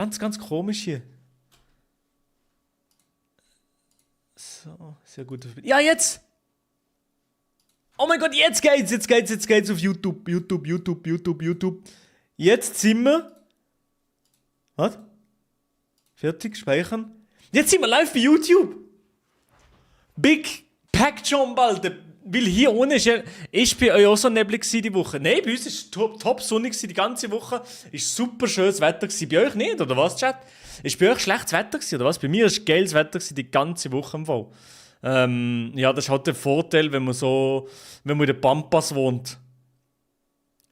Ganz komisch hier. So, sehr gut. Ja, jetzt! Oh mein Gott, jetzt geht's auf YouTube. Jetzt sind wir. Was? Fertig, speichern. Jetzt sind wir live bei YouTube. Big packt schon bald. Weil hier ohne ist bei euch auch so neblig die Woche. Nein, bei uns ist top sonnig die ganze Woche. Ist super schönes Wetter gewesen. Bei euch nicht, oder was, Chat? Ist bei euch schlechtes Wetter gewesen, oder was? Bei mir ist geiles Wetter gewesen, die ganze Woche im Fall. Ja, das ist halt der Vorteil, wenn man in der Pampas wohnt.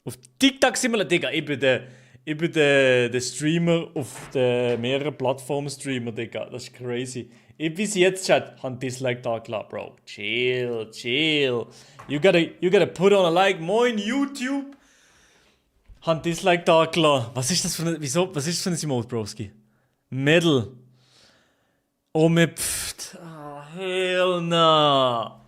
Auf TikTok sind wir, Digga, ich bin der Streamer auf den mehreren Plattformen Streamer, Digga. Das ist crazy. Ich bis jetzt, Chat, han Dislike da klar, Bro. Chill. You gotta put on a like. Moin, YouTube. Han Dislike da klar. Was ist das für eine, was ist das für ein Emote, Broski? Medal. Oh, mir pfft. Hell no.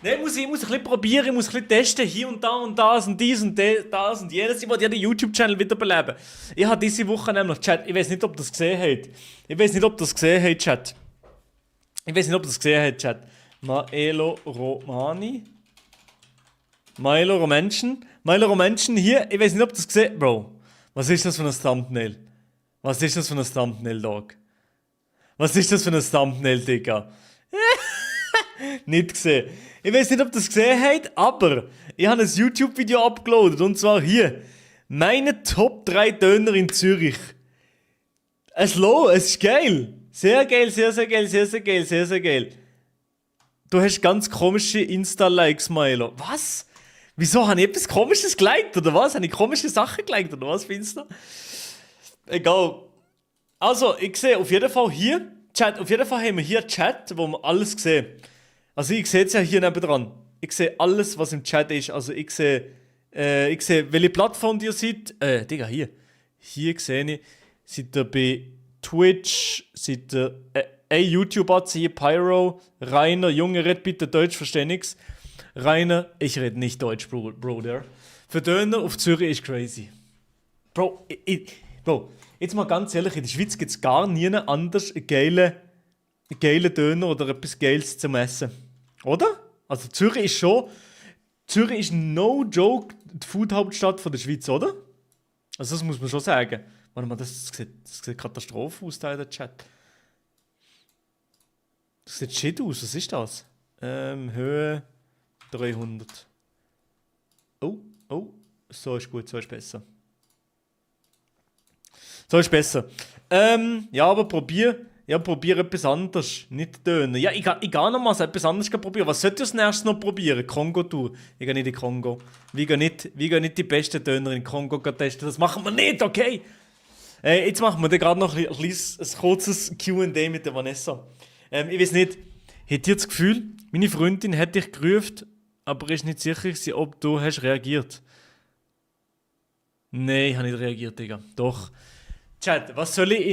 Ne, ich muss ein bisschen probieren, ich muss ein bisschen testen, hier und da und das und dies und das und jenes. Ich wollte ja den YouTube-Channel wiederbeleben. Ich habe diese Woche nämlich, Chat, ich weiß nicht, ob ihr das gesehen habt. Chat. Milo Romanchen hier, ich weiß nicht, ob ihr das gesehen habt. Bro, was ist das für ein Thumbnail? Dog? Was ist das für ein Thumbnail, Digga? Nicht gesehen. Ich weiß nicht, ob ihr das gesehen habt, aber ich habe ein YouTube-Video abgeladen und zwar hier. Meine Top 3 Döner in Zürich. Es ist geil. Sehr geil. Du hast ganz komische Insta-Likes, Milo. Was? Wieso? Habe ich etwas Komisches geliked, oder was? Habe ich komische Sachen geliked, oder was, findest du? Egal. Also, ich sehe auf jeden Fall hier, Chat, auf jeden Fall haben wir hier Chat, wo wir alles sehen. Also ich sehe es ja hier nebendran. Ich sehe alles, was im Chat ist. Also ich sehe, welche Plattform ihr seid. Digga, hier. Hier sehe ich, seid ihr bei Twitch, seid ihr, YouTube-Atze hier, Pyro, Rainer, Junge, red bitte Deutsch, versteh nix. Rainer, ich red nicht Deutsch, Bruder. Für Döner auf Zürich ist crazy. Bro, jetzt mal ganz ehrlich, in der Schweiz gibt es gar nie anders einen geilen Döner oder etwas Geiles zum Essen. Oder? Also Zürich ist no joke die Food-Hauptstadt von der Schweiz, oder? Also das muss man schon sagen. Warte mal, das sieht Katastrophe aus, da in der Chat. Das sieht shit aus, was ist das? Höhe 300. Oh, so ist gut, so ist besser. Ja, aber probier etwas anderes, nicht Döner. Ja, ich gehe noch mal etwas anderes probieren. Was sollt ihr als nächstes noch probieren? Kongo-Tour. Ich gehe nicht in Kongo. Wir gehen nicht die besten Döner in Kongo testen. Das machen wir nicht, okay? Jetzt machen wir gerade noch ein kurzes Q&A mit der Vanessa. Ich weiß nicht, habt ihr das Gefühl, meine Freundin hätte dich gerufen, aber ist nicht sicher, ob du hast reagiert? Nein, ich habe nicht reagiert, Digga. Doch. Chat, was soll ich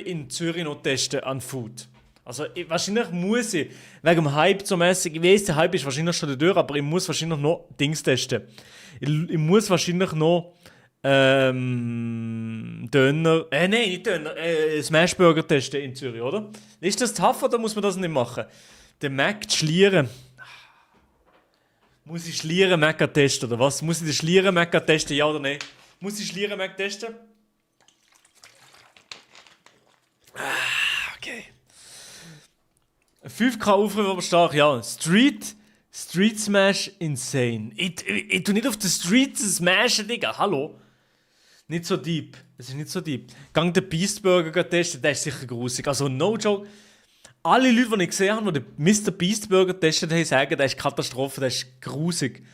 in Zürich noch testen an Food? Also, wahrscheinlich muss ich, wegen dem Hype zum Essen, ich weiss, der Hype ist wahrscheinlich schon durch, aber ich muss wahrscheinlich noch Dings testen. Ich muss wahrscheinlich noch Döner, nein, nicht Döner, Smashburger testen in Zürich, oder? Ist das tough oder muss man das nicht machen? Den Mac Schlieren. Muss ich Schlieren Mac testen, oder was? Muss ich den Schlieren Mac testen, ja oder nein? Muss ich Schlieren Mac testen? Okay. 5K Aufrufe, aber stark, ja. Street Smash insane. Ich tu nicht auf den Street smashen, Digga. Hallo? Nicht so deep. Es ist nicht so deep. Gang den Beast Burger testen, der ist sicher grusig. Also, no joke. Alle Leute, die ich gesehen habe, die den Mr. Beast Burger testet haben, sagen, der ist Katastrophe, der ist grusig.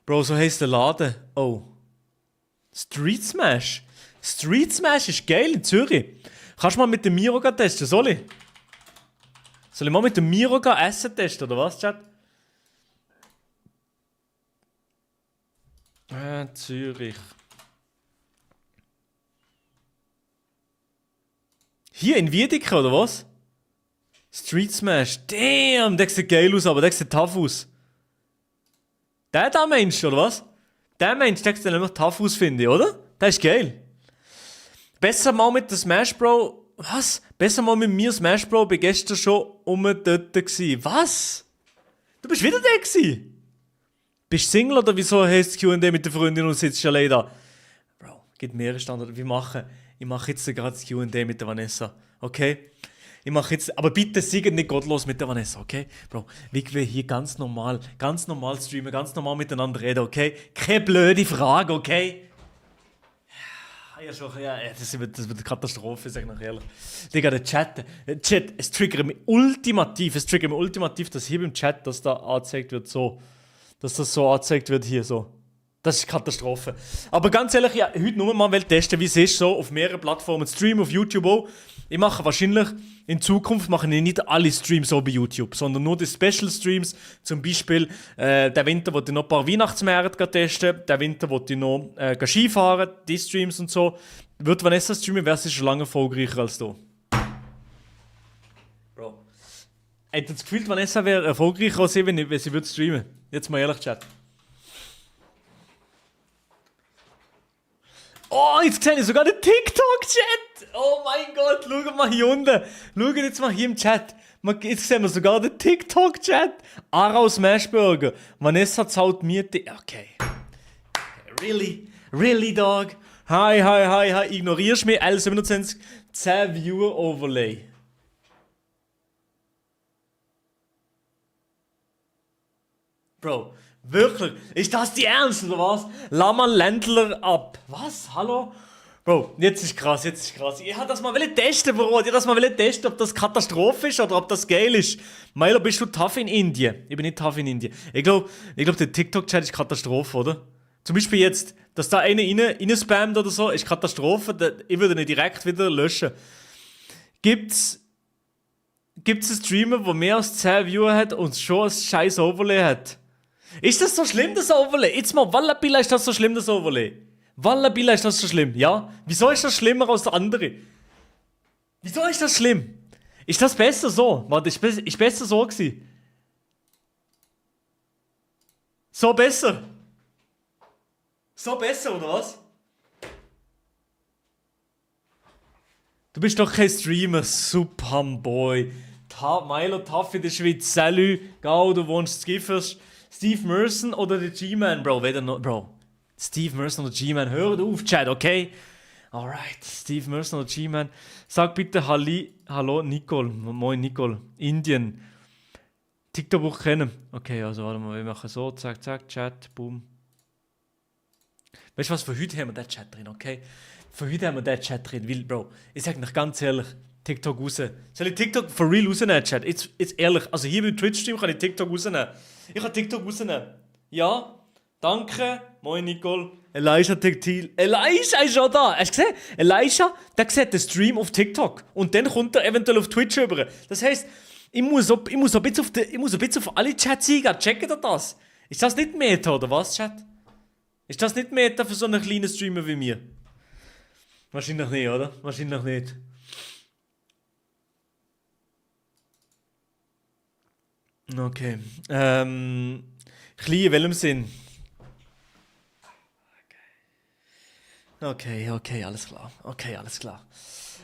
Bro, so heisst der Laden. Oh. Street Smash ist geil in Zürich. Kannst du mal mit dem Miro testen, soll ich? Soll ich mal mit dem Miro Essen testen, oder was, Chat? Zürich. Hier in Wiedeke, oder was? Street Smash. Damn, der sieht geil aus, aber der sieht tough aus. Der da Mensch, oder was? Der Mensch, der sieht nämlich tough aus, finde ich, oder? Der ist geil. besser mal mit der Smash Bro. Was? Besser mal mit mir Smash Bro. Bin gestern schon dort gewesen. Was? Du bist wieder da gewesen? Bist du Single oder wieso hast du Q&A mit der Freundin und sitzt allein da? Bro, gibt mehrere Standorte. Ich mache jetzt gerade das Q&A mit der Vanessa. Okay? Ich mache jetzt, aber bitte sieg nicht gottlos mit der Vanessa, okay? Bro, wir hier ganz normal streamen, ganz normal miteinander reden, okay? Keine blöde Frage, okay? Ja, das wird eine Katastrophe, sag ich noch ehrlich. Digga, der Chat, es triggert mich ultimativ, dass hier beim Chat, dass da angezeigt wird so. Dass das so angezeigt wird hier so. Das ist Katastrophe. Aber ganz ehrlich, ja, heute nur mal testen, wie es ist, so auf mehreren Plattformen streamen, auf YouTube auch. Ich mache wahrscheinlich, in Zukunft mache ich nicht alle Streams so bei YouTube, sondern nur die Special Streams. Zum Beispiel, der Winter wollte ich noch ein paar Weihnachtsmärkte testen, der Winter wollte ich noch Skifahren, die Streams und so. Wird Vanessa streamen, wäre sie schon lange erfolgreicher als du. Bro. Hätte das Gefühl, Vanessa wäre erfolgreicher als ich, wenn sie würde streamen. Jetzt mal ehrlich, Chat. Oh, jetzt sehe ich sogar den TikTok-Chat. Oh mein Gott, schaut mal hier unten. Schaut jetzt mal hier im Chat. Jetzt sehen wir sogar den TikTok-Chat. Arau Smashburger. Vanessa zahlt Miete. Okay. Really? Really, dog? Hi. Ignorierst mich? L27. 10 Viewer Overlay. Bro. Wirklich? Ist das die Ernst oder was? Lass mal Ländler ab. Was? Hallo? Bro, jetzt ist krass. Ich habe das mal testen, Bro. Ich habe das mal testen, ob das Katastrophe ist oder ob das geil ist. Milo, bist du tough in Indien? Ich bin nicht tough in Indien. Ich glaube, der TikTok-Chat ist Katastrophe, oder? Zum Beispiel jetzt, dass da einer rein spammt oder so, ist Katastrophe. Ich würde ihn direkt wieder löschen. Gibt's einen Streamer, der mehr als 10 Viewer hat und schon ein scheiß Overlay hat? Ist das so schlimm, das Overlay? Jetzt mal, Wallabilla, ist das so schlimm, das Overlay? Wallabilla, ist das so schlimm? Ja? Wieso ist das schlimmer als der andere? Wieso ist das schlimm? Ist das besser so? Warte, ist besser so gewesen? So besser? So besser, oder was? Du bist doch kein Streamer, Subhamboy. Milo Tough in der Schweiz, Salü, Gau, du wohnst in Giffers. Steve Merson oder der G-Man, Bro, weder noch, Bro. Steve Merson oder G-Man, hört auf, Chat, okay? Alright, Steve Merson oder G-Man. Sag bitte Hallo, Nicole. Moin, Nicole. Indien. TikTok kennen. Okay, also warte mal, wir machen so, zack, Chat, boom. Weißt du was, für heute haben wir den Chat drin, okay? Für heute haben wir den Chat drin, weil, Bro, ich sag noch ganz ehrlich, TikTok raus. Soll ich TikTok for real rausnehmen, Chat? Jetzt ehrlich, also hier beim Twitch-Stream kann ich TikTok rausnehmen. Ich kann TikTok rausnehmen. Ja, danke. Moin, Nicole. Elijah Tektil. Elijah ist schon da. Hast du gesehen? Elijah, der sieht den Stream auf TikTok. Und dann kommt er eventuell auf Twitch rüber. Das heisst, ich muss ein bisschen auf alle Chats eingehen. Checkt ihr das? Ist das nicht Meta, oder was, Chat? Ist das nicht Meta für so einen kleinen Streamer wie mir? Wahrscheinlich nicht, oder? Wahrscheinlich nicht. Okay. Klein in welchem Sinn? Okay, alles klar.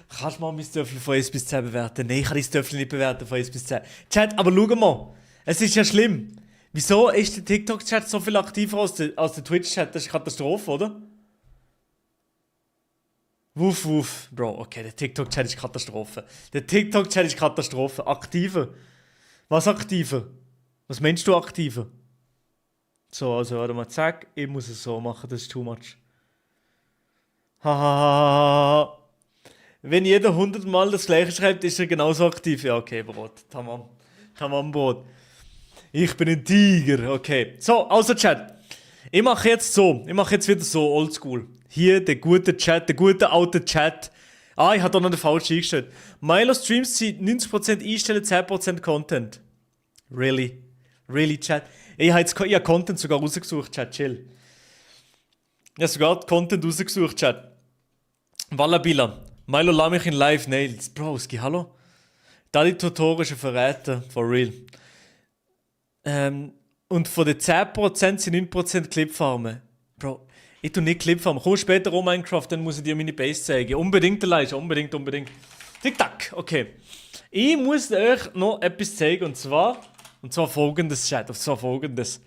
Kannst du mal mein Töffel von 1 bis 10 bewerten? Nein, ich kann dein Töffel nicht bewerten von 1 bis 10. Chat, aber schau mal. Es ist ja schlimm. Wieso ist der TikTok-Chat so viel aktiver als der Twitch-Chat? Das ist eine Katastrophe, oder? Wuff. Bro, okay, der TikTok-Chat ist Katastrophe. Aktiver. Was aktiver? Was meinst du aktiver? So, also warte mal, zack, ich muss es so machen, das ist too much. Hahaha. Wenn jeder 100 Mal das gleiche schreibt, ist er genauso aktiv. Ja, okay, Brot. Tamam, Brot. Ich bin ein Tiger, okay. So, also Chat. Ich mache jetzt wieder so, oldschool. Hier, der gute Chat, der gute alte Chat. Ah, ich habe da noch den falschen eingestellt. Milo Streams sind 90% einstellen, 10% Content. Really, Chat? Ich habe Content sogar rausgesucht, Chat, chill. Ich habe sogar Content rausgesucht, Chat. Wallabilla. Milo, lass mich in Live Nails. Broski, hallo? Dali Totoro ist ein Verräter, for real. Und von den 10% sind 9% Clipfarmen. Bro, Ich tu nicht Clip haben. Komm später um Minecraft, dann muss ich dir meine Base zeigen. Unbedingt, Elijah, unbedingt. Tick-Tack, okay. Ich muss euch noch etwas zeigen, und zwar folgendes, Chat. Und zwar folgendes.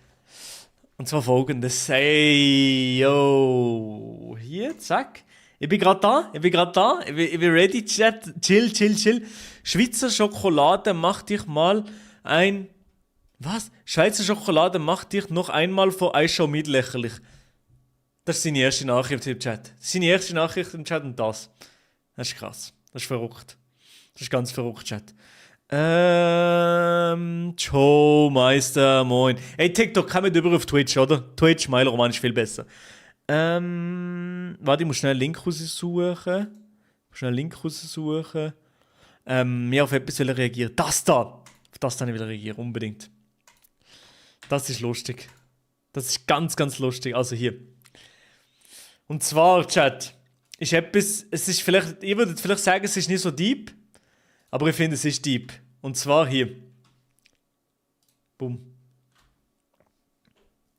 Hey, yo. Hier, zack. Ich bin gerade da. Ich bin ready, Chat. Chill. Schweizer Schokolade macht dich mal ein... Was? Schweizer Schokolade macht dich noch einmal vor Eishow mit lächerlich. Das ist seine erste Nachricht im Chat. Seine erste Nachricht im Chat und das. Das ist krass. Das ist verrückt. Das ist ganz verrückt, Chat. Joe Meister, moin. Ey, TikTok kann man über auf Twitch, oder? Twitch, Meilerroman ist viel besser. Warte, ich muss schnell einen Link raussuchen. Mehr auf etwas reagieren. Das da! Auf das dann ich will reagieren, unbedingt. Das ist lustig. Das ist ganz, ganz lustig. Also hier. Und zwar, Chat, ist etwas, es ist vielleicht, ihr würdet vielleicht sagen, es ist nicht so deep, aber ich finde, es ist deep. Und zwar hier. Boom.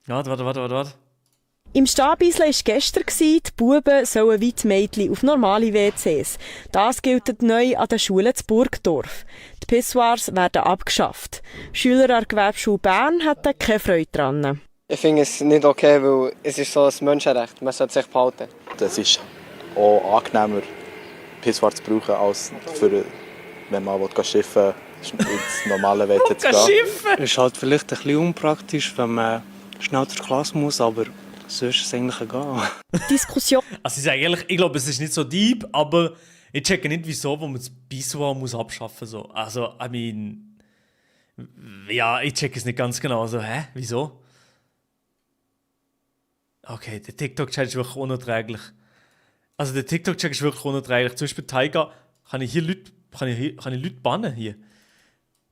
Warte. Im Stabisle war gestern, die Buben sollen wie die Mädchen auf normale WCs. Das gilt neu an den Schulen zu Burgdorf. Die Pissoirs werden abgeschafft. Schüler an der Gewerbeschule Bern hatten keine Freude daran. Ich finde es nicht okay, weil es ist so ein Menschenrecht. Man sollte sich behalten. Es ist auch angenehmer, Pissoir zu brauchen, als für, wenn man schiffen will, ins normale WC zu gehen. Es ist halt vielleicht ein bisschen unpraktisch, wenn man schnell zur Klasse muss, aber sonst ist es eigentlich egal. Diskussion. Also ich glaube, es ist nicht so deep, aber ich checke nicht, wieso, wo man das Pissoir muss abschaffen muss. So. Also, ja, ich checke es nicht ganz genau. Also, wieso? Okay, der TikTok-Chat ist wirklich unerträglich. Also der TikTok-Chat ist wirklich unerträglich. Zum Beispiel Tiger, kann ich Leute bannen hier.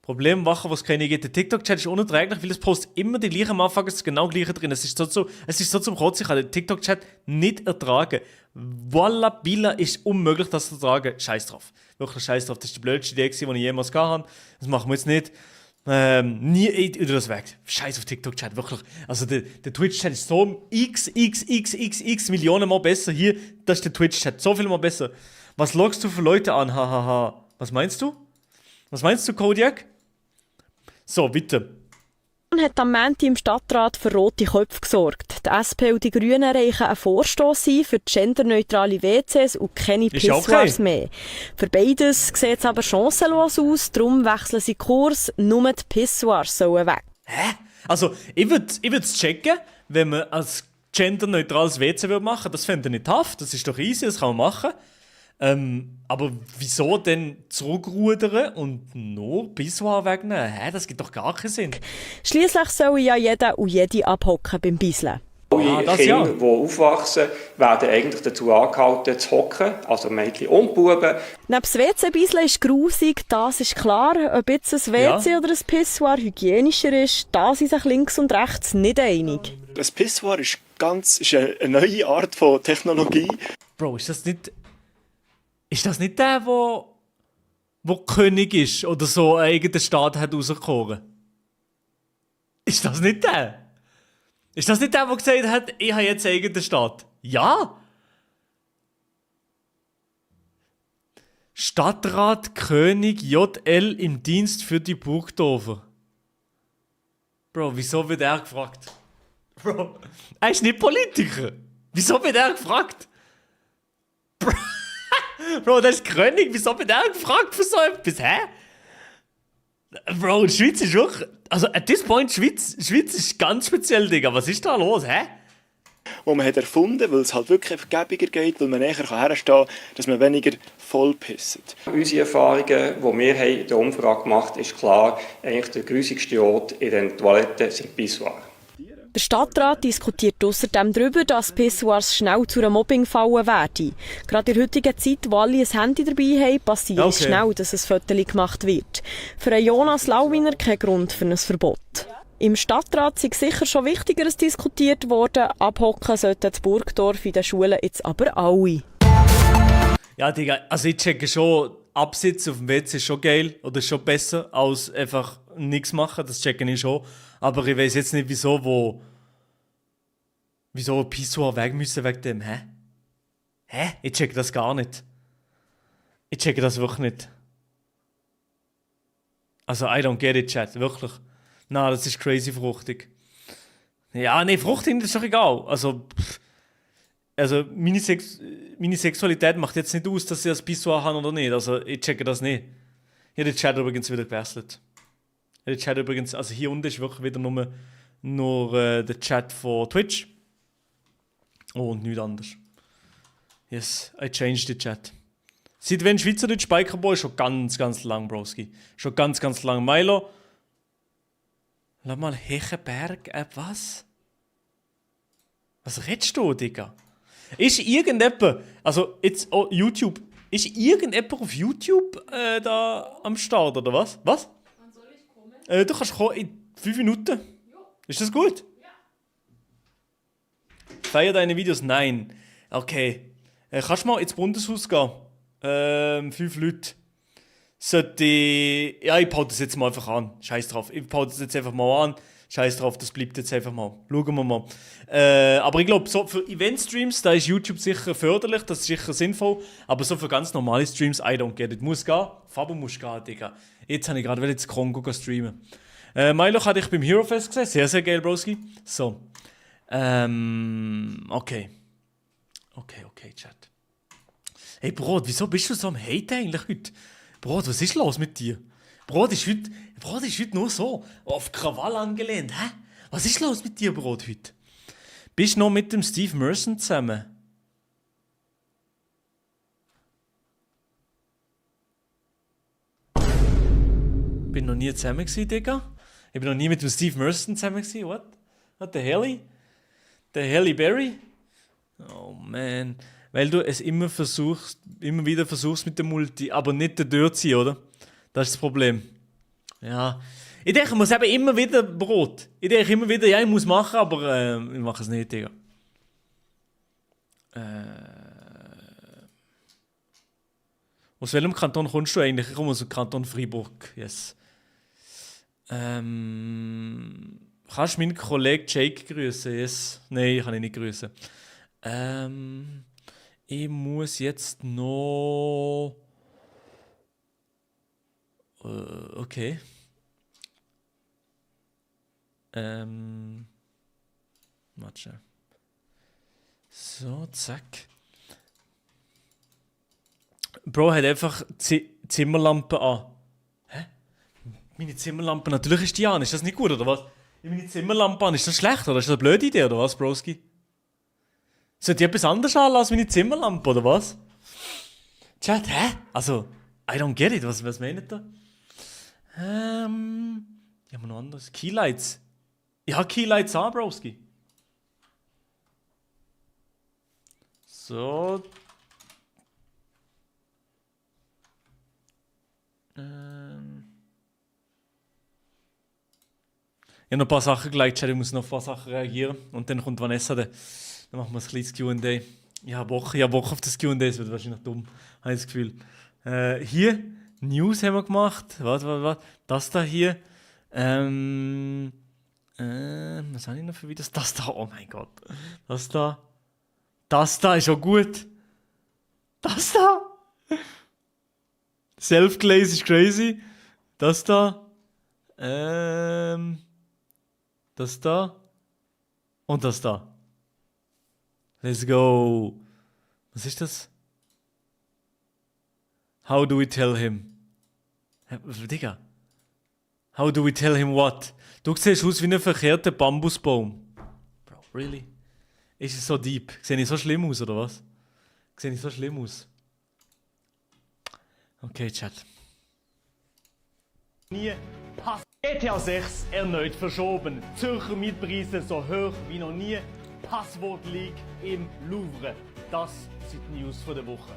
Problem machen, was keine geht. Der TikTok-Chat ist unerträglich, weil es postet immer die gleichen am Anfang, es ist genau gleiche drin. Es ist so zum Kotzen, ich kann den TikTok-Chat nicht ertragen. Voila, Billa ist unmöglich, das zu ertragen. Scheiß drauf. Wirklich scheiß drauf. Das ist die blödste Idee, die ich jemals gehabt habe. Das machen wir jetzt nicht. Ich tue das weg. Scheiß auf TikTok-Chat, wirklich. Also der Twitch-Chat ist so x Millionen Mal besser. Hier, das ist der Twitch-Chat, so viel mal besser. Was loggst du für Leute an? Hahaha. Was meinst du, Kodiak? So, bitte. Hat am Montag im Stadtrat für rote Köpfe gesorgt. Die SP und die Grünen reichen einen Vorstoss ein für genderneutrale WCs und keine Pissoirs mehr. Für beides sieht es aber chancenlos aus, darum wechseln sie Kurs, nur die Pissoirs sollen weg. Hä? Also, ich würd es checken, wenn man als genderneutrales WC machen würde. Das fände ich nicht tough, das ist doch easy, das kann man machen. Aber wieso denn zurückrudern und nur Pissoir wegnehmen? Das gibt doch gar keinen Sinn. Schliesslich sollen ja jeder und jede abhocken beim Bisseln. Alle Kinder, die aufwachsen, werden eigentlich dazu angehalten zu hocken, also Mädchen und Buben. Neben das WC-Bisseln ist grusig, das ist klar. Ob jetzt ein WC oder ein Pissoir hygienischer ist, da sind sich links und rechts nicht einig. Das Pissoir ist eine neue Art von Technologie. Bro, ist das nicht der, wo König ist oder so einen eigenen Staat hat rausgekommen? Ist das nicht der? Ist das nicht der, der gesagt hat, ich habe jetzt einen eigenen Staat? Ja! Stadtrat König JL im Dienst für die Burgdorfer. Bro, wieso wird er gefragt? Bro, er ist nicht Politiker. Wieso wird er gefragt? Bro, das ist König. Wieso wird er gefragt für so etwas? Bro, die Schweiz ist wirklich... Also, at this point, Schweiz ist ganz speziell, Digga. Was ist da los, Wo man hat erfunden, weil es halt wirklich gäbiger geht, weil man näher herstehen kann, dass man weniger voll pisst. Unsere Erfahrungen, die wir haben in der Umfrage gemacht haben, ist klar, eigentlich der grusigste Ort in den Toiletten sind Pissoir. Der Stadtrat diskutiert außerdem darüber, dass Pissoirs schnell zu einer Mobbingfalle werden. Gerade in der heutigen Zeit, wo alle ein Handy dabei haben, passiert es schnell, dass ein Foto gemacht wird. Für Jonas Lauwiner kein Grund für ein Verbot. Im Stadtrat ist sicher schon Wichtigeres diskutiert worden. Abhocken sollten die Burgdorf in den Schulen jetzt aber alle. Ja, Digga, also ich checke schon, Absitzen auf dem WC ist schon geil oder ist schon besser, als einfach nichts machen, das checke ich schon. Aber ich weiß jetzt nicht, wieso, Wieso Pissoir weg müssen wegen dem? Hä? Ich check das gar nicht. Ich check das wirklich nicht. Also, I don't get it, Chat. Wirklich. Na, das ist crazy fruchtig. Ja, nee, fruchtig ist doch egal. Also meine Sexualität macht jetzt nicht aus, dass ich das Pissoir habe oder nicht. Also, ich checke das nicht. Hier hat der Chat übrigens wieder gewechselt. Also hier unten ist wirklich wieder nur der Chat von Twitch. Und nichts anderes. Yes, I changed the chat. Seit wenn Schweizerdeutsch Bikerboy? Schon ganz, ganz lang, Broski. Schon ganz, ganz lang. Milo. Lass mal Hechenberg, was? Was redest du, Digga? Ist irgendjemand, also jetzt YouTube, ist irgendjemand auf YouTube da am Start, oder was? Was? Wann soll ich kommen? Du kannst kommen in 5 Minuten. Ja. Ist das gut? Ja. Feier deine Videos? Nein. Okay. Kannst du mal ins Bundeshaus gehen? 5 Leute. Ja, ich pau das jetzt mal einfach an. Scheiß drauf. Ich pau das jetzt einfach mal an. Scheiß drauf, das bleibt jetzt einfach mal. Schauen wir mal. Aber ich glaube, so für Event-Streams, da ist YouTube sicher förderlich, das ist sicher sinnvoll. Aber so für ganz normale Streams, I don't get it. Muss gehen. Fabo muss gehen, Digga. Jetzt habe ich gerade jetzt Kongo streamen. Milo hatte ich beim Hero Fest gesehen. Sehr, sehr geil, Broski. So. Okay, Chat. Hey, Brot, wieso bist du so am Hate eigentlich heute? Brot, was ist los mit dir? Brot ist heute nur so auf Krawall angelehnt. Hä? Was ist los mit dir, Brot, heute? Bist du noch mit dem Steve Merson zusammen? Bin noch nie zusammen gewesen, Digga. Ich bin noch nie mit dem Steve Merson zusammen gewesen. What the hell? Der Halle Berry? Oh man. Weil du es immer wieder versuchst mit der Multi, aber nicht der Dürzi, oder? Das ist das Problem. Ja. Ich denke, ich muss eben immer wieder Brot. Ich denke immer wieder, ja, ich muss machen, aber ich mache es nicht, Digga. Aus welchem Kanton kommst du eigentlich? Ich komme aus dem Kanton Freiburg. Yes. Kannst du meinen Kollegen Jake grüßen? Yes. Nein, ich kann ihn nicht grüßen. Ich muss jetzt noch... okay. Warte. So, zack. Bro hat einfach Zimmerlampe an. Hä? Meine Zimmerlampe, natürlich ist die an. Ist das nicht gut, oder was? Meine Zimmerlampe an, ist das schlecht, oder ist das eine blöde Idee, oder was, Broski? Sollte ich etwas anderes anlassen als meine Zimmerlampe, oder was? Chat, hä? Also, I don't get it. Was meint ihr? Die haben wir noch anderes. Keylights. Ich habe Keylights an, Broski. So. Ich habe noch ein paar Sachen geliked, ich muss noch auf ein paar Sachen reagieren. Und dann kommt Vanessa, dann machen wir ein kleines Q&A. Ich habe Bock auf das Q&A, es wird wahrscheinlich dumm, habe ich das Gefühl. Hier, News haben wir gemacht. Was? Das da hier. Was habe ich noch für Videos? Das da, oh mein Gott. Das da ist auch gut. Das da. Self-Glaze ist crazy. Das da. Das da. Und das da. Let's go. Was ist das? How do we tell him? Digga. How do we tell him what? Du siehst aus wie ein verkehrter Bambusbaum. Bro, really? Ist es so deep? Sehe ich so schlimm aus, oder was? Sehe ich so schlimm aus? Okay, Chat. GTA 6 erneut verschoben. Zürcher Mietpreise so hoch wie noch nie. Passwort Leak im Louvre. Das sind die News von der Woche.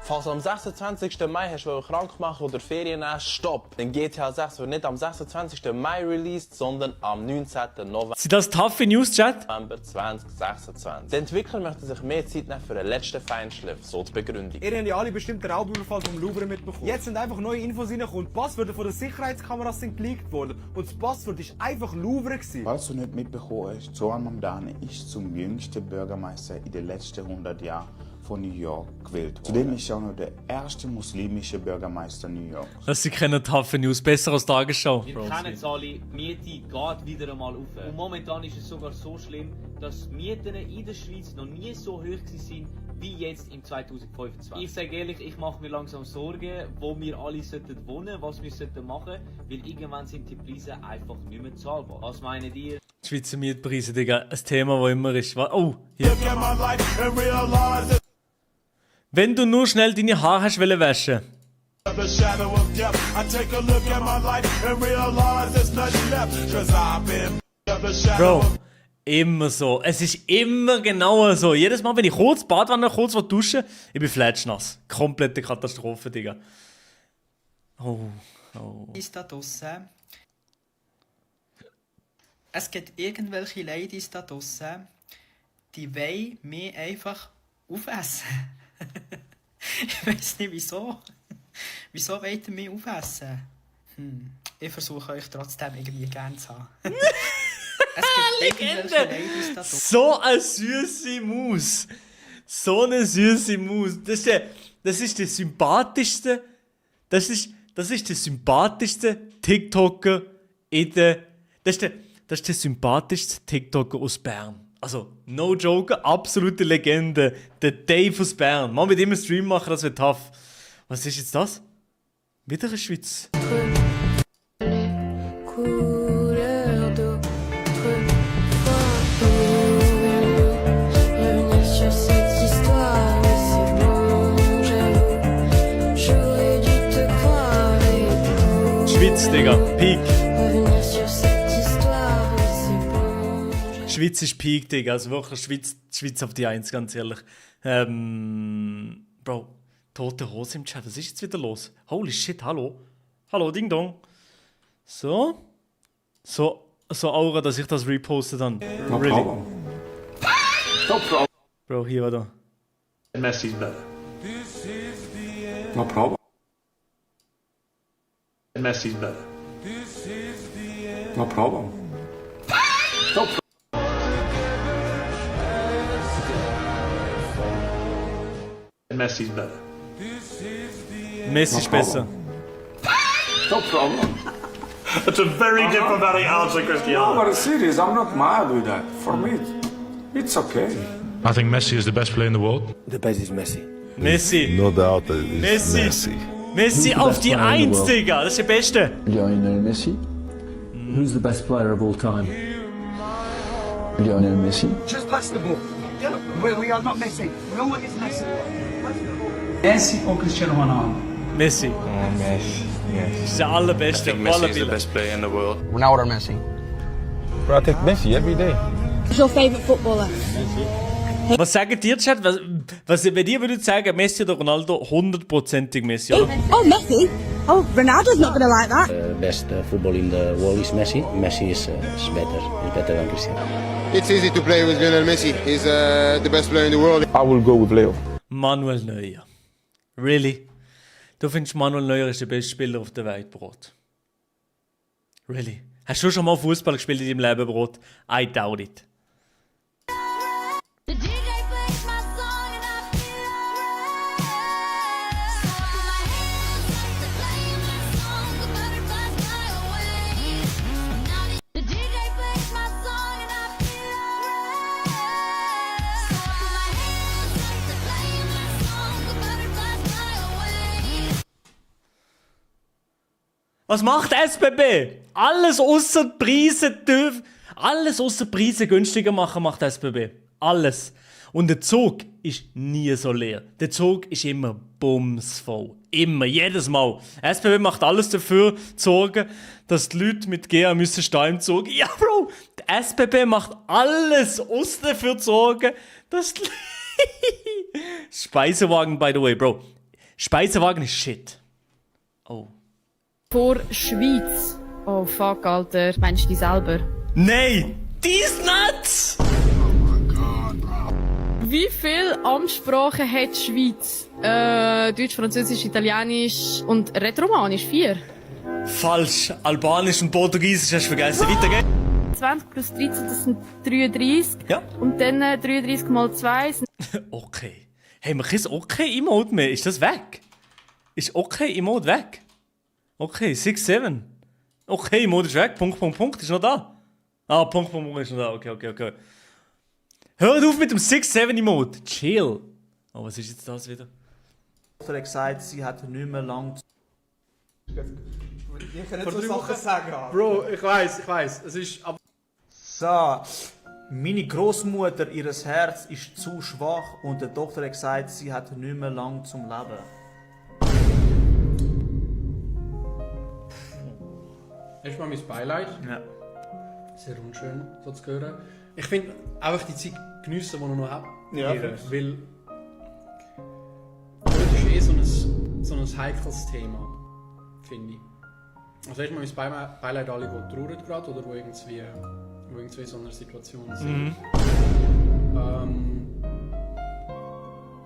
Falls du am 26. Mai hast du krank machen oder Ferien nehmen, stopp. Dann GTA 6 wird nicht am 26. Mai released, sondern am 19. November Sind das taffe News, Chat? 2026. Die Entwickler möchten sich mehr Zeit nehmen für den letzten Feinschliff, so die Begründung. Ihr habt ja alle bestimmt den Raubüberfall vom Louvre mitbekommen. Jetzt sind einfach neue Infos reingekommen. Die Passwörter von den Sicherheitskameras sind geleakt worden. Und das Passwort war einfach Louvre gewesen. Falls du nicht mitbekommen hast, Zoran Mamdani ist zum jüngsten Bürgermeister in den letzten 100 Jahren von New York gewählt worden. Zudem ist er auch noch der erste muslimische Bürgermeister New York. Das sind keine taffe News, besser als Tagesschau. Wir kennen es alle, die Miete geht wieder einmal auf. Und momentan ist es sogar so schlimm, dass die Mieten in der Schweiz noch nie so hoch sind wie jetzt im 2025. Ich sage ehrlich, ich mache mir langsam Sorgen, wo wir alle sollten wohnen, was wir sollten machen, weil irgendwann sind die Preise einfach nicht mehr zahlbar. Was meint ihr? Die Schweizer Mietpreise, Digga, ein Thema, das immer ist. Oh, hier. Wenn du nur schnell deine Haare hast wollen waschen. Bro, immer so. Es ist immer genau so. Jedes Mal, wenn ich kurz Badwanne, kurz duschen, ich bin fletschnass. Komplette Katastrophe, Digga. Oh. Ist da draussen. Es gibt irgendwelche Ladies da draussen, die wollen mich einfach aufessen. Ich weiß nicht wieso. Wieso wollt ihr mich aufessen? Ich versuche euch trotzdem irgendwie gern zu haben. Es gibt irgendwelche Ladies da draussen. So eine süße Maus. So eine süße Maus. Das ist der sympathischste. Das ist der sympathischste TikToker in der. Das ist der sympathischste TikToker aus Bern. Also, no joke, absolute Legende. Der Dave aus Bern. Mal mit ihm einen Stream machen, das wird tough. Was ist jetzt das? Wieder eine Schweiz. Schweiz, Digga. Peak. Schweiz ist Peak, Digga. Also wirklich Schweiz auf die 1, ganz ehrlich. Bro, tote Hose im Chat. Was ist jetzt wieder los? Holy shit, hallo. Hallo, Ding Dong. So Aura, dass ich das reposte dann. No really? Problem. No problem. Bro, hier war da. Messi's better. No problem. Messi's better. No problem. No problem. Messi's better. Messi ist besser. No problem. That's a very diplomatic answer, Cristiano. No, but it's serious. I'm not mad with that. For me, it's okay. I think Messi is the best player in the world. The best is Messi. Messi. No doubt that it's Messi. Messi auf die 1, Digga. Das ist der Beste. Lionel Messi. Who's the best player of all time? Lionel Messi. Just pass the ball. We are not Messi. No one is Messi. Messi or Cristiano Ronaldo? Messi. Oh, Messi. Yes. Das ist der allerbeste. I think Messi is the best player in the world. Ronaldo or Messi? Bro, I take Messi every day. Who's your favourite footballer? Messi. Was sagt ihr, Chat? Wenn ihr würdet sagen, Messi oder Ronaldo, 100%ig Messi, oder? Oh, Messi? Oh, Ronaldo's not gonna like that. Best football in the world is Messi. Messi is better than Cristiano. It's easy to play with Lionel Messi. He's the best player in the world. I will go with Leo. Manuel Neuer. Really? Du findest Manuel Neuer ist der beste Spieler auf der Welt, Brot? Really? Hast du schon mal Fußball gespielt in deinem Leben, Brot? I doubt it. Was macht SBB? Alles ausser Preise günstiger machen macht SBB. Alles. Und der Zug ist nie so leer. Der Zug ist immer bumsvoll. Immer, jedes Mal. SBB macht alles dafür zu sorgen, dass die Leute mit GA müssen stehen im Zug. Ja, Bro, der SBB macht alles dafür zu sorgen, dass die Speisewagen, by the way, Bro. Speisewagen ist shit. Oh. Vor Schweiz. Oh fuck, Alter. Meinst du die selber? Nein! Die ist nuts! Wie viele Amtssprachen hat die Schweiz? Deutsch, Französisch, Italienisch und Rätoromanisch? 4. Falsch. Albanisch und Portugiesisch hast du vergessen. Weiter geht's. 20 plus 13, das sind 33. Ja. Und dann 33 mal 2 sind... Okay. Haben wir kein Okay-Emote mehr? Ist das weg? Ist Okay-Emote weg? Okay, 6, 7. Okay-Emote ist weg. Punkt, ist noch da. Ah, Punkt ist noch da. Okay. Hört auf mit dem 6-7-Emote. Chill. Oh, was ist jetzt das wieder? Sie hat gesagt, sie hat nicht mehr lang... Ich kann nicht so Sachen sagen. Bro, ich weiß. Es ist... So. Meine Großmutter, ihr Herz ist zu schwach und der Doktor hat gesagt, sie hat nicht mehr lang zum Leben. Erstmal mein Beileid. Ja. Sehr unschön, so zu hören. Ich finde einfach die Zeit geniessen, die er noch hat. Ja, weil das ist so ein heikles Thema, finde ich. Also erstmal mein Beileid alle, die trauern gerade oder die irgendwie in so einer Situation sind.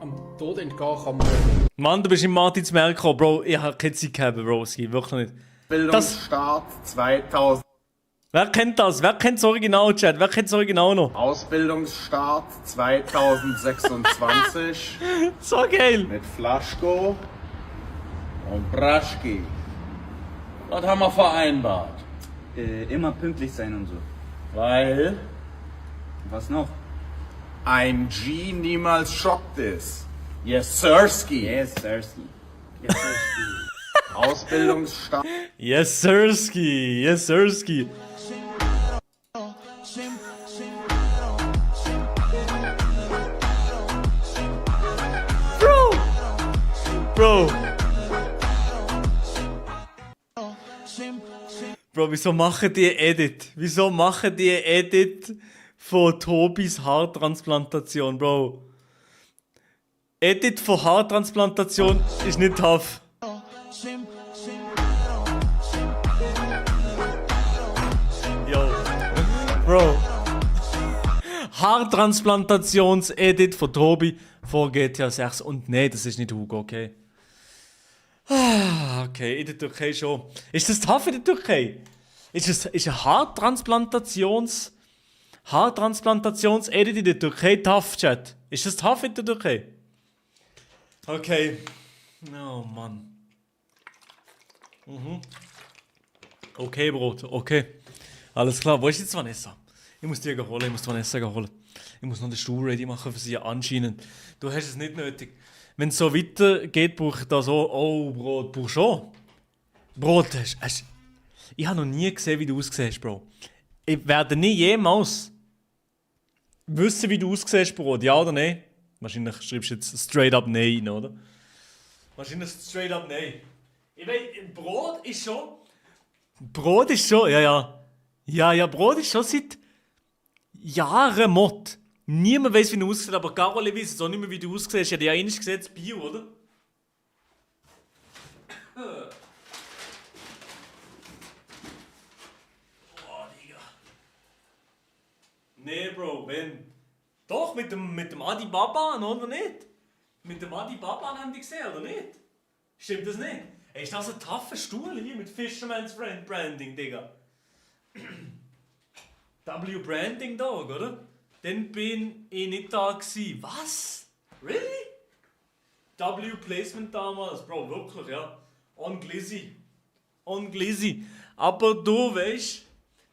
Am Tod entgehen kann man... Mann, du bist im Martins Merkur, Bro. Ich habe keine Zeit gehabt, Bro. Es geht wirklich nicht. Bildungsstart 2000. Wer kennt das? Wer kennt das Original, Chat? Wer kennt das Original noch? Ausbildungsstart 2026. So geil. Mit Flaschko und Braschki. Was haben wir vereinbart? Immer pünktlich sein und so. Weil Was noch? ein G niemals schockt ist. Yes, Sirski. Yes, Sirski. Yes, Sirski. Ausbildungsstart. Yes, Sirski. Yes, Sirski. Bro, wieso machen die Edit? Wieso machen die Edit von Tobis Haartransplantation, Bro? Edit von Haartransplantation ist nicht tough. Yo. Bro. Haartransplantations-Edit von Tobi vor GTA 6. Und nee, das ist nicht Hugo, okay? Okay, in der Türkei schon. Ist das tough in der Türkei? Ist ein Haartransplantations-Edit in der Türkei tough, Chat? Ist das tough in der Türkei? Okay. Oh Mann. Okay, Brot, okay. Alles klar, wo ist jetzt Vanessa? Ich muss die holen, ich muss Vanessa holen. Ich muss noch den Stuhl ready machen für sie anscheinend. Du hast es nicht nötig. Wenn es so weitergeht, brauche ich das auch. Oh, Brot, brauchst du schon? Brot, ich habe noch nie gesehen, wie du aussiehst, Bro. Ich werde nie jemals wissen, wie du aussiehst, Brot. Ja oder nein? Wahrscheinlich schreibst du jetzt straight up nein, oder? Wahrscheinlich straight up nein. Ich weiß, Brot ist schon, ja. Ja, Brot ist schon seit Jahren Mod. Niemand weiß, wie du aussiehst, aber Caroline weiß es auch nicht mehr, wie du aussiehst. Ich hätte ja einmal gesehen, das Bio, oder? Oh, Digga. Nee, Bro, wenn... Doch, mit dem Adi Baban, oder nicht? Mit dem Adi Baban haben die gesehen, oder nicht? Stimmt das nicht? Ey, ist das ein tougher Stuhl hier mit Fisherman's Friend Branding, Digga? W-Branding Dog, oder? Dann bin ich nicht da gewesen. Was? Really? W-Placement damals, Bro, wirklich, ja. On Glizzy. Aber du weißt,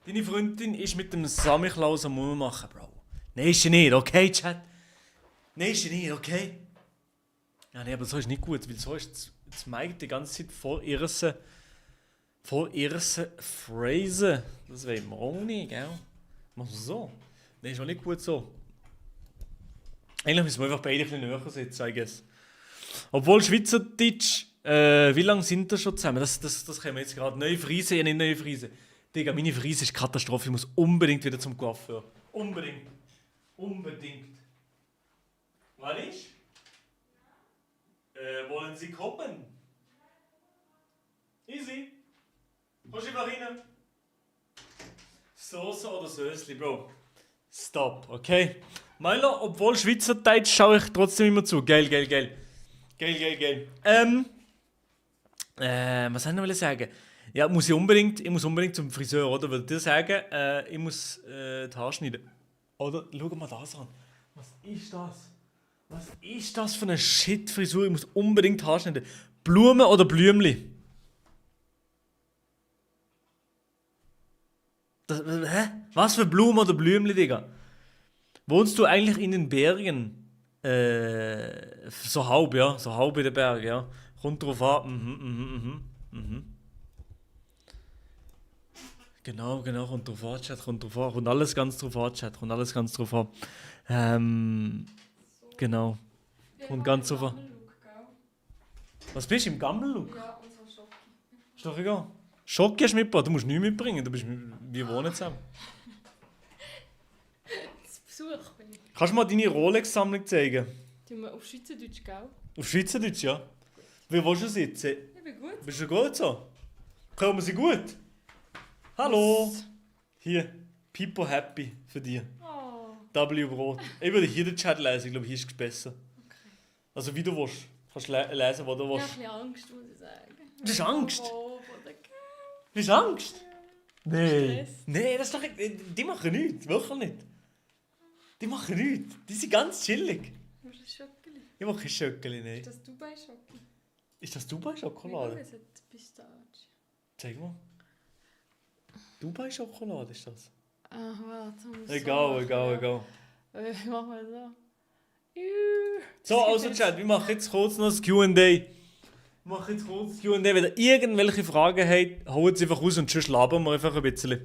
deine Freundin ist mit dem Sammy Klaus am Rummachen, Bro. Nein, ist sie nicht, okay, Chat? Nein, ist sie nicht, okay? Ja, nee, aber so ist nicht gut, weil so ist das Mike die ganze Zeit vor ihrer Phrase. Das wollen wir auch nicht, gell? Machen wir so. Nein, ist auch nicht gut so. Eigentlich müssen wir einfach beide ein bisschen näher sitzen, I guess. Obwohl Schweizerdeutsch, wie lange sind wir schon zusammen? Das können wir jetzt gerade. Neue Frise, ja nicht neue Frise. Digga, meine Frise ist Katastrophe. Ich muss unbedingt wieder zum Coiffeur. Unbedingt. Was ist? wollen Sie kommen? Easy. Kommst du einfach rein? Soße oder Sösli, Bro? Stop, okay? Meiler, obwohl Schweizerdeutsch schaue ich trotzdem immer zu. Geil. Was soll ich noch sagen? Ja, ich muss unbedingt zum Friseur, oder? Würde dir sagen, ich muss die Haare schneiden. Oder, schau mal das an. Was ist das? Was ist das für eine Shit-Frisur? Ich muss unbedingt Haare schneiden. Blumen oder Blümli? Hä? Was für Blumen oder Blümli, Digga? Wohnst du eigentlich in den Bergen? So halb, ja. So halb in den Bergen, ja. Kommt drauf an. Genau, kommt drauf an, Chat, kommt drauf an. Kommt alles ganz drauf an, Chat, kommt alles ganz drauf an. Genau. Kommt ganz drauf an. Was bist du, im Gammel-Look? Ja, und so Schocke. Ist doch egal. Schocke hast du mitgebracht, du musst nichts mitbringen, wir wohnen zusammen. Das Besuch bin ich. Kannst du mal deine Rolex-Sammlung zeigen? Tun wir auf Schweizerdeutsch, gell? Auf Schweizerdeutsch, ja. Wie willst du sitzen? Ich bin gut. Bist du gut so? Kommen Sie gut? Hallo! Hier, Pipo Happy für dich. Oh. W Brot. Ich würde hier den Chat lesen, ich glaube, hier ist es besser. Okay. Also wie du willst. Kannst lesen, was du Ich willst. habe ein bisschen Angst, muss ich sagen. Du hast Angst? Du hast Angst? Nein. Stress. Nein, das ist doch... Die machen nichts, wirklich nicht. Die machen nichts. Die sind ganz chillig. Du hast ein Schockeli. Ich mache kein Schöckeli, nein. Ist das Dubai-Schoki? Ist das Dubai-Schokolade? Es hat Pistache. Zeig mal. Dubai-Schokolade ist das? Ach, warte. muss Egal. Machen wir so. So, also Chat, wir machen jetzt kurz noch das Q&A. Wenn ihr irgendwelche Fragen habt, holt sie einfach raus und sonst labern wir einfach ein bisschen.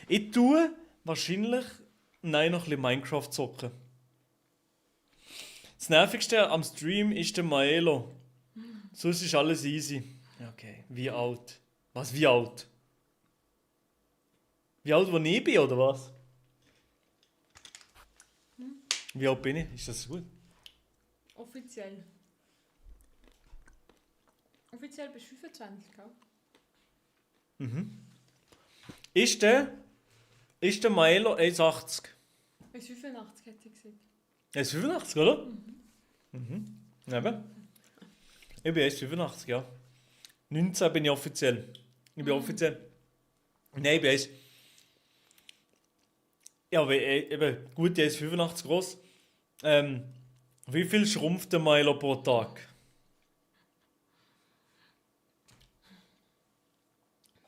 Ich tue wahrscheinlich noch ein bisschen Minecraft zocken. Das Nervigste am Stream ist der Maelo. Sonst ist alles easy. Okay, wie alt? Was, wie alt? Wie alt, wo ich bin, oder was? Wie alt bin ich? Ist das gut? Offiziell. Offiziell bist du 25, gell? Mhm. Ist der Maelo 1,80? Bis 85 hätte ich gesagt. Er ist 85, oder? Mhm. Eben. Ich bin 1,85, ja. 19 bin ich offiziell. Ich bin offiziell. Nein, ich bin 1. Ja, aber eben, gut, der ist 85 groß. Wie viel schrumpft der Maelo pro Tag?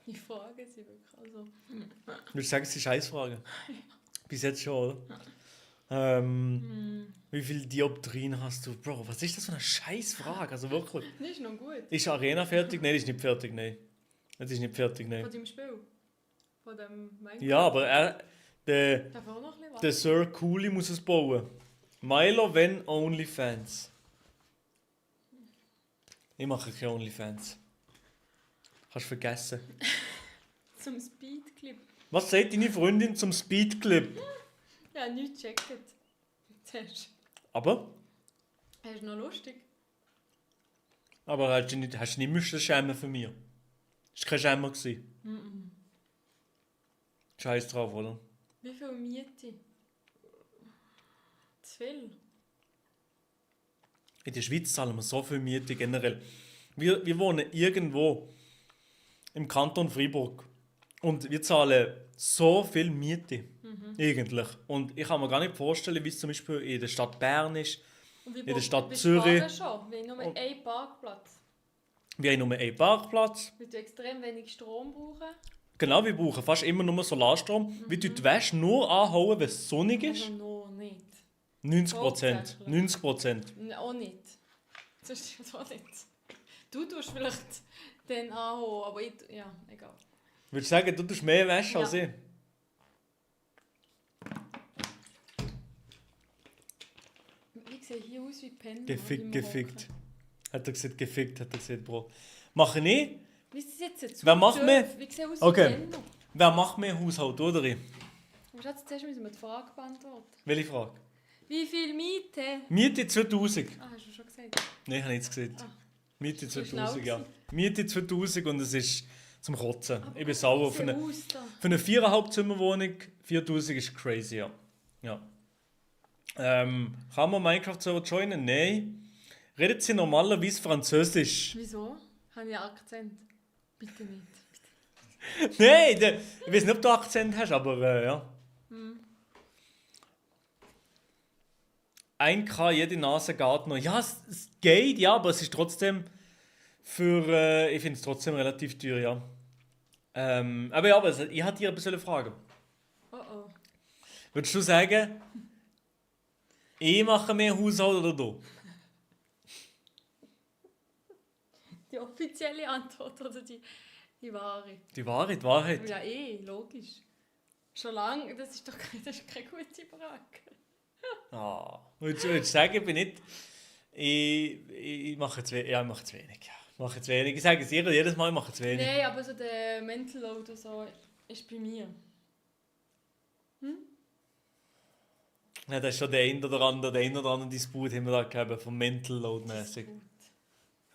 Die Frage ist wirklich also. Du sagst die Scheißfrage. Bis jetzt schon, oder? Wie viel Dioptrien hast du? Bro, was ist das für eine Scheißfrage? Also wirklich. Das ist noch gut. Ist Arena fertig? Nein, die ist nicht fertig, nein. Das ist nicht fertig, nein. Von deinem Spiel? Von dem Minecraft? Ja, aber der Darf auch noch ein bisschen Sir Cooley muss es bauen. Milo, wenn OnlyFans. Ich mache keine OnlyFans. Hast du vergessen. Zum Speedclip. Was sagt deine Freundin zum Speedclip? Ja, nicht checkt. Zuerst. Aber? Er ist noch lustig. Aber hast du nicht müssen schämen für mich? Das war kein Schämer. Mhm. Scheiß drauf, oder? Wie viel Miete? Zu viel. In der Schweiz zahlen wir so viel Miete generell. Wir wohnen irgendwo im Kanton Freiburg. Und wir zahlen so viel Miete. Eigentlich. Und ich kann mir gar nicht vorstellen, wie es zum Beispiel in der Stadt Bern ist, in der Stadt Zürich. Schon. Wir haben nur einen Parkplatz. Wir haben nur einen Parkplatz. Weil wir extrem wenig Strom brauchen. Genau, wir brauchen fast immer nur Solarstrom. Wir tun die Wäsche nur anhauen, wenn es sonnig ist. Also noch nicht. 90%. 90%. Auch nicht. Das ist auch nicht. Du tust vielleicht den anhauen, aber ich... Ja, egal. Würdest du sagen, du tust mehr Wäsche als ich? Ich sehe hier aus wie Penner. Gefickt. Hat er gesagt, gefickt, Bro. Mache ich? Wie ist das jetzt? Wer macht mehr? Wie sehe aus Okay. wie Penner? Wer macht mehr Haushalt, oder ich? Schatz, zuerst müssen wir die Frage beantworten. Welche Frage? Wie viel Miete? Miete 2000. Ah, hast du schon gesagt. Nein, habe ich nicht gesehen. Mitte so 2000, schnell ja. Mitte 2000 und es ist zum Kotzen. Ich bin sauer. Für eine Auster. 4,5 Zimmerwohnung, 4000 ist crazy, ja. Ja. Kann man Minecraft-Server joinen? Nein. Redet sie normalerweise Französisch? Wieso? Habe ich einen Akzent? Bitte nicht. Nein, ich weiß nicht, ob du Akzent hast, aber ja. 1K jede Nase Gartner. Ja, es geht, ja, aber es ist trotzdem ich finde es trotzdem relativ teuer, ja. Aber ja, ich hatte dir ein bisschen eine Frage. Oh. Würdest du sagen, ich mache mehr Haushalt oder du? Die offizielle Antwort oder die wahre? Die Wahrheit. Ja, logisch. Schon lange, das ist keine gute Frage. Würdest du sagen, ich bin nicht... Ich mache zu wenig. Ja, ich mache zu wenig. Ja. Ich sage es jedes Mal, ich mache zu wenig. Nein, aber so der Mental Load oder so ist bei mir. Ja, das ist schon der ein oder andere Disput haben wir da gehabt, vom Mental Load mäßig.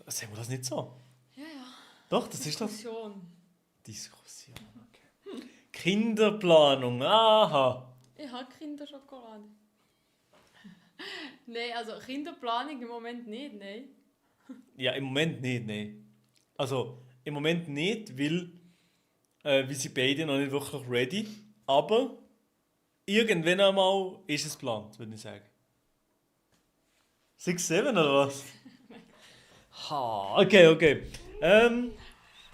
Sehen wir das nicht so? Ja. Doch, das ist das. Diskussion, okay. Kinderplanung, aha. Ich habe Kinderschokolade. Nein, also Kinderplanung im Moment nicht, nein. Ja, im Moment nicht, nein. Also, im Moment nicht, weil wir sind beide noch nicht wirklich ready. Aber irgendwann einmal ist es geplant, würde ich sagen. 6, 7 oder was? Okay.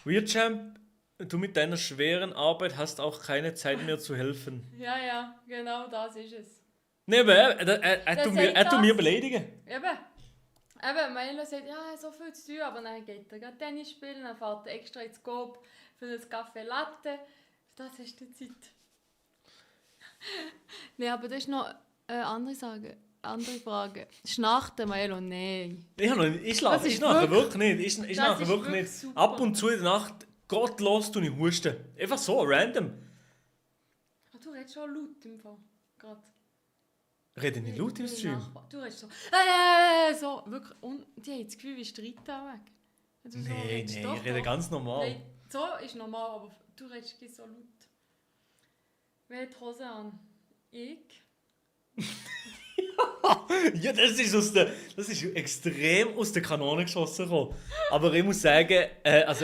Weird Champ, du mit deiner schweren Arbeit hast auch keine Zeit mehr zu helfen. Ja, genau das ist es. Nee, aber er tut mir beleidigen. Eben, Milo sagt, ja, so viel zu tun, aber dann geht er gerade Tennis spielen, dann fährt er extra ins Coop für einen Kaffee Latte. Für das hast du Zeit. Nein, aber das ist noch eine andere Frage. Schnarcht der Milo? Nein. Ich schlafe wirklich nicht. Ich schlafe wirklich nicht. Super. Ab und zu in der Nacht, gottlos tue ich husten. Einfach so, random. Du redest schon laut im Fall. Gerade. Rede nicht laut im Stream. Du redest so. So, wirklich. Und die haben das Gefühl, wie Streit da weg. So Nein, ich rede ganz normal. Nein, so ist normal, aber du redest so laut. Wer hat die Hose an? Ich? Ja, das ist extrem aus der Kanone geschossen gekommen. Aber ich muss sagen,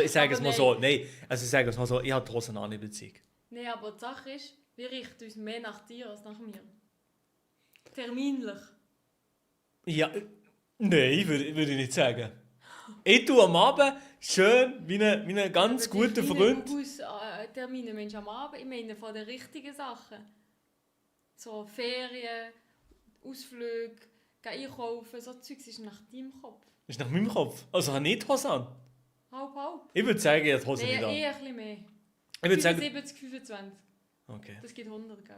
ich sage es mal so, ich habe die Hosen an, nicht Beziehung. Nein, aber die Sache ist, wir richten uns mehr nach dir als nach mir. Terminlich. Ja, nein, würde ich nicht sagen. Ich tue am Abend schön wie ein ganz guter Freund. Termine Menschen am Abend, ich meine von den richtigen Sachen. So Ferien, Ausflüge, einkaufen, so Zeugs ist nach deinem Kopf. Ist nach meinem Kopf? Also habe ich nicht die Hose an? Halb. Ich würde sagen, ich habe die Hose nicht an. Eher ein bisschen mehr. Ich würde sagen... 75, 25. Okay. Das gibt 100, gell?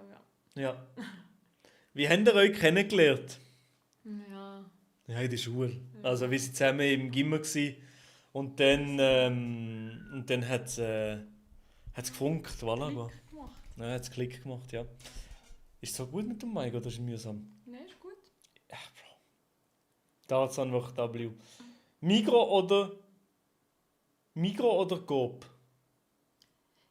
Ja. Wie habt ihr euch kennengelernt? Ja. Ja, in der Schule. Also wir waren zusammen im Gimmer und dann hat es gefunkt, voilà. Ja, hat es Klick gemacht, ja. Ist es so gut mit dem Mike oder ist es mühsam? Nein, ist gut. Ja, Bro. Da hat es einfach W. Migros oder Coop?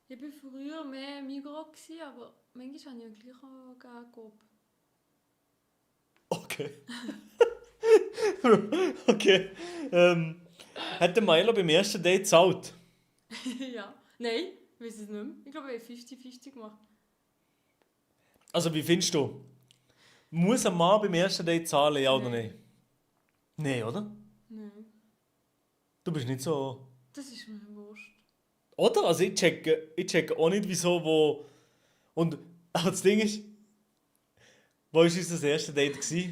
Ich war früher mehr Migros, aber manchmal habe ich gleich auch gerne Coop. Okay. Okay. Hat der Milo beim ersten Date gezahlt? Ja. Nein, ich weiß es nicht mehr. Ich glaube, ich habe 50-50 gemacht. Also, wie findest du? Muss ein Mann beim ersten Date zahlen, ja oder nein? Nein, oder? Nein. Du bist nicht so... Das ist mir wurscht. Oder? Also ich checke auch nicht, wieso, wo... Und aber das Ding ist... Wo war unser erstes Date? Ich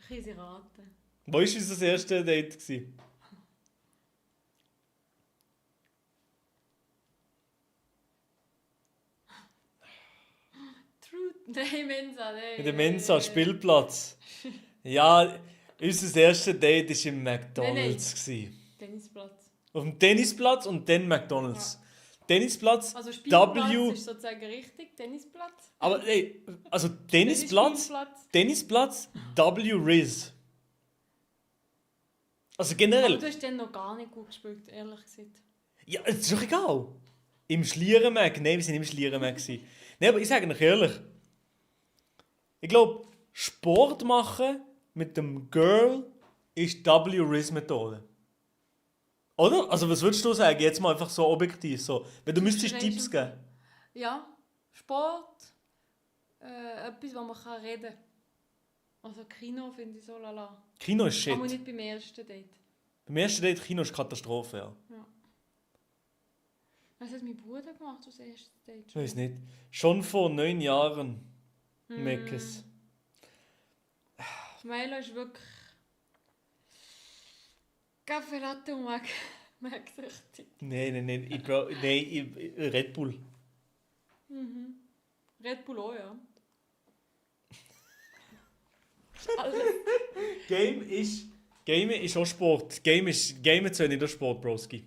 kann sie raten. Wo war unser erstes Date? Nein, Mensa, nein. In der Mensa, Spielplatz. Ja, unser erstes Date war im McDonalds. Nein. Tennisplatz. Auf dem Tennisplatz und dann McDonalds. Ja. Tennisplatz, also Spielplatz W... ist sozusagen richtig, Tennisplatz. Aber ey, also Tennisplatz, W Riz. Also generell... Aber du hast dann noch gar nicht gut gespielt, ehrlich gesagt. Ja, es ist doch egal. Im Schlierenmeck? Nein, wir sind im Schlierenmeck. Nein, aber ich sage euch ehrlich. Ich glaube, Sport machen mit dem Girl ist die W-Riz-Methode. Oder? Also was würdest du sagen? Jetzt mal einfach so objektiv. So. Wenn du müsstest Tipps geben. Ja, Sport. Etwas, wo man kann reden kann. Also Kino finde ich so lala. Kino ist shit. Aber nicht beim ersten Date. Beim ersten Date Kino ist Katastrophe, ja. Was hat mein Bruder gemacht als erstes Date? Ich weiß nicht. Schon vor 9 Jahren. Meckes. Milo ist wirklich... Kaffee Latte und Mac richtig. Nein. Red Bull. Mhm. Red Bull auch, ja. Alles. Game ist auch Sport. Game zählt nicht als Sport, Broski.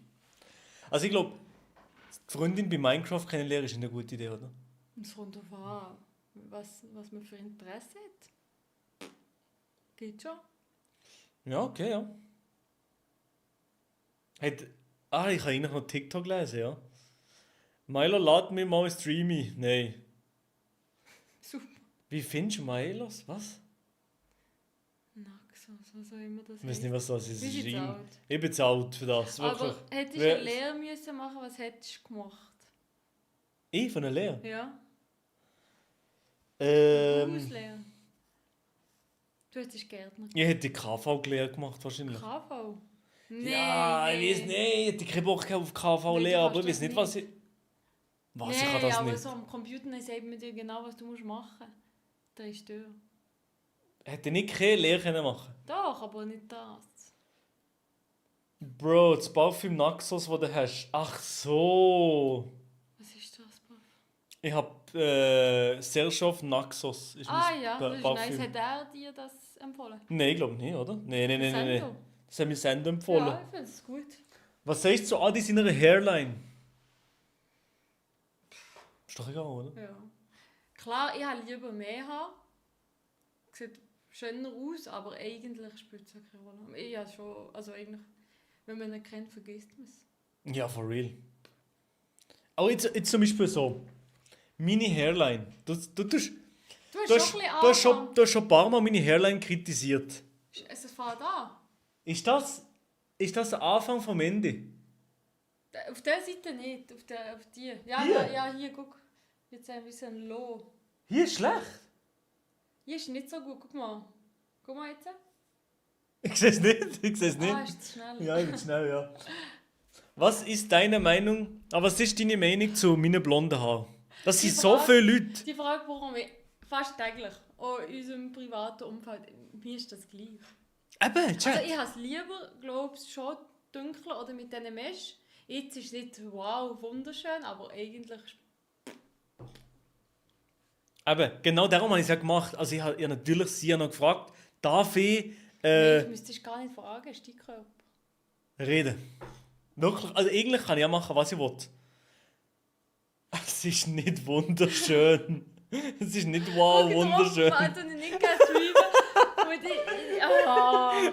Also ich glaube, die Freundin bei Minecraft kennenlernen ist eine gute Idee, oder? Es kommt darauf an, was man für Interesse hat. Geht schon. Ja, okay, ja. Ich kann eigentlich noch TikTok lesen, ja. Milo, lad mich mal streamen. Nein. Super. Wie findest du Milos? Was? Naxos, was auch immer das Ich weiß nicht, was das ist. Bist du jetzt alt? Ich bin zu alt für das. Aber wirklich. hättest du eine Lehre müssen machen, was hättest du gemacht? Ich von einer Lehre? Ja. Ähm, Du hättest Gärtner. Ich hätte KV-Lehre gemacht, wahrscheinlich. KV? Nee. Ja, ich weiß nicht. Ich hätte keinen Bock auf KV-Lehre, aber ich weiß nicht, was ich... Was, ich kann das aber nicht. so am Computer sagt man dir genau, was du machen musst. Drehst du. Hätte nicht keine Lehre können machen. Doch, aber nicht das. Bro, das Parfüm Naxos, das du hast. Ach so. Was ist das, Buff? Ich habe Serchow Naxos. Ist mein Ja, das ist Parfüm. nice. Hat er dir das empfohlen? Nein, ich glaube nicht, oder? Nein. Sendo? Das hat mir Sendo empfohlen. Ja, ich finde es gut. Was sagst du zu Adi seiner Hairline? Ist doch egal, oder? Ja. Klar, ich habe lieber mehr Haar. Sieht schöner aus, aber eigentlich spielt es keine Rolle. Ich habe schon, also eigentlich, wenn man ihn kennt, vergisst man es. Ja, for real. Aber jetzt zum Beispiel so. Meine Hairline. Du hast schon ein paar Mal meine Hairline kritisiert. Es fährt an. Ist das der Anfang vom Ende? Auf der Seite nicht, auf die. Ja, Hier? ja, hier, guck. Jetzt ein bisschen low. Hier ist schlecht. Hier ist nicht so gut, guck mal. Guck mal jetzt. Ich sehe es nicht. Ah, ist zu schnell. Ja, ich bin schnell, ja. Was ist deine Meinung, aber was ist deine Meinung zu meinen blonden Haaren? Das sind so viele Leute. Die Frage bekomme ich fast täglich. Auch in unserem privaten Umfeld. Mir ist das gleich. Eben, Chat. Also ich habe es lieber, glaube ich, schon dunkler oder mit diesen Mesh. Jetzt ist es nicht wow, wunderschön, aber eigentlich... Eben, genau darum habe ich es ja gemacht. Also ich habe natürlich sie noch gefragt, darf ich Ich müsste es gar nicht fragen, ist dein Körper. reden? Wirklich, also eigentlich kann ich ja machen, was ich will. Es ist nicht wunderschön. Es ist nicht wow, wunderschön. Warte, ich nicht streamen.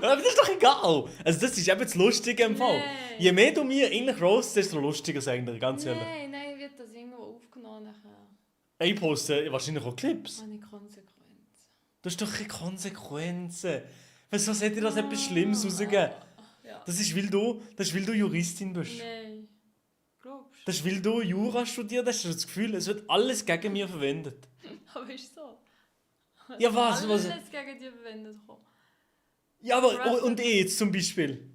Aber das ist doch egal. Also das ist eben das Lustige im Fall. Nein. Je mehr du mir eigentlich roastest, desto lustiger ist eigentlich, ganz ehrlich. Nein, wird das irgendwo aufgenommen nachher. Ich poste wahrscheinlich auch Clips. Eine Konsequenz. Das ist doch keine Konsequenzen. Wieso sollte das etwas Schlimmes rausgeben? Ja. Das ist, weil du Juristin bist. Nein. Glaubst du? Das ist, weil du Jura studierst, hast du das Gefühl, es wird alles gegen mich verwendet. Aber ist so. Ja, was? Alles gegen dich verwendet. Ja, aber und ich jetzt zum Beispiel.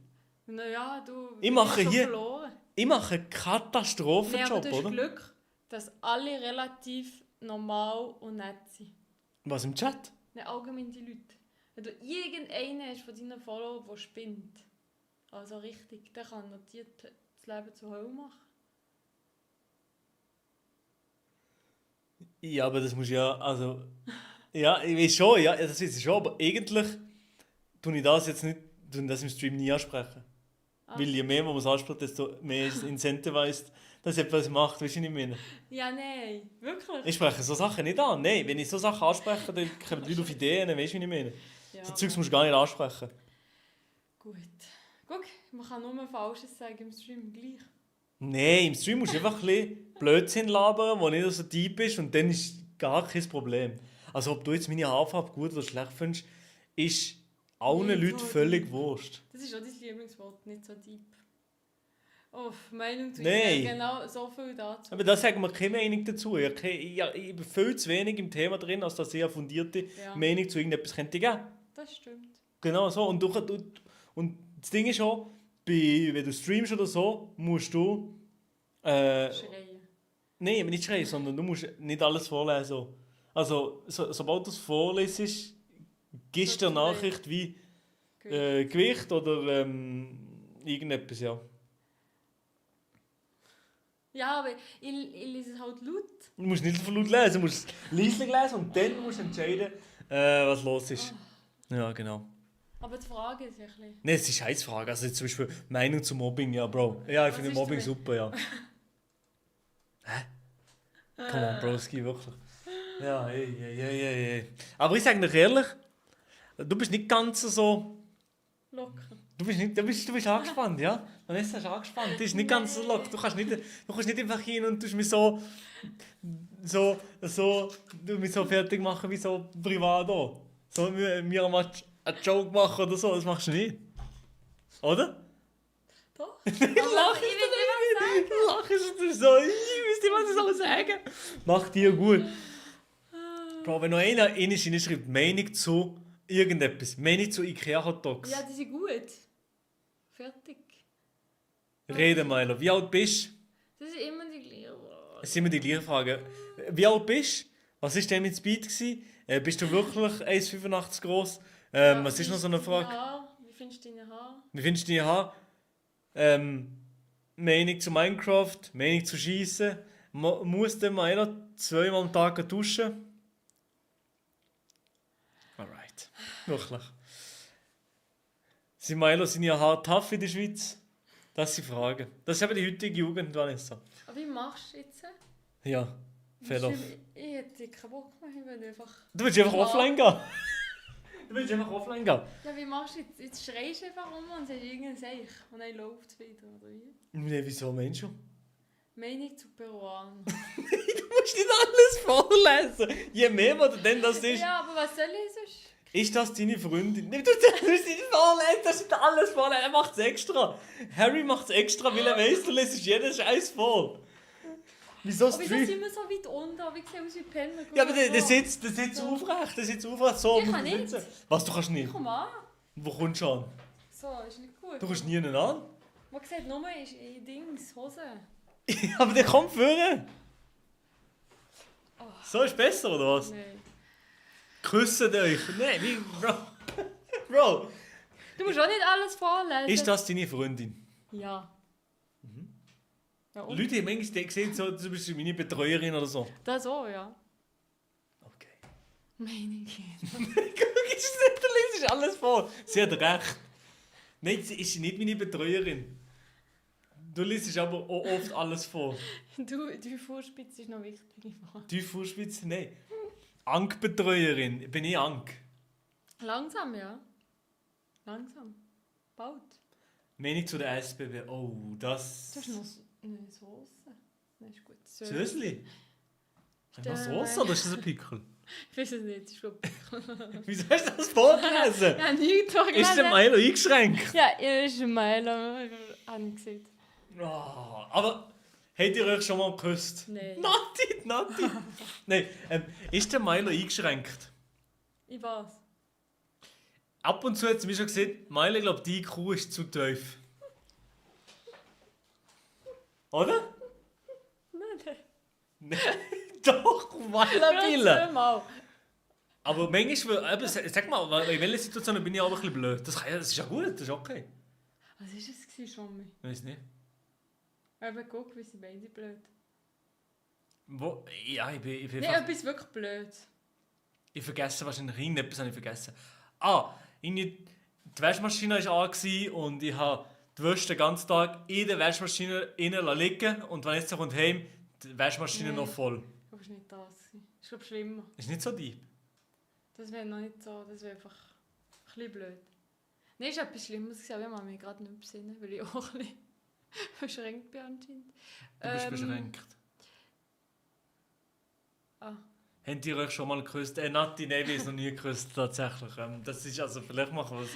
Naja, du Ich mache schon hier verloren. Ich mache einen Katastrophenjob, Aber du hast oder? Glück, dass alle relativ normal und nett sind. Was im Chat? Nein, allgemein die Leute. Wenn du irgendeinen hast von deinen Followern, der spinnt, also richtig, der kann dir das Leben zur Hölle machen. Ja, aber das muss ja, also... Ja, ich weiß schon, ja, das weiß ich schon, aber eigentlich tue ich das jetzt nicht, tue ich das im Stream nie ansprechen. Weil je mehr man es anspricht, desto mehr ist es incentivized, dass etwas macht, weißt du, was ich meine? Ja, nein, wirklich. Ich spreche so Sachen nicht an. Nein, wenn ich so Sachen anspreche, dann kommen die Leute auf Ideen, weißt du, was ich meine? Ja, so Zeugs musst du gar nicht ansprechen. Gut. Guck, man kann nur Falsches sagen im Stream gleich. Nein, im Stream musst du einfach ein bisschen Blödsinn labern, der nicht so deep ist und dann ist gar kein Problem. Also ob du jetzt meine Haarfarbe gut oder schlecht findest, ist allen Nicht Leuten so völlig deep. wurscht. Das ist auch dein Lieblingswort, nicht so deep. Oh, Meinung zu Nein. genau so viel dazu. Aber da sagen wir keine Meinung dazu. Ich bin viel zu wenig im Thema drin, als dass ich eine fundierte Meinung zu irgendetwas könnte geben. Das stimmt. Genau so. Und das Ding ist auch, wenn du streamst oder so, musst du... Schreien. Nein, nicht schreien, sondern du musst nicht alles vorlesen. Also, sobald du es vorlesest, gibst du der Nachricht wie Gewicht oder irgendetwas, ja. Ja, aber ich lese es halt laut. Du musst nicht so laut lesen, du musst leise lesen und dann musst du entscheiden, was los ist. Ja, genau. Aber die Frage ist ja ein bisschen... Nein, es ist eine Frage. Also zum Beispiel Meinung zum Mobbing, ja, Bro. Ja, ich finde Mobbing super, ja. Hä? Come on, Broski, wirklich. Ja, hey. Aber ich sage dir ehrlich, du bist nicht ganz so... Locker. Du bist angespannt, ja? Vanessa ist angespannt, die ist nicht ganz so locker. Du kannst nicht einfach hin und tust mich so fertig machen wie so privat auch. So mir mal einen Joke machen oder so, das machst du nicht. Oder? Doch. Ich lache so, ich weiß nicht, was ich soll sagen. Mach dir gut. Bro, wenn noch einer hinschreibt, Meinung zu irgendetwas, Meinung zu Ikea Hot Dogs. Ja, die sind gut. Fertig. Rede mal, wie alt bist du? Das ist immer die gleiche Frage. Das sind immer die gleichen Fragen. Wie alt bist du? Was war denn mit Speed? Bist du wirklich 1,85 groß? Was ist noch so eine Frage? Wie findest du deine Haare? Wie findest du deine Haare? Meinung zu Minecraft, Meinung zu Schießen. Muss der Meiler 2-mal am Tag duschen? Alright. Wirklich. Sind Meiler seine Haare tough in der Schweiz? Das sind Fragen. Das ist eben die heutige Jugend, Vanessa. Aber wie machst du jetzt? Ja, Fehler. Ich hätte keinen Bock mehr, ich will einfach... Du willst einfach offline gehen? Ja, wie machst du jetzt? Jetzt schreist du einfach rum und sagst irgendein Seich und dann läuft es wieder, oder wie? Nee, wieso meinst du? Meinung zu Peruanern. Du musst nicht alles vorlesen. Je mehr, was du denn das ist. Ja, aber was soll ich sonst? Ist das deine Freundin? Du musst nicht vorlesen, das ist alles vorlesen. Er macht es extra. Harry macht es extra, weil er weiss, du lässt jeden Scheiß vor. Wieso Aber wieso sind wir so weit unten? Wie sieht aus wie Penner? Ja, aber der sitzt aufrecht. So. Ich kann nicht. Was, du kannst nicht? Ich komme an. Wo kommst du an? So, ist nicht gut. Du kommst nie an? Man sieht nur Dings, Hose. Aber der kommt vorne. So ist besser, oder was? Nein. Küsst euch. Nein, wie... Bro. Du musst auch nicht alles vorlesen. Ist das deine Freundin? Ja. Ja, und? Leute haben manchmal gesehen, so, du bist meine Betreuerin oder so. Das auch, ja. Okay. Meine Güte. Du liest alles vor. Sie hat recht. Nein, sie ist nicht meine Betreuerin. Du liest aber auch oft alles vor. Die Fußspitze ist noch wichtig. Die Fußspitze? Nein. Ank-Betreuerin. Bin ich Ank? Langsam, ja. Langsam. Bald. Meinung zu der SBB. Oh, das... Du hast noch eine Sauce. Das ist gut. Sösli? Hast du noch Sauce oder ist das ein Pickel? Ich weiß es nicht, das ist ein Pickel. Wieso hast du das vorgelesen? Ja, nichts vorgelesen. Ist der Milo eingeschränkt? Ja, ist ein Milo. Habe ich gesehen. Oh, aber habt ihr euch schon mal geküsst? Nein. Nati. Nein, ist der Milo eingeschränkt? Ich weiß. Ab und zu hat es mir schon gesehen, Milo glaubt, die IQ ist zu tief. Oder? Nein. Doch, Milo. Mal. Aber manchmal, sag mal, in welcher Situation bin ich auch ein bisschen blöd? Das ist ja gut, das ist okay. Was war es schon? Weiß nicht. Aber guck, wie sind beide blöd. Wo? Ja, ich bin Nein, etwas wirklich blöd. Ich vergesse wahrscheinlich irgendetwas, habe ich vergessen. Die Waschmaschine war an und ich habe die Wäsche den ganzen Tag in der Waschmaschine liegen und wenn jetzt kommt heim, die Waschmaschine noch voll. Du bist nicht das. Ich glaube schlimmer. Ist nicht so deep. Das wäre noch nicht so, das wäre einfach ein bisschen blöd. Nein, ist etwas Schlimmes gewesen, aber ich kann mich gerade nicht besinnen, weil ich auch ein bisschen beschränkt bin anscheinend. Du bist beschränkt. Habt ihr euch schon mal geküsst? Nati, nein, wir haben es noch nie geküsst, tatsächlich. Das ist also, vielleicht machen wir es.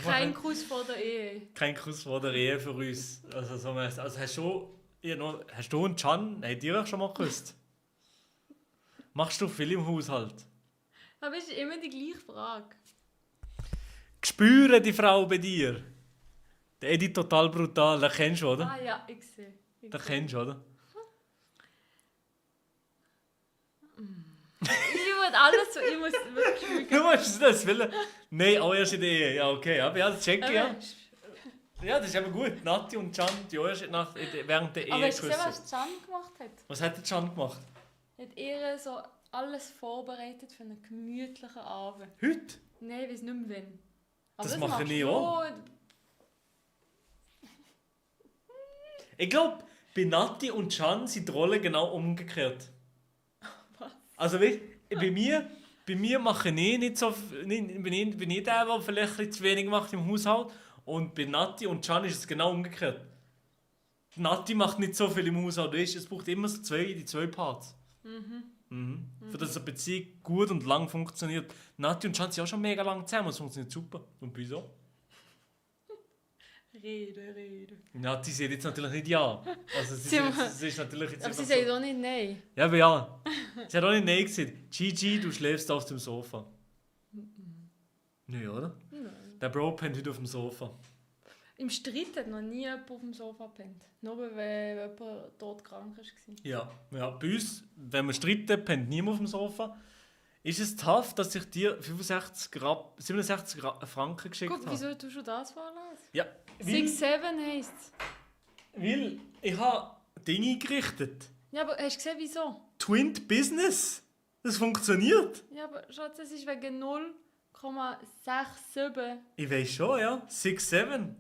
Kein Kuss vor der Ehe. Kein Kuss vor der Ehe für uns. Also hast du und Can, habt ihr euch schon mal geküsst? Machst du viel im Haushalt? Aber es ist immer die gleiche Frage. Spüre die Frau bei dir? Der Edi total brutal, den kennst du, oder? Ah ja, ich sehe. Den kennst du, oder? Ich will alles so, ich muss wirklich... Du musst das wollen. Nein, auch erst in der Ehe. Ja, okay, aber ja, das check ich, ja. Ja, das ist eben gut. Nati und Can, die auch erst während der Ehe Aber hast du geküsst. gesehen, was Can gemacht hat? Was hat der Can gemacht? Er hat ihr so alles vorbereitet für einen gemütlichen Abend. Heute? Nein, ich weiß nicht mehr wann. Aber Das mache machst ich du auch. Ich glaube, bei Nati und Can sind die Rollen genau umgekehrt. Was? Also weißt, bei mir mache ich nicht so, bin ich der, der vielleicht ein bisschen zu wenig macht im Haushalt. Und bei Nati und Can ist es genau umgekehrt. Die Nati macht nicht so viel im Haushalt, weißt, es braucht immer so die zwei Parts. Für das eine Beziehung gut und lang funktioniert. Nati und Can sind auch schon mega lang zusammen, es funktioniert super. Und bei uns auch. Rede. Nati sagt jetzt natürlich nicht ja. Also sie ist natürlich jetzt aber sie einfach sagt auch nicht nein. Ja, aber ja. Sie hat auch nicht nein gesagt. Gigi, du schläfst auf dem Sofa. Nö, oder? Nein. Der Bro pennt heute auf dem Sofa. Im Streit hat noch nie jemand auf dem Sofa gepennt. Nur wenn jemand todkrank war. Ja, bei uns, wenn wir streiten, pennt niemand auf dem Sofa. Ist es tough, dass ich dir 67 Franken geschickt habe? Guck, wieso tust du das vorlesen? Ja. 6-7 heisst es. Weil ich habe Dinge eingerichtet. Ja, aber hast du gesehen, wieso? Twin Business. Das funktioniert. Ja, aber Schatz, es ist wegen 0,67. Ich weiß schon, ja. 6-7.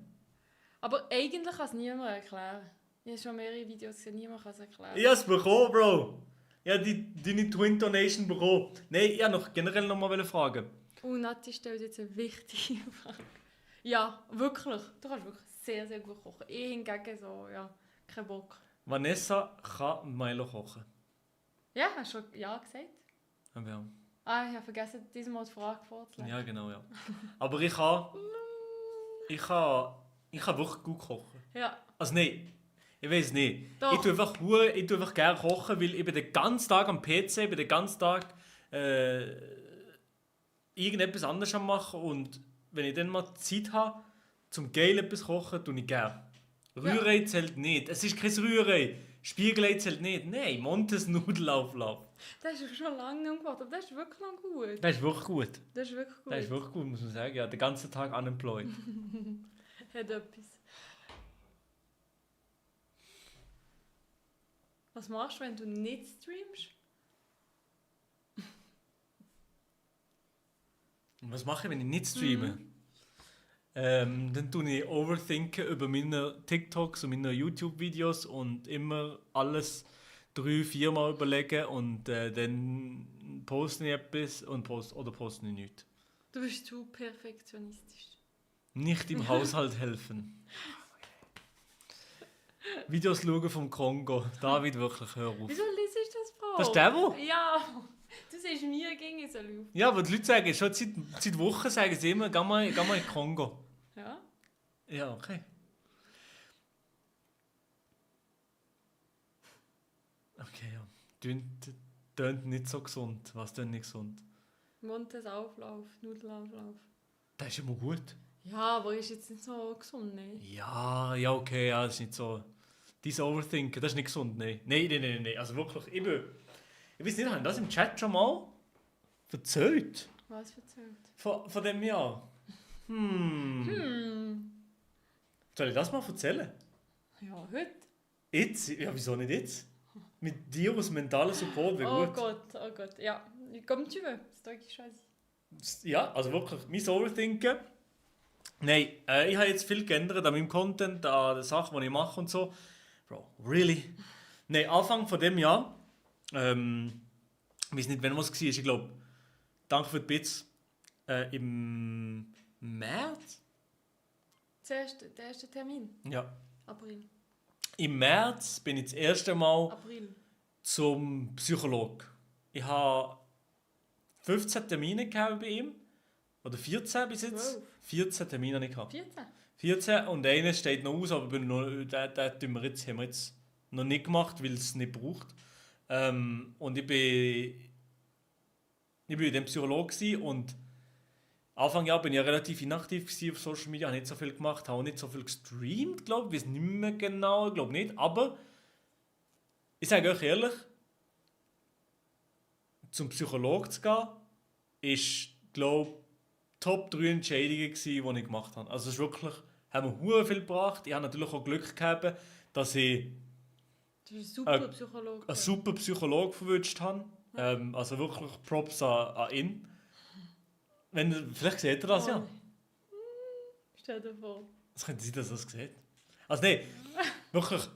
Aber eigentlich kann es niemand erklären. Ich habe schon mehrere Videos gesehen, niemand kann es erklären. Ich habe es bekommen, Bro. Ich habe deine Twin Donation bekommen. Nein, ich wollte generell noch mal fragen. Nati stellt jetzt eine wichtige Frage. Ja, wirklich. Du kannst wirklich sehr, sehr gut kochen. Ich hingegen so, ja, kein Bock. Vanessa kann Milo kochen. Ja, hast du schon ja gesagt? Ja. Ich habe vergessen, diesmal die Frage vorzulegen. Ja, genau, ja. Aber ich kann wirklich gut kochen. Ja. Also nein, ich weiß nicht. Doch. Ich tue einfach gerne kochen, weil ich bin den ganzen Tag am PC, bin den ganzen Tag irgendetwas anderes am machen und wenn ich dann mal Zeit habe, zum geil etwas kochen, tue ich gerne. Rührei zählt nicht. Es ist kein Rührei. Spiegelei zählt nicht. Nein, Montes Nudelauflauf. Das ist schon lange nicht gemacht, aber das ist wirklich noch gut. Das ist wirklich gut. Das ist wirklich gut. Das ist wirklich gut, muss man sagen. Ja, den ganzen Tag unemployed. Hat etwas. Was machst du, wenn du nicht streamst? Was mache ich, wenn ich nicht streame? Dann tue ich overthinken über meine TikToks und meine YouTube-Videos und immer alles 3-4 Mal überlegen und dann poste ich etwas oder poste ich nichts. Du bist zu perfektionistisch. Nicht im Haushalt helfen. Videos schauen vom Kongo. David, wirklich, hör auf. Wieso liest du das vor? Das ist der, wo? Ja, du siehst mir gegen so laufen. Ja, aber die Leute sagen schon seit Wochen sagen sie immer, geh mal in Kongo. Ja? Ja, okay. Okay, ja. Tönt nicht so gesund. Was tönt nicht gesund? Montes Auflauf, Nudelauflauf. Das ist immer gut. Ja, aber ist jetzt nicht so gesund, ne? Ja, okay, ja, das ist nicht so. Dieses Overthinken, das ist nicht gesund, nein. Nein. Also wirklich, ich weiß nicht, haben das im Chat schon mal erzählt? Was erzählt? Von dem Jahr. Soll ich das mal erzählen? Ja, heute. Jetzt? Ja, wieso nicht jetzt? Mit dir als mentalen Support wäre Oh gut. Gott, ja. Komm, tu veux. C'est toi qui choisis. Ja, also wirklich, mein Overthinken. Nein, ich habe jetzt viel geändert an meinem Content, an den Sachen, die ich mache und so. Bro, really? Nein, Anfang von dem Jahr, ich weiß nicht, wann was war, ich glaube, danke für die Bits, im März? Der erste Termin? Ja. April. Im März bin ich das erste Mal April. zum Psychologen. Ich habe 15 Termine gehabt bei ihm. Oder 14 bis jetzt. 12. 14 Termine habe ich gehabt. 14? 14 und einer steht noch aus, aber den haben wir jetzt noch nicht gemacht, weil es nicht braucht. Und ich bin bei dem Psychologe und Anfang Jahr bin ich ja relativ inaktiv auf Social Media, habe nicht so viel gemacht, habe auch nicht so viel gestreamt, glaube ich, weiß nicht mehr genau, glaube nicht, aber ich sage euch ehrlich, zum Psychologen zu gehen, ist, glaube ich, Top 3 Entscheidungen gewesen, die ich gemacht habe. Also es ist wirklich, haben mir hure viel gebracht. Ich habe natürlich auch Glück gehabt, dass ich einen super Psychologe verwünscht habe. Also wirklich Props an ihn. Vielleicht seht ihr das ja. Stell dir vor. Es könnte sein, dass ihr das seht. Also nein, wirklich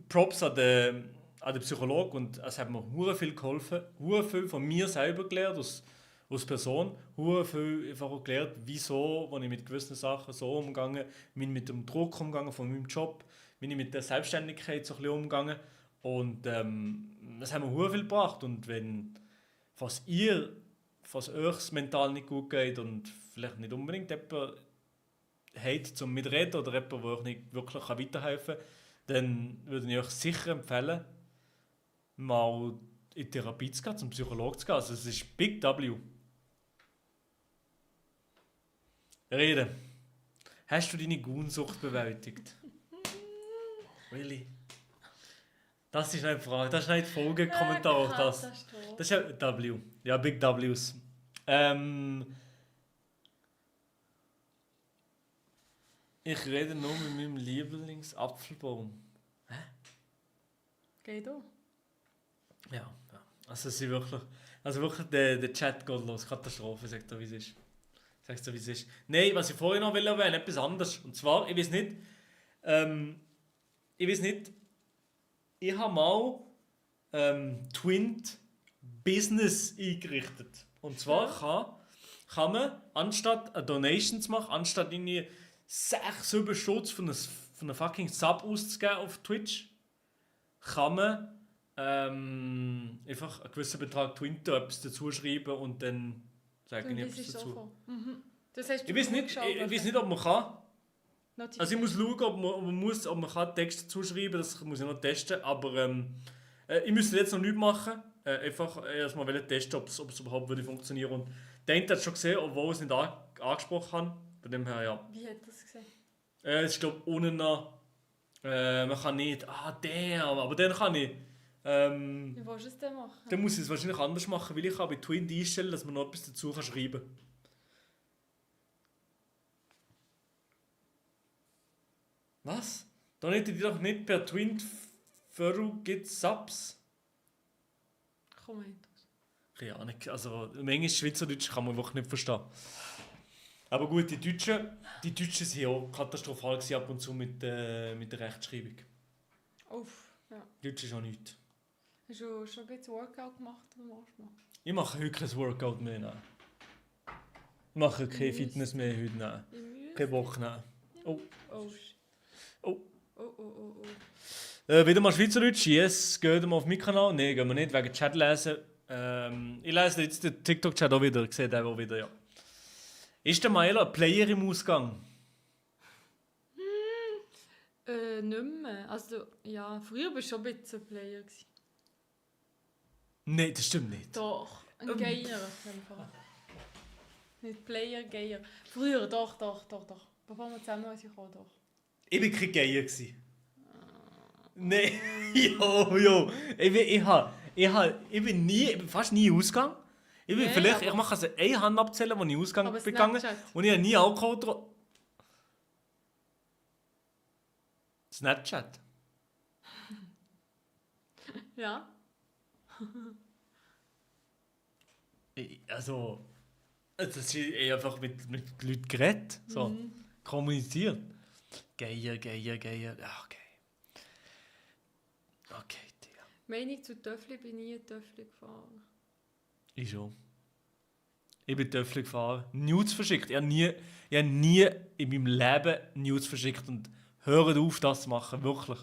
Props an den Psychologen und es hat mir hure viel geholfen. Hure viel von mir selber gelernt, als Person. Hure viel einfach auch gelernt, wieso, wenn ich mit gewissen Sachen so umgegangen bin, mit dem Druck umgegangen von meinem Job, bin ich mit der Selbstständigkeit so ein bisschen umgegangen. Und das hat mir hure viel gebracht. Und falls euch mental nicht gut geht und vielleicht nicht unbedingt jemand habt zum Mitreden oder jemand, der euch nicht wirklich weiterhelfen kann, dann würde ich euch sicher empfehlen, mal in Therapie zu gehen, zum Psychologen zu gehen. Also es ist Big W. Rede. Hast du deine Gunsucht bewältigt? Really? Das ist nicht die Frage, das ist nicht Folgekommentar. Das ist ja W. Ja, Big Ws. Ich rede nur mit meinem Lieblingsapfelbaum. Hä? Geht auch. Ja. Also es ist wirklich der Chat geht los. Katastrophe, sagt er, wie es ist. Sagst du, wie es ist. Nein, was ich vorhin noch erwähnen, etwas anderes. Und zwar, ich weiß nicht, ich habe mal Twint Business eingerichtet. Und zwar kann man, anstatt eine Donation zu machen, anstatt irgendwie 6-7 Stutz von einem fucking Sub auszugeben auf Twitch, kann man einfach einen gewissen Betrag Twinter etwas dazu schreiben und dann sagen ich etwas dazu. So das heißt, ich weiß nicht, ob man kann. Also ich muss schauen, ob man kann Texte zuschreiben, das muss ich noch testen, aber ich müsste jetzt noch nichts machen. Einfach erstmal testen, ob es überhaupt würde funktionieren. Und der eine hat es schon gesehen, obwohl ich es nicht angesprochen habe. Bei dem her, ja. Wie hat das gesehen? Es ist, glaube ich, ohne noch. Man kann nicht. Aber dann kann ich. Wie willst du es denn machen? Dann muss ich es wahrscheinlich anders machen, weil ich bei Twint einstellen, dass man noch etwas dazu schreiben kann. Was? Da hättet ihr doch nicht per Twint gibt Subs. Komm her. Keine Ahnung. Also, Englisch, Schweizerdeutsch kann man wirklich nicht verstehen. Aber gut, die Deutschen sind auch katastrophal gewesen, ab und zu mit der Rechtschreibung. Uff, ja. Deutsch ist auch nichts. Hast du schon ein bisschen Workout gemacht? Ich mache heute kein Workout mehr. Nein. Ich mache kein Fitness mehr heute. Nein. Keine Woche. Nein. Oh. Wieder mal Schweizerdeutsch. Yes, geht mal auf meinen Kanal. Nein, gehen wir nicht, wegen Chat lesen. Ich lese jetzt den TikTok-Chat auch wieder. Ich sehe den auch wieder, ja. Ist der Maela ein Player im Ausgang? Nicht mehr. Also, ja, früher warst du schon ein bisschen Player. Nein, das stimmt nicht. Doch, ein Geier. Nicht Player, Geier. Früher, doch. Bevor wir zusammen kamen, doch. Ich war kein Geier. Nein, jo. Ich bin fast nie Ausgang. Ich mache also eine Hand abzählen, wo ich Ausgang begangen und ich habe nie Alkohol getrunken. Snapchat? Ja. Also das ist einfach mit Leuten geredet, so kommuniziert. Geier. Ja, okay. Okay, Meinung zu Töffli, bin ich nie Töffli gefahren. Ich schon. Ich bin Töffel gefahren. Nudes verschickt. Ich habe nie in meinem Leben Nudes verschickt. Und hört auf, das zu machen. Wirklich.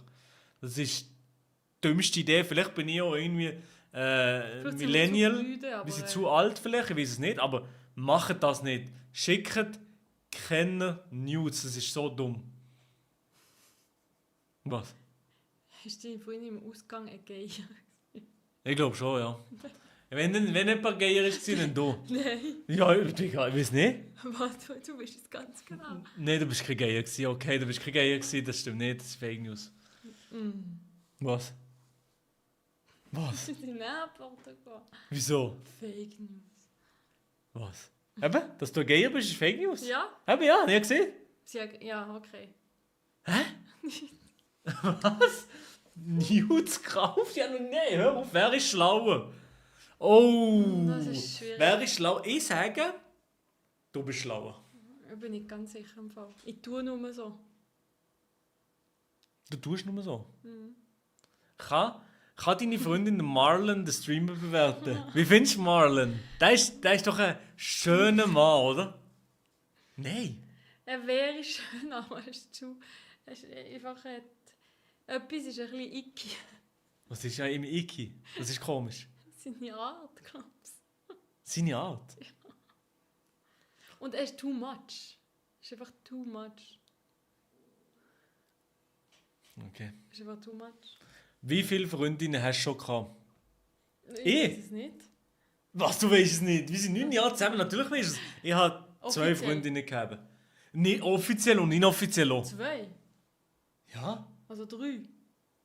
Das ist die dümmste Idee. Vielleicht bin ich auch irgendwie Millennial. Wir sind zu alt vielleicht, ich weiß es nicht. Aber macht das nicht. Schickt keine Nudes. Das ist so dumm. Was? Hast du vorhin im Ausgang ein Geier? Ich glaube schon, ja. Wenn ein paar Geier ist, dann du. Nein. Ja, ich weiß nicht. Was? Du weißt es ganz genau. Nein, du bist kein Geier gewesen. Okay, du bist kein Geier gewesen, das stimmt nicht, das ist Fake News. Was? Was? Sie sind Nährporte gegangen. Wieso? Fake News. Was? Eben, dass du ein Geier bist, ist Fake News? Ja. Eben, ja, nicht gesehen. Ja, okay. Hä? Was? Nudes gekauft? Ja, noch nicht. Hör auf, wer ist schlauer? Oh! Das ist schwierig. Wer ist schlau? Ich sage, du bist schlauer. Ich bin nicht ganz sicher im Fall. Ich tue nur so. Du tust nur so. Mhm. Kann deine Freundin Marlon den Streamer bewerten? Wie findest du Marlon? Der ist doch ein schöner Mann, oder? Nein. Er wäre schön, aber es ist einfach etwas ist ein bisschen icky. Was ist ja im Iki? Das ist komisch. Seine Art, glaubst du? Seine Art? Ja. Und er ist too much. Er ist einfach too much. Okay. Er ist einfach too much. Wie viele Freundinnen hast du schon gehabt? Ich weiß es nicht. Was, du weißt es nicht? Wir sind 9 Jahre zusammen, natürlich weißt du es. Ich habe 2 Freundinnen gehabt. Nicht offiziell und inoffiziell auch. 2? Ja. Also 3?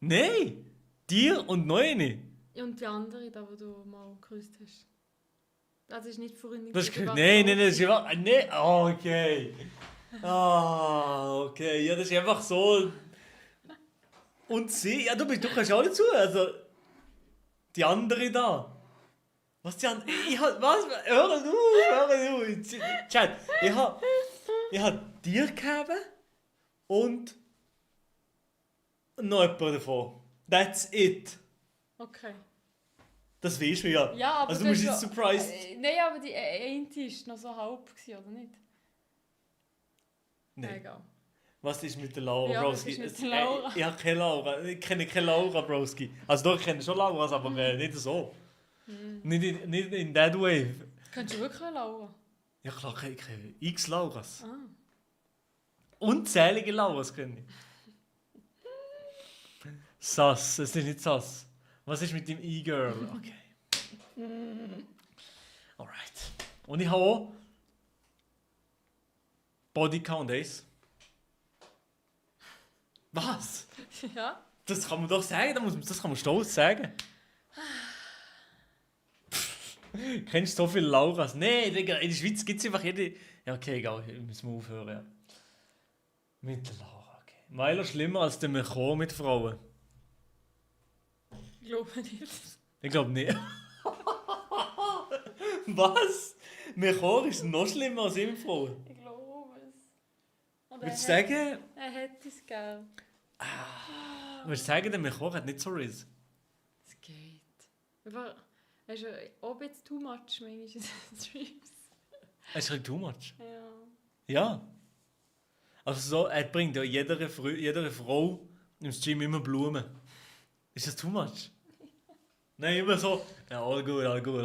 Nein! Dir und noch eine. Und die andere, die du mal geküsst hast. Das ist nicht Freundin. Das ist nein, das ist einfach... Nein, okay. Okay. Ja, das ist einfach so... Und sie... Ja, du kannst auch dazu. Also... Die andere da. Was die andere... Was? Hör auf. Chat. Ich hab dir gegeben und noch jemand davon. That's it. Okay. Das weißt du ja. Ja, aber also du bist jetzt surprised. Nein, aber die eine war noch so halb, oder nicht? Nein. Egal. Was ist mit der Laura, ja, Broski? Was ist mit der Laura? Ich habe keine Laura. Ich kenne keine Laura, Broski. Also doch, ich kenne schon Lauras, aber nicht so. Nicht in that way. Kennst du wirklich eine Laura? Ja klar, ich kenne x Lauras. Ah. Unzählige Lauras kenne ich. Sass, es ist nicht Sass. Was ist mit dem E-Girl? Okay. Alright. Und ich habe auch Bodycount Ace. Was? Ja. Das kann man doch sagen, das kann man stolz sagen. Kennst du so viele Lauras? Nein, Digga, in der Schweiz gibt es einfach jede... Ja, okay, egal, müssen wir aufhören. Ja. Mit der Laura, okay. Meiler schlimmer als der Mechor mit Frauen. Ich glaube nicht. Ich glaube nicht. Was? Mechor ist noch schlimmer als mit Frauen? Ich glaube es. Würdest du sagen... Er hätte es gern. Würdest du sagen, der Mechor hat nicht so Riss? Es geht. Aber... Also, ob jetzt too much, meine ich, in den Streams. Es ist halt too much. Ja. Ja. Also so, er bringt ja jeder Frau im Stream immer Blumen. Ist das too much? Nein, immer so, ja, all good. All good.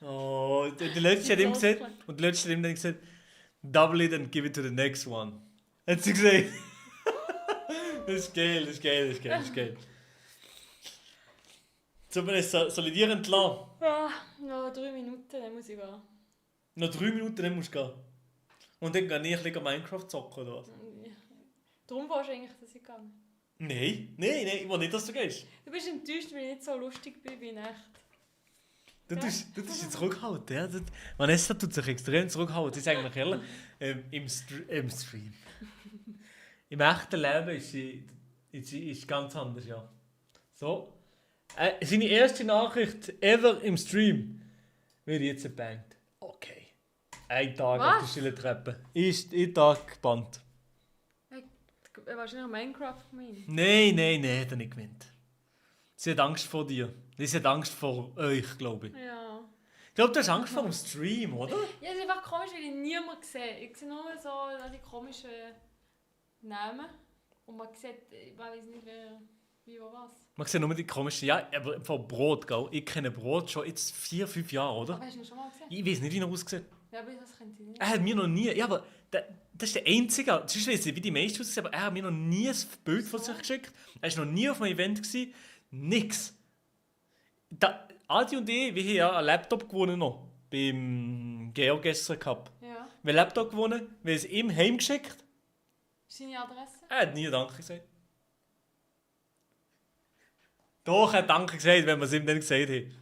Oh, die letzte hat ihm gesagt, und die letzte hat ihm dann gesagt, double it and give it to the next one. Hat sie gesagt. Das ist geil. So, soll ich dir entlassen? Ja, noch 3 Minuten, dann muss ich gehen. Noch 3 Minuten, dann musst du gehen. Und dann gehe ich ein bisschen Minecraft zocken, oder was? Darum willst du eigentlich, dass ich gehe? Nein, ich will nicht, dass du gehst. Du bist enttäuscht, weil ich nicht so lustig bin wie in echt. Du tust dich zurückhalten, ja? Vanessa tut sich extrem zurückhalten, ich sage ehrlich, im Stream. Im echten Leben ist ganz anders, ja. So. Seine erste Nachricht ever im Stream wird jetzt gebannt. Okay. Ein Tag auf der stillen Treppe. Ist ein Tag gebannt. Wahrscheinlich Minecraft gemeint. Nein, hat er nicht gemeint. Sie hat Angst vor dir. Sie hat Angst vor euch, glaube ich. Ja. Ich glaube, du hast Angst vor dem Stream, oder? Ja, es ist einfach komisch, weil ich niemanden sehe. Ich sehe nur so die komischen Namen. Und man sieht, ich weiß nicht, wie oder was. Man sieht nur die komischen... Ja, aber von Brot, gell? Ich kenne Brot schon jetzt 4-5 Jahre, oder? Aber hast du ihn schon mal gesehen? Ich weiß nicht, wie er aussieht. Ja, aber das könnte ich nicht. Er hat mir noch nie... Ja, aber das ist der Einzige... Ich weiß nicht, wie die meisten aussehen, aber er hat mir noch nie ein Bild von sich geschickt. Er war noch nie auf einem Event gewesen. Nix. Adi und ich, wir haben ja einen Laptop gewonnen noch. Beim Geogesser Cup. Ja. Wir haben einen Laptop gewonnen, wir haben es ihm heimgeschickt. Seine Adresse? Er hat nie Danke gesagt. Doch, er hat Danke gesagt, wenn wir es ihm dann gesagt haben.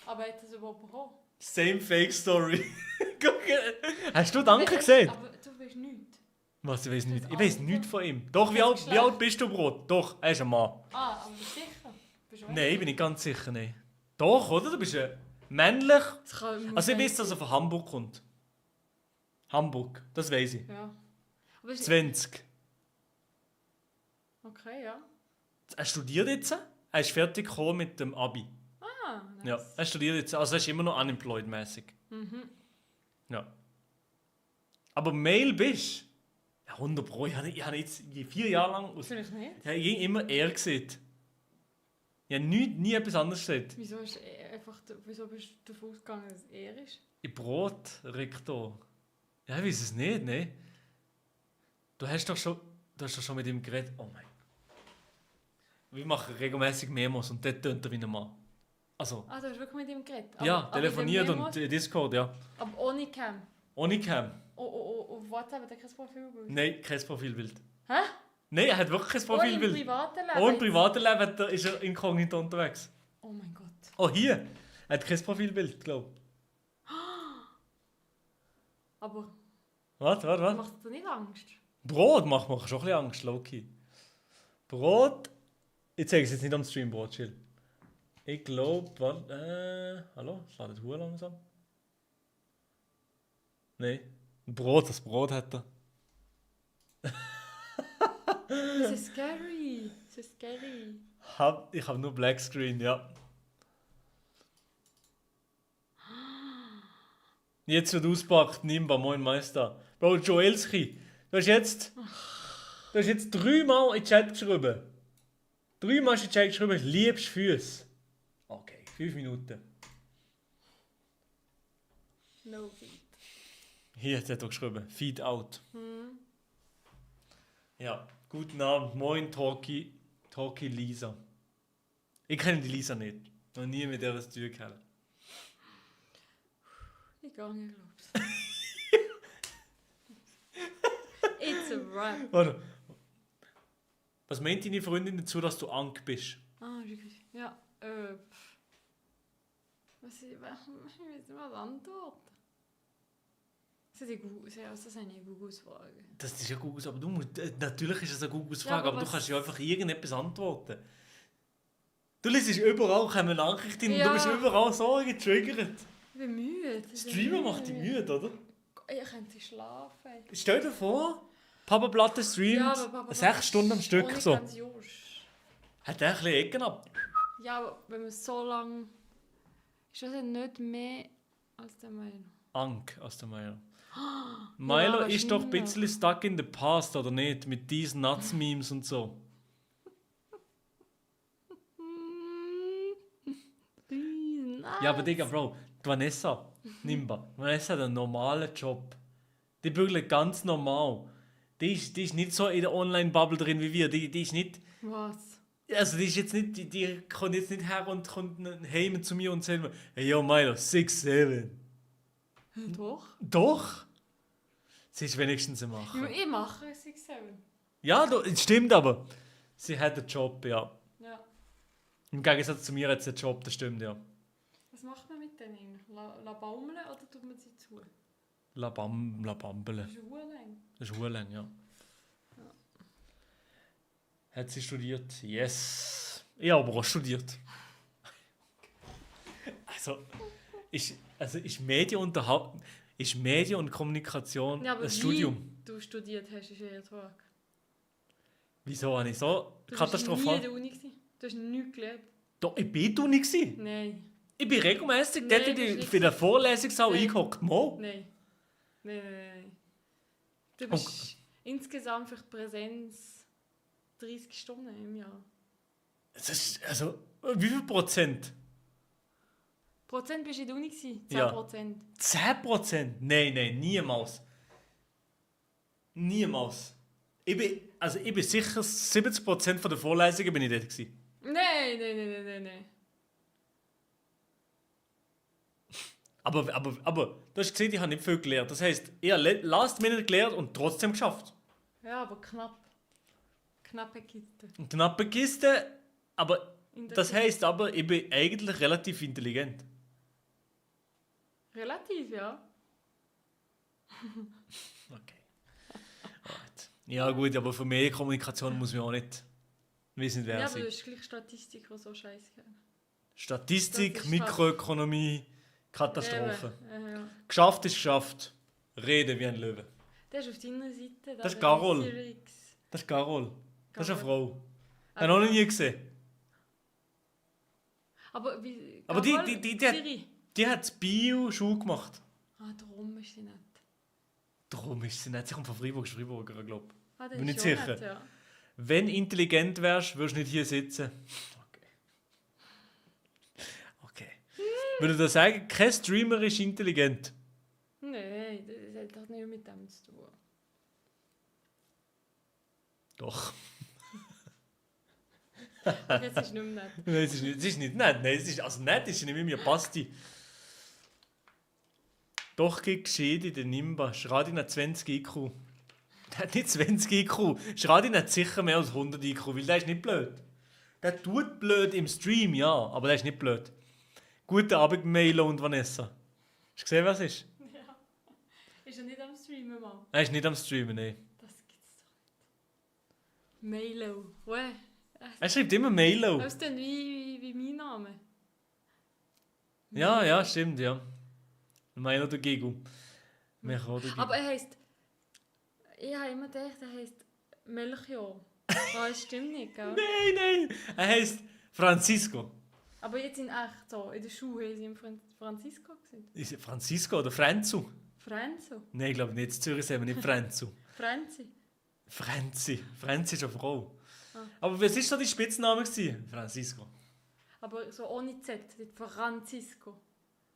Aber hat er es überhaupt bekommen? Same Fake Story. Hast du Danke gesagt? Aber du weißt nichts. Was, ich weiß nicht. Ich weiß nichts von ihm. Doch, wie alt bist du, Brot? Doch, er ist ein Mann. Ah, aber bist du sicher? Bist du Nein, bin ich ganz sicher nicht. Doch, oder? Du bist männlich. kann- Also ich weiß, dass er von Hamburg kommt. Hamburg, das weiß ich. Ja. Aber ist- 20. Okay, ja. Er studiert jetzt. Er ist fertig gekommen mit dem Abi. Ah, nice. Ja, er studiert jetzt. Also er ist immer noch unemployed-mäßig. Mhm. Ja. Aber Male bist ja, 100 Pro. Ich habe jetzt 4 Jahre lang... Vielleicht nicht. Ja, ich habe immer er gesehen. Ich habe nie etwas anderes gesehen. Wieso, wieso bist du davon ausgegangen, dass es er ist? Ich Brot, Rektor. Ja, ich weiß es nicht, ne? Du hast doch schon mit ihm geredet. Oh mein Gott. Wir machen regelmäßig Memos und dort tönt er wie ein Mann. Also, Ah, du hast wirklich mit ihm geredet? ja, telefoniert und Discord, ja. Aber ohne Cam? Ohne Cam. Auf WhatsApp hat er kein Profilbild? Nein, kein Profilbild. Hä? Nein, er hat wirklich kein Profilbild. Oh, im privaten Leben? Oh, im privaten Leben ist er inkognito unterwegs. Oh mein Gott. Oh, hier. Er hat kein Profilbild, glaube ich. Aber Warte. macht dir nicht Angst? Brot macht mir schon ein bisschen Angst, Loki. Brot. Ich zeige es jetzt nicht am Stream, Brot, chill. Ich glaube, hallo? Es ladet Hure langsam. Nein. Das Brot hat er. Das ist scary. Das ist scary. Ich habe nur Black Screen, ja. Jetzt wird auspackt, Nimba, moin Meister. Bro, Joelski, du hast jetzt 3-mal in den Chat geschrieben. 3-mal hast du in den Chat geschrieben, liebst Füße. Okay, 5 Minuten. No feed. Hier hat er geschrieben, Feed out. Hm. Ja, guten Abend, moin Talkie Lisa. Ich kenne die Lisa nicht. Noch nie mit der zu tun gehabt. Ich gehe nicht, glaub's. It's a wrap. Warte. Was meint deine Freundin dazu, dass du Ank bist? Ah, wirklich. Ja, was ich weiß nicht, was antworten. Das ist eine Googles-Frage. Das ist ja Googles, aber du musst, natürlich ist es eine Googles-Frage, Ja, aber du was- kannst ja einfach irgendetwas antworten. Du liest überall, kommen Nachrichten und Ja. du bist überall so getriggert. Ich bin müde. Streamen macht dich müde, oder? Ich könnte schlafen. Stell dir vor, Papa Platte streamt Ja, aber Papa 6 Stunden am Stück ohne so. ganz Jost. Hat er ein bisschen Ecken ab? Ja, aber wenn man so lange... Ist das nicht mehr als der Milo? Ank aus der Milo. Ja, Milo ist doch ein wahrscheinlich. bisschen stuck in the past, oder nicht? Mit diesen Nuts-Memes und so. Ja, aber Digga, Bro, die Vanessa, Nimba. Vanessa hat einen normalen Job. Die bügelt ganz normal. Die ist nicht so in der Online-Bubble drin wie wir. Die ist nicht... Was? Also die ist jetzt nicht... Die kommt jetzt nicht her und kommt heim zu mir und sagt mir, hey, yo, Milo, 6'7". Doch. Doch? Sie ist wenigstens am Machen. Ich mache 6'7". Ja, das stimmt aber. Sie hat einen Job, ja. Ja. Im Gegensatz zu mir hat sie einen Job, das stimmt, ja. Was macht man mit denen eigentlich? La baumeln oder tut man sie zu? La Bambele. Das ist urlang. Das ist urlang, ja. Ja. Hat sie studiert? Yes. Ich habe aber auch studiert. Ist Medien und Kommunikation Ja, aber ein wie Studium? du studiert hast, ist eher die Frage. Wieso habe ich so Du katastrophal? warst nie in der Uni gewesen. Du hast nichts gelernt. Doch, ich bin du nicht gewesen. Nein. Ich bin regelmäßig dort Nein, das ist für den Vorlesungssaal Nein. eingehockt. Mo? Nein. Nein. Du bist insgesamt für die Präsenz 30 Stunden im Jahr. Das ist, also, wie viel Prozent? Prozent bist du in der Uni gewesen? 10%. Ja. 10%? Nein, niemals. Niemals. Ich bin sicher 70% von der Vorlesungen bin ich dort gewesen. Nein. Aber du hast gesehen, ich habe nicht viel gelernt. Das heisst, ich habe Last Minute gelernt und trotzdem geschafft. Ja, aber knapp. Knappe Kiste. Eine knappe Kiste, aber In der das Kiste. heisst aber, ich bin eigentlich relativ intelligent. Relativ, ja. Okay. Alright. Ja gut, aber für Medienkommunikation muss man auch nicht wissen, wer Ja, sie aber das ist gleich Statistik, die so scheiße ist. Statistik, Das ist Mikroökonomie, Katastrophe. Ja. Geschafft ist geschafft. Reden wie ein Löwe. Der ist auf deiner Seite. Das ist Carol. Das ist Carol. Das ist eine Frau. Habe ich noch nie gesehen. Aber wie... Aber Carol, die Siri. hat Bio-Schule gemacht. Ah, darum ist sie nicht. Darum ist sie nicht. Sie kommt von Freiburger, glaube ich. Ah, das Bin ist nicht schon sicher. nett, ja. Wenn du intelligent wärst, würdest du nicht hier sitzen. Okay. Würde ich sagen, kein Streamer ist intelligent. Nein, das hat nichts mit dem zu tun. Doch. Okay, es ist nicht mehr nett. Nein, es ist nicht nett. Nein, es ist, also nett ist nicht mehr Pasti. Doch geht geschehen in der Nimba. Schradin hat 20 IQ. Der hat nicht 20 IQ. Schradin hat sicher mehr als 100 IQ, weil der ist nicht blöd. Der tut blöd im Stream, ja, aber der ist nicht blöd. Guten Abend, Milo und Vanessa. Hast du gesehen, was ist? Ja. Ist er nicht am Streamen, Mann? Er ist nicht am Streamen, nein. Das gibt's doch nicht. Milo. Ue. Er schreibt immer Milo. Das ist dann wie mein Name. Ja, stimmt, ja. Milo der Gigu. Aber er heisst... Ich habe immer gedacht, er heisst Melchior. Das stimmt nicht, gell? Nein. Er heißt Francisco. Aber jetzt in echt so, in der Schule haben sie ihn Francisco gesagt. Ist es Francisco oder Franzu? Franzo. Nein, ich glaube nicht. In Zürich sagen wir nicht Franzu. Franzi. Franzi ist eine Frau. Ah. Aber was war so dein Spitzname? Francisco. Aber so ohne Z, nicht Francisco.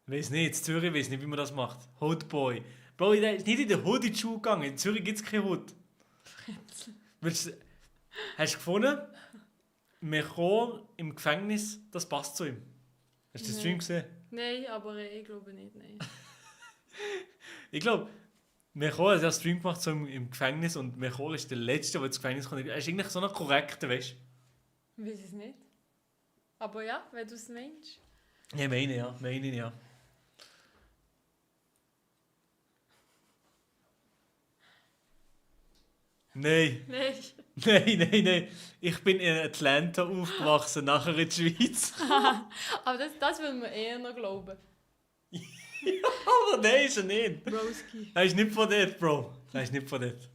Weiß nicht, in Zürich weiß nicht, wie man das macht. Hoodboy. Bro, der ist nicht in der Hood in die Schule gegangen. In Zürich gibt es keine Hood. Hast du gefunden? Mechor im Gefängnis, das passt zu ihm. Hast du den Stream gesehen? Nein, aber ich glaube nicht, nein. Ich glaube, Mechor hat ja einen Stream gemacht so im Gefängnis und Mechor ist der Letzte, der ins Gefängnis kommt. Er ist eigentlich so ein korrekter, weißt du? Ich weiß es nicht. Aber ja, wenn du es meinst. Ja, meine ja. Nein. Nein. Ich bin in Atlanta aufgewachsen, nachher in der Schweiz. Aber das würde man eher noch glauben. Aber nein, ist er nicht. Broski. Er ist nicht von dort, Bro. Er ist nicht von dort.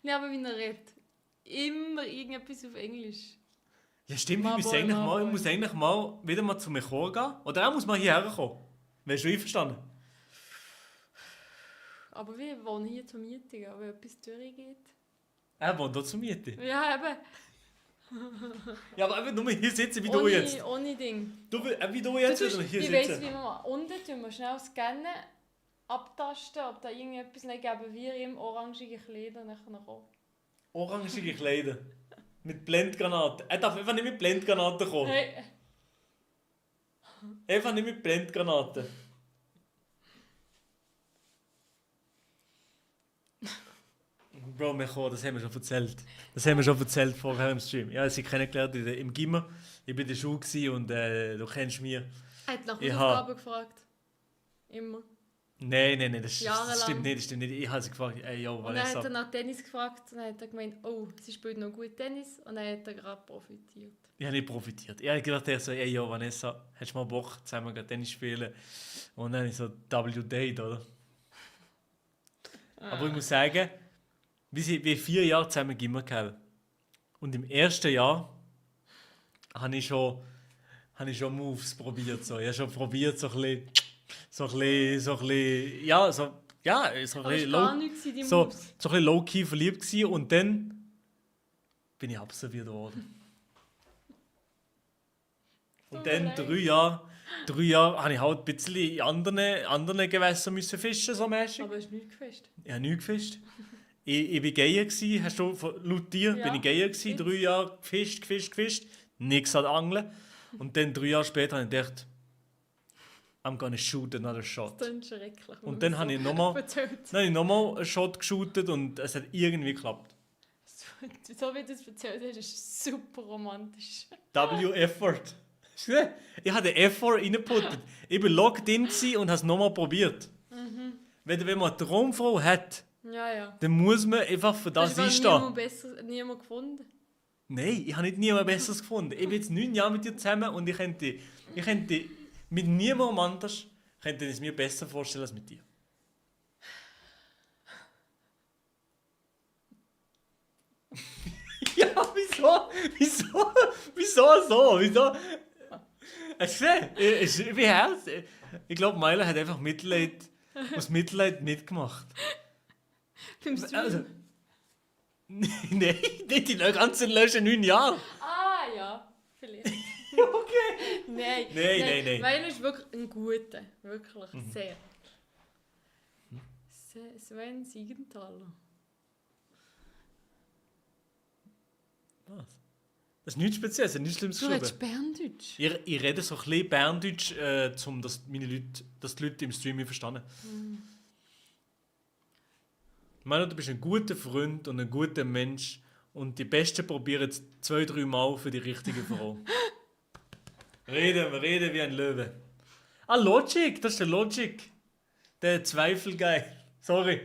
Ja, aber wie er redet. Immer irgendetwas auf Englisch. Ja, stimmt, ich muss eigentlich mal wieder mal zu mir gehen. Oder er muss mal hierher kommen. Wärst du einverstanden? Aber wir wohnen hier zur Miete, wenn etwas durchgeht. Er wohnt hier zur Miete. Ja, eben. Ja, aber einfach nur hier sitzen, wie du jetzt. Ohne Ding. Wie du jetzt oder hier ich sitzen. weiss, wie man unten tun wir schnell scannen, abtasten, ob da irgendetwas nicht geben wir ihm orangige Kleider nachher kommen. Orangige Kleider. Mit Blendgranaten. Er darf einfach nicht mit Blendgranaten kommen. Hey. Einfach nicht mit Blendgranaten. Bro, Mecho, das haben wir schon erzählt. Das haben wir schon erzählt vorher im Stream. Ja, sie kennengelernt im Gimmer. Ich war in der Schule und du kennst mich. Er hat nach Hausaufgaben gefragt. Immer. Nein, das stimmt nicht. Ich habe sie gefragt, yo, und dann hat er nach Tennis gefragt und dann hat er gemeint, oh, sie spielt noch gut Tennis und dann hat er gerade profitiert. Ich habe nicht profitiert. Ich habe gedacht, so, yo, Vanessa, hast du mal Bock, zusammen Tennis spielen? Und dann habe ich so W-Date, oder? Aber ich muss sagen, wir 4 Jahre zusammen Gimmer gehabt. Und im ersten Jahr habe ich schon habe ich schon Moves probiert. So. Ich habe schon probiert, so ein bisschen, ja, so ein bisschen so ein bisschen low-key verliebt gewesen und dann bin ich abserviert worden. Und dann 3 Jahre habe ich halt ein bisschen in anderen Gewässern müssen fischen, so mäßig. Aber hast du nichts gefischt? Ich habe nichts gefischt. Ich war Geier gewesen, hast du laut dir, bin ich Geier gewesen, 3 Jahre gefischt, nichts an Angeln. Und dann 3 Jahre später habe ich gedacht, I'm gonna shoot another shot. Das ist schrecklich. Und dann habe ich nochmal einen Shot geshootet und es hat irgendwie geklappt. So wie du es erzählt hast, ist es super romantisch. W-Effort. Ich habe den Effort reingeputtet. Ich war logged in und habe es nochmal probiert. Mhm. Wenn man eine Traumfrau hat, Ja. dann muss man einfach für das einstehen. Niemand gefunden? Nein, ich habe nicht niemand Besseres gefunden. Ich bin jetzt 9 Jahre mit dir zusammen und ich könnte mit niemandem anders könnte es mir besser vorstellen als mit dir. Ja, wieso so? Wieso? Hast du gesehen? Ich bin Herz. Ich glaube, Meiler hat einfach aus Mitleid mitgemacht. Beim Stream? Also, nein, nicht die ganzen Löschen 9 Jahre. Ah, ja, vielleicht. Okay. Nein. Meiler ist wirklich ein guter. Wirklich, sehr. Sven Siegenthaler. Was? Das ist nichts Spezielles, das ist nichts Schlimmes geschrieben. Du redest Berndeutsch. Ich rede so ein bisschen Berndeutsch, dass die Leute im Streaming verstehen. Ich meine, du bist ein guter Freund und ein guter Mensch und die Besten probieren es 2-3 Mal für die richtige Frau. Reden wie ein Löwe. Ah, Logic, das ist der Logic. Der Zweifel-Guy. Sorry.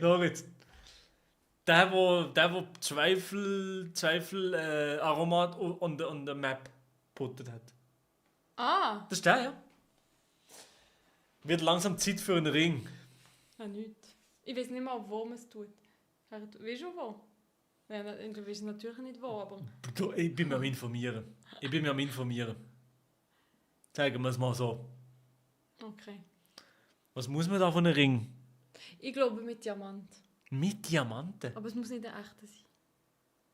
Der, wo Zweifel Aromat on the Map puttet hat. Ah. Das ist der, ja. Wird langsam Zeit für einen Ring. Ah, nichts. Ich weiß nicht mal, wo man es tut. Weißt du wo? Ja, du weißt natürlich nicht wo, aber... Ich bin mir am Informieren. Zeigen wir es mal so. Okay. Was muss man da von einem Ring? Ich glaube mit Diamant. Mit Diamanten? Aber es muss nicht der echte sein.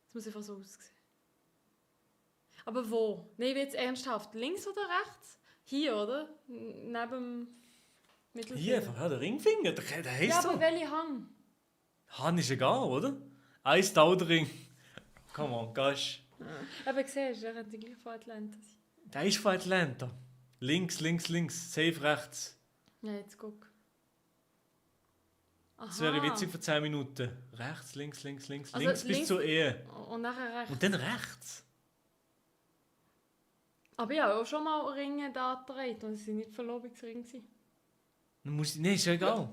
Es muss einfach so aussehen. Aber wo? Nein, jetzt ernsthaft. Links oder rechts? Hier, oder? Neben dem Mittelfinger. Hier einfach, ja, der Ringfinger, der heisst ja, so. aber welche Hang? Hang ist egal, oder? Ein Stauderring. Come on, Gasch. Aber siehst du, er könnte gleich von Atlanta sein. Der ist von Atlanta. Links, safe rechts. Ja, jetzt guck. Aha. Das wäre witzig für 10 Minuten. Rechts, links, Also links bis zur Ehe. Und nachher rechts. Und dann rechts. Aber ich habe auch schon mal Ringe da gedreht und es waren nicht Verlobungsringe. Nein, ist ja egal.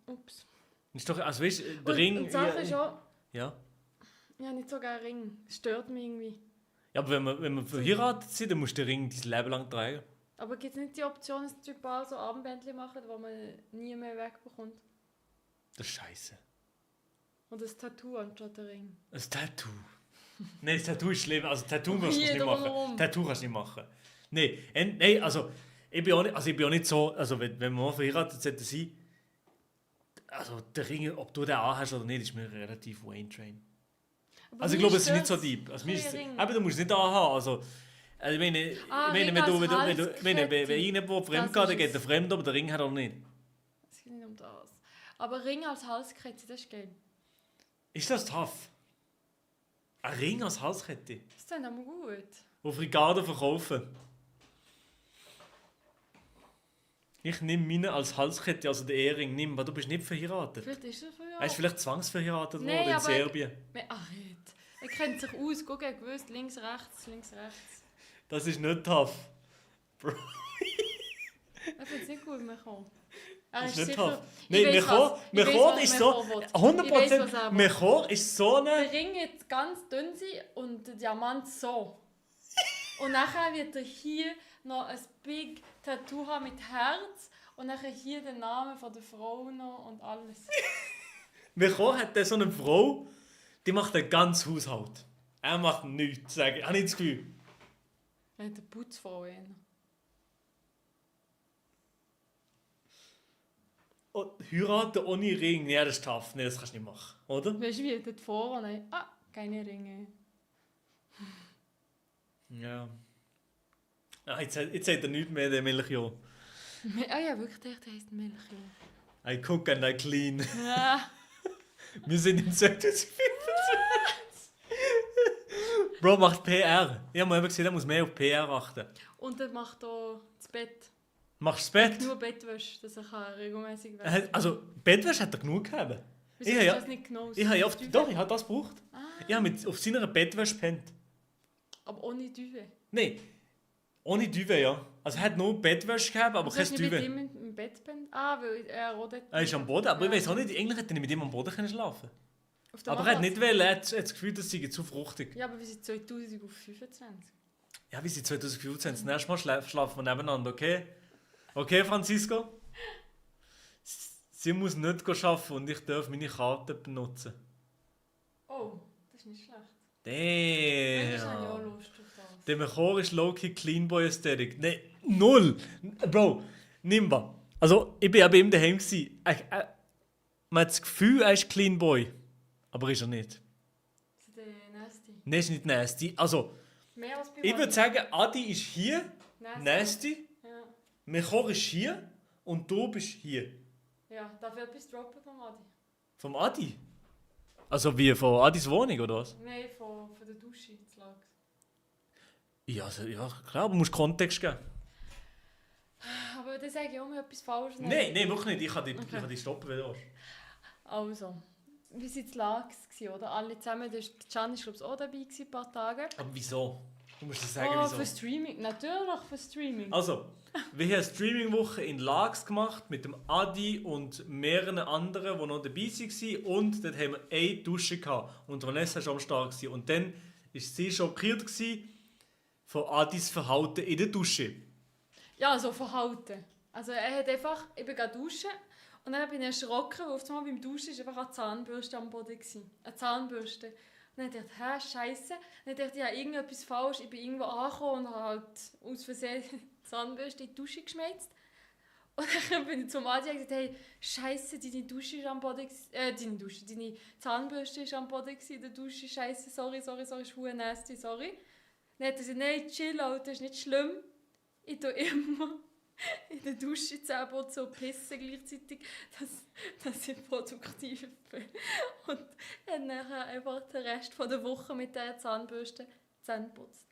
Ups. Ist doch, also weißt du, der Ring... Und die Sache ist auch... Ja. Ich habe nicht so gerne Ring. Das stört mich irgendwie. Ja, aber wenn wir verheiratet sind, dann musst du den Ring dein Leben lang tragen. Aber gibt es nicht die Option, dass die Typen so Armbändchen machen, wo man nie mehr wegbekommt? Das ist scheiße. Und ein Tattoo anstatt der Ring. Ein Tattoo? Nein, das Tattoo ist schlimm. Also Tattoo wirst du nicht machen. Tattoo kannst du nicht machen. Nein, also ich bin auch nicht so, also wenn wir mal verheiratet sollten sein, also der Ring, ob du den anhast oder nicht, ist mir relativ Wayne Train. Also ich glaube, es ist nicht so deep. Also, aber du musst es nicht anhaben. Also ich meine, wenn irgendwo fremd geht, dann geht der Fremd, aber der Ring hat er nicht. Es geht nicht um das. Aber Ring als Halskette, das ist geil. Ist das tough? Ein Ring als Halskette? Das ist dann aber gut. Auf Ricardo verkaufen. Ich nehme meine als Halskette, also den Ehering, nimm, weil du bist nicht verheiratet. Vielleicht ist er verheiratet. Er ist vielleicht zwangsverheiratet worden Nee, in Serbien. Ach, er kennt sich aus. Guck, er gewusst, links, rechts. Das ist nicht tough. Bro. Er findet es nicht gut, Mecho. Das ist nicht tough. Nein, Mecho ist so... 100%... Mecho ist so eine... Der Ring wird ganz dünn sein und der Diamant so. Und nachher wird er hier noch ein big Tattoo haben mit Herz und nachher hier den Namen von der Frau noch und alles. Mecho hat so eine Frau, die macht den ganzen Haushalt. Er macht nichts, sage ich. Habe ich das Gefühl. Er hat eine Putzfrau. Heiraten ohne Ring, ja, das ist tough. Nee, das kannst du nicht machen, oder? Weißt du, wie dort vorne? Keine Ringe. Ja. Jetzt hat er nichts mehr, der Melchior. Ja, wirklich, der heisst Melchior. I cook and I clean. Ja. Wir sind in 2025. Bro macht PR. Ich habe mal gesehen, er muss mehr auf PR achten. Und er macht auch das Bett. Machst du das Bett? Nur Bettwäsche, dass er regelmäßig wechseln kann. Also, Bettwäsche hat er genug gehabt. Wieso hast du das nicht genommen? Ich habe das gebraucht. Ich habe auf seiner Bettwäsche gepennt. Aber ohne Duvet? Nein, ohne Duvet, ja. Also er hat nur Bettwäsche gehabt, aber kein Duvet. Duvet. Hast du nicht mit ihm im Bett gepennt? Weil er auch dort... Er ist am Boden, aber ich weiß auch nicht, eigentlich hätte er mit ihm am Boden schlafen können. Aber er hat nicht Matratze? er hat das Gefühl, dass sie zu fruchtig. Ja, aber wir sind 2025. Ja, wir sind 2025. Das nächste Mal schlafen wir nebeneinander, okay? Okay, Francisco? Sie muss nicht arbeiten und ich darf meine Karte benutzen. Oh, das ist nicht schlecht. Damn. Das habe ich auch Lust auf das. Der Mechor ist low-key Cleanboy-Ästhetik. Nein, null! Bro, nimm mal. Also, ich war bei ihm daheim. Man hat das Gefühl, er ist Cleanboy. Aber ist er nicht. Ist der nasty? Nein, ist nicht nasty. Also, Mehr als bei ich würde Adi. sagen, Adi ist hier, nasty. Ja. Mechor ist hier und du bist hier. Ja, darf ich etwas droppen vom Adi? Vom Adi? Also wie von Adis Wohnung, oder was? Nein, von der Dusche ins Lager. Ja, also, ja, klar, aber du musst Kontext geben. Aber dann sage ich auch mal etwas Falsches. Nein, wirklich nicht. Ich kann dich stoppen, wenn du willst. Also, wir waren in Lags, oder? Alle zusammen. Can war, glaube ich, auch dabei ein paar Tage. Aber wieso? Du musst das sagen, wieso. Für Streaming. Natürlich für Streaming. Also, wir haben eine Streaming-Woche in Lags gemacht mit dem Adi und mehreren anderen, die noch dabei waren. Und dort haben wir eine Dusche gehabt. Und Vanessa war am Start. Und dann war sie schockiert von Adis Verhalten in der Dusche. Ja, so Verhalten. Also er hat einfach, ich bin gerade duschen und dann bin ich erschrocken, weil auf einmal beim Duschen war einfach eine Zahnbürste am Boden. Eine Zahnbürste. Und dann dachte ich, Scheiße. Dann dachte ich, ja, irgendetwas falsch. Ich bin irgendwo angekommen und habe halt aus Versehen die Zahnbürste in die Dusche geschmeißt. Und dann bin ich zum Adi und gesagt, hey, Scheiße, deine Dusche ist am Boden. Deine Zahnbürste ist am Boden in der Dusche. Scheiße, sorry, ist verdammt nasty, sorry. Dann hat er gesagt, nein, chill, Alter, ist nicht schlimm. Ich tue immer in der Dusche Zähne putzen und pissen gleichzeitig, dass ich produktiv bin. Und dann nachher einfach den Rest von der Woche mit dieser Zahnbürste Zähne putzt.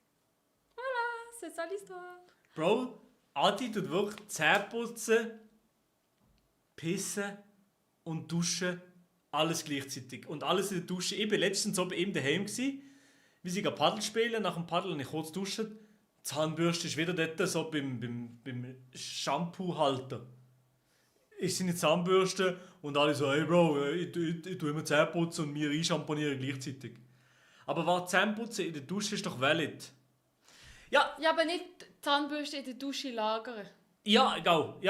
Voilà, c'est ça l'histoire. Bro, Adi tut wirklich Zähne putzen, pissen und duschen, alles gleichzeitig. Und alles in der Dusche. Ich war letztens so bei ihm daheim. Wir sind Paddel spielen, nach dem Paddel habe ich kurz duschen. Die Zahnbürste ist wieder dort so beim Shampoo-Halter. Ist seine Zahnbürste und alle so, hey Bro, ich tue immer Zähne putzen und mir einschamponieren gleichzeitig. Aber was Zähneputzen in der Dusche ist doch valid. Ja, aber nicht die Zahnbürste in der Dusche lagern. Ja,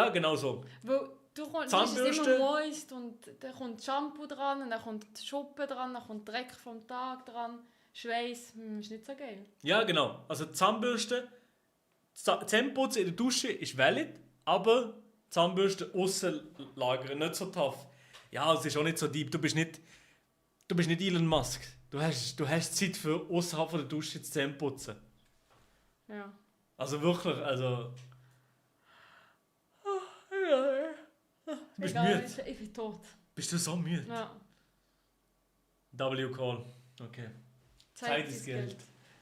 genau so. Weil du kommst, Zahnbürste. es ist immer moist und dann kommt Shampoo dran, und dann kommt Schuppen dran, dann kommt Dreck vom Tag dran. Schweiß, ist nicht so geil. Ja, genau. Also die Zahnbürste, Zähneputzen in der Dusche ist valid, aber Zahnbürste aussen lagern, nicht so tough. Ja, es ist auch nicht so deep. Du bist nicht Elon Musk. Du hast Zeit für außerhalb der Dusche zu Zähneputzen. Ja. Also wirklich, also... Du bist Egal, müde. ich bin tot. Bist du so müde? Ja. W-Call. Okay. Zeit ist Geld.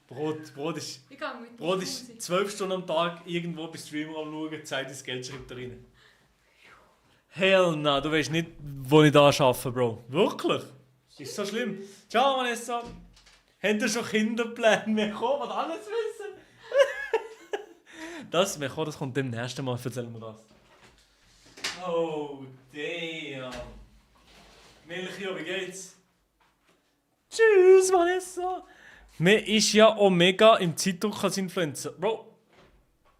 Brot ist... Ich gehe mit Brot ist 12 Stunden am Tag irgendwo bei Streamer am schauen. Zeit ist Geld, schreibt er rein. Hell no, du weißt nicht, wo ich da arbeite, Bro. Wirklich? Ist so schlimm. Ciao, Vanessa. Habt ihr schon Kinderpläne? Wir kommen, was alles wissen. Das kommt dem nächsten Mal, erzählen wir das. Oh, damn. Melchior, wie geht's? Tschüss, Vanessa. Man ist ja auch mega im Zeitdruck als Influencer. Bro,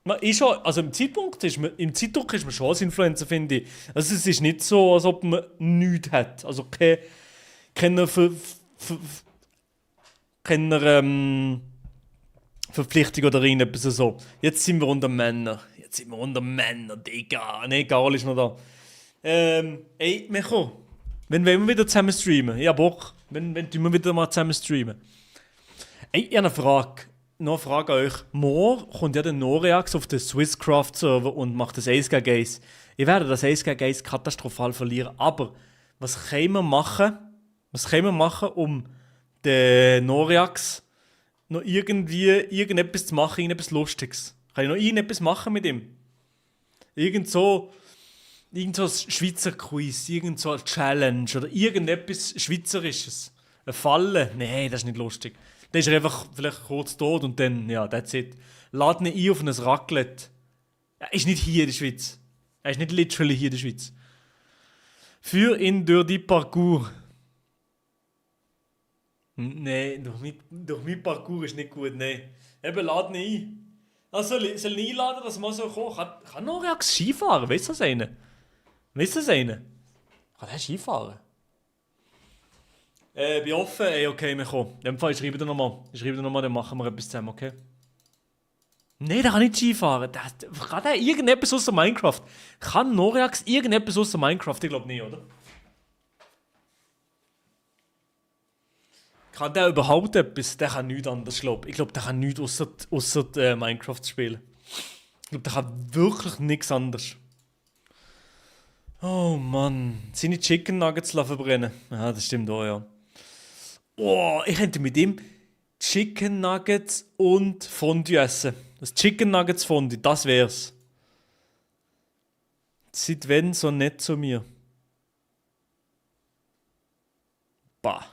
man ist auch, also im Zeitdruck ist man schon als Influencer, finde ich. Also es ist nicht so, als ob man nichts hat. Also keine Verpflichtung oder irgendetwas so. Jetzt sind wir unter Männern. Digga. Ne, Karl ist noch da. Ey, Micho, wenn wir wieder zusammen streamen? Ich hab Bock. Wenn wir wieder mal zusammen streamen? Ey, ich habe eine Frage. Noch eine Frage an euch. Morgen kommt ja der Noreax auf den Swisscraft-Server und macht das Ace gegen Ace. Ich werde das Ace gegen Ace katastrophal verlieren. Aber was können wir machen? Was können wir machen, um den Noreax noch irgendetwas zu machen, irgendetwas Lustiges? Kann ich noch irgendetwas machen mit ihm? Irgend so ein Schweizer Quiz, irgend so eine Challenge oder irgendetwas Schweizerisches. Eine Falle? Nein, das ist nicht lustig. Dann ist er einfach vielleicht kurz tot und dann, ja, that's it. Lad ihn ein auf ein Raclette. Er ist nicht hier in der Schweiz. Er ist nicht literally hier in der Schweiz. Für ihn durch die Parcours. Nein, durch mein Parcours ist nicht gut, nein. Eben, lad ihn ein. Also, soll ich einladen, dass man so kommt? Kann Noreax Skifahren? Weißt du das einen? Weißt du das einen? Kann der Skifahren? Bin offen, ey, okay, wir kommen. In dem Fall, ich schreibe dir nochmal, dann machen wir etwas zusammen, okay? Nein, der kann nicht Skifahren. Kann der irgendetwas außer Minecraft? Kann Noreax irgendetwas außer Minecraft? Ich glaube nicht, oder? Kann der überhaupt etwas? Der kann nichts anderes, glaube ich. Ich glaube, der kann nichts außer Minecraft spielen. Ich glaube, der kann wirklich nichts anderes. Oh Mann. Seine Chicken Nuggets verbrennen. Ja, das stimmt auch, ja. Oh, ich könnte mit ihm Chicken Nuggets und Fondue essen. Das Chicken Nuggets Fondue, das wär's. Seit wenn so nett zu mir? Bah.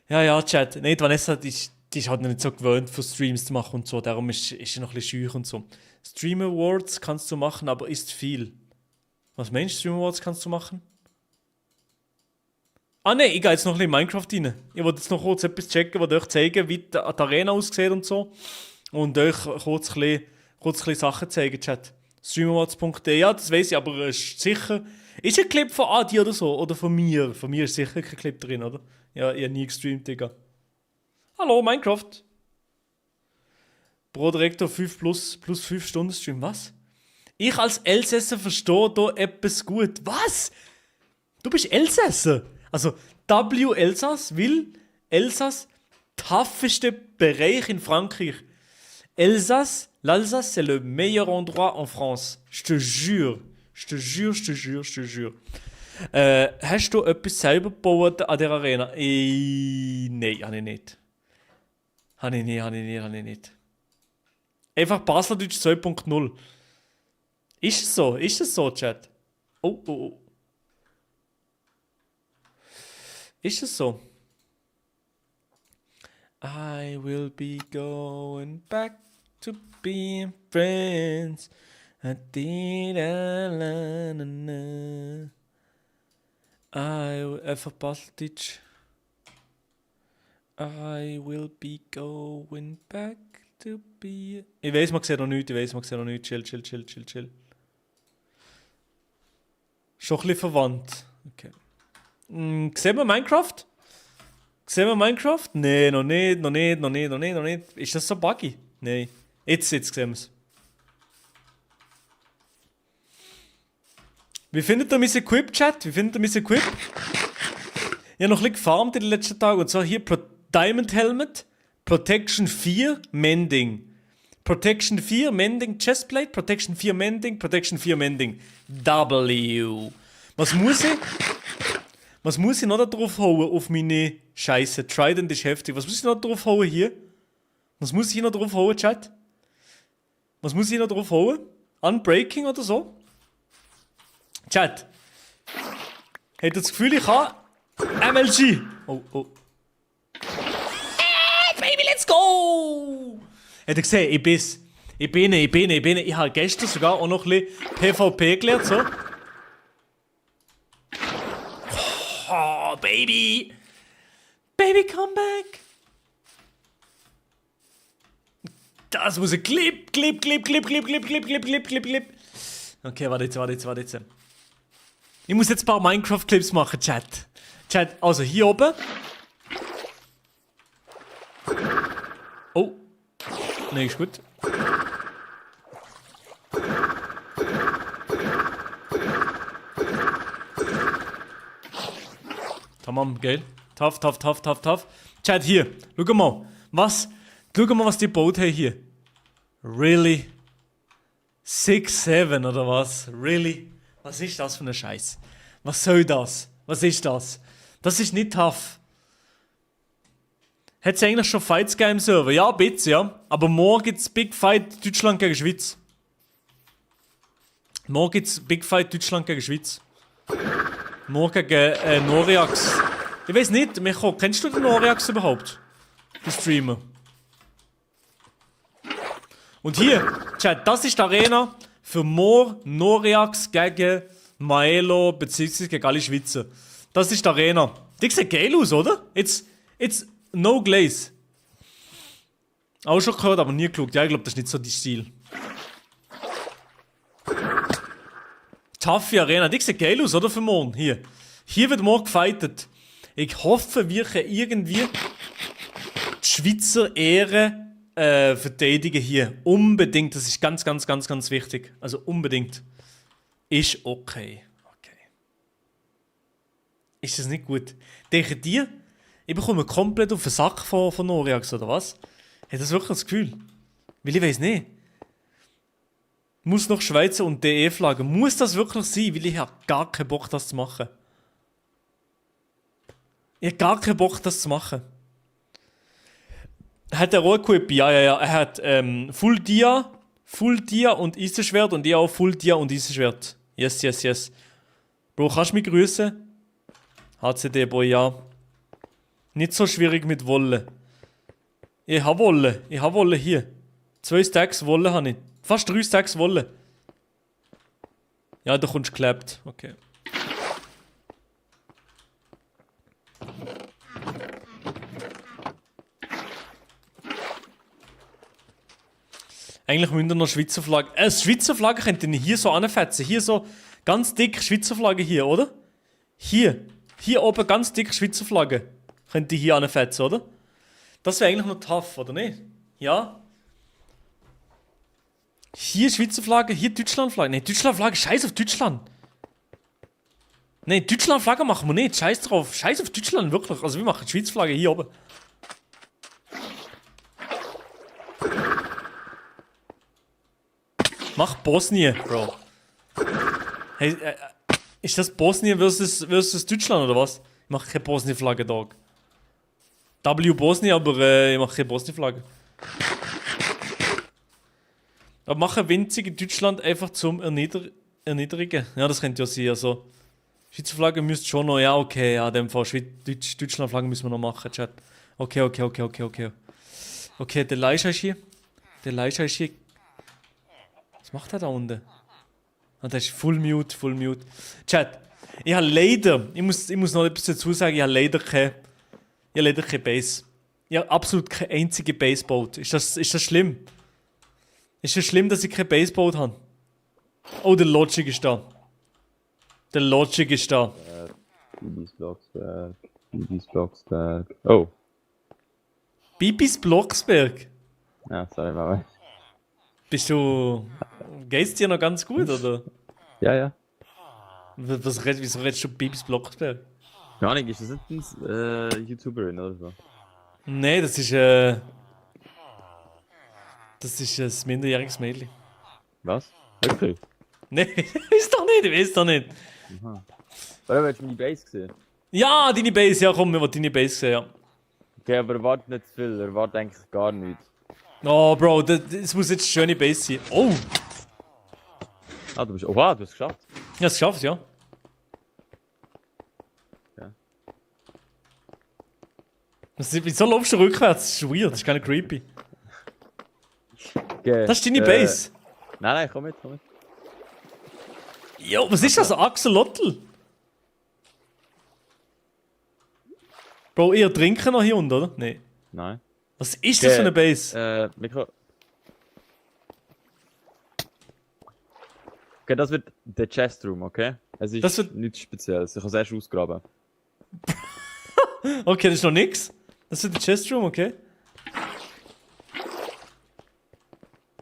Ja, Chat. Nein, Vanessa, die ist halt nicht so gewöhnt, für Streams zu machen und so. Darum ist sie noch ein bisschen schüch und so. Stream Awards kannst du machen, aber ist viel. Was meinst du, Stream Awards kannst du machen? Ah ne, ich gehe jetzt noch ein bisschen in Minecraft rein. Ich wollte jetzt noch kurz etwas checken, was euch zeigen, wie die Arena aussieht und so. Und euch kurz ein bisschen Sachen zeigen, Chat. Streamawards.de, ja, das weiss ich, aber ist sicher... Ist ein Clip von Adi oder so? Oder von mir? Von mir ist sicher kein Clip drin, oder? Ja, ich habe nie gestreamt, Digga. Hallo, Minecraft. Pro Direktor 5 plus 5 Stunden Stream. Was? Ich als Elsässer verstehe da etwas gut. Was? Du bist Elsässer? Also, W Elsass will Elsass tougheste Bereich in Frankreich. L'Alsace, c'est le meilleur endroit en France. Je te jure. Hast du etwas selber gebaut an dieser Arena? Nein, habe ich nicht. Habe ich nicht. Einfach Baseldeutsch 2.0. Ist es so? Ist es so, Chat? Oh. Ist es so? I will be going back to being friends. Einfach Baseldeutsch. I will be going back to be... Ich weiss, man sieht noch nichts, Chill. Schon ein bisschen verwandt. Okay. Sehen wir Minecraft? Nee, noch nicht. Ist das so buggy? Nein. Jetzt sehen wir es. Wie findet ihr mein Equip, Chat? Ich habe noch ein bisschen gefarmt in den letzten Tagen. Und zwar hier Diamond Helmet, Protection 4, Mending. Protection 4, Mending, Chestplate, Protection 4, Mending, Protection 4, Mending. W. Was muss ich noch da drauf hauen auf meine Scheiße? Trident ist heftig. Was muss ich noch drauf hauen hier? Was muss ich noch drauf hauen, Chat? Was muss ich noch drauf hauen? Unbreaking oder so? Chat. Habt ihr das Gefühl, ich kann MLG? Oh. Baby, let's go! Habt ihr gesehen, ich bin. Ich habe gestern sogar auch noch ein bisschen PvP gelernt, so. Oh, Baby! Baby, come back! Das muss ein Clip. Okay, warte jetzt. Ich muss jetzt ein paar Minecraft-Clips machen, Chat. Also hier oben. Oh. Nein, ist gut. Tamam, geil. Tough. Chat, hier. Schau mal. Was die gebaut haben hier. Really? 6-7 oder was? Really? Was ist das für ein Scheiß? Was soll das? Was ist das? Das ist nicht tough. Hat es eigentlich schon Fights gegeben im Server? Ja, ein bisschen, ja. Aber morgen gibt es Big Fight Deutschland gegen Schweiz. Morgen gibt es Big Fight Deutschland gegen Schweiz. Morgen gegen Noriax. Ich weiß nicht, Micho, kennst du den Noriax überhaupt? Den Streamer. Und hier, Chat, das ist die Arena für Noriax gegen Maelo bzw. gegen alle Schweizer. Das ist die Arena. Die sieht geil aus, oder? Jetzt no glaze. Auch schon gehört, aber nie geschaut. Ja, ich glaube, das ist nicht so dein Stil. Taffe Arena. Die sieht geil aus, oder? Für morgen. Hier. Hier wird morgen gefightet. Ich hoffe, wir können irgendwie die Schweizer Ehre verteidigen hier. Unbedingt. Das ist ganz wichtig. Also unbedingt. Ist okay. Ist das nicht gut? Denken die, ich bekomme komplett auf den Sack von Noriax, oder was? Hat das wirklich das Gefühl? Weil ich weiß nicht. Muss noch Schweizer und DE-Flagge. Muss das wirklich sein? Weil ich habe gar keinen Bock, das zu machen. Ich habe gar keinen Bock, das zu machen. Hat er auch Equipe? Ja. Er hat Full Dia und Eisenschwert und ich auch Full Dia und Eisenschwert. Yes. Bro, kannst du mich grüßen? HCD-Boy, ja. Nicht so schwierig mit Wolle. Ich habe Wolle hier. 2 Stacks Wolle habe ich. Fast 3 Stacks Wolle. Ja, da kommst du geklappt. Okay. Eigentlich müssen wir noch Schweizer Flagge. Schweizer Flagge könnt ihr hier so anfetzen. Hier so ganz dick Schweizer Flagge hier, oder? Hier oben ganz dick Schweizer Flagge. Könnt ihr hier anfetzen, oder? Das wäre eigentlich noch tough, oder nicht? Ja. Hier Schweizer Flagge, hier Deutschland Flagge. Nein, Deutschland Flagge, scheiß auf Deutschland. Nein, Deutschland Flagge machen wir nicht. Scheiß drauf. Scheiß auf Deutschland, wirklich. Also wir machen die Schweizer Flagge hier oben. Mach Bosnien, Bro. Hey, ist das Bosnien versus Deutschland oder was? Ich mache keine Bosnien-Flagge, Dog. W Bosnien, aber ich mache keine Bosnien-Flagge. Aber mache winzige Deutschland einfach zum Erniedrigen. Ja, das könnte ja sein. Also, Schweizer Flagge müsste schon noch. Ja, okay, ja, in dem Fall. Deutschland-Flagge müssen wir noch machen, Chat. Okay. Okay, der Leisha ist hier. Was macht er da unten? Ah, der ist full mute. Chat, ich habe leider, ich muss noch etwas dazu sagen, ich habe leider keine Base. Ich habe absolut keine einzige Base gebaut. Ist das schlimm? Ist es schlimm, dass ich keine Base gebaut habe? Oh, der Logic ist da. Bibis Blocksberg. Oh. Bibis Blocksberg? Ja, sorry, Mama. Geht's dir noch ganz gut, oder? Ja. Wieso redest du Bibis Blocksberg? Keine Ahnung, ist das nicht eine YouTuberin oder so? Nein, das ist ein minderjähriges Mädchen. Was? Wirklich? Nein, ich weiß doch nicht. Aha. Oder willst du meine Base sehen? Ja, deine Base, ja komm, wir wollen deine Base sehen, ja. Okay, aber erwarte nicht zu viel, erwarte eigentlich gar nichts. Oh, Bro, das muss jetzt eine schöne Base sein. Oh! Ah, du hast es geschafft. Ja, es geschafft, ja. Ja. Wieso laufst du rückwärts? Das ist weird, das ist gar nicht creepy. Okay, das ist deine Base. Nein, komm mit. Jo, was ist das? Axolotl? Bro, ihr trinken noch hier unten, oder? Nein. Was ist das für eine Base? Mikro. Okay, das wird der Chestroom, okay? Es ist nichts Spezielles, ich habe es erst ausgraben. Okay, das ist noch nix. Das wird der Chestroom, okay?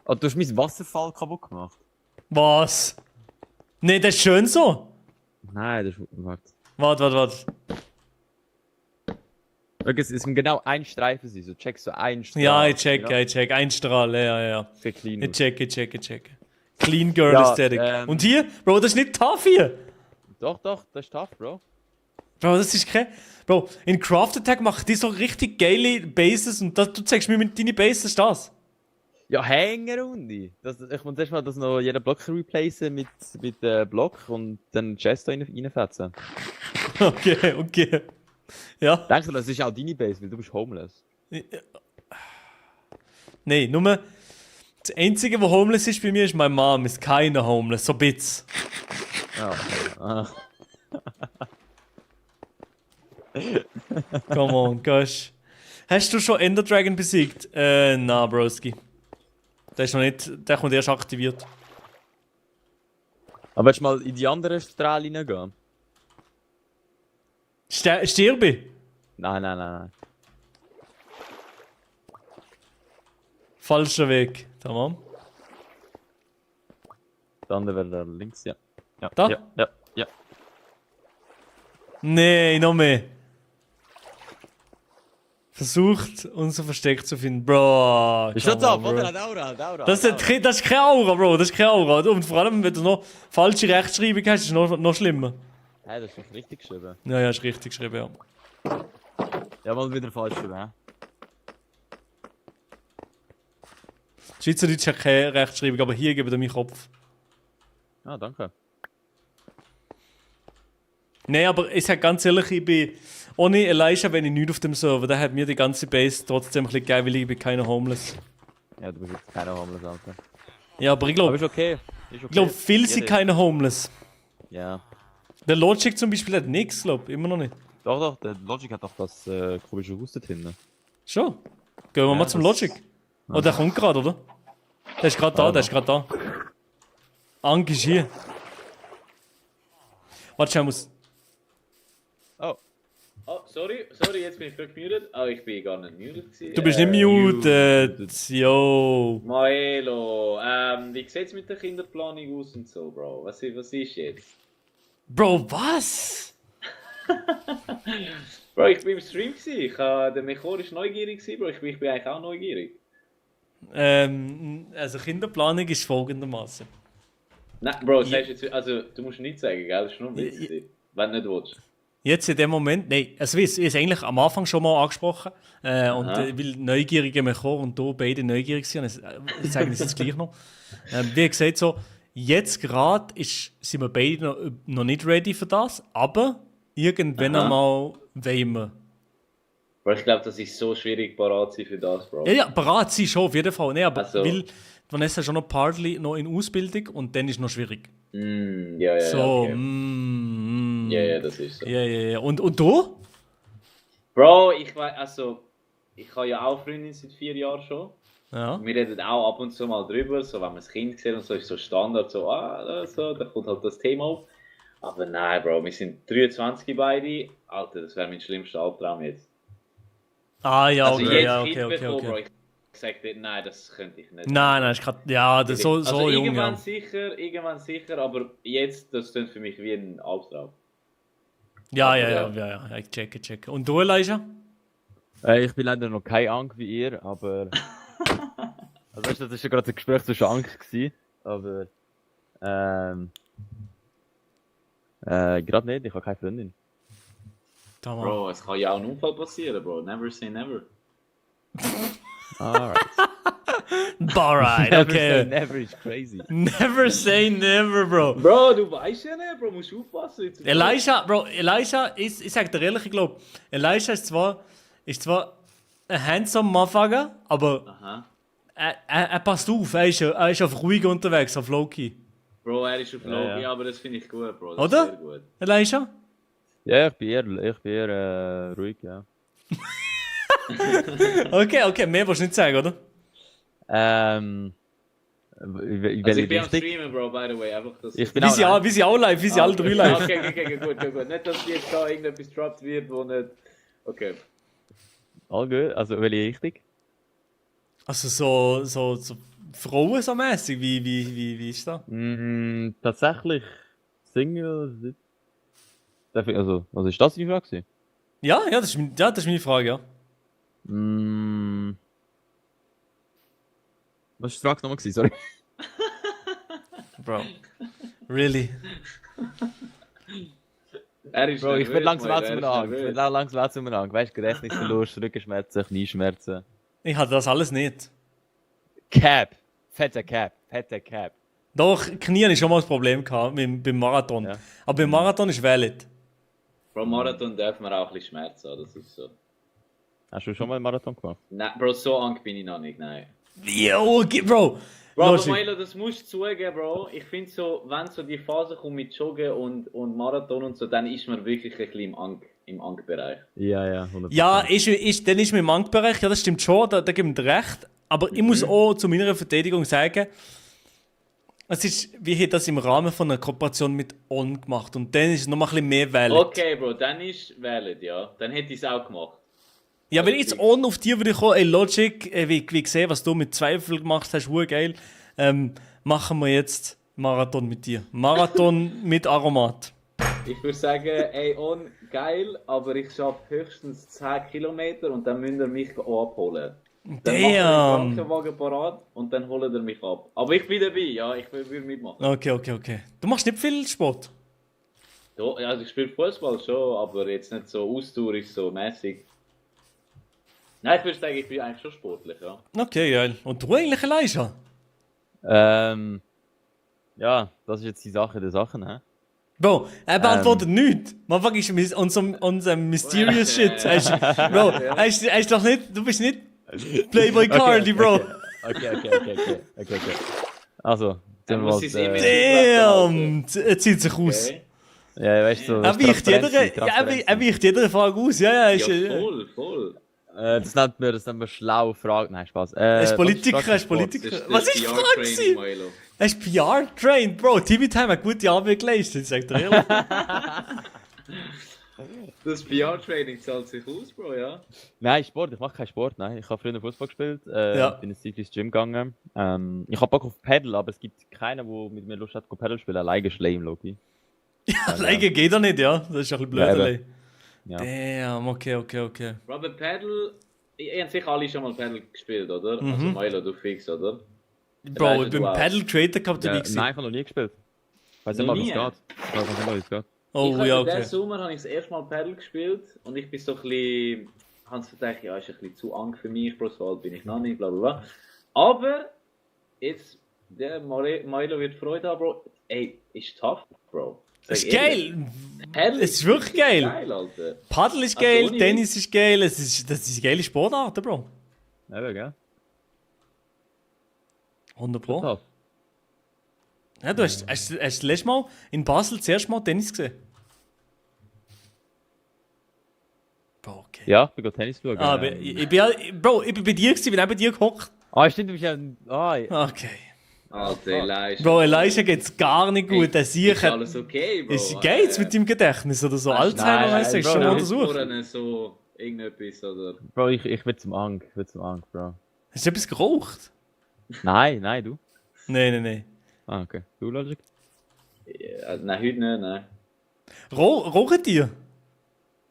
Oh, du hast meinen Wasserfall kaputt gemacht. Was? Nee, das ist schön so. Nein, das ist... Warte. Warte. Es sind genau ein Streifen, so checkst du ein Strahl. Ja, ich check. Ein Strahl, ja. Sehr clean. Ich check. Clean Girl Ja, Aesthetic. Und hier? Bro, das ist nicht tough hier. Doch, das ist tough, Bro. Bro, das ist kein... Bro, in Craft Attack machen die so richtig geile Bases und du zeigst mir mit deinen Bases das. Ja, Hängerunde. Ich muss erstmal das noch jeden Block replacen mit Block und dann Chest da reinfetzen. Okay. Ja. Denkst du, das ist auch deine Base, weil du bist homeless? Nein, nur... Das Einzige, was homeless ist bei mir, ist meine Mom. Ist keiner homeless, so Bits. Ja. Come on, gosh. Hast du schon Ender Dragon besiegt? Na, Broski. Der ist noch nicht... Der kommt erst aktiviert. Aber willst du mal in die anderen Strahlen reingehen? Stirbe? Nein. Falscher Weg. Tamam. Der andere wäre da links, ja. Da? Ja. Nee, noch mehr. Versucht, unser Versteck zu finden. Bro. Ist das ab, oder? Aura. Das ist keine Aura, Bro. Das ist keine Aura. Und vor allem, wenn du noch falsche Rechtschreibung hast, ist es noch schlimmer. Hey, das ist doch richtig geschrieben. Ja, ist richtig geschrieben, ja. Ja, mal wieder falsch geschrieben, hä? Schweizerdeutsch hat keine Rechtschreibung, aber hier gebe ich meinen Kopf. Ah, danke. Nein, aber ich sag ganz ehrlich, ich bin ohne Elijah, wenn ich nichts auf dem Server. Der hat mir die ganze Base trotzdem ein bisschen geil, weil ich bin keiner Homeless. Ja, du bist jetzt keiner Homeless, Alter. Ja, aber ich glaube... Aber ist okay. Ich glaube, viele sind keine Homeless. Ja. Der Logic zum Beispiel hat nichts, glaube ich. Immer noch nicht. Doch, der Logic hat doch das komische Haus da drin. Schon? Gehen wir mal zum Logic. Oh, der kommt gerade, oder? Der ist gerade da, Ank ist hier. Warte, ich muss... Oh, sorry, jetzt bin ich gerade gemutet. Oh, ich bin gar nicht muted gewesen. Du bist nicht muted, yo. Maelo, wie sieht's mit der Kinderplanung aus und so, Bro? Was ist jetzt? Bro, was? Bro, ich bin im Stream gewesen. Der Mechor ist neugierig gewesen, Bro. Ich bin eigentlich auch neugierig. Also Kinderplanung ist folgendermaßen. Nein, Bro, sagst jetzt, also du musst nichts sagen, gell? Das ist nur ein Witz, wenn du nicht willst. Jetzt in dem Moment, nein, also ich es eigentlich am Anfang schon mal angesprochen. Weil Neugierige Mechor und du beide neugierig sind. Ich sage das jetzt gleich noch. Wie gesagt, so, jetzt gerade sind wir beide noch nicht ready für das, aber irgendwann einmal wollen wir. Bro, ich glaube, das ist so schwierig, parat zu sein für das, Bro. Ja, parat sein schon, auf jeden Fall. Nee, aber also, weil Vanessa schon noch partly noch in Ausbildung und dann ist es noch schwierig. Ja, so, okay. Ja, das ist so. Ja. Und du? Bro, ich weiß, also, ich habe ja auch Freundin seit 4 Jahren schon. Ja. Wir reden auch ab und zu mal drüber, so wenn man das Kind sieht und so, ist so Standard, so, da kommt halt das Thema auf. Aber nein, Bro, wir sind 23 beide. Alter, das wäre mein schlimmster Albtraum jetzt. Ah, ja, also okay, jetzt okay. Bro, ich sag dir, nein, das könnte ich nicht. Nein, ich kann, ja, das so also jung. Irgendwann sicher, aber jetzt, das klingt für mich wie ein Albtraum. Ja, ich checke. Und du, Elijah? Ich bin leider noch kein Ank wie ihr, aber... also das war ja gerade ein Gespräch zwischen Ank gewesen, aber... gerade nicht, ich habe keine Freundin. Bro, es kann ja auch ein Unfall passieren, Bro. Never say never. Alright. Alright, okay. Never is crazy. Never say never, Bro. Bro, du weißt ja nicht, Bro, musst aufpassen. Elijah, ich sag dir ehrlich, ich glaube, Elijah ist zwar ein handsome Motherfucker, aber er passt auf, er ist auf ruhig unterwegs, auf Low-Key. Bro, er ist auf Low-Key, aber das finde ich gut, Bro. Das oder? Ist sehr gut. Elijah? Ja, ich bin eher ruhig, ja. Okay, mehr willst du nicht sagen, oder? Ich bin am Streamen, Bro, by the way. Einfach, wie sie alle live, wie sie alle 3 live. Okay, gut. Nicht, dass jetzt da irgendetwas gedroppt wird, wo nicht... Okay. All gut, also welche Richtung? Also so Frauen so mäßig, wie ist das? Tatsächlich Single... Also, was ist das die Frage? Ja, das ist meine Frage, ja. Was war die Frage nochmal? Sorry. Bro. Really? Bro, ich bin langsam Anfang. Weißt du, Gedächtnisverlust, Rückenschmerzen, Knieschmerzen. Ich hatte das alles nicht. Cap. Fette Cap. Doch, Knie hatte ich schon mal ein Problem gehabt beim Marathon. Ja. Aber beim Marathon ist valid. Bro, Marathon darf man auch ein bisschen Schmerzen haben, das ist so. Hast du schon mal einen Marathon gemacht? Nein, Bro, so Angst bin ich noch nicht, nein. Yo, Bro! Bro, aber Milo, das musst du zugeben, Bro. Ich finde so, wenn so die Phase kommt mit Joggen und Marathon und so, dann ist man wirklich ein bisschen im Angstbereich. Ja, 100%. Ja, dann ist man im Angstbereich, ja, das stimmt schon, da gebe ich dir recht. Aber ich muss auch zu meiner Verteidigung sagen, wir haben das im Rahmen von einer Kooperation mit On gemacht und dann ist es nochmal ein bisschen mehr valid. Okay, Bro, dann ist valid, ja. Dann hätte ich es auch gemacht. Ja, wenn ich jetzt On auf dir würde kommen, ey, Logic, wie gesehen, was du mit Zweifel gemacht hast, geil, machen wir jetzt Marathon mit dir. Marathon mit Aromat. Ich würde sagen, ey, On, geil, aber ich schaffe höchstens 10 Kilometer und dann müsst ihr mich auch abholen. Dann macht ihr den Krankenwagen parat und dann holt ihr mich ab. Aber ich bin dabei, ja, ich will mitmachen. Okay. Du machst nicht viel Sport? Ja, also ich spiele Fußball schon, aber jetzt nicht so ausdauernd, so mäßig. Nein, ich würde sagen, ich bin eigentlich schon sportlich, ja. Okay, geil. Und du eigentlich allein schon? Ja, das ist jetzt die Sache der Sachen, hä? Bro, er beantwortet nichts. Man ist unser Mysterious Shit. Bro, er ist doch nicht, du bist nicht Playboy Cardi, Bro. Okay. Also, dann muss ich es damn, er zieht sich aus. Ja, weißt du, er weicht jede Frage aus, ja. Voll. Das nennt man schlau Fragen. Nein, Spaß. Er ist Politiker. Was ist die Frage? Er ist PR-trained, Bro. TV-Time hat gute Arbeit geleistet, sagt er ehrlich. Das PR-Training zahlt sich aus, Bro, ja? Nein, Sport. Ich mache keinen Sport, nein. Ich habe früher Fußball gespielt, bin ins Cyclist Gym gegangen. Ich habe Bock auf Paddle, aber es gibt keinen, der mit mir Lust hat, Paddle spielen. Alleine schleim, Loki. Ja, alleine geht er nicht, ja. Das ist ein bisschen blöd, allein. Ja. Damn, okay. Robert Paddle, ihr habt sicher alle schon mal Paddle gespielt, oder? Also Milo, du fix, oder? Bro, ich bin Paddle Creator gehabt, Nein, ich habe noch nie gespielt. Weiß nicht mal, wie es geht. Oh, ja, okay. Diesen Sommer habe ich das erste Mal Paddle gespielt und ich bin so ein bisschen... Hans gedacht, ja, ist ein bisschen zu Angst für mich, Bro, so alt bin ich noch nicht, bla bla bla. Aber jetzt, der Milo wird Freude haben, Bro. Ey, ist tough, Bro. Es ist geil! Es ist wirklich geil! Alter. Paddle ist geil, Tennis ist geil, das ist geile Sportarten, Bro. Ja, gell? 100%. Ja, du hast das letzte Mal in Basel das erste Mal Tennis gesehen. Bro, okay. Ja, ich bin Tennis schauen. Bro, ich bin bei dir gewesen, bin auch bei dir gehockt. Stimmt, du bist ja... Okay. Alter, Elijah. Bro, Elijah geht's gar nicht gut. Ist alles okay, Bro? Geht's mit deinem Gedächtnis oder so? Alzheimer-mäßig? Schon mal untersuchen? So irgendetwas, oder? Bro, ich will zum Angst, Bro. Hast du etwas geraucht? Nein, du? Nein. Ah, okay. Du, Logic? Ja, nein, heute nicht, nein. Rauchen dir?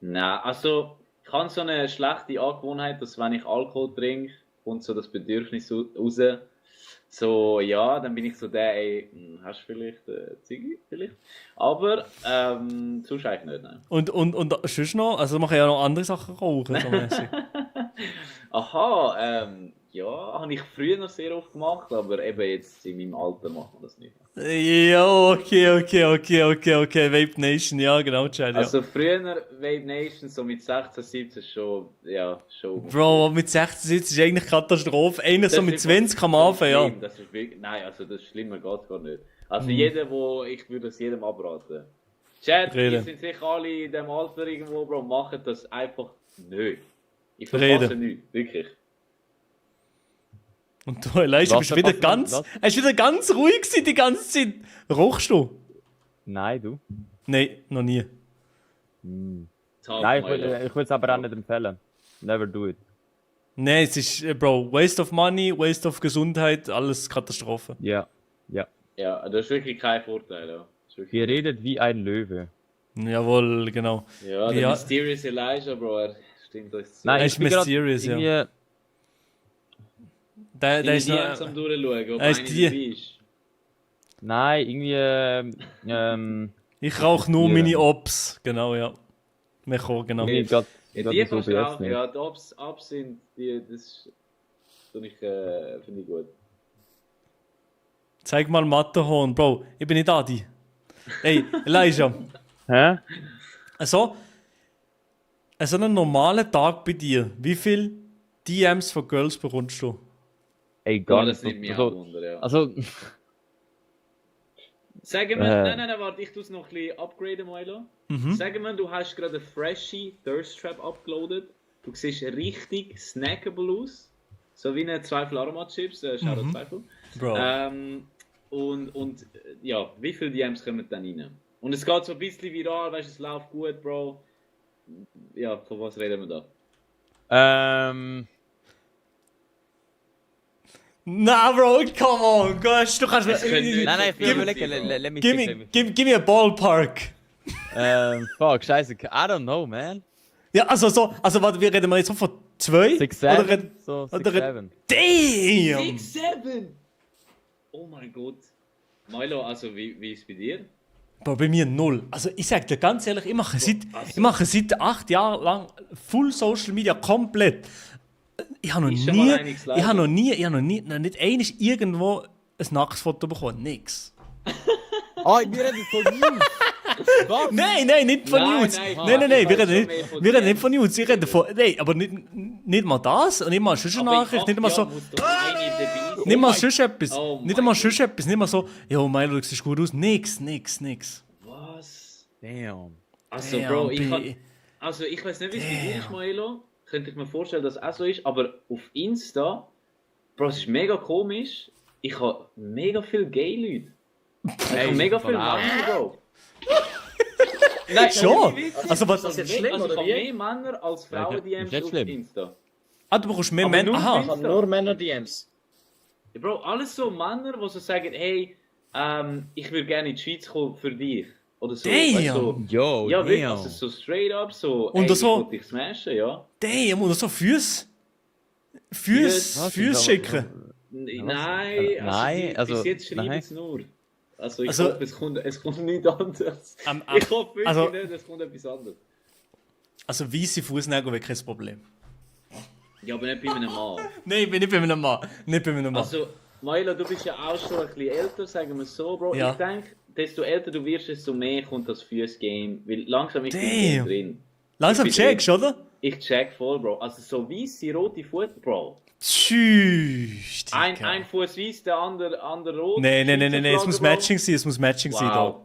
Nein, also ich habe so eine schlechte Angewohnheit, dass wenn ich Alkohol trinke, kommt so das Bedürfnis raus. So, ja, dann bin ich so der, ey, hast du vielleicht Ziege? Vielleicht? Aber, sonst eigentlich nicht, nein. Und sonst noch? Also man kann ja noch andere Sachen rauchen, so mäßig. Aha, ja, habe ich früher noch sehr oft gemacht, aber eben jetzt in meinem Alter machen wir das nicht mehr. Ja, okay, Vape Nation, ja, genau, Chad, ja. Also früher Vape Nation, so mit 16, 17 schon. Bro, mit 16, 17 ist eigentlich Katastrophe. Einer so mit 20 kann man anfangen, ja. Das ist wirklich, nein, also das Schlimmer geht gar nicht. Also ich würde es jedem abraten. Chad, die sind sicher alle in dem Alter irgendwo, Bro, machen das einfach nicht. Ich verpasse nichts, wirklich. Und du, Elijah, bist wieder ganz ruhig gewesen die ganze Zeit. Rauchst du? Nein, du? Nein, noch nie. Nein, ich würde es aber auch nicht empfehlen. Never do it. Nein, es ist, Bro, Waste of Money, Waste of Gesundheit, alles Katastrophe. Ja. Ja, das ist wirklich kein Vorteil, ja. Ihr redet wie ein Löwe. Jawohl, genau. Ja, der Mysterious Elijah, Bro, er stimmt euch zu. Nein, Er ist mysterious, ja. Der ist noch... noch... am Durchschauen, ob Er ist eine die- dabei ist. Nein, irgendwie. Ich rauche nur meine Ops. Genau, ja. Mecho, genau. Nee, Ja, die kannst du auch, ja, die Ups sind, das finde ich gut. Zeig mal Matterhorn, Bro. Ich bin nicht Adi. Ey, Elijah. Hä? Also einen normalen Tag bei dir, wie viel DMs von Girls bekommst du? Ey, gar Das nicht. nimmt mich Also, auch Wunder, ja. also Sagen wir, nein, warte, ich tue es noch ein bisschen upgraden, Milo. Mhm. Sagen wir, du hast gerade eine Freshie Thirst Trap uploadet. Du siehst richtig snackable aus. So wie eine Zweifel Aromat-Chips, Shoutout Zweifel. Bro. Und ja, wie viele DMs kommen dann rein? Und es geht so ein bisschen viral, weißt du, es läuft gut, Bro. Ja, von was reden wir da? Na, Bro, come on, gosh, du kannst... Nein, ich will überlegen, let me think. Give me a ballpark. Fuck, scheiße, I don't know, man. Ja, also warte, wir reden jetzt so von 2? 6, 7? So, 6, 7. Damn! 6, 7! Oh mein Gott. Milo, also wie ist es bei dir? Bro, bei mir 0. Also ich sag dir ganz ehrlich, ich mache seit 8 Jahren lang Full Social Media komplett. Ich habe noch nie, nicht einmal irgendwo ein Nacktfoto bekommen. Nix. Oh, wir reden von News. Nein, nicht von News. Nein, wir reden nicht von News. Ich rede von... Nein, aber nicht mal das. Und nicht mal sonst eine Nachricht. Nicht mal so... Nicht mal sonst etwas. Nicht einmal sonst etwas. Nicht mal so... Jo, Milo, du siehst gut aus. Nix. Was? Damn. Also, Bro, ich weiß nicht, wie es bei dir ist, Milo. Könnte ich mir vorstellen, dass es auch so ist. Aber auf Insta... Bro, es ist mega komisch. Ich habe mega viele Gay-Leute. Ich habe mega viele Männer, Bro. Nein, schon? Also was ist jetzt schlimm, oder wie? Ich habe mehr Männer als Frauen-DMs auf Insta. Ah, du bekommst mehr Männer? Aha. Ich habe nur Männer-DMs. Ja, Bro, alles so Männer, die so sagen, hey, ich würde gerne in die Schweiz kommen für dich. Oder so. Damn! Weißt, so. Yo, ja, wirklich, also so straight up, so, und ey, so, ich will dich smashen, ja. Damn, oder so Füße schicken. Nein, also bis jetzt schreiben es nur. Also ich Also- hoffe, es kommt nichts anderes. Ich hoffe wirklich nicht, es kommt etwas anderes. Also weisse Fußnägel wäre kein Problem. Ja, aber nicht bei einem Mann. Nein, nicht bei einem Mann. Also, Milo, du bist ja auch schon ein bisschen älter, sagen wir so, Bro. Ja. Ich denke, desto älter du wirst, desto mehr kommt das Füße-Game. Weil langsam ist das drin. Langsam Ich bin checkst, drin. oder? Ich check voll, Bro. Also so weisse, rote Fuß, Bro. Tschüss. Ein Fuß weiß, der andere rot. Nein, es muss Bro. Matching sein, da.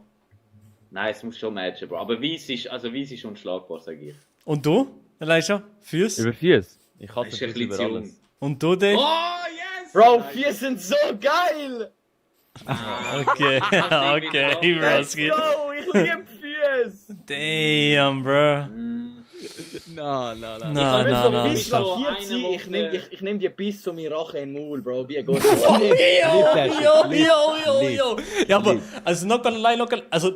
Nein, es muss schon matchen, Bro. Aber weiß ist unschlagbar, sag ich. Und du, Elijah? Füße? Über Füße. Ich hasse Ist ein Füße bisschen über zu alles. jung. Und du, Dave? Oh, yes! Bro, wir sind so geil! Okay, Broski. Bro, ich liebe Füße! Damn, bro. Na. Ich nehm dir bis zu mir Rache in den Maul, Bro. Wie gut. Jo. Ja, aber, also noch allein, also,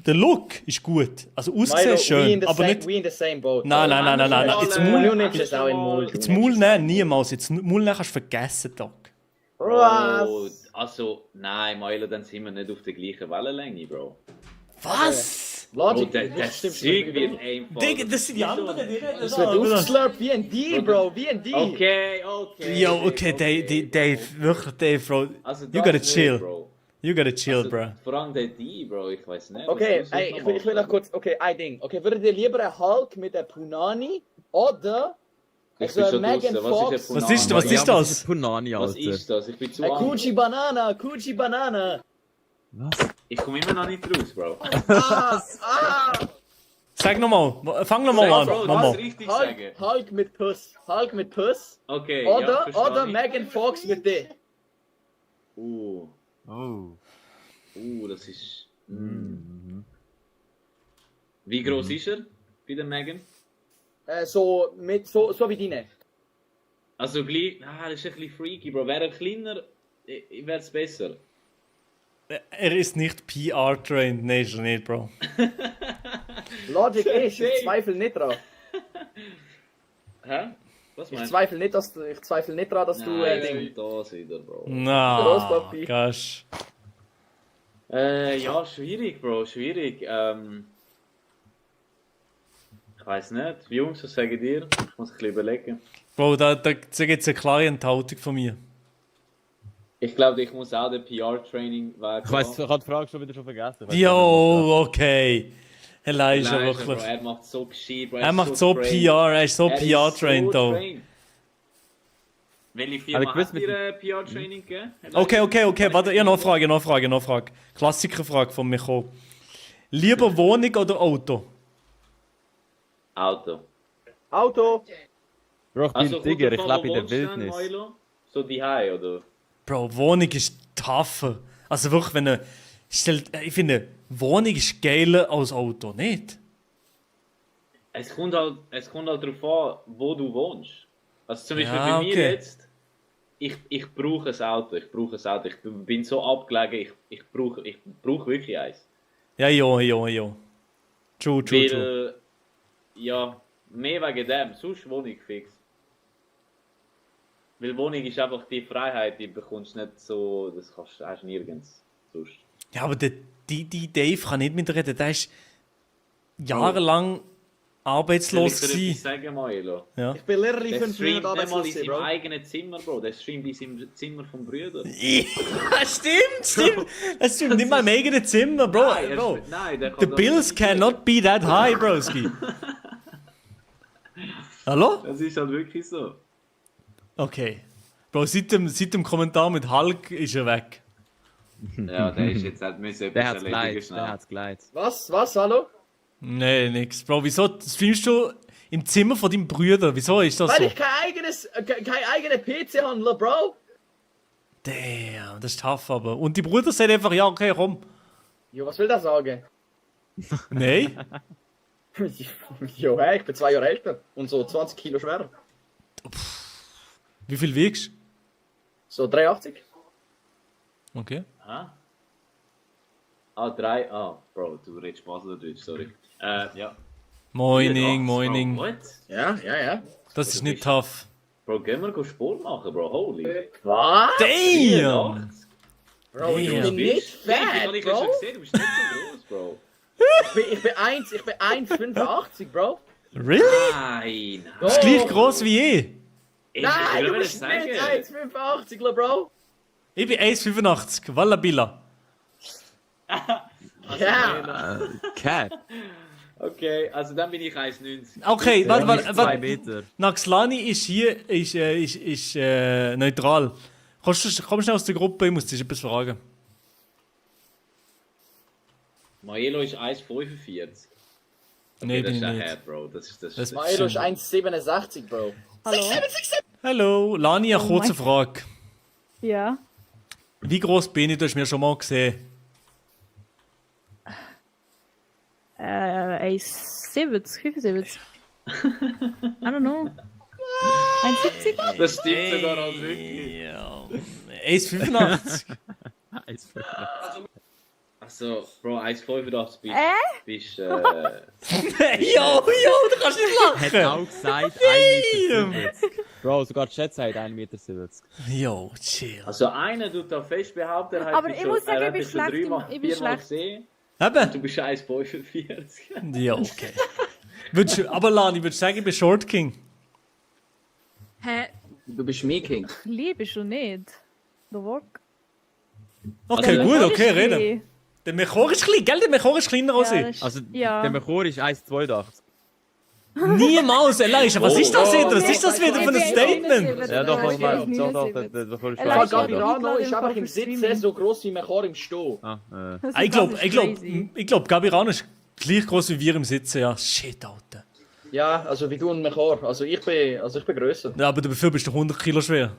der Look ist gut. Also, aussehen ist schön, aber nicht... We in the same boat. Nein. Jetzt Du nimmst es auch in den Maul. Jetzt Maul nehmen, niemals. Jetzt Maul nehmen kannst du vergessen, Doc. Oh, also, nein, Milo, dann sind wir nicht auf der gleichen Wellenlänge, Bro. Was? Bro, das Zeug wird einfach... Digga, das sind die anderen, die reden Das wird aufgeslurpt wie ein D, Bro, wie ein D. Okay. Yo, okay, Dave, wirklich, Dave, Bro. Also, You gotta das chill. nicht, Bro. You gotta chill, Also, bro. Vor allem der D, Bro, ich weiß nicht. Okay, was du ey, sonst ich will noch kurz, okay, ein Ding. Okay, würdet ihr lieber einen Hulk mit der Punani oder Ich so bin einen schon Megan draussen. Fox? Was ist das? Punani, Was Alter. ist das? Ich bin zu Ein alt. Coochie Banana. Ich komme immer noch nicht raus, Bro. Sag nochmal, fang nochmal an. Bro, Mama. was richtig sagen. Hulk mit Puss. Okay, ja, Oder verstehe ich. Megan Fox mit D. Das ist... Wie groß ist er bei der Megan? So wie deine. Also gleich... das ist ein bisschen freaky, Bro. Wäre er kleiner, wäre es besser. Er ist nicht PR-trained. Nein, ist er nicht, Bro. Logic ist, ich zweifle nicht dran. Hä? Was Ich meinst zweifle nicht, daran, dass du Nein, das wieder, Bro. Na, Großpapi. gosh. Ja, schwierig, Bro, schwierig. Ich weiß nicht. Jungs, was sagen dir? Ich muss ein bisschen überlegen. Bro, da gibt es eine klare Enthaltung von mir. Ich glaube, ich muss auch den PR-Training weg. Ich habe die Frage schon wieder vergessen. Jo, okay. Elijah, Bro, wirklich. er macht so gescheit, Bro. Er macht so trained. PR, er ist so Er ist PR-trained so auch. trained. Welche Firma hat dir PR-Training gegeben? Okay, warte, ich habe noch eine Frage. Klassikerfrage von mir gekommen. Lieber Wohnung oder Auto? Auto. Auto! Bro, ich bin Also, Digger, ich lebe in der Wildnis. So die High, oder? Bro, Wohnung ist tougher. Also wirklich, wenn ich finde, Wohnung ist geiler als Auto, nicht? Es kommt halt darauf an, wo du wohnst. Also zum Beispiel Ja, bei mir okay. jetzt, ich brauche ein Auto. Ich bin so abgelegen, ich brauche wirklich eins. Ja. True. Weil, ja, mehr wegen dem, sonst Wohnung fix. Weil Wohnung ist einfach die Freiheit, die bekommst du nicht so, hast du nirgends sonst. Ja, aber die Dave kann nicht mitreden. Der ist jahrelang arbeitslos Soll ich dir etwas gewesen. sagen, Maelo? Ja. Ich bin Lehrer, Der 5 streamt Minuten nicht mal in arbeitslos, seinem Bro. eigenen Zimmer, Bro. Der streamt in seinem Zimmer vom Brüder. Ja, stimmt. Das stimmt nicht mal im eigenen Zimmer, Bro. Bro. Nein, der The kann bills cannot be that high, broski. Hallo? Das ist halt wirklich so. Okay. Bro, seit dem Kommentar mit Hulk ist er weg. Ja, der ist jetzt halt müssen Der etwas hat's erledigen gleich, schnell. der hat's gleich. Was, hallo? Nee, nix. Bro, wieso streamst du im Zimmer von deinem Bruder? Wieso ist das Weil so? ich kein eigener PC habe, Bro. Damn, das ist tough, aber. Und die Brüder sagen einfach, ja, okay, komm. Jo, was will der sagen? Nein. Jo, hey, ich bin 2 Jahre älter und so 20 Kilo schwerer. Wie viel wiegst So 83. du? Okay. Ah, Bro, du redest Baseldeutsch, sorry. Ja. Moining, 84, Moining. Bro, what? Ja. Das ist nicht tough. Bro, gehen wir Sport machen, Bro, holy. Was? Damn! Bro, ich Damn. bin nicht Ich fat, habe dich schon Bro. gesehen, du bist nicht so groß, Bro. Ich bin 1,85, Bro. Really? Nein. Das ist gleich gross wie ich. Nein, ich du will bist sagen. nicht 1,85, Bro. Ich bin 1,85. Wallabilla. Ja. Cat. Okay, also dann bin ich 1,90. Okay, warte. 2 Meter. Naxlani ist hier ist neutral. Komm schnell aus der Gruppe, ich muss dich etwas fragen. Maelo ist 1,45. Okay, Nee, das bin ist ich ein nicht. Herr, Bro. Das Das- Maelo ist 1,67, Bro. Hallo? Hallo, Lani, eine Oh kurze mein- Frage. Ja. Wie groß bin ich? Du hast mir schon mal gesehen. 1,70, 75. I don't know. 1,70? Das stimmt sogar als wirklich. Ja. 1,85. Also, Bro, 1,85 bist. Jo, du kannst nicht Hat lachen. auch gesagt 1,70 Meter. Bro, sogar die Chat sagt 1,70 Meter. Jo, chill. Also, einer tut da fest behaupten, er hat Aber dich ich schon, muss sagen, er ich hat bin dich schon schlecht im- viermal schlecht. gesehen. Eben. Du bist 1,45. Ja, okay. Aber Lani, würdest du sagen, ich bin Short King? Hä? Du bist mein King. Liebe schon nicht. Du Wok. Okay, Also, gut, das okay, ist reden. klein. Der Mechor ist klein, gell? Der Mechor ist kleiner als Ja, ich. das ist- Also, ja. der Mechor ist 1,82. Niemals, Elijah, was ist das wieder? Was ist das wieder für ein Ich bin Statement? 1,79. Ja, doch, Ich bin doch, 1,79. der Mechor ist Elijah, Gabi Ja, Rano doch. ist einfach im Sitzen so gross wie Mechor im Stehen. Ah, Das ist crazy. Ich glaub, Gabi Rano ist gleich groß wie wir im Sitzen, ja. Shit, Alter. Ja, also wie du und Mechor. Also ich bin grösser. Ja, aber dafür bist du 100 Kilo schwer.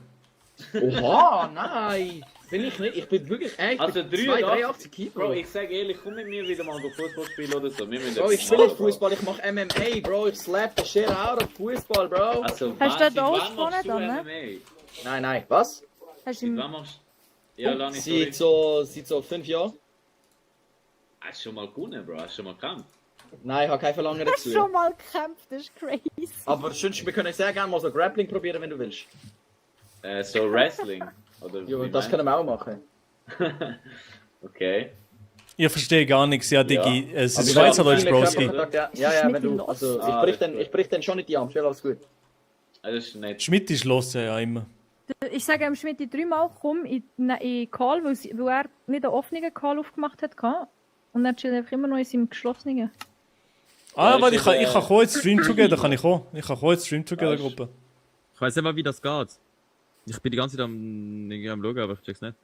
Oha, nein. Bin ich nicht. Ich bin wirklich echt. Also, 83 Kilo. Bro, ich sag ehrlich, komm mit mir wieder mal Fußball spielen oder so. Wir müssen Bro, ich spiele nicht Fußball, ich mache MMA, Bro. Ich slap the shit out of Fußball, Bro. Also, Hast du seit da wann vorne machst du dann, ne? MMA? Nein, was? Hast Seit du wann machst Ja, lange Seit so 5 Jahren. Hast du schon mal gewonnen, Bro? Hast du schon mal gekämpft? Nein, ich habe keine Verlangen Hast dazu. schon mal gekämpft, das ist crazy. Aber sonst, wir können sehr gerne mal so Grappling probieren, wenn du willst. So Wrestling? Oder Ja, wie das meinst können wir auch machen. du? Okay. Ich verstehe gar nichts, ja, Digi. Es ist Aber Schweizerdeutsch, wenn du Broski. Körperkontakt- Ja, wenn du. Also, ich brich dann schon nicht die Arme, stell alles gut. Das ist nett. Schmidt ist los, ja, immer. Ich sage dem Schmidt 3-mal, komm in Call, weil er nicht einen offenen Call aufgemacht hat. Und er chillt einfach immer noch in seinem geschlossenen. Aber ich kann kommen ins Stream Together, kann ich kommen. Ich kann kommen ins Stream Together Gruppe. Ich weiß nicht mal, wie das geht. Ich bin die ganze Zeit am Schauen, aber ich check's nicht.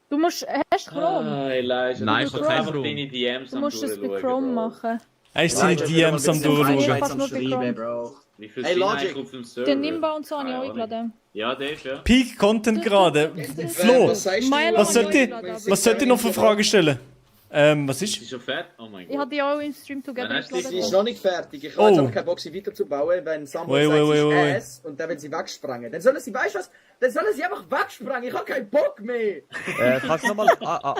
Du musst, hast du Chrome? Elijah, Nein, du ich musst hab keinen einfach Chrome. deine DMs Du musst es bei Chrome machen. Er ist seine DMs am Durchschauen. Fast nur bei Chrome. Bro. Wie viel Hey, sind Logic. eigentlich auf dem Server? Den Nimba und so habe ich auch eingeladen. Ja, Dave, ja. Peak Content gerade. Flo, Was sagst du? Milo was habe ich sollte eingeladen. was sollte ich noch für Fragen stellen? Was Ist ist? schon fett? Oh mein Ich Gott. habe die auch im Stream Together Wann hast du die- Sie ist eingeladen. noch nicht fertig. Ich habe jetzt Oh. aber keine Bock, sie weiterzubauen, wenn Samuel Wait, sagt, wait, sie ist wait. Ass und dann will sie wegsprengen. Dann sollen sie, weißt du was? Dann sollen sie einfach wegsprengen. Ich habe keinen Bock mehr. Kannst du nochmal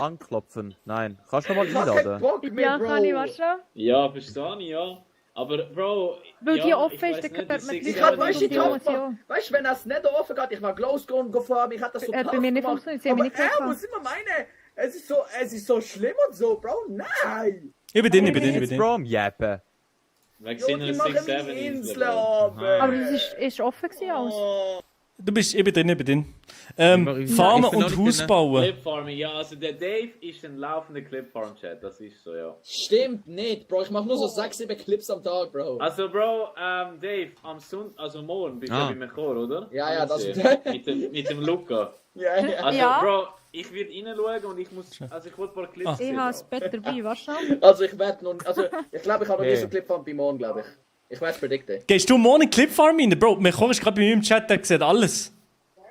anklopfen? Nein. Kannst du nochmal Ich habe keinen einladen? Bock mehr, Ja, Bro. kann ich, weißt du? Ja, verstehe ich, ja. Aber, Bro... Weil ja, die offen ich ist, weiss dann nicht, hört die man die Six Ich hab, Leute weißt um du, die Emotion. weißt, wenn das nicht offen geht, ich mag losgehen, gefahren, ich hätte das so Bei tough mir nicht gemacht. funktioniert, sie haben Aber mich nicht wo gehabt. sind wir meine? Es ist so schlimm und so, Bro, nein! Ich bin drin, ich bin drin, ich bin Jetzt drin. Brom, Jeppe. Wegen Jo, die seiner machen 6-7 meine Inseln, Insel Bro. runter. Aber das ist offen gewesen alles. Du bist, ich bin drin, ich bin drin. Ich Farmen bin noch und nicht Haus drin. bauen. Clip Farming, ja, also der Dave ist ein laufender Clip Farm Chat, das ist so, ja. Stimmt nicht, Bro, ich mach nur so 6-7 Clips am Tag, Bro. Also, Bro, Dave, am Sonntag, also morgen bist du ja bei mir gekommen, oder? Ja, das- mit dem Luca. Ja. Also, Ja. Bro, ich werde reinschauen und ich muss, also ich wollte ein paar Clips Ich sehen, habe das Bro. Bett dabei, weißt du? Also ich werde noch, also ich glaube, ich habe noch nie Hey. so einen Clip von bei morgen, glaube ich. Ich werde es predikten. Gehst du morgen in Clip Farm rein? Bro, mir ist gerade bei mir im Chat, der sieht alles.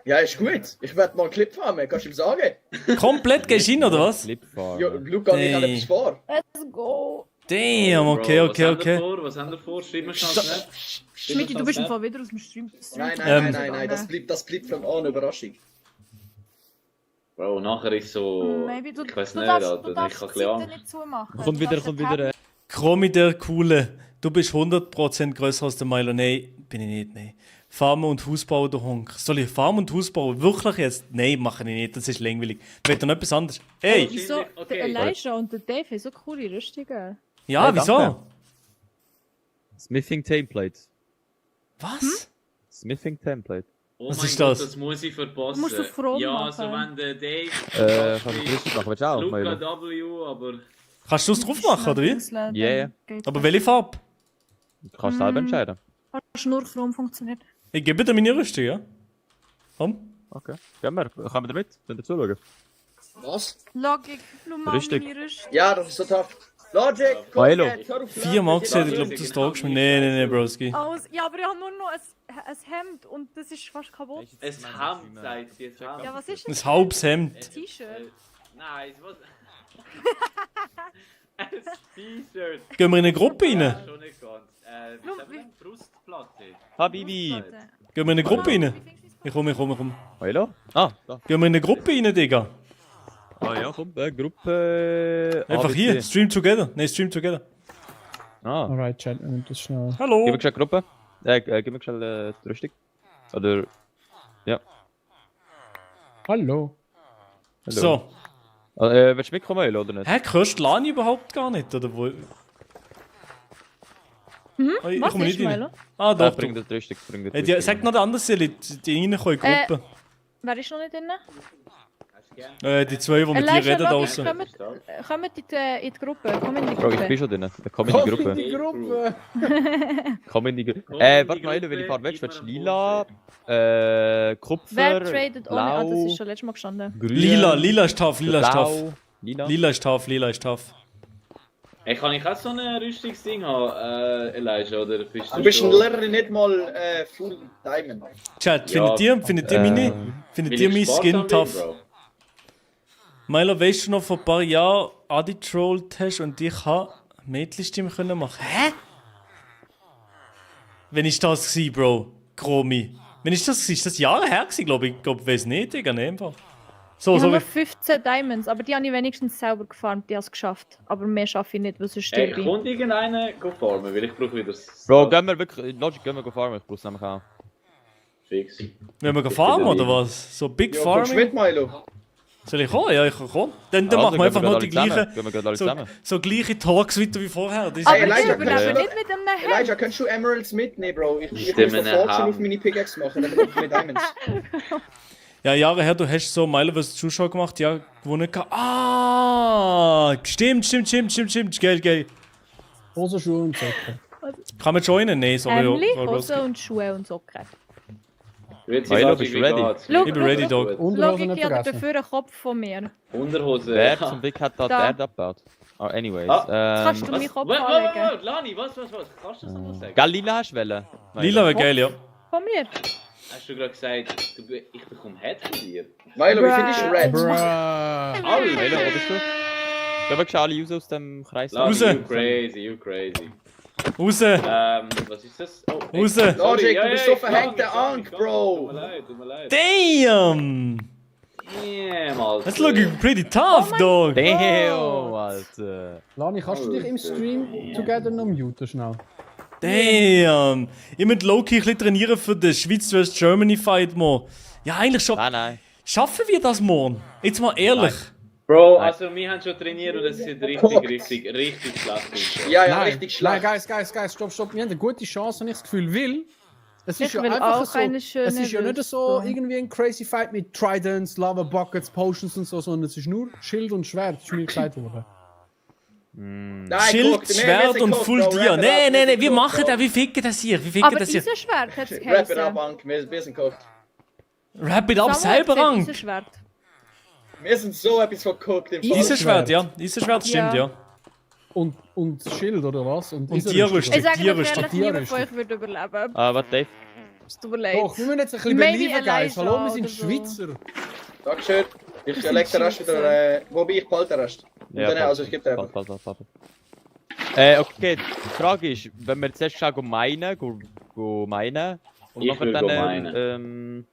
Ja, ist gut. Ich werde mal einen Clip haben, kannst du ihm sagen? Komplett gehst du rein, oder was? Clipfarm. Ja, Luca und ich haben etwas vor. Let's go. Damn, okay, Bro, okay, was okay. Was haben wir vor? Schreib mir schnell nicht. Schmidt, du bist einfach wieder aus dem Stream. Nein, das bleibt von an Überraschung. Bro, nachher ist so... Maybe du, ich weiß du nicht, darfst, Alter, du ich darfst kann die ein bisschen Seite Angst. nicht zumachen. Kommt Du wieder, darfst kommt den wieder. Chromi der Coole. Du bist 100% grösser als der Milo. Nein, bin ich nicht, nein. Farmen und Hausbau, du Honk. Soll ich Farmen und Hausbau wirklich jetzt? Nein, mache ich nicht, das ist langweilig. Will doch noch etwas anderes? Hey! Wieso? Okay. Der Elijah und der Dave haben so coole Rüstungen. Ja, Hey, wieso? danke. Smithing Template. Was? Smithing Template. Oh Was mein ist Gott, das? das muss ich verpassen. Musst du froh Ja, machen. also wenn der Dave... Kannst du das machen? Willst du auch? Luca Milo? W, aber... Kannst du es drauf machen, oder wie? Ja, ja. Aber welche Farbe? Du kannst selber entscheiden. Hast nur Chrome funktioniert. Ich gebe dir meine Rüstung, ja? Komm. Okay. Gehen wir. Kommen wir mit? Wenn ihr zuschauen. Was? Logik, du machst Richtig. meine Rüstung. Ja, das ist so tough. Logic, komm Hallo. jetzt, hör auf 4 Mal gesehen, ich Lernen. glaube, du stalkst mich. Nee, Broski. Ja, aber ich habe nur noch ein Hemd und das ist fast kaputt. Es Hemd, sagt sie, es Hemd. Ja, was ist Ein das? halbes Hemd. T-Shirt. Nein, es was... Ein T-Shirt. Gehen wir in eine Gruppe rein? Schon nicht ganz. Wie sagen wir denn? Brustplatte. Habibi. Gehen wir in eine Gruppe rein? Ich komme. Hallo? Ah, da. Gehen wir in eine Gruppe rein, Digga? Ah ja, komm. Gruppe... Einfach ABC. hier, Stream Together. Nein, Stream Together. Ah. Alright, Chat, das schnell. Hallo. Gib mir schnell Gruppe. Gib mir schnell die Rüstung. Oder... Ja. Hallo. Hallo. So. Willst du mitkommen, Milo, oder nicht? Hä, hörst du Lani überhaupt gar nicht, oder wo? Ah, ich Was komme ist, nicht rein. Milo? Ah, doch. Bring das Rüstung, bring das Hey, die, sag noch den anderen Silly, die reinkommen in die Gruppe. Wer ist noch nicht drin? Die zwei, die mit dir Elijah, reden Logik, draussen. kommt in die Gruppe. Komm in die Bro, ich Gruppe. bin schon drin. Komm in die Gruppe. Gruppe. Komm in die Gruppe. Komm in die Warte mal, Gruppe, welche Farbe willst du? gib Willst du mir lila, Wer Kupfer, tradet ohne... Ah, das ist blau, schon letztes Mal gestanden. grün, Lila ist tough, lila ist tough. blau, lila? Lila ist tough. Hey, kann ich auch so ein Rüstungsding haben, Elijah, oder bist du Du bist ein schon- Lehrer nicht mal Full Diamond. Chat, Ja, findet ihr meine Weil mein ich Skin sparsam bin, tough? Bro. Milo, weißt du noch, vor ein paar Jahren Adi trollt hast und ich habe Mädchenstimme können machen? Hä? Wenn ich das gsi, Bro? Chromi. Wenn ich das gsi, ist das Jahre her gsi, glaube ich. Ich glaube, weiß nicht, Digga, ne, einfach. So, Ich habe nur sorry. 15 Diamonds, aber die habe ich wenigstens selber gefarmt, die habe es geschafft. Aber mehr schaffe ich nicht, weil sonst stirbe ich. Kommt irgendeiner farmen, weil ich brauche wieder das... Bro, gehen wir wirklich, Logic, gehen wir farmen, ich brauch's nämlich auch. Fix. Wenn wir farmen oder was? So Big Kommst du Farming? mit, Milo? Soll ich kommen? Ja, ich kann kommen. Dann Also, machen wir gehen einfach wir noch gerade die alle zusammen. gleichen, Gehen wir gerade alle zusammen. so gleiche Talks weiter wie vorher. Das ist Aber Elijah, ich überlebe nicht mit einem Hemd. Elijah, kannst du Emeralds mitnehmen, Bro? Ich muss Stimmen noch Fortune haben. auf meine Pickaxe machen, dann brauche ich mehr Diamonds. Ja, Jahre her, du hast so Milo vs. Zuschauer gemacht, ja, gewonnen. Stimmt. Geil. Hose, Schuhe und Socken. Kann man joinen? Nein, sorry. Hose und Schuhe und Socken. Milo, bist du ready? Schau, Ich bin ready, Dog. Unterhose Logik nicht hat vergessen. dafür einen Kopf von mir. Unterhose. Wer zum Glück hat da die Da. Erde abgebaut? Oh, anyways. Kannst du meinen Kopf anlegen? Lani, was? Kannst du das nochmal sagen? Gell, Lila hast du wollen? Lila wäre geil, ja. Von mir. Hast du gerade gesagt, ich bekomme Head von dir? Milo, wie findest du Red? Bruh. Milo, wo bist du? Gehen wir alle raus aus dem Kreis. Lani, Raus. you crazy. Raus! Was ist das? Oh, Raus! Logic, du bist so verhängter Ank, Bro! Tut mir leid. Damn! Damn, Alter. That's looking pretty tough, dog! Damn, Alter. Lani, kannst du dich im Stream together noch muten schnell? Damn! Ich muss Loki ein bisschen trainieren für den Schweiz vs. Germany Fight, Mann. Ja, eigentlich schon. Nein. Schaffen wir das morgen? Jetzt mal ehrlich. Bro, also wir haben schon trainiert und es sieht richtig schlecht aus. Ja, Nein, richtig nein, schlecht. Guys, stopp. Wir haben eine gute Chance, habe ich das Gefühl, weil es ist Ich ja will einfach auch so, eine schöne es ist ja nicht so Rüstung. irgendwie ein crazy Fight mit Tridents, Lava Buckets, Potions und so, sondern es ist nur Schild und Schwert, ist mir gesagt worden. Nein, Schild, guck, Schwert und Full Tier. Nein, wir machen das, wir ficken das hier. Wir ficken Aber das hier. unser Schwert hat es Wrap it up, geheißen. Ank, wir sind gekocht. Wrap it up, Samuel selber hat gesagt, Rank. unser Schwert. Wir sind so etwas verguckt im Fall. Eisenschwert, ja. Eisenschwert stimmt, ja. Und Schild oder was? Und Tierrüstung. Ich sage dir Tierrüstung. ehrlich, niemand von euch wird überleben. Was, Dave? Es tut mir leid. Doch, wir müssen jetzt ein bisschen Maybe believen, Guys. Elijah Hallo, wir sind oder so. Schweizer. Dankeschön. Ich leg den Rest wieder, wobei ich behalte den Rest. Und dann, also ich gebe dir einfach. Okay, die Frage ist, wenn wir zuerst schauen, meinen und Ich nachher will dann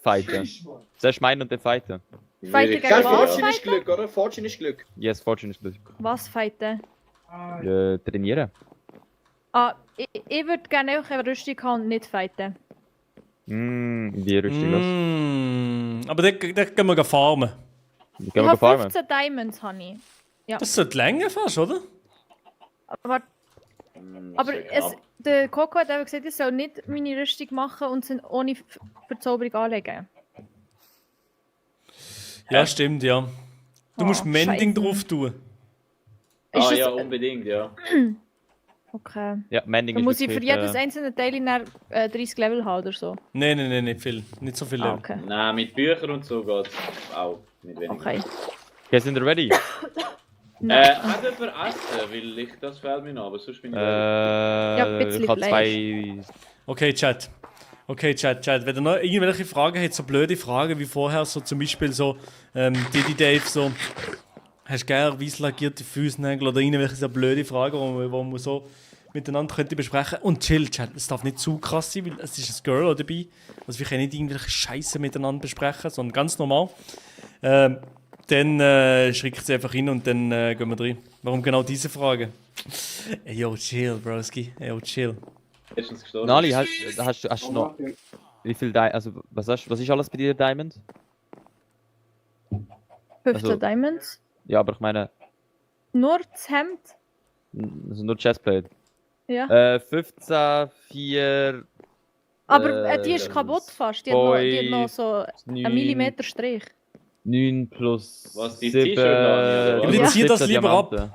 fighten. Zuerst meinen und dann fighten. Fighten gegen Gell, was? Fortune ist Fighten? Glück, oder? Fortune ist Glück. Yes, Fortune ist Glück. Was fighten? Trainieren. Ich würde gerne auch eine Rüstung haben und nicht fighten. Wie Rüstung das? Aber dann gehen wir farmen. Ich Gehen wir habe farmen? 15 Diamonds, habe ich. Ja. Das sollte länger fast, oder? Aber der Coco hat eben gesagt, ich soll nicht meine Rüstung machen und sie ohne Verzauberung anlegen. Ja, stimmt, ja. Du musst Mending Scheisse. drauf tun. Ist das- Ja, unbedingt, ja. Okay. Ja, Mending Dann ist muss ich für wirklich, jedes einzelne Teil in 30 Level haben oder so. Nein, nicht viel. Nicht so viel. Level. Okay. Nein, mit Büchern und so geht es auch nicht weniger. Okay. Okay, sind ihr ready? Hat jemand Essen? Weil das fehlt mir noch, aber sonst bin ich ein bisschen ich habe Fleisch. zwei... Okay, Chat. Wenn ihr noch irgendwelche Fragen habt, so blöde Fragen wie vorher, so zum Beispiel so, Diddy Dave, so, hast du gerne weiss lackierte Fußnägel oder irgendwelche so blöde Fragen, wo man so miteinander könnte besprechen. Und chill, Chat, es darf nicht zu krass sein, weil es ist ein Girl dabei. Also wir können nicht irgendwelche Scheiße miteinander besprechen, sondern ganz normal. Dann schickt sie einfach hin und dann gehen wir rein. Warum genau diese Frage? Ey, yo, chill, Broski. Ey, yo, chill. Erstens gestorben. Nali, hast du noch... Wie viel was ist alles bei dir Diamond? 15 Diamonds. Ja, aber ich meine... Nur das Hemd. Also nur Chestplate. Ja. 15, 4... Aber die ist kaputt fast. Die hat noch so einen 9, Millimeter Strich. 9 plus Was, die 7... T-Shirt an, oder was? Ja. Zieh das lieber ab.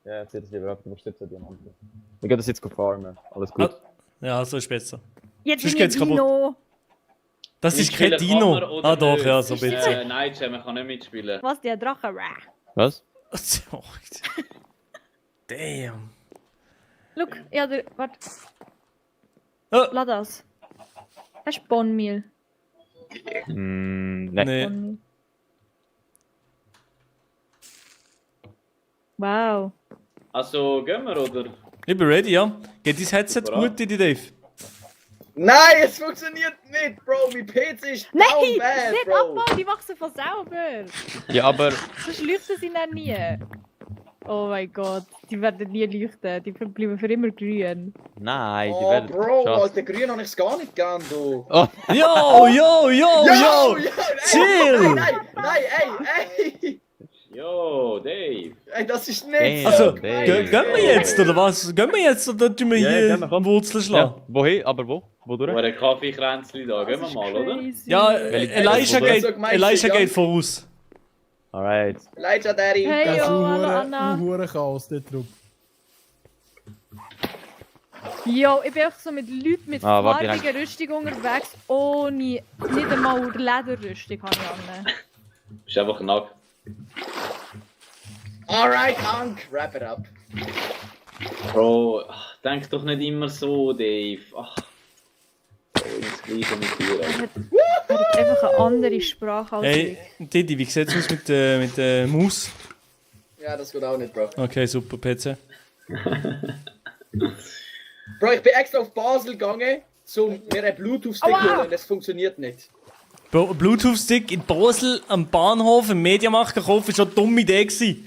Ja, zieh das lieber ab, du musst 17 Diamanten. Wir gehen das jetzt farmen, alles gut. Ja, so ist besser. Jetzt Sonst bin geht's ich kaputt. Dino. Das ist kein Dino. Ah doch, ja, so bitte. Nein, man kann nicht mitspielen. Was, der Drache? Was? Damn. Look, ja, warte. Oh. Lass das. Hast du Bonmehl? Nein. Bonmehl. Wow. Also, gehen wir, oder? Ich bin ready, ja. Geht dein Headset Super. gut, Diddy Dave? Nein, es funktioniert nicht, Bro. Mein PC ist Nein, down bad, nicht Bro. abmachen, die machen sie von selber. Ja, aber... Sonst leuchten sie dann nie. Oh mein Gott, die werden nie leuchten, die bleiben für immer grün. Nein, die Oh, werden... Bro, Just- Alter, grün habe ich es gar nicht gern, du. Oh. Yo! Chill! Nein, ey! Yo, Dave. Ey, das ist nicht Also, so geil. gehen wir jetzt, oder was? Gehen wir jetzt, oder tun wir hier gehen wir, komm. Wurzeln schlagen? Ja, wohin? Aber wo? Wo durch? Wo der Kaffeekränzchen da, gehen wir mal, oder? Ja, Welche- Elijah Welche- geht voraus. Alright. Elijah Daddy. Hey, yo, hallo Ein Anna. Hurenchaos, der Trupp. Yo, ich bin einfach so mit Leuten mit Ah, warte, farbiger Rüstung unterwegs, ohne nicht einmal Lederrüstung habe ich an. Bist einfach nackt. Alright, Hank, wrap it up. Bro, denk doch nicht immer so, Dave. Ach. Das Gleiche mit dir. Er hat einfach eine andere Sprache als Hey, Didi, wie sieht es aus mit der Maus? Ja, das geht auch nicht, Bro. Okay, super, PC. Bro, ich bin extra auf Basel gegangen, um mir einen Bluetooth-Stick Aua! zu holen. Das funktioniert nicht. Bluetooth-Stick in Basel am Bahnhof im Mediamarkt gekauft, ist schon eine dumme Idee gewesen.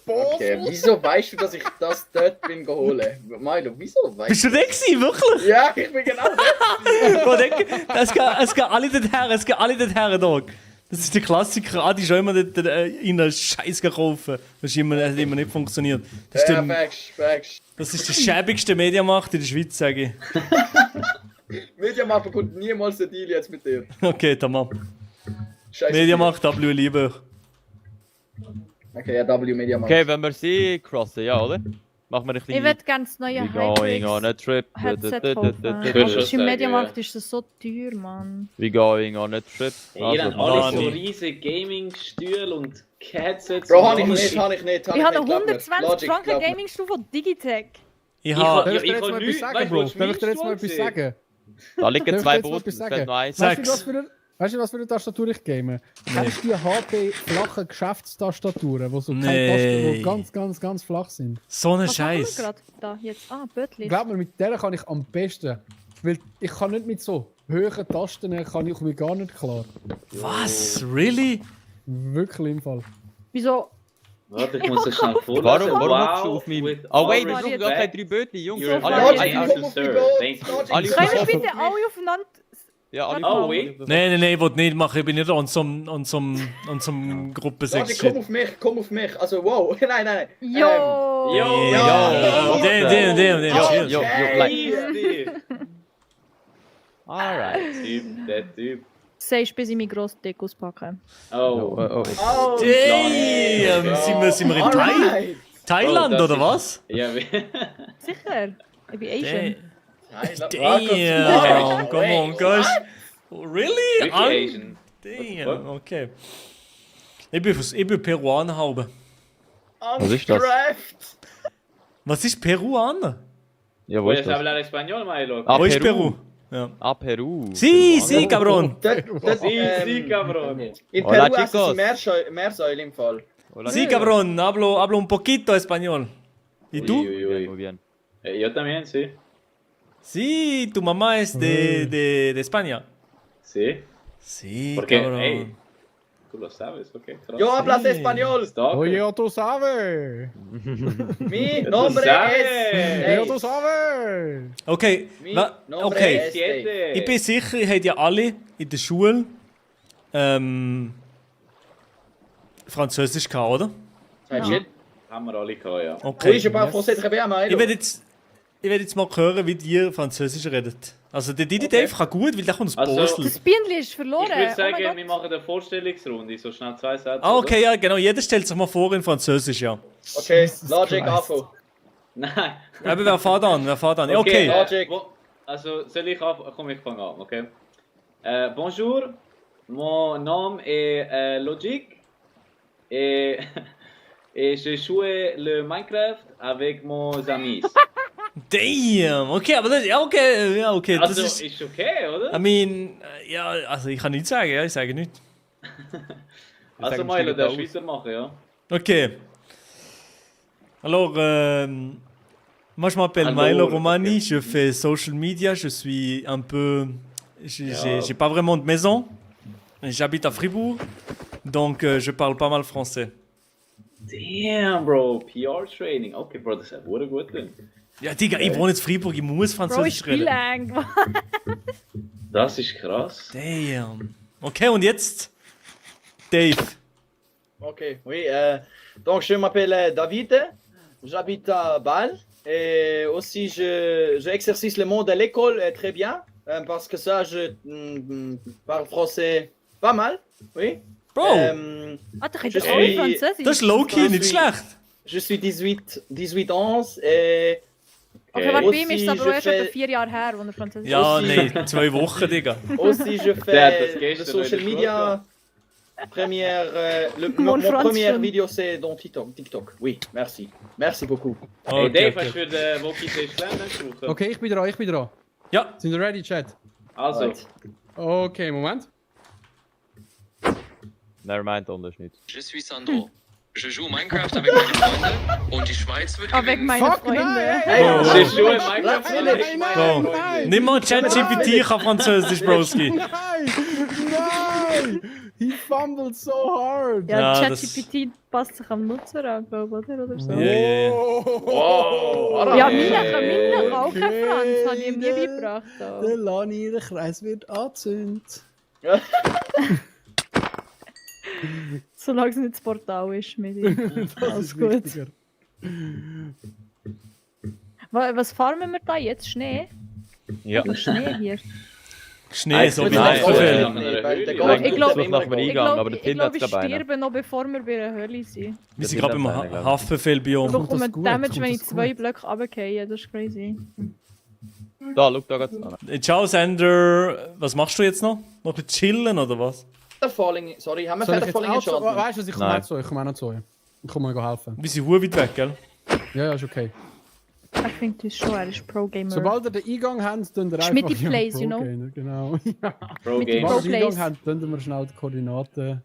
Okay, wieso weißt du, dass ich das dort bin geholt? Milo, wieso weißt Bist du der gewesen, wirklich? Ja, ich bin genau das. Bro, es gehen alle dorthin, Dog. Das ist der Klassiker, Adi schon immer in einen Scheiß gekauft. Das ist immer, hat immer nicht funktioniert. Das ist, Ja, der, Facts. das ist der schäbigste Mediamarkt in der Schweiz, sage ich. Mediamarkt bekommt niemals den Deal jetzt mit dir. Okay, tamam. Scheiße. Mediamarkt, W lieber. Okay, ja, W Mediamarkt. Okay, wenn wir sie crossen, ja, oder? Machen wir ein bisschen... Ich würde gerne das neue We going on a trip. Headset kaufen. Aber im Mediamarkt ist das so teuer, Mann. We going on a trip. Ihr habt alle so riesige Gaming-Stühle und Headsets. Bro, habe ich nicht. Ich habe eine 120 Franken Gaming-Stuhl von Digitech. Ich Darf habe... ich dir jetzt mal etwas sagen, Bro? Darf ich dir jetzt mal etwas sagen? Da liegen Darf ich zwei dir jetzt mal Boote, etwas es fehlt noch eins. Weißt du, was für eine Tastatur ich game? Kennst du die HP flachen Geschäftstastaturen, die so keine Tasten, die ganz flach sind? So ein Was machen wir Scheiß. gerade da jetzt? Ah, Böttli. Glaub mir, mit der kann ich am besten. Weil ich kann nicht mit so hohen Tasten, kann ich mir gar nicht klar. Was? Really? Wirklich im Fall. Wieso? Warte, ich muss das schnell vorlesen. Warum hockst du auf meinem... Oh wait, wir all brauchen gar keine respect, 3 Bötli, Jungs. you're a Alle very auf nice sir. Thank you. Alle Können wir auf bitte alle aufeinander... Ja, alle Oh, auf wait. Nein, ich will nicht machen. Ich bin nicht an so einem Gruppe 6 Logic, komm auf mich. Also, wow. Nein. Yo! Yo, like... Easy. Alright. Der Typ. Sagst bis ich meinen grossen Dick auspacken. Oh. Damn! Sind wir in Thailand, oder was? Ja, Sicher? Ich bin Asian. Damn! Come on, guys. Really? Wirklich Asian. Damn, okay. Ich bin Peruaner halber. Was ist das? Was ist Peruaner? Ja, wo Puedes ist das? hablar español, Milo? Ah, Wo ist Peru? Ja. Ah, Peru. Sí, cabrón. Sí, cabrón. In Hola, Peru essen chicos. sie Meersäule im Fall. Sí, cabrón. Hablo un poquito español. ¿Y tú? Muy bien. Yo también, sí. Sí, tu mamá es de España. Sí. Sí, Porque, cabrón. hey, tú lo sabes, ok. Yo hablas español. Oye, tú sabes. Mi tú nombre sabes. Ja, du sabes. Okay, nombre okay. es Dave. Ich bin sicher, ihr habt ja alle in der Schule Französisch gehabt, oder? Shit. Haben wir alle gehabt, ja. Okay. Oui, je parle français très bien, Milo. Ich werde jetzt mal hören, wie ihr Französisch redet. Also der Didi Dave kann gut, weil der kommt aus Also, Basel. Das Bienenli ist verloren. Ich würde Oh mein sagen, Gott. wir machen eine Vorstellungsrunde, so schnell 2 Sätze. Ah, okay, ja, genau. Jeder stellt sich mal vor in Französisch, ja. Okay, Logic, Afo. Nein. Aber wer fährt an? Ja, okay. Logic. Also, soll ich auf... Komm, ich fange an, okay? Bonjour, mon nom est Logic. Et je joue le Minecraft avec mes amis. Damn, okay, aber das, ja, okay, Also, das ist okay, oder? I mean, ja, also ich kann nichts sagen, ja, ich sage nichts. Also, Milo, darfst du weitermachen, ja? Ok. Alors, Moi, je m'appelle Allô, Milo le Romani, je fais social media, je suis un peu... J'ai pas vraiment de maison, j'habite à Fribourg, donc je parle pas mal français. Damn, bro. PR Training. Okay, Bro, das ist wurde gut dann. Ja, Digga, ich wohne in Fribourg, ich muss Französisch reden. Das ist krass. Damn. Okay, und jetzt Dave. Ok, oui. Donc, je m'appelle David, j'habite à Bâle et aussi j'exerce le mot de l'école très bien parce que ça, je parle français pas mal, oui. Bro! Je suis... Das ist low-key, nicht schlecht. Je suis 18 ans et... Okay, warte, bei ihm ist es aber erst etwa 4 Jahre her, als er Französisch Ja, nein, 2 Wochen, Digga. Aussi, je fais le social media. Mon première vidéo, c'est dans TikTok. Oui, merci. Merci beaucoup. Hey, Dave, hast du für den Woki lernen? Okay, ich bin dran. Ja. Sind wir ready, Chat? Also. Okay, Moment. Nevermind, anders nicht. Je suis Sandro. Je joue Minecraft avec meine Freunde und die Schweiz wird Avec gewinnen. meine Freunde. Je joue Minecraft. Bro, nimm mal ChatGPT, ich kann Französisch, Broski. Nein! He fumbled so hard! Ja, ChatGPT passt sich am Nutzer an, glaube ich, oder so. Ja. Wow. Ja, meine auch kein Franz, habe ich ihm nie beigebracht. Der Lani, der Kreis wird angezündet. Solange es nicht das Portal ist, mit ihm. Alles gut. Was farmen wir da jetzt? Schnee? Ja. Oder Schnee hier? Schnee, so wie Ich glaube, ich ich sterbe noch, bevor wir bei einer Höhle sind. Wir sind gerade im Haftbefehl-Biom. Ich bekomme Damage, wenn ich 2 Blöcke runtergehe. Das ist crazy. Da, schau da geht's an. Ciao, Sander. Was machst du jetzt noch? Noch ein bisschen chillen oder was? Falling, sorry, haben wir Soll ich jetzt Falling auch schon? weißt du was, ich komme auch zu euch. Ich komme mal helfen. Wir sind weit weg, gell? Ja, ist okay. Ich finde das schon, er ist Pro-Gamer. Sobald ihr den Eingang habt, dann einfach... Schmitty Plays, you know? Genau. Pro-Gamer. Sobald ihr den Eingang habt, dann wir schnell die Koordinaten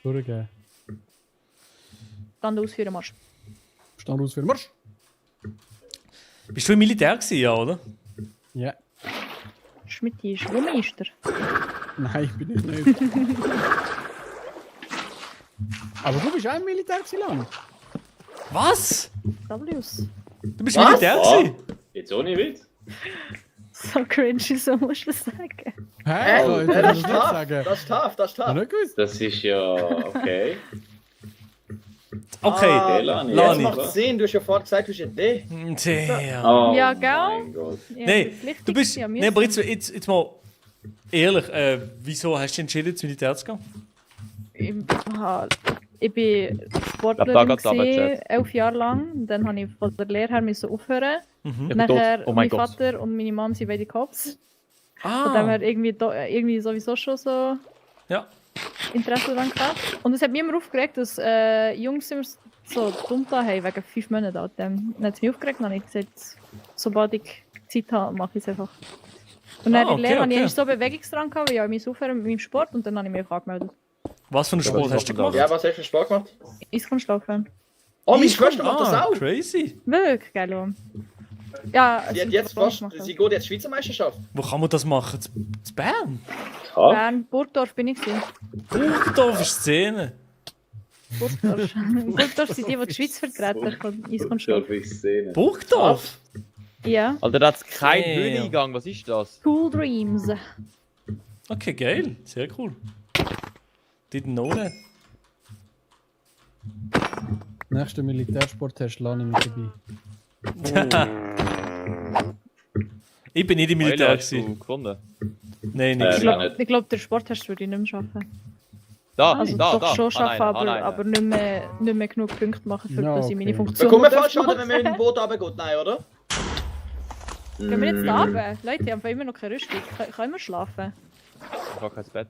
durchgeben. Stand ausführen, Marsch. Stand ausführen, Marsch! Bist du im Militär gewesen, ja, oder? Ja. Schmitty ist Schwummeister. Nein, bin ich nicht. Aber du bist auch im Militär gewesen, Lan. Was? W's. Du bist Militär gewesen? Jetzt ohne Witz? So cringy, so musst du das sagen. Hä? Oh, Ich das das ist nicht tough, sagen. das ist tough, das ist Ja, tough. nicht gewusst. Das ist ja okay. Okay, Lani. Jetzt Lani. macht Sinn, du hast ja vorher gesagt, du hast eine Idee. Damn. Oh Ja, gell? mein Gott. Ja, Nee, vielleicht du bist. ja, Nee, aber jetzt mal ehrlich, wieso hast du entschieden, ins Militär zu gehen? Ich bin Sportlerin, 11 Jahre lang. Dann habe ich von der Lehre her aufhören. Nachher Oh mein mein Gott. Vater und meine Mom sind beide Cops. Ah. Von dem her irgendwie sowieso schon so Ja. Interesse daran gehabt. Und es hat mich immer aufgeregt, dass Jungs immer so dumm da haben, wegen 5 Monaten alt. Dann hat es mich aufgeregt und dann habe ich gesagt, sobald ich Zeit habe, mache ich es einfach. Und dann in der Lehre hatte ich eigentlich so Bewegungsdrang gehabt, weil ich mich aufhören mit meinem Sport und dann habe ich mich angemeldet. Was für einen Sport hast du gemacht? Ja, was hast du für Sport gemacht? Eiskunstlauf. Oh, meine Schwester macht das auch. Crazy. Wirklich, geil. Ja, Sie, hat jetzt fast, sie geht jetzt Schweizer Meisterschaft. Wo kann man das machen? In Bern? Bern, Burgdorf bin ich gewesen. Burgdorf ist Szene. Burgdorf. Burgdorf sind die Schweiz vertreten von Eiskunstlauf. Burgdorf? Ja. Alter, da hat's keinen Höheneingang, was ist das? Cool Dreams. Okay, geil. Sehr cool. Didn't know that. Nächster Militärsporttest Lani mit dabei. Ich bin nicht im Militär Hast du gewesen. gefunden? Nein, nicht. Ich glaube, den Sporttest würde ich nicht mehr schaffen. Da, Also da, doch da. schon schaffen, Nein. aber nicht mehr genug Punkte machen, für dass ich meine Funktion Bekommen wir falsch schaden, wenn wir in den Boot runtergehen? Nein, oder? Gehen wir jetzt da runter? Leute, ich habe immer noch keine Rüstung. Können wir schlafen? Ich habe kein Bett.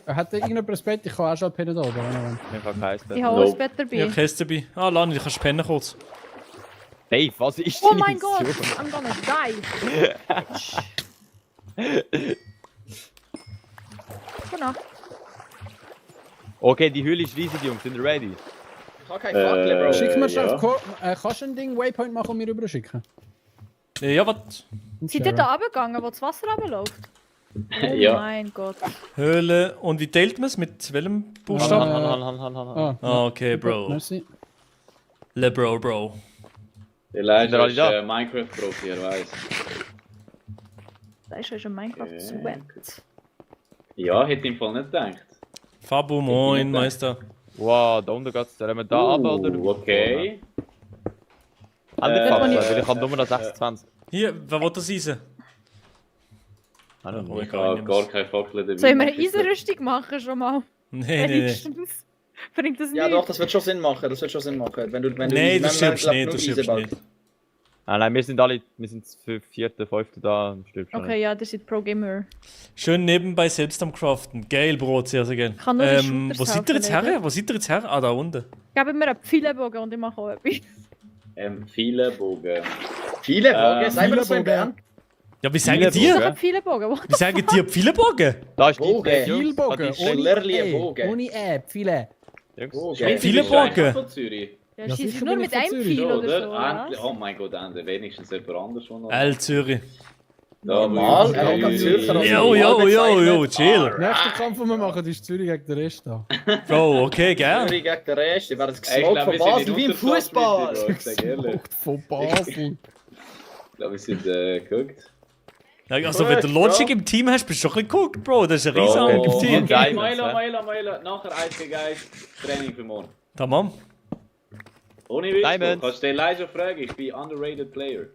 Hat irgendjemand ein Bett? Ich kann auch schon pennen da oben. Ich habe kein Bett. Ich habe auch ein Bett dabei. Ja, keins dabei. Ah, Lani, du kannst pennen kurz. Dave, was ist Oh deine mein Gott, Mission? I'm gonna die. Gute Nacht. Okay, die Höhle ist riesig, Jungs. Sind ihr ready? Ich habe keine Fackel, Bro. Schick mir schnell. Kannst du ein Ding Waypoint machen und mir rüber schicken? Ja, was? Seid ihr da runtergegangen, wo das Wasser runterläuft? Oh Ja. mein Gott. Höhle. Und wie teilt man es? Mit welchem Buchstaben? Ah, okay, Bro. Merci. Le Bro. Der Elijah Sind ist wir alle Minecraft-Profi, er weiß. Da ist ja schon Minecraft-Sweat. Ja, hätte ich im Fall nicht gedacht. Fabu, moin, Meister. Wow, da unten geht's. Sollen wir da runter oder? Okay. Andere Fackel, weil ich habe nur noch 26. Hier, wer will das eisen? Ich habe gar keine Fackel dabei. Sollen wir eine Eisenrüstung machen schon mal? Nee. Wenigstens. Bringt das nicht? Ja doch, das wird schon Sinn machen, das wird schon Sinn machen. Wenn du Nee, du stirbst nicht, du stirbst nicht. Ah, nein, wir sind 4., 5. da, stirbst schon. Okay, ja, das ist Pro-Gamer. Schön nebenbei selbst am Craften. Geil, Brot, sehr, sehr geil. Kann nur die Shooters Wo seid ihr jetzt helfen, her? Wo seid ihr jetzt her? Ah, da unten. Gib mir einen Pfeilenbogen und ich mache auch etwas. Viele Bogen. Viele Bogen? Sagen wir das so in Bern? Ja, wie sagen Ich dir? habe Pfeilenbogen. Wie sagen dir Pfeilenbogen? Da ist die Bogen. Schillerli Bogen. Ohne Pfeile. Viele Bogen. Von Zürich. Ja, Ja, schießt sicher nur bin mit ich von einem Zürich. Pfeil oder so, Endlich- oder? Oh mein Gott, Ende. Wenigstens jemand anders schon noch. Zürich. Normal, er kann Zürcher als Jo, chill. Der nächste Kampf, den wir machen, ist Zürich gegen den Rest da. Bro, okay, gell? Zürich gegen den Rest, die werden Ich gesmoked glaube, von wir sind Basel wie im in Fußball. Unterschied, Bro, ich sag ehrlich. Von Basel. Ich glaube, wir sind geguckt. Ja, also, wenn du Logic im Team hast, bist du schon ein bisschen geguckt, Bro. Das ist ein Riesenang im Team. Okay, Milo. Nachher 1 gegen 1 Training für morgen. Tamam. Ohne Witz, Diamond. kannst du den Elijah fragen, ich bin underrated Player.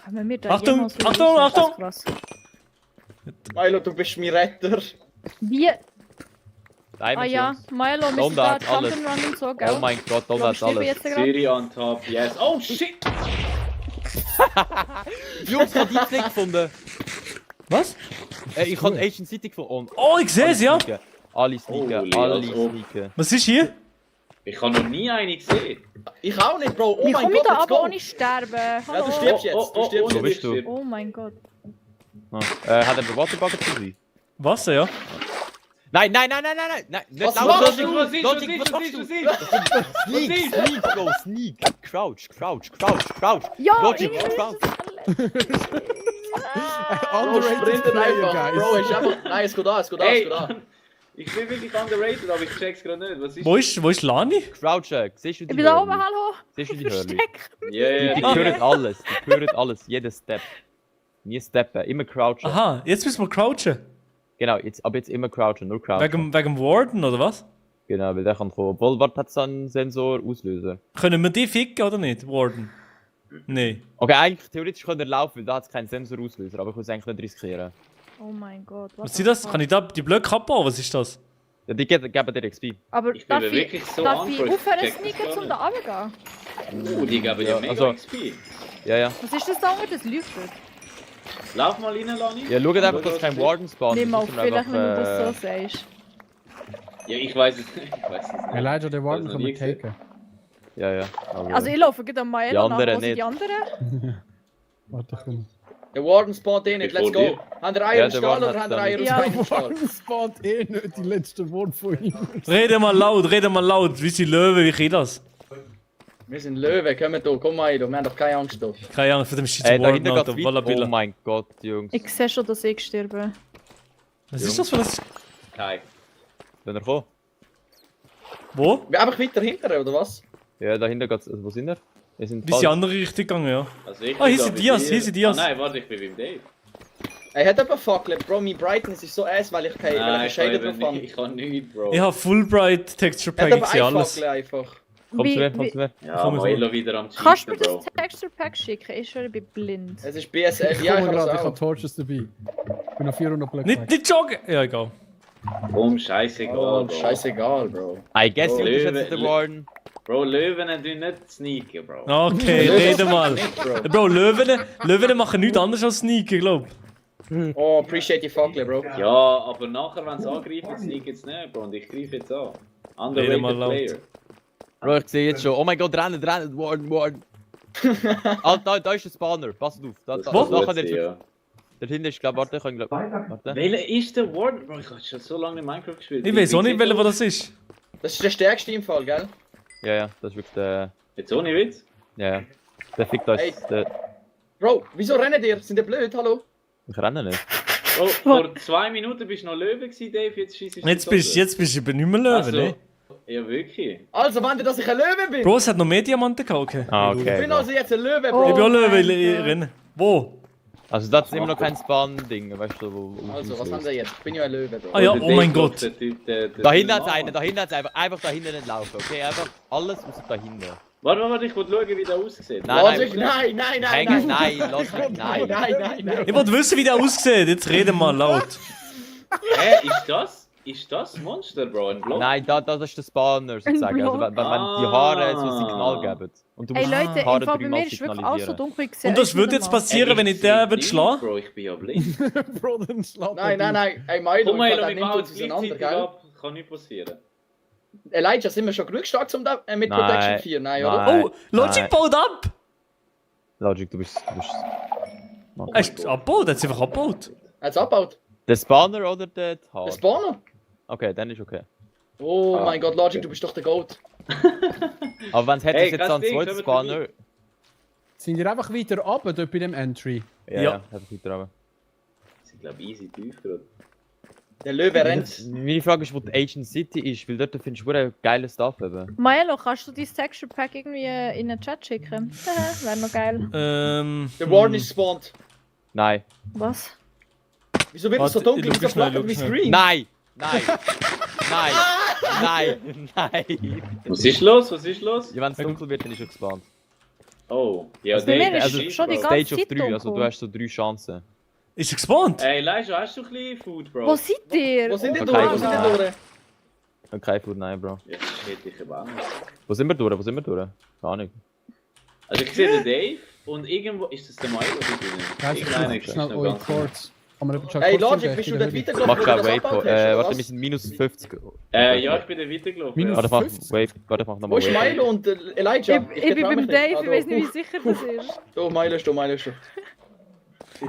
Haben wir da Achtung, jemals wieder Achtung, raus? Achtung! Das ist krass. Milo, du bist mein Retter. Wie? Diamond, Ah ja, Jungs. Milo, wir Da sind da hat alles. Jump'n'Run und so, gell? Oh mein Gott, da Wo hat stehen wir alles. jetzt gerade? City on top, yes. Oh shit! Jungs, ich habe die Trick gefunden. Was? Ich habe Asian City gefunden. Oh, ich sehe es, ja. Alle sneaken, Oh, alle Leo. sneaken. Was ist hier? Ich habe noch nie eine gesehen. Ich auch nicht, Bro. Oh Wie mein komme ich Gott, da let's aber go. ohne sterben? Ja, Hallo? du stirbst jetzt. Du stirbst Wo bist du? Oh mein Gott. Ah. Hat er Waterbucket zu sein? Wasser, ja. Nein! Nicht Was laut. machst Logic, du? Logic, was machst du? Sneak, Bro, sneak. Crouch. Ja, Logic, irgendwie crouch. Underrated einfach. Bro, ist einfach... Nein, es geht an, es geht an, es Hey, geht an. ich bin wirklich underrated, aber ich check's gerade nicht. Was ist Wo ist Lani? Crouchen, siehst du Ich die bin da Hörli? oben, hallo. Siehst du die Hörli? Versteck. Ja, Die hören alles, jeden Step. Nie steppen, immer crouchen. Aha, jetzt müssen wir crouchen. Genau, ab jetzt immer crouchen, nur crouchen. Wegen Warden, oder was? Genau, weil der kann kommen. Obwohl, was hat so einen Sensor auslösen? Können wir die ficken oder nicht, Warden? Nee. Okay, eigentlich theoretisch könnte er laufen, weil da hat es keinen Sensor auslöser, aber ich will es eigentlich nicht riskieren. Oh mein Gott. Was ist das? Kann ich da die Blöcke abbauen? Was ist das? Ja, die geben dir XP. Aber Ich bin darf wirklich so darf ich unfresh, aufhören check das sneaken, gar um da runterzugehen? die geben ja mega also- XP. Ja. Was ist das da unten? Das leuchtet. Lauf mal rein, Lani. Ja, schaut einfach, dass kein Warden spawnt. Nimm auf, Das ist vielleicht, wenn du das einfach, so sagst. Ja, ich weiß es nicht. Ich weiß es nicht. Elijah, der Warden noch kann nie man gesehen. taken. Ja. Also ich laufe gerade am Milo Die nach. anderen Wo sind nicht. die anderen? Warte, komm. Der Warden spawnt eh nicht, let's Bevor go. Haben der Eier Ja, im der Stall Warden oder hat haben der dann- Eier aus Ja. meinem Stall? Warden spawnt eh nicht die letzte Wort von ihm. Rede mal laut. Wie sind Löwe, wie geht das? Wir sind Löwe, kommen da, komm mal, wir haben doch keine Angst da. Keine Ahnung, für den Shit da Warden, hinten geht's Alter. weit. Wallabilla. Oh mein Gott, Jungs. Ich sehe schon, dass ich sterbe. Was ist das für das? Kein. Wenn er kommt. Wo? Wir einfach weiter hinterher, oder was? Ja, da hinten geht's. Also, wo sind wir? Wir sind Wie ist die andere Richtung gegangen, ja? Also ich Ah, bin hier da sind mit Dias, dir. hier sind Dias. Ah, nein, warte, ich bin beim Dave. Er hat aber Fackel, Bro, mein Brightness ist so ass, weil ich keine Shader drauf habe. Ich kann nicht, Bro. Ich habe Full-Bright Texture Er hat Pack, aber ich sehe ein alles. Fackel einfach. Komm zu mir. Ja, Komm, Milo wieder am Kannst du Cheaten, mir Bro. das Texture Pack schicken? Ich schwöre, ich bin blind. Es ist BSF, Ich ja, ich komme habe gerade, das ich habe auch. Torches dabei. Ich bin auf 400 Blöcke. Nicht joggen! Ja, egal. Komm, scheißegal, Oh, Bro. scheißegal, Bro. I guess Bro, you unterschätzt den Löwe- Warden. Bro, Löwen tun nicht sneaken, Bro. Okay, rede mal. Nicht, Bro. Bro, Löwen machen nichts anderes als sneaken, glaub. Oh, appreciate die Fackel, Bro. Ja, aber nachher, wenn sie angreifen, sneaken sie nicht, Bro. Und ich greife jetzt an. Rede mal Underrated laut. Player. Bro, ich sehe jetzt schon. Oh mein Gott, rennen, Warden. Ah, da ist der Spawner. Passt auf. Da Das kann kann der gut sein, ja. Da hinten ist, glaube ich, warte. Welcher ist der Warden? Bro, ich habe schon so lange in Minecraft gespielt. Ich weiß auch nicht, welcher das ist. Das ist der stärkste im Fall, gell? Ja, das ist wirklich der. Jetzt ohne Witz? Ja. Der fickt euch. Hey. Bro, wieso rennen ihr? Sind ihr blöd? Hallo? Ich renne nicht. Oh, vor 2 Minuten bist du noch Löwe gewesen, Dave, jetzt schießt du Jetzt bist du eben nicht mehr Löwe, also, ne? Ja, wirklich. Also, meint ihr, dass ich ein Löwe bin? Bro, es hat noch mehr Diamanten gehabt, okay. Ah, Ich okay. bin Bro. also jetzt ein Löwe, Ich Bro. bin auch Löwe, ich renne. Wo? Also das ist immer noch kein Spawn-Ding, weißt du, wo... Also, was haben wir jetzt? Ich bin ja ein Löwe, Bro. Ah ja, oh mein Gott. Da hinten hat's einen, einfach da hinten nicht laufen, okay? Einfach alles außer da hinten. Warte, ich wollte schauen, wie der aussieht. Nein, Nein, Ich wollte wissen, wie der aussieht, jetzt reden wir laut. Hä, ist das Monster, Bro? Ein Block? Nein, das ist der Spawner sozusagen. Also wenn die Haare so ein Signal geben. Und du Ey musst Leute, die Haare im Fall bei dreimal mir ist wirklich alles so signalisieren. dunkel. Ich sehe Und das euch würde nicht jetzt einmal. passieren, wenn ich den würde schlagen? Bro, ich bin ja blind. Bro, dann schlag Nein. Ey, Milo, Komm mal, ich wir nimmt machen uns es auseinander, gleichzeitig gell? ab. Kann nicht passieren. Elijah, sind wir schon genug stark zum mit Nein, Protection 4? Nein, oder? nein. Oh, Logic Nein. baut ab! Logic, du bist... Er ist abgebaut, er hat es einfach abgebaut. Er hat's abgebaut. Der Spawner oder der Haar? Der Spawner? Okay, dann ist okay. Oh mein Gott, Logic, du bist doch der Goat. Aber wenn es hätte Hey, jetzt krass einen Ding, zweiten kommt Spawner... Sind ihr einfach weiter runter dort bei dem Entry? Ja, hätte ich weiter runter. Ich glaube, easy tief gerade. Der Löwe rennt. Meine Frage ist, wo die Agent City ist, weil dort findest du ein geiles Stuff eben. Maelo, kannst du dein Texture Pack irgendwie in den Chat schicken? Wäre noch geil. Der Warden ist spawned. Nein. Was? Wieso wird es so dunkel? Wieso flackert mein Screen? Nein! Nein! Nein! Nein! Nein! Was ist los? Ja, wenn es dunkel wird, dann ist er gespawnt. Oh, ja, Also bei mir ist Also schon die ganze Stage of Zeit 3, also du dunkel. hast so 3 Chancen. Ist er gespawnt? Ey, Elijah, hast du ein bisschen Food, Bro? Wo seid ihr? Wo sind die Okay, durch? Wo sind die durch? Und kein Food, nein, Bro. Ja, shit, ich habe Angst. Wo sind wir durch? Keine Ahnung. Also ich sehe den Dave und irgendwo... Ist das der Milo oder Ich Irgendeiner weiß ist schnell noch eure ganz... Chords. Kann man schon Ey, kurz Logic, sehen, bist du in dort der weitergelaufen, Mach wo du kein das Waypoint. abgebaut hast, oder Warte, was? wir sind minus 50. Ja, ich bin da weitergelaufen. Minus Warte, mach 50? Warte, mach Wo nochmal ist Milo und Elijah? Ich bin beim Dave, ich weiß nicht, wie sicher das ist. Oh, Milo ist da, Milo ist da.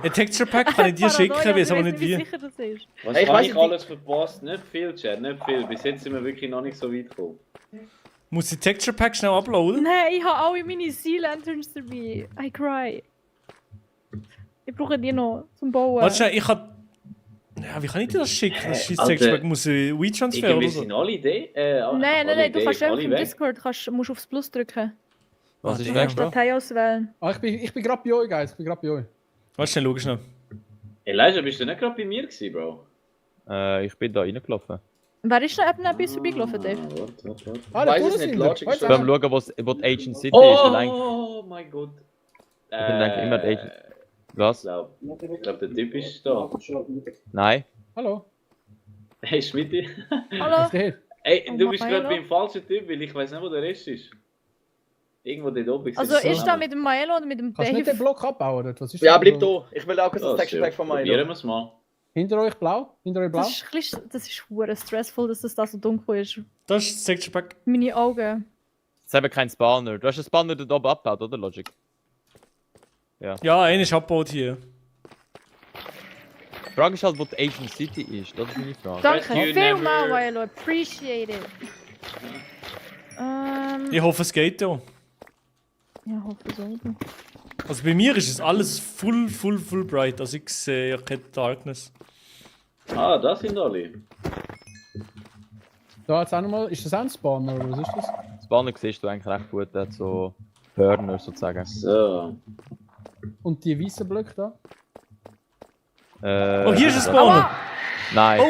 Ein Texture Pack kann ich dir schicken, ich weiß aber nicht wie wie. sicher das ist. Was Ey, ich habe weiss ich nicht, alles verpasst? Nicht viel, Chat, nicht viel. Bis jetzt sind wir wirklich noch nicht so weit gekommen. Muss ich Texture Pack schnell uploaden? Nein, ich habe alle meine Sea Lanterns dabei. I cry. Ich brauche die noch zum Bauen. Warte schnell, ich kann... Ja, wie kann ich dir das schicken? Das scheiß Alter, Texture Pack muss ich WeTransfer Irgendwie oder so? sind alle Ideen. Nein, du kannst einfach im Discord musst aufs Plus drücken. Was ist Ah, weg, Die Bro? Datei auswählen. Ah, ich bin gerade bei euch, Guys. Ich bin gerade bei euch. Warte schnell, schau schnell. Elijah, bist du nicht gerade bei mir gewesen, Bro? Ich bin da reingelaufen. Wer ist noch etwas vorbeigelaufen, Dave? Warte. Ah, Weiß da es sind nicht, wir. Logic ist Ich Warte, will schauen, wo die Agent City ist. weil eigentlich- Oh mein Gott. Ich denke immer die Agent... Was? Ich glaube, der Typ ist da. Nein? Hallo. Hey, Schmidti. Hallo? Was geht? Ey, Oh, du bist Milo. gerade beim falschen Typ, weil ich weiß nicht, wo der Rest ist. Irgendwo dort oben. Also ist da mit dem Maelo oder mit dem Kannst du nicht den Dave? Block abbauen dort? Was ist Ja, das? bleib da. Ich will auch Oh, das Texture Pack von Probieren Milo. wir es mal. Hinter euch blau? Hinter euch blau? Das ist ein bisschen, das ist hure stressful, dass das da so dunkel ist. Das ist das Texture Pack. Meine Augen. Es ist eben kein Spawner. Du hast den Spawner dort oben abgebaut, oder Logic? Ja, einer ist abgebaut hier. Die Frage ist halt, wo die Agent City ist. Das ist meine Frage. Danke you vielmals, never- Maelo. Appreciate it. Ich hoffe, es geht ja. Ja, hoffe so. Also bei mir ist es alles full bright. Also ich sehe ja keine Darkness. Ah, das sind alle. Da jetzt auch nochmal. Ist das auch ein Spawner oder was ist das? Spawner siehst du eigentlich recht gut. Der hat so Hörner sozusagen. So. Und die weißen Blöcke da? Oh, hier ist ein Spawner! Nein. Oh.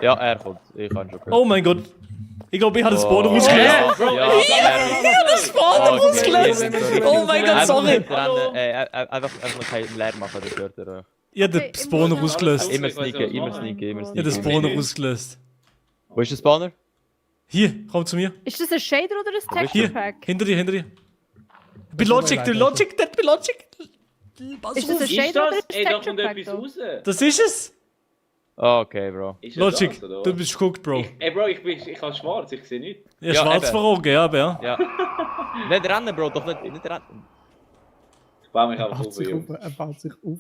Ja, er kommt. Ich kann schon gehört. Oh mein Gott. Ich glaube, ich habe den Spawner Oh. rausgelöst. Ja, Ich habe den Spawner rausgelöst! Oh mein Gott, sorry! Einfach noch keinen Lärm machen, das hört er. Ich habe den Spawner rausgelöst. Immer sneaken, immer sneaken, immer Ich habe den sneaken. Spawner rausgelöst. Wo ist der Spawner? Hier, komm zu mir. Ist das ein Shader oder ein Texture Hier, Pack? hinter dir. Bei Logic, der Logic, der bei Logic. Ist das ein Ist Shader oder das? ein Ey, da Texture kommt Pack? etwas raus. Das ist es! Okay, Bro. Ist Logic, das, oder du was? bist geguckt, Bro. Ey, Bro, ich habe schwarz, ich sehe nichts. Ja, Ja, schwarz eben. vor Augen, ja, aber ja. Ja. Nicht rennen, Bro, doch nicht rennen. Ich baue mich Er einfach baut auf, sich Jungs. auf. Er baut sich auf.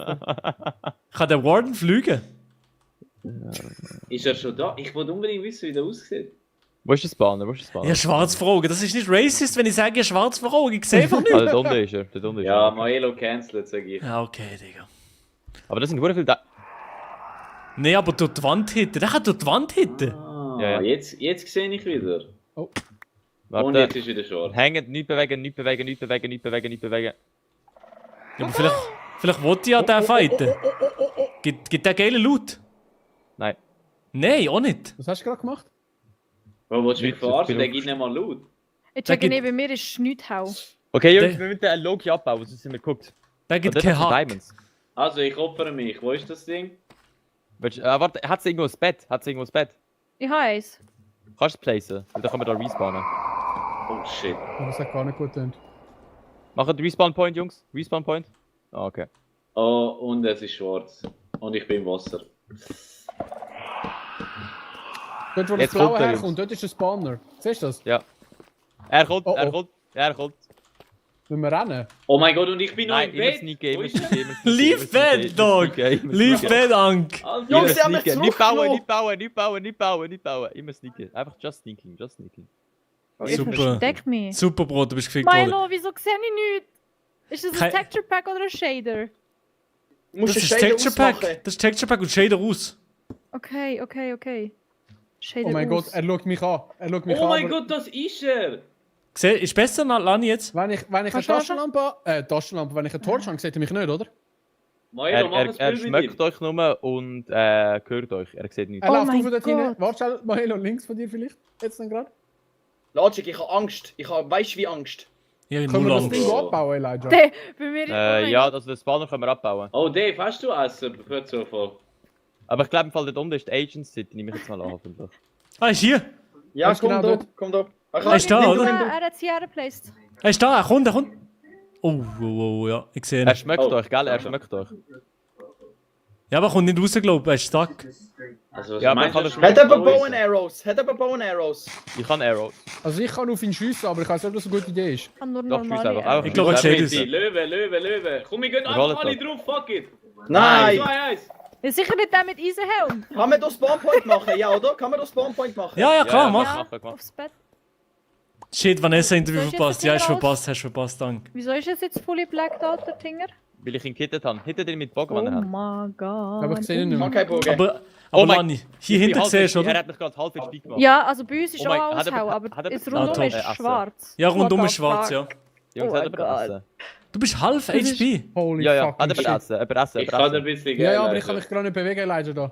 Kann der Warden fliegen? Ist er schon da? Ich wollte unbedingt wissen, wie der aussieht. Wo ist der Spawner? Wo ist der Spawner? Ja, Schwarzfrage. Das ist nicht racist, wenn ich sage, ja, Schwarzfrage. Ich sehe einfach nicht. Also, dort ist er. Dort ist Ja, er. Maelo cancelt, sag ich. Ja, okay, Digga. Aber das sind sehr viele... Nee, aber durch die Wand hitten. Der kann durch die Wand hitten. Ja. Jetzt sehe ich wieder. Oh. Warte. Und jetzt ist wieder short. Hängen, nicht bewegen, nicht bewegen, nicht bewegen, nicht bewegen, nicht bewegen. Ja, aber vielleicht wollte ich ja den fighten. Gibt der geile Loot? Nein. Nein, auch nicht. Was hast du gerade gemacht? Warum willst du mich verarschen? Der gibt nicht mal Loot. Ich checke neben mir ist nichts hau. Okay, Jungs, wir müssen den Loki abbauen, sonst sind wir geguckt. Der gibt keinen Hack. Also, ich opfere mich. Wo ist das Ding? Warte, hat es irgendwo das Bett? Ich habe eins. Kannst du es placen? Weil dann können wir da respawnen. Oh shit. Das hat gar nicht gut getönt. Machen den Respawn Point, Jungs. Respawn Point. Ah, okay. Oh, und es ist schwarz. Und ich bin im Wasser. Dort, wo das Jetzt Blaue kommt er, herkommt, dort ist der Spawner. Siehst du das? Ja. Er kommt, Oh, oh. er kommt, er kommt. Müssen wir rennen? Oh mein Gott, und ich bin noch Nein, im immer Bett! sneaken, Wo immer ist der? sneaken, Leave bed, dog! Leave bed, Ank! Jungs, sie haben mich Nicht bauen, zurückgenommen. nicht bauen, nicht bauen, nicht bauen, nicht bauen. Immer sneaken. Einfach just sneaking, just sneaking. Super. Deck mich. Super, Bro, du bist gefickt worden. Milo, wieso sehe ich nichts? Ist das ein Kein- Texture Pack oder ein Shader? Du musst Das den ist Shader Texture Pack. ausmachen. Das ist Texture Pack und Shader aus. Okay. Shader Oh mein aus. Gott, er schaut mich an. Er schaut mich Oh an. mein aber Gott, das ist er! Ist besser, Lani, jetzt? Wenn ich eine Kannst du Taschenlampe, wenn ich eine Torch habe, sieht er mich nicht, oder? Maelo, mach ein Er Bild mit schmeckt ihm. euch nur und hört euch. Er sieht nichts. Er Oh läuft mein auf dort hinein. Gott. Warte schnell, Maelo, links von dir vielleicht? Jetzt dann gerade? Logic, ich habe Angst. Weißt du wie Angst? Ja, Können null wir das Ding Angst. abbauen, Elijah? Bei mir ist... Ja, das den Spawner können wir abbauen. Oh Dave, hast du Essen für Zufall? Aber ich glaube, im Fall dort unten ist die Agent City, nehme ich jetzt mal an, hoffentlich. Ah, ist hier. Ja, Was komm genau da, dort? komm da. Er ist da, oder? Er hat sie hergeplaced. Er ist da, er kommt. Oh, ja, ich sehe ihn. Er schmeckt Oh, euch, gell? Er danke. schmeckt euch. Ja, aber er kommt nicht raus, glaube ich. Er ist stuck. Also, was Ja, aber meinst kann du? das- Hat jemand Bow and Arrows? Hat jemand Bow and Arrows? Ich kann Arrows. Also ich kann auf ihn schiessen, aber ich weiß nicht, ob das eine gute Idee ist. Ich kann nur Doch, schieß normale einfach. Einfach Ich glaube, er schieß sieht einfach. es. Löwe. Komm, wir gehen Rollen einfach alle doch. drauf, fuck it! Nein! 2-1! Ja, sicher nicht der mit Eisenhelm. Kann man das Spawnpoint machen? Ja, oder? Kann man das Spawnpoint machen? Ja, klar, Ja, mach. mach. Aufs Bett. Shit, Vanessa-Interview Soll ich jetzt verpasst. Ja, das hast Ding verpasst, hast verpasst, danke. Wieso ist es jetzt fully blacked out, der Tinger? Weil ich ihn gekittet habe. Hittet ihn mit Bogen, Oh wenn er hat. mein Gott. Aber ich sehe ihn nicht Ich mehr. habe keinen Bogen. Aber Oh mein- Lani, hier Ich bin hinten halb siehst du, Er oder? hat mich gerade halb ins Spiel gemacht. Ja, also bei uns ist Oh mein- auch hat er- alles hell, hat aber er- das hat rundum er- ist Essen. schwarz. Ja, rundum What ist the schwarz, fuck? ja. Jungs, Oh hat mein er Gott. essen? Du bist halb Das ist- HP. Holy Ja, fucking hat er shit. essen, Ich kann ein bisschen Ja, geil aber ich leiden. kann mich gerade nicht bewegen, Elijah, da.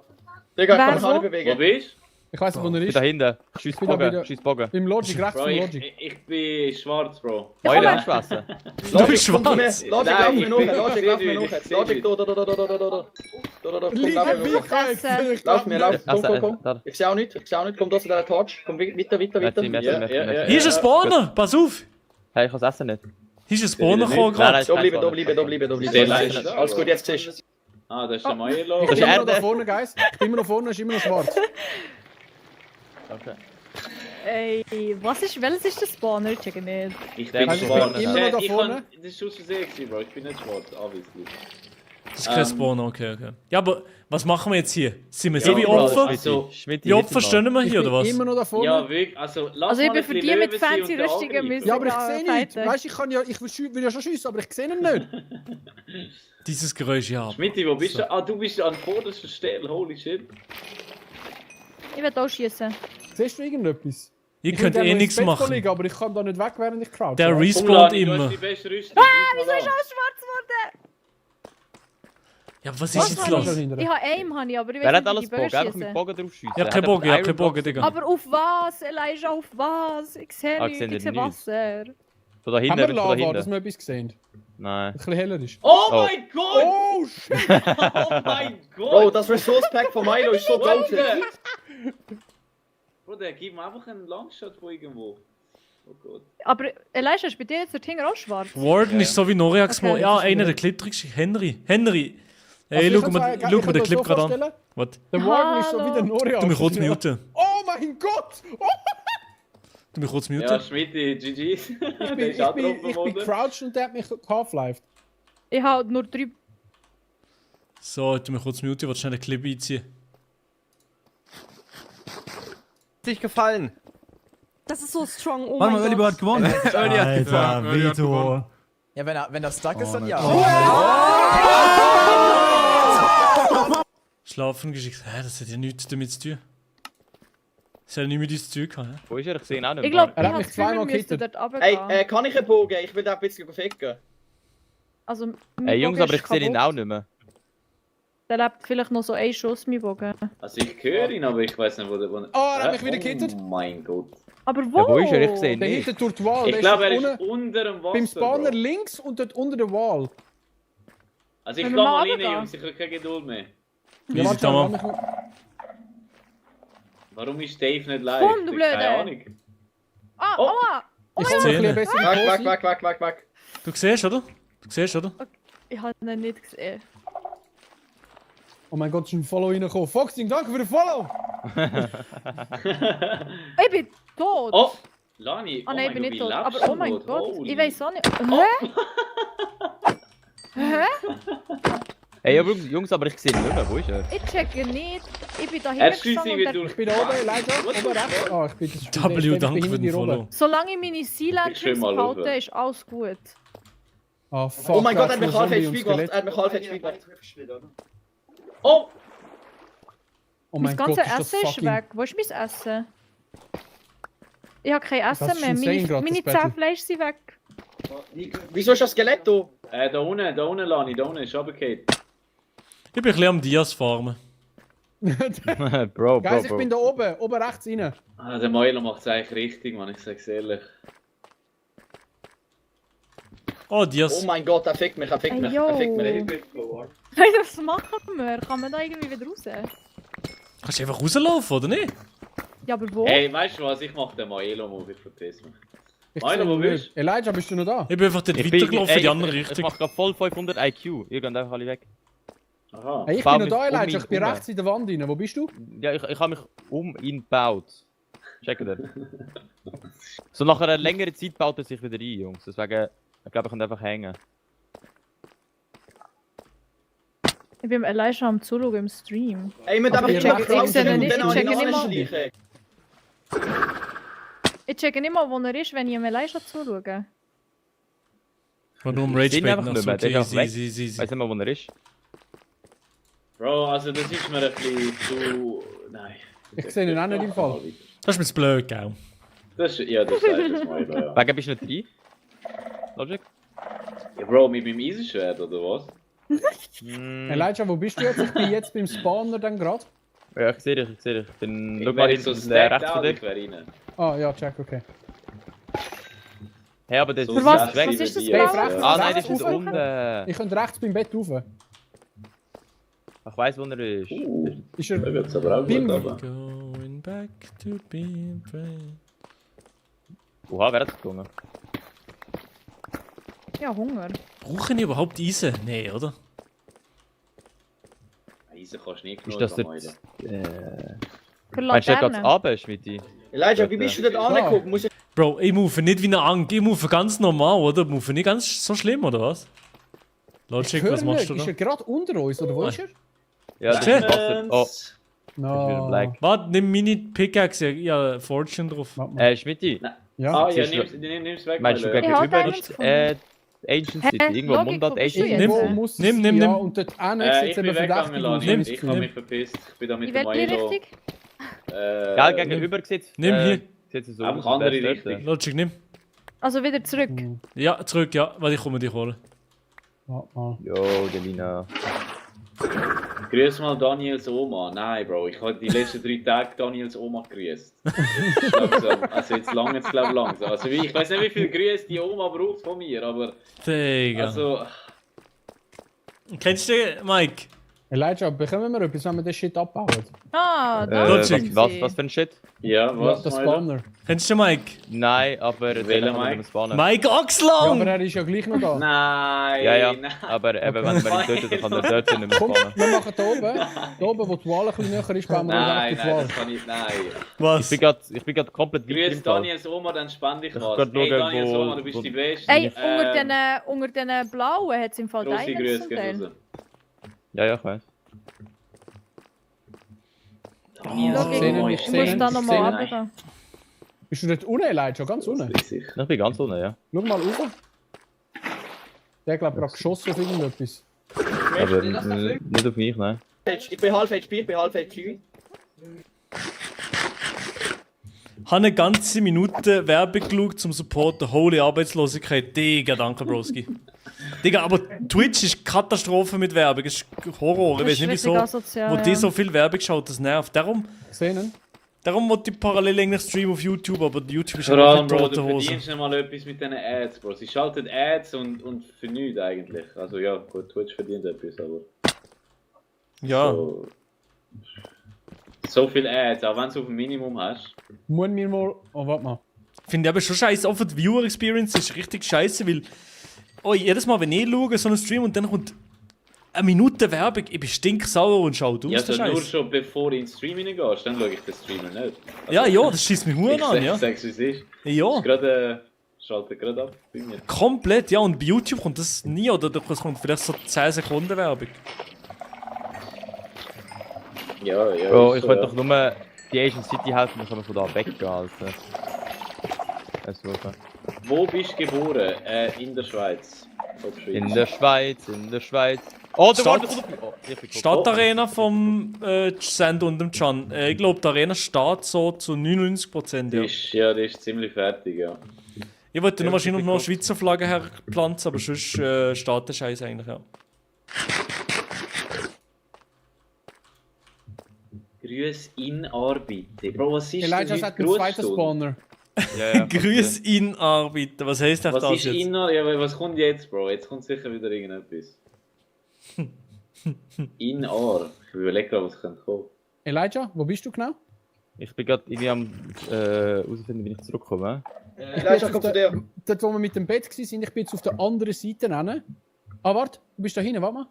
Digga, ich kann Wer mich auch nicht wo? Wo bewegen. bist du? Ich weiß nicht, wo er Ich bin ist. da hinten. Schieß bin da Bogen, wieder- schieß Bogen. Im Logic, rechts Bro, vom Logic. ich bin schwarz, Bro. Beide komm, hast du essen? Du bist komm zu mir. schwarz. Logic, Nein, lauf mir ich nach. bin- Logic, ich lauf seh mir dich, nach. ich seh Logic, dich. da. Komm, lauf mir nach. Lauf mir, lauf. Komm. Ich sehe auch nicht. Komm, da zu dieser Torch. Komm, weiter. Hier ist ein Spawner, pass auf. Hey, ich kann es essen nicht. Hier ist ein Spawner nicht. gekommen Nein, gerade. nein. Da bleiben. Sehr leicht. Alles gut, jetzt siehst du. Ah, das ist der Maelo. Ich bin immer noch da vorne, Guys. Ich bin immer noch vorne, ist immer noch schwarz. Okay. Ey, welches ist der Spawner? Ich check nicht. Ich Der bin ist schwarz. immer noch da Ich vorne. kann- Das ist aus Versehen, Bro. Ich bin nicht schwarz, obviously. Das ist kein Spawner, okay. Ja, aber was machen wir jetzt hier? Sind wir Ja, so wie Bro, Opfer? also- Wie Opfer stehen wir Ich hier, bin oder was? immer noch da vorne. Ja, wirklich. Also, lass Also ich mal bin ein für bisschen die mit Löwe sein fancy und den Rüstungen angreifen. müssen. Ja, aber ich sehe nicht. Fighten. Weißt du, ich will ja schon schiessen, aber ich sehe ihn nicht. Dieses Geräusch, ja. Schmitti, wo bist du? Ah, du bist an vorderster Stelle. Holy shit. Ich will auch schießen. Siehst du irgendetwas? Ihr Ich könnt will eh gerne nichts ins Bett machen. liegen, aber ich kann da nicht weg, während ich crouch. Der ja. respawnt Lani, du immer. hast die beste Rüstung. Wieso ist alles schwarz geworden? Ja, was ist Was jetzt war los? das? Ich habe Aim, aber ich weiß Wer hat nicht, alles wie die Bogen? Bögen Einfach mit schießen. Bogen drauf schiessen. Ja, kein Bogen, ja, kein Bogen, Digga. Aber auf was, Elijah, auf was? Ich sehe Ah, nichts, gesehen ich sehe nicht. Wasser. Von da hinten, Haben wir von da Lava, dass hinten. wir etwas gesehen? Nein. Ein bisschen heller ist. Oh Oh. mein Gott! Oh, shit! Oh mein Bro, Gott! das Resource Pack von Milo ist so goated. Bro, der gibt mir einfach einen Longshot von irgendwo. Oh Gott. Aber Elijah, ist bei dir jetzt der Tinger auch schwarz? Warden ist so wie Noriax. Okay. Ja, einer der glitterigsten. Henry. Also Ey, ich schau kann's mir mir- ich den kann mir Clip so gerade an. vorstellen, Was? Der Warden ist so wie Hallo. der Noria. Du mich kurz muten. Oh mein Gott! Oh, Du mich kurz Ja, muten. Schmitti, GG. ich bin crouched und der hat mich half-lived. Ich habe nur 3... So, du mich kurz muten, ich will schnell den Clip einziehen. Dich gefallen. Das ist so strong. Oh Warte mal, mein Ölibo Gott. hat gewonnen. Öli hat Alter, gewonnen. Vito. Ja, wenn er stuck ist, dann ja. Schlafen geschickt. Hä, das hat ja nichts damit zu tun. Das hat ja nichts mit uns zu tun. Wo ist er? Ich sehe ihn auch nicht. Ich glaube, Er ich hat habe mich das Gefühl, wir zweimal müssen gehittet. dort runtergehen. Hey, kann ich einen Bogen? Ich will da ein bisschen ficken. Also, mein Ey, Jungs, Bogen aber ist ich sehe ihn kaputt. auch nicht mehr. Da lebt vielleicht noch so ein Schuss, mein Bogen. Also ich höre ihn, aber ich weiß nicht, wo der... Oh, er hat mich wieder gehittet. Oh mein Gott. Aber wo? Ja, wo ist er? Ich sehe ihn Der nicht. hittet durch die Wall. Ich Der glaube, er ist ist unter dem Wasser, beim Spawner Bro. links und dort unter der Wall. Also ich Wenn gehe wir mal mal rein, runtergehen? Jungs, ich habe keine Geduld mehr. Ja, warte, da lass mal. mich- Warum ist Dave nicht live? Komm, du Ich Blöde. habe keine Ahnung. Ah, Oh. aua! Oh Ich mein sehe ein Szene. bisschen bessere Posi. Weg. Du siehst, oder? Du siehst, oder? Ich habe ihn nicht gesehen. Oh mein Gott, ist ein Follow reingekommen. Foxing, danke für den Follow! Ich bin tot! Oh, Lani, Ah nein, ich bin nicht tot. Aber lebst oh mein du, Gott, Holy. ich weiß auch nicht. Hä? Hä? Ey, aber Jungs, aber ich sehe ihn nicht mehr. Wo ist er? Ich checke nicht. Ich bin da Er schießt hingestanden irgendwie und durch. Ich bin da oben, leider. Oben rechts. Oh, ich bin das W, danke für den Follow. solange ich meine Sea Ich schwimm Lanterns mal behalte, runter. ist alles gut. Oh, fuck. Oh mein Gott, er hat da mich ist noch halb Zombie HP und gemacht. Skelett. Er hat mich halb HP gemacht. Oh! Oh Mein mein Gott, ganzes ist das Essen ist fucking... weg. Wo ist mein Essen? Ich habe kein Das Essen ist mehr. insane grad, Meine das Battle. 10 Fleisch sind weg. Wieso ist das Skelett da? Da unten, Lani, da unten ist runtergefallen. Ich bin ein bisschen am Dias farmen. Bro, Guys, ich bin da oben rechts rein. Ah, der Meiler macht es eigentlich richtig, Mann, ich sag's ehrlich. Oh, Dias. Oh mein Gott, er fickt mich. Ey, yo. Er fickt mich. Hey, was machen wir? Kann man da irgendwie wieder raus? Kannst du einfach rauslaufen, oder nicht? Ja, aber wo? Hey, weißt du was, ich mach den Maelo-Move, ich verpiss mich. Ich Meiler, sehe wo ihn bist nicht. Elijah, bist du noch da? Ich bin einfach dort weitergelaufen, in die andere Ich Richtung. mach grad voll 500 IQ. Ihr geht einfach alle weg. Aha. Hey, ich Bau bin noch da, mich um Elijah. ihn Ich bin rum. rechts in der Wand rein. Wo bist du? Ja, ich habe mich um ihn gebaut. Checkt ihr? So nach einer längeren Zeit baut er sich wieder ein, Jungs. Deswegen, ich glaube, ich kann einfach hängen. Ich bin Elijah am Zuschauen im Stream. Ey, wir Aber müssen ich einfach check- ich sehe ihn nicht, ich checke nicht nicht mal. mal. Ich checke nicht mal, wo er ist, wenn ich am Elijah zuschaue. Und nur im Ich sehe ihn Rage-Bait einfach noch nicht so. mehr. Der ist einfach weg. Easy. Ich weiß nicht mehr, wo er ist. Bro, also das ist mir ein bisschen zu... Nein. Ich sehe ihn auch nicht im Fall. Das ist mir zu blöd, gell? Das ist, ja, das ist das Meiler, ja. Wegen bist du nicht drin? Logic? Ja, Bro, mit meinem Eisenschwert, oder was? Elijah, wo bist du jetzt? Ich bin jetzt beim Spawner dann gerade. Ja, ich sehe dich, ich sehe dich. Ich bin... Ich Schau mal wäre hinten so rechts stacked von out, dir. ich wäre rein. Ah, ja, check, okay. Hey, aber das So ist was- weg. was ist das Hey, Blaue? rechts, Ah nein, rechts das ist rauf. unten. Ich könnte rechts beim Bett rauf. Ich weiss, wo er ist. Ist er Da wird's aber auch beim... gut, aber... Going back to being brave. Oha, wer hat das gesungen? Ja, Hunger. Brauche ich überhaupt Eisen? Nee, oder? Eisen kannst du nicht Ist genug das am jetzt... Meiler. Für Meinst du, der geht's Laterne. runter, Schmidti? Elijah, wie bist du dort angeguckt? Muss ich... Bro, ich move nicht wie eine Angst, ich move ganz normal, oder? Move nicht ganz so schlimm, oder was? Logic, was machst du Ist da? er gerade unter uns, oder wo ist er? Ja, das ist Wasser. Oh, No. Black. Warte, nimm meine Pickaxe, ja, Fortune drauf. Schmidti. Ja. Ah, ja, Siehst du- nimm's weg, Meinst du Meiler. Ja, gegenüber Diamonds ist gefunden. Ancient City? Irgendwo Logik, Mundart wo bist du Ancient jetzt? City? Irgendwo muss es... Nimm. Ja, und dort hinten Ich sieht bin eben verdächtig weggegangen, aus. Lani. wenn Ich das habe Gefühl. mich verpisst. Ich bin da mit In dem welche Milo. Richtung? Gell, gegenüber sieht Nimm hier. Sieht es so Einfach aus, als andere wär's dort. Richtung. Logic, nimm. Also wieder zurück. Ja, zurück, ja. Warte, ich komme dich holen. Warte mal. Jo, Delina. Grüß mal Daniels Oma. Nein, Bro, ich habe die letzten 3 Tage Daniels Oma grüßt. Jetzt langsam. Also jetzt lang, jetzt glaube ich langsam. Also ich weiß nicht, wie viel Grüße die Oma braucht von mir, aber... Digga. Also... Kennst du den, Mike? Elijah, bekommen wir etwas, wenn wir den Shit abbauen? Ah, da sind was sie. für ein Shit? Ja, Ja, was, der Meiler? Spawner. Kennst du den Mike? Nein, aber Welcher den kann Mike? man spawnen. Mike Ja, Oxlong! aber er ist ja gleich noch da. Nein, Ja, ja, nein. aber eben, wenn man ihn tötet, dann kann er dort nicht mehr Komm, spawnen. wir machen da oben, wo die Wall ein bisschen näher ist, bauen wir Nein, direkt nein, auf das die Wall. kann ich... Nein. Was? Ich bin grad komplett weiter Grüß im Fall. Daniels Oma, dann spende ich Ich was. kann Hey schauen, Daniels wo- Oma, du bist wo- die Beste. Ey, unter den blauen hat es im Fall Grosse Diamonds Grüße zum gehen Teil. raus. Ja, ich weiß. Logik, sehe ihn, ich ich sehe muss ihn, da ich nochmal sehe ihn. runtergehen. Bist du dort unten, Elijah? Ganz unten? Ich bin ganz unten, ja. Schau mal rauf. Der glaubt gerade geschossen auf irgendetwas. Aber nicht auf mich, nein. Ich bin halb HP, ich bin halb HP. Habe eine ganze Minute Werbung geschaut zum Supporten. Holy Arbeitslosigkeit. Digga, danke, Broski. Digga, aber Twitch ist Katastrophe mit Werbung. Es ist Horror. Ich weiß nicht wieso. Wo die so viel Werbung schaut, das nervt. Darum wollte ich parallel eigentlich streamen auf YouTube, aber YouTube ist Vor allem, einfach Bro, tote du Hose. verdienst nicht mal etwas mit diesen Ads, Bro. Sie schalten Ads und für nichts eigentlich. Also ja, gut, Twitch verdient etwas, aber... Ja. So viel Ads, auch wenn du es auf dem Minimum hast. Muss mir mal... Oh, warte mal. Finde ich aber schon scheiße. Auch für die Viewer Experience ist richtig scheiße, weil jedes Mal, wenn ich schaue, so einen Stream und dann kommt eine Minute Werbung, ich bin stinksauer und schau aus. Ja, der also nur Scheiß. schon bevor du ins Stream reingehst, dann schaue ich den Streamer nicht. Ja, das schießt mich Huren an, ja. Ich sag's wie es ist. Ja. Ist gerade, schaltet gerade ab bei mir. Komplett, ja. Und bei YouTube kommt das nie, oder es kommt vielleicht so 10 Sekunden Werbung. Ja. Bro, ist ich so, wollte ja. doch nur die Asian City helfen, dann können wir von da weggehen, Alter. Wo bist du geboren? In der Schweiz. In der Schweiz. Oh, der Stadt- war Stadtarena vom Sand und dem Can. Ich glaube, die Arena steht so zu 99%. Ja. Die ist ziemlich fertig, ja. Ich wollte Ja, noch wahrscheinlich noch eine gut. Schweizer Flagge herpflanzen, aber sonst steht der Scheiß eigentlich, ja. Grüß in Arbeit. Bro, was ist Elijah denn hat heute einen zweiten Grußstunde? Spawner. Grüß in Arbeiter. Was heisst Was das ist jetzt? ja, was kommt jetzt, Bro? Jetzt kommt sicher wieder irgendetwas. In Ar. Ich überlege gerade, was könnte kommen. Elijah, wo bist du genau? Ich bin gerade irgendwie am herausfinden, wie ich zurückkomme. Elijah, komm zu dir. Dort, wo wir mit dem Bett waren, ich bin jetzt auf der anderen Seite. Ah, warte, du bist da hinten, warte mal.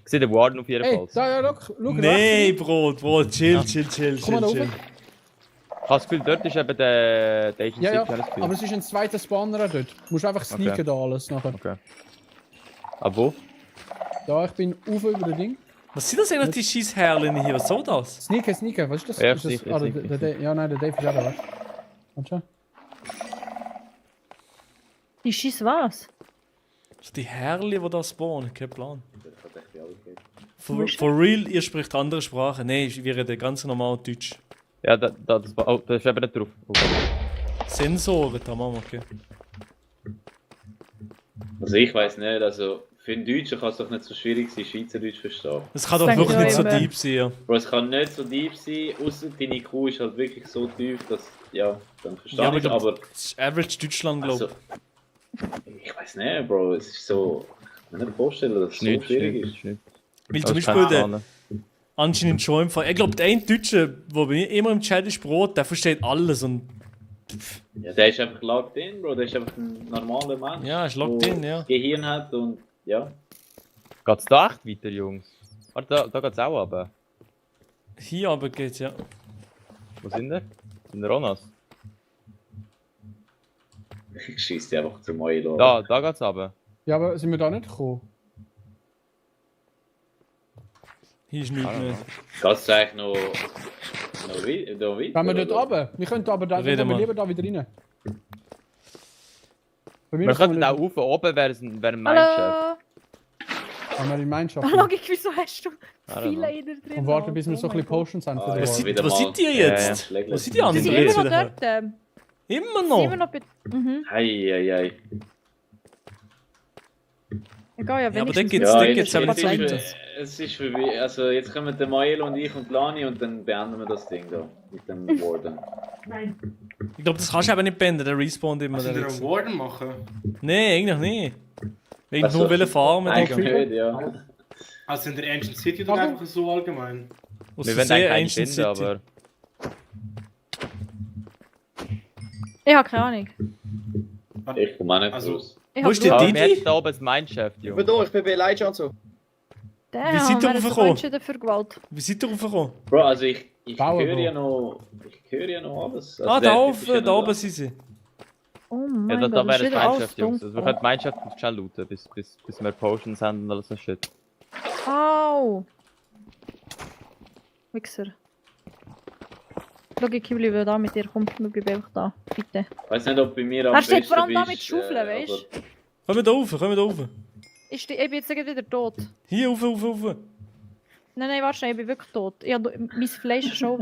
Ich sehe den Warden auf jeden Hey, Fall. da, ja, schau. Nee, Bro, chill. Komm mal da rauf. Ich habe das Gefühl, dort ist eben der Asian City. Ja, habe ich das Gefühl. aber es ist ein zweiter Spawner auch dort. Du musst einfach sneaken Okay. da alles nachher. Okay. Aber wo? Da, ich bin auf über das Ding. Was sind das eigentlich, die scheiß Herrchen hier? Was soll das? Sneaken, was ist das? Ja, ist das sneaken, der sneaken. ja, nein, der Dave ist auch da, weißt du? Warte schon. Die schießt was? Die Herrchen, die da spawnen, kein Plan. For real, ihr spricht andere Sprachen. Nein, wir reden ganz normal Deutsch. Ja, das ist eben nicht drauf. Sensoren, da machen wir, okay. Also ich weiß nicht, also für einen Deutschen kann es doch nicht so schwierig sein, Schweizerdeutsch zu verstehen. Es kann doch wirklich nicht so deep sein, ja. Bro, es kann nicht so deep sein, außer deine IQ ist halt wirklich so tief, dass, ja, dann verstehe Ja, aber ich ich es, glaub, aber... das ist Average Deutschland, glaube ich. Ich weiß nicht, Bro, es ist so... Ich kann mir nicht vorstellen, dass es so schwierig ist. Weil zum Beispiel der anscheinend schon im Fall. Ich glaube, der eine Deutsche, der bei mir immer im Chat ist, Brot, der versteht alles und. Ja, der ist einfach logged in, Bro, der ist einfach ein normaler Mensch. Ja, ist logged der in, ja. das Gehirn hat und, ja. Geht's da echt weiter, Jungs? Warte, da geht's auch aber. Hier aber geht's, ja. Wo sind wir? Sind wir Ronas? Ich schieße die einfach zum Euro. Da geht's aber. Ja, aber sind wir da nicht gekommen? Hier ist nichts mehr. Kannst du eigentlich noch weiter? Wenn wir dort runter? Wir könnten aber da, Reden wir wir. lieber da wieder rein. Bei mir Wir ist noch könnten nicht- auch rauf, oben wäre ein Mindshift. Hallo! Haben wir in Mindshift. Ah, Logik, wieso hast du don't viele know. Ider drin? Und warten, bis wir so ein bisschen Potions haben. für die Was Woche. was seid ihr jetzt? Ja, ja. Was sind die Sie anderen? sind jetzt immer noch wieder? dort. Immer Sie noch? sind immer noch mhm. Ei. Egal, ja, Ja, aber wenigstens. dann geht's aber jetzt nicht ist, weiter. es ist für mich, also jetzt kommen der Mael und ich und Lani und dann beenden wir das Ding da mit dem Warden. Ich glaube, das kannst du eben nicht beenden, der respawnt immer. Also Der den jetzt. Warden machen? Nein, eigentlich nicht. Wegen Also, nur wollen farmen, eigentlich Digga. nicht, ja. Also in der Ancient City oder einfach so allgemein? Was Wir für werden sehr eigentlich Ancient finden, City. aber... Ich habe keine Ahnung. Ich komme auch nicht Also- raus. Ich Wo hab ist der nur- Wir Didi? hätten da oben ein Mindshift, Ich bin Jungs. da, ich bin bei Elijah und so. Damn, Wie seid ihr wer hat raufgekommen? sich entschieden für Gewalt? Wie seid ihr raufgekommen? Bro, also ich Bauen, höre Bro. ja noch, alles. Also Ah, der da Typ auf, ist ja da noch oben sind sie. Oh Ja, mein da Gott, wäre das ist ein wieder alles Mindshift, Jungs. Also wir dunkel. können Mindshift schnell looten, bis wir Potions haben und alles so shit. Au! Wichser. Schau, Kibli will da mit dir, komm, wir bleiben einfach da, bitte. Ich weiß nicht, ob bei mir am Er steht besten vor allem da bist, mit Schaufeln, weißt du? Kommen wir da rauf. Ich bin jetzt wieder tot. Hier, rauf. Nein, warte schnell, ich bin wirklich tot. Ich habe mein Fleisch schon.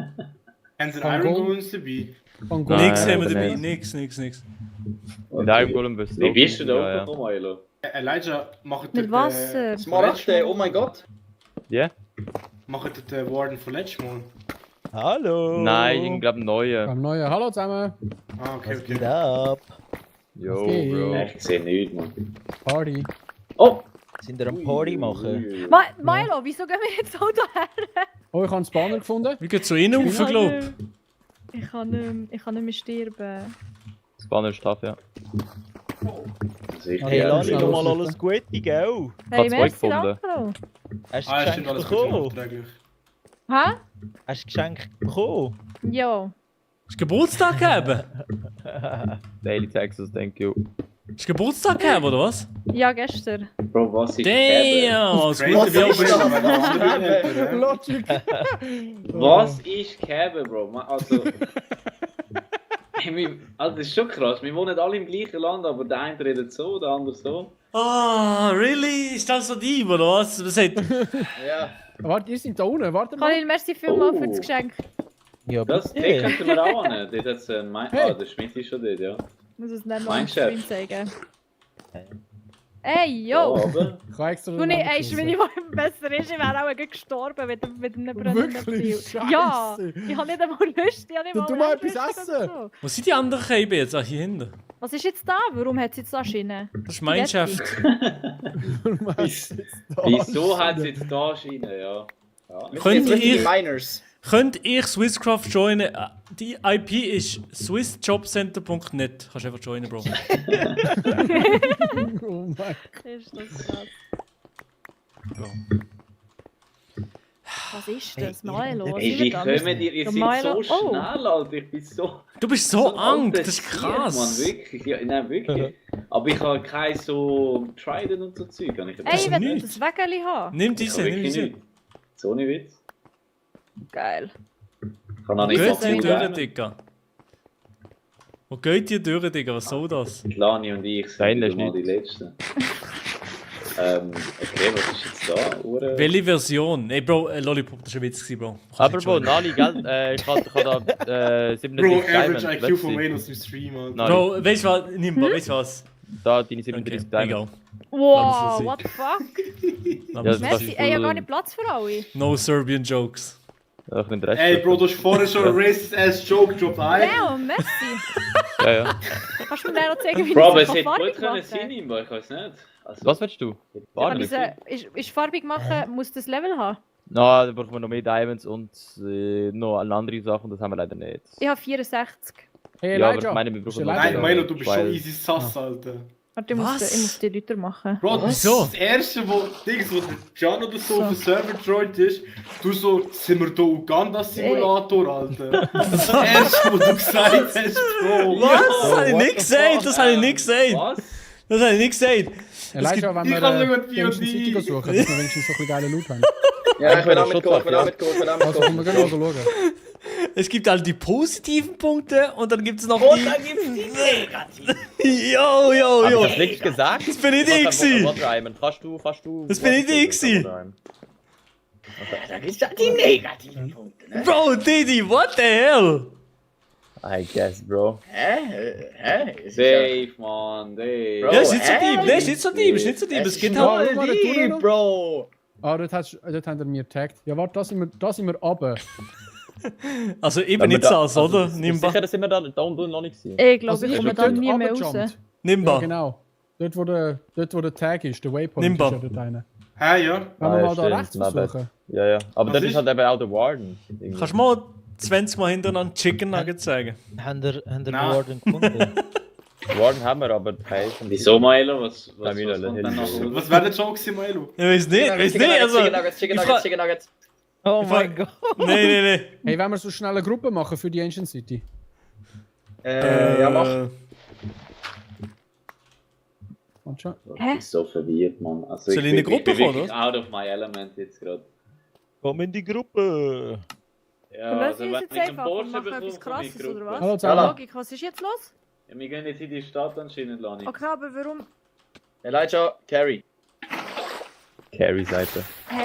Haben Sie Iron Golems dabei? Nix haben wir dabei, nix. Mit Iron Golem bist du. Wie bist du da aufgekommen, Milo? Elijah, macht Mit Wasser. Smaragde, oh mein Gott. Ja? Macht den Warden von letztem Mal? Hallo! Nein, ich glaube neue. Am neuen. Hallo zusammen. Ah, okay. Geht ab? Jo, Okay. Bro. Ich sehe nichts, Mann. Party. Oh! Sind wir am Party machen? Milo, wieso gehen wir jetzt auch daher? Oh, ich habe einen Spanner gefunden. Wie geht's so rein rauf, glaub Ich kann nicht mehr sterben. Spanner ist tough, ja. Hey, lass doch mal alles Gute, gell? Hey, zwei merci, gefunden. danke. Hast du Geschenk bekommen? Hä? Hast du Geschenk bekommen? Ja. Hast du Geburtstag gegeben? Daily Texas, thank you. Hast du Geburtstag gegeben, oder was? Ja, gestern. Bro, was ist Damn, was gut Was wie ist auch das? Logic. Was ist Käbe, Bro? Also... Also das ist schon krass, wir wohnen alle im gleichen Land, aber der eine redet so, der andere so. Ah, really? Ist das so deep, oder was? Was hat... Ja. Warte, ihr seid da unten, warte mal. Khalil, merci vielmals für das Geschenk. Ja, Das bitte. könnten wir auch annehmen. Dort hat's Hey. der Schmidt ist schon dort, ja. Ich muss es nicht noch Mein im Stream Chef. zeigen. Ey, Ja, yo! aber... Ich habe extra Du nicht, ey, wenn ich mal besser ist, ich wäre auch gestorben mit einem brennenden Wirklich? Ziel. Ja! Ich habe nicht einmal Lust, ich habe nicht Dann tu mal etwas essen. So. Wo sind die anderen Käben jetzt? Ah, hier hinten. Was ist jetzt da? Warum hat es jetzt da Schiene? Das ist mein Chef. Wieso hat es jetzt da Schiene, ja? Könnt ihr Swisscraft joinen? Die IP ist swissjobcenter.net. Kannst einfach joinen, Bro. Oh mein Gott. Ist das krass. Was ist das? Milo? Ey, wie kommen ihr seid so schnell, Alter. Ich bin so... Du bist so ein Angst, alter das ist Tier, krass. Mann, wirklich. Ja, nein, wirklich. Aber ich habe kein so Trident und so Zeug. Ey, wenn du das Wägeli haben. Nimm diese, nimm diese. So ohne Witz. Geil. Kann auch Wo nicht geht die machen. durch, Digga? Wo geht die durch, Digga? Was soll das? Lani und ich sind wieder mal die Letzten. Okay, was ist jetzt da? Welche Version? Ey, Bro, Lollipop, das war ein Witz, Bro. Aber Bro, Nali, gell? Ich kann da 37 Bro, Diamonds. Average IQ von Venus im Stream, Alter. Bro, weißt du was? Nimm mal, weißt du was? Da, deine 37 Diamonds. Wow, what the fuck? Ja, das Messi, ey, ich habe gar nicht Platz für alle. No Serbian Jokes. Ach, den Rest. Ey, Bro, du hast vorher schon einen Racist-Ass-Joke gedroppt, ey. Damn, Messi. Ja, ja. Kannst du mir noch zeigen, wie Bro, aber ich es das hätte gut farbig können mache? sein, Imba, ich weiß nicht. Also, Was willst du? Aber ist farbig machen, muss das Level haben? Na, da brauchen wir noch mehr Diamonds und noch eine andere Sache, das haben wir leider nicht. Ich habe 64. Hey, Ja, aber Elijah. ich meine, wir brauchen noch Nein, mehr, Milo, du bist schon weil- easy sass, Alter. Warte, ich muss die Leute machen. Bro, das Wieso? ist das erste, wo der Can oder so auf dem Server joint ist. Du so, sind wir da Uganda-Simulator, Alter. Das ist das erste, was du gesagt hast, Bro. Was? Das habe ich nicht gesagt, das habe ich nicht gesagt. Was? Das habe ich nicht gesagt. Elijah, wenn Ich wir kann nicht die Ancient City suchen, dass wir wenigstens so ein bisschen geile Loot haben. Ja, ich bin auch mitgekommen, Also, kommen wir gleich schauen. Es gibt halt die positiven Punkte und dann gibt es noch Und die... dann gibt's die negativen. Jo. Hab ich das nicht gesagt? Das bin nicht ich gewesen. Kannst du... Das bin nicht ich gewesen. Da gibt's ja die negativen Punkte, ne? Bro, Didi, what the hell? I guess, Bro. Hä? Safe, man, Dave. Ja, ist nicht so deep, ne? Ist nicht so deep, ist nicht so deep. Es geht halt... voll deep, Bro. Ah, dort haben wir mir getaggt. Ja, warte, da sind wir runter. Also eben nicht das, oder? Nimmbar. Sicher, dass wir da unten noch nicht gesehen. Ich glaube, ich komme da nie mehr raus. Ja, Nimmbar. genau. Dort wo der Tag ist, der Waypoint Nimmbar. ist ja dort rein. Hä, ja? Wenn wir mal da stimmt, rechts my bad. versuchen. Ja. Aber Was das ist? ist halt eben auch der Warden. Irgendwie. Kannst du mal 20 Mal hintereinander Chicken Nuggets zeigen? Haben wir Nein. Warden gefunden? Warden haben wir, aber kein. Wieso, Milo? Was kommt Milo, dann noch raus? Was wäre der Joke gewesen, Milo? Ich weiß nicht, also... Chicken Nuggets. Oh mein Gott. Nee. Hey, wenn wir so schnell eine Gruppe machen für die Ancient City? Ja, mach. Und schon. Ich bin so verwirrt, man. Also, Soll ich in eine Gruppe ich bin kommen, wirklich out of my element jetzt gerade. Komm in die Gruppe. Ja, Und das also ist wenn jetzt ich einen einfach Porsche und machen bekomme, etwas komme ich Krasses, oder Gruppe. was? Hallo zusammen. Logik, was ist jetzt los? Ja, wir gehen jetzt in die Stadt anscheinend, Lani. Okay, aber warum? Elijah, Carry. Carry-Seite. Hä?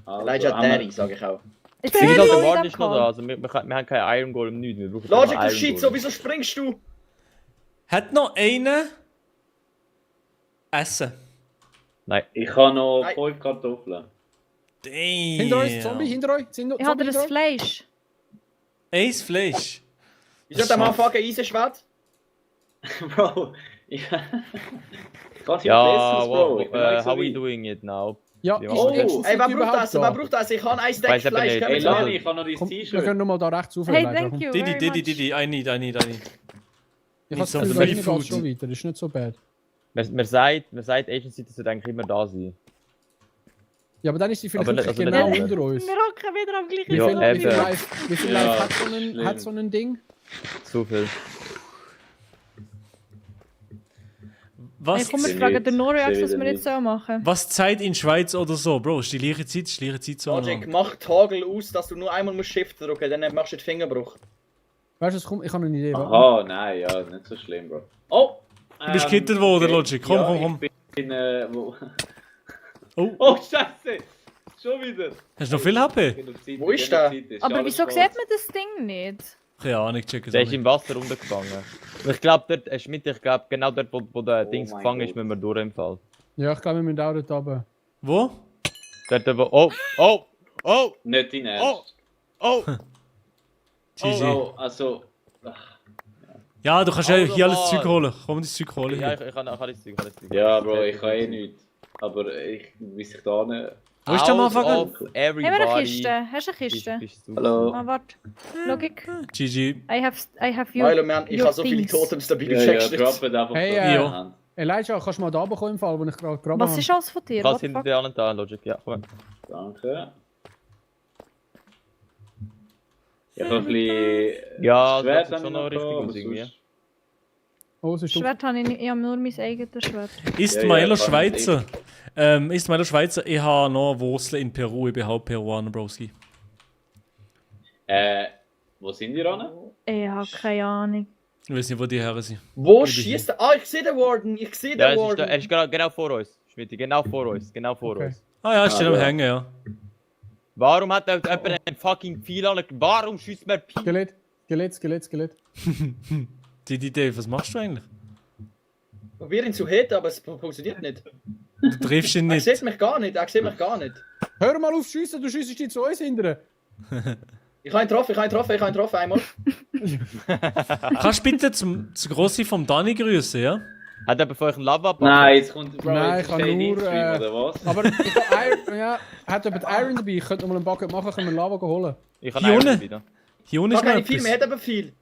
Also, Elijah haben wir- Daddy, sag ich auch. Jetzt Wie bin gesagt, der ich Warden ist noch da. Also wir haben keinen Iron Golem, nichts. Wir brauchen Logic, einen du Iron Shit, so, Golem. wieso springst du? Hat noch einen Essen? Nein. Ich habe noch Nein. 5 Kartoffeln. Damn. Hinter uns, Zombie, hinter euch. Sind noch Ich habe Zombie das hinter euch? Fleisch. Eins Fleisch. Wieso der Mann fucking Eisenschwert? Bro, ich kann nicht Ja, besseres, Bro. Ich bin like so how we weit. doing it now? Ja, Wie ist machen wir erstens das? Ey, wer sind die braucht überhaupt das? da? Wer braucht das? Ich habe ein Stack Weiss eben Fleisch. nicht. Können Ey, wir Lani, sagen? ich habe noch dein Komm, wir T-Shirt. können nochmal da rechts rauf. Hey, Elijah, thank komm. you Didi, very Didi, much. Didi. I need. Ich habe das so Gefühl, da Free hinten Food. geht's schon weiter. Das ist nicht so bad. Man sagt Agency, dass sie eigentlich immer da sind. Ja, aber dann ist sie vielleicht Aber nicht- wirklich also nicht genau alle. unter uns. Wir hocken wieder am gleichen Ja, Ort. Wie viel Ja, Life schlimm. hat so ein Ding? Zu viel. Was, Hey, komm, wir Sie fragen nicht. den Noreax, Sie was wir wieder jetzt so machen. was Zeit in Schweiz oder so, Bro? Ist die gleiche Zeit? Ist die gleiche Zeitzone? Logic, mach Toggle aus, dass du nur einmal musst Shift drücken, dann machst du den Fingerbruch. Weißt du, es kommt- ich habe eine Idee. warte. Aha, nein, ja, nicht so schlimm, Bro. Oh! Du bist gekittet worden, Logic. Komm, ja, komm, komm. Ich bin, wo... Oh. Oh, Scheiße! Schon wieder! Hast du noch viel HP? Genozid, Wo ist der? Genozid ist Aber alles wieso schwarz. sieht man das Ding nicht? Keine Ahnung, check es Der auch ist nicht. im Wasser runtergefangen. Und ich glaube, dort, Schmidt, ich glaube, genau dort, wo der Oh Dings mein gefangen ist, Gott. müssen wir durch im Fall. Ja, ich glaube, wir müssen auch dort runter. Wo? Dort, wo... Oh! Nicht dein Ernst. Oh! GG. Oh, also... Ja, du kannst ja Also hier alles mal. Zeug holen. Komm, das Zeug holen. Ja, Hier. ich kann das Zeug, Ja, Bro, ich kann eh nichts. Aber ich weiß ich da nicht. Wo ist der Out Motherfucker? of Haben wir eine everybody. Kiste? Hast du eine Kiste? Bist du- Hallo. Ah, warte. Logik. GG. I have your, Milo, man, ich your habe so viele things. totemstabile Ja, ja, Checks. droppet einfach Hey, so äh, in die Hand. Elijah, kannst du mal da bekommen im Fall, wo ich gerade graben Was habe? ist alles von dir? Ich What kann the hinter fuck? dir an da, Logic, ja, komm. Danke. Ich habe ein bisschen... Ja, Schwert das sieht habe schon ich noch noch richtig da, aus aber irgendwie. sonst- Oh, es ist auf. Schwert habe ich nicht, ich habe nur mein eigenes Schwert. Ist Ja, ja, Milo kann Schweizer? Ist Milo Schweizer? Ich habe noch Wurzeln in Peru. Ich bin halb Peruaner, Broski. Wo sind die ran? Ich habe keine Ahnung. Ich weiß nicht, wo die Herren sind. Wo Ich bin schießt er? Ah, ich sehe den Warden, ich sehe Ja, den es ist, da, Warden. er ist genau vor uns. Schmidt, genau vor uns. Genau vor Okay. uns. Ah ja, steht am ja. Hängen, ja. Warum hat jemand einen fucking Pfeil an? Warum schießt man Pfeil? Skelett. Die Idee, was machst du eigentlich? Probier ihn zu hitten, aber es funktioniert nicht. Du triffst ihn Er nicht. sieht mich gar nicht, er sieht mich gar nicht. Hör mal auf zu schiessen, du schiessest dich zu uns hindern. Ich habe ihn getroffen einmal. Kannst du bitte zum Grossi vom Dani grüßen, ja? Hat jemand von euch einen Lava Nein, jetzt kommt... Bro, Nein, jetzt ich kann steht nur, nicht Stream, oder was? Aber ich habe Iron, ja, hat jemand Iron dabei? Ich könnte noch mal einen Bucket machen, können wir Lava holen. Ich kann Hier einen unten. wieder. Hier unten Ich ist habe noch keine viel mehr, etwas. hat aber viel.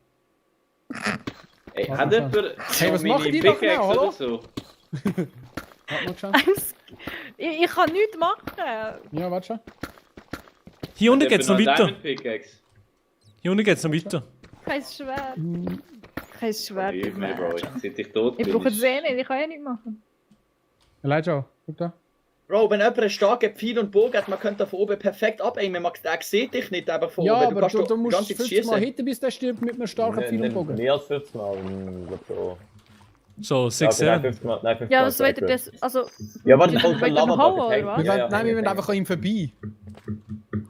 Ey, Warte hat mal. jemand Hey, was so macht meine die noch Pickaxe genau, hallo? oder so? Warte mal schon. Ich kann nichts machen. Ja, warte schon. Hier unten Hat geht's noch jemand weiter. Diamond Pickaxe? Hier unten geht's noch weiter. Kein Schwert. Kein Schwert. Hilf mir, Bro, seit ich tot Ich bin. brauche ist- es eh nicht, ich kann eh nichts machen. Elijah, guck da. Bro, wenn jemand einen starken Pfeil und Bogen hat, man könnte von oben perfekt abaimen. Der sieht dich nicht einfach von Ja, oben. aber kannst du die musst ganze Zeit 50 Mal schießen. hitten, bis der stirbt mit einem starken Pfeil und Bogen. Mehr als 50 Mal. So. So, 6, 7. 50 Mal. Nein, 50 Ja, Mal was wollt ihr das? Also. Ja, warte, wollt kommt ihr schon Lava hauen, Bucket. oder Hey, was? ja, Nein, wir müssen einfach an ihm vorbei.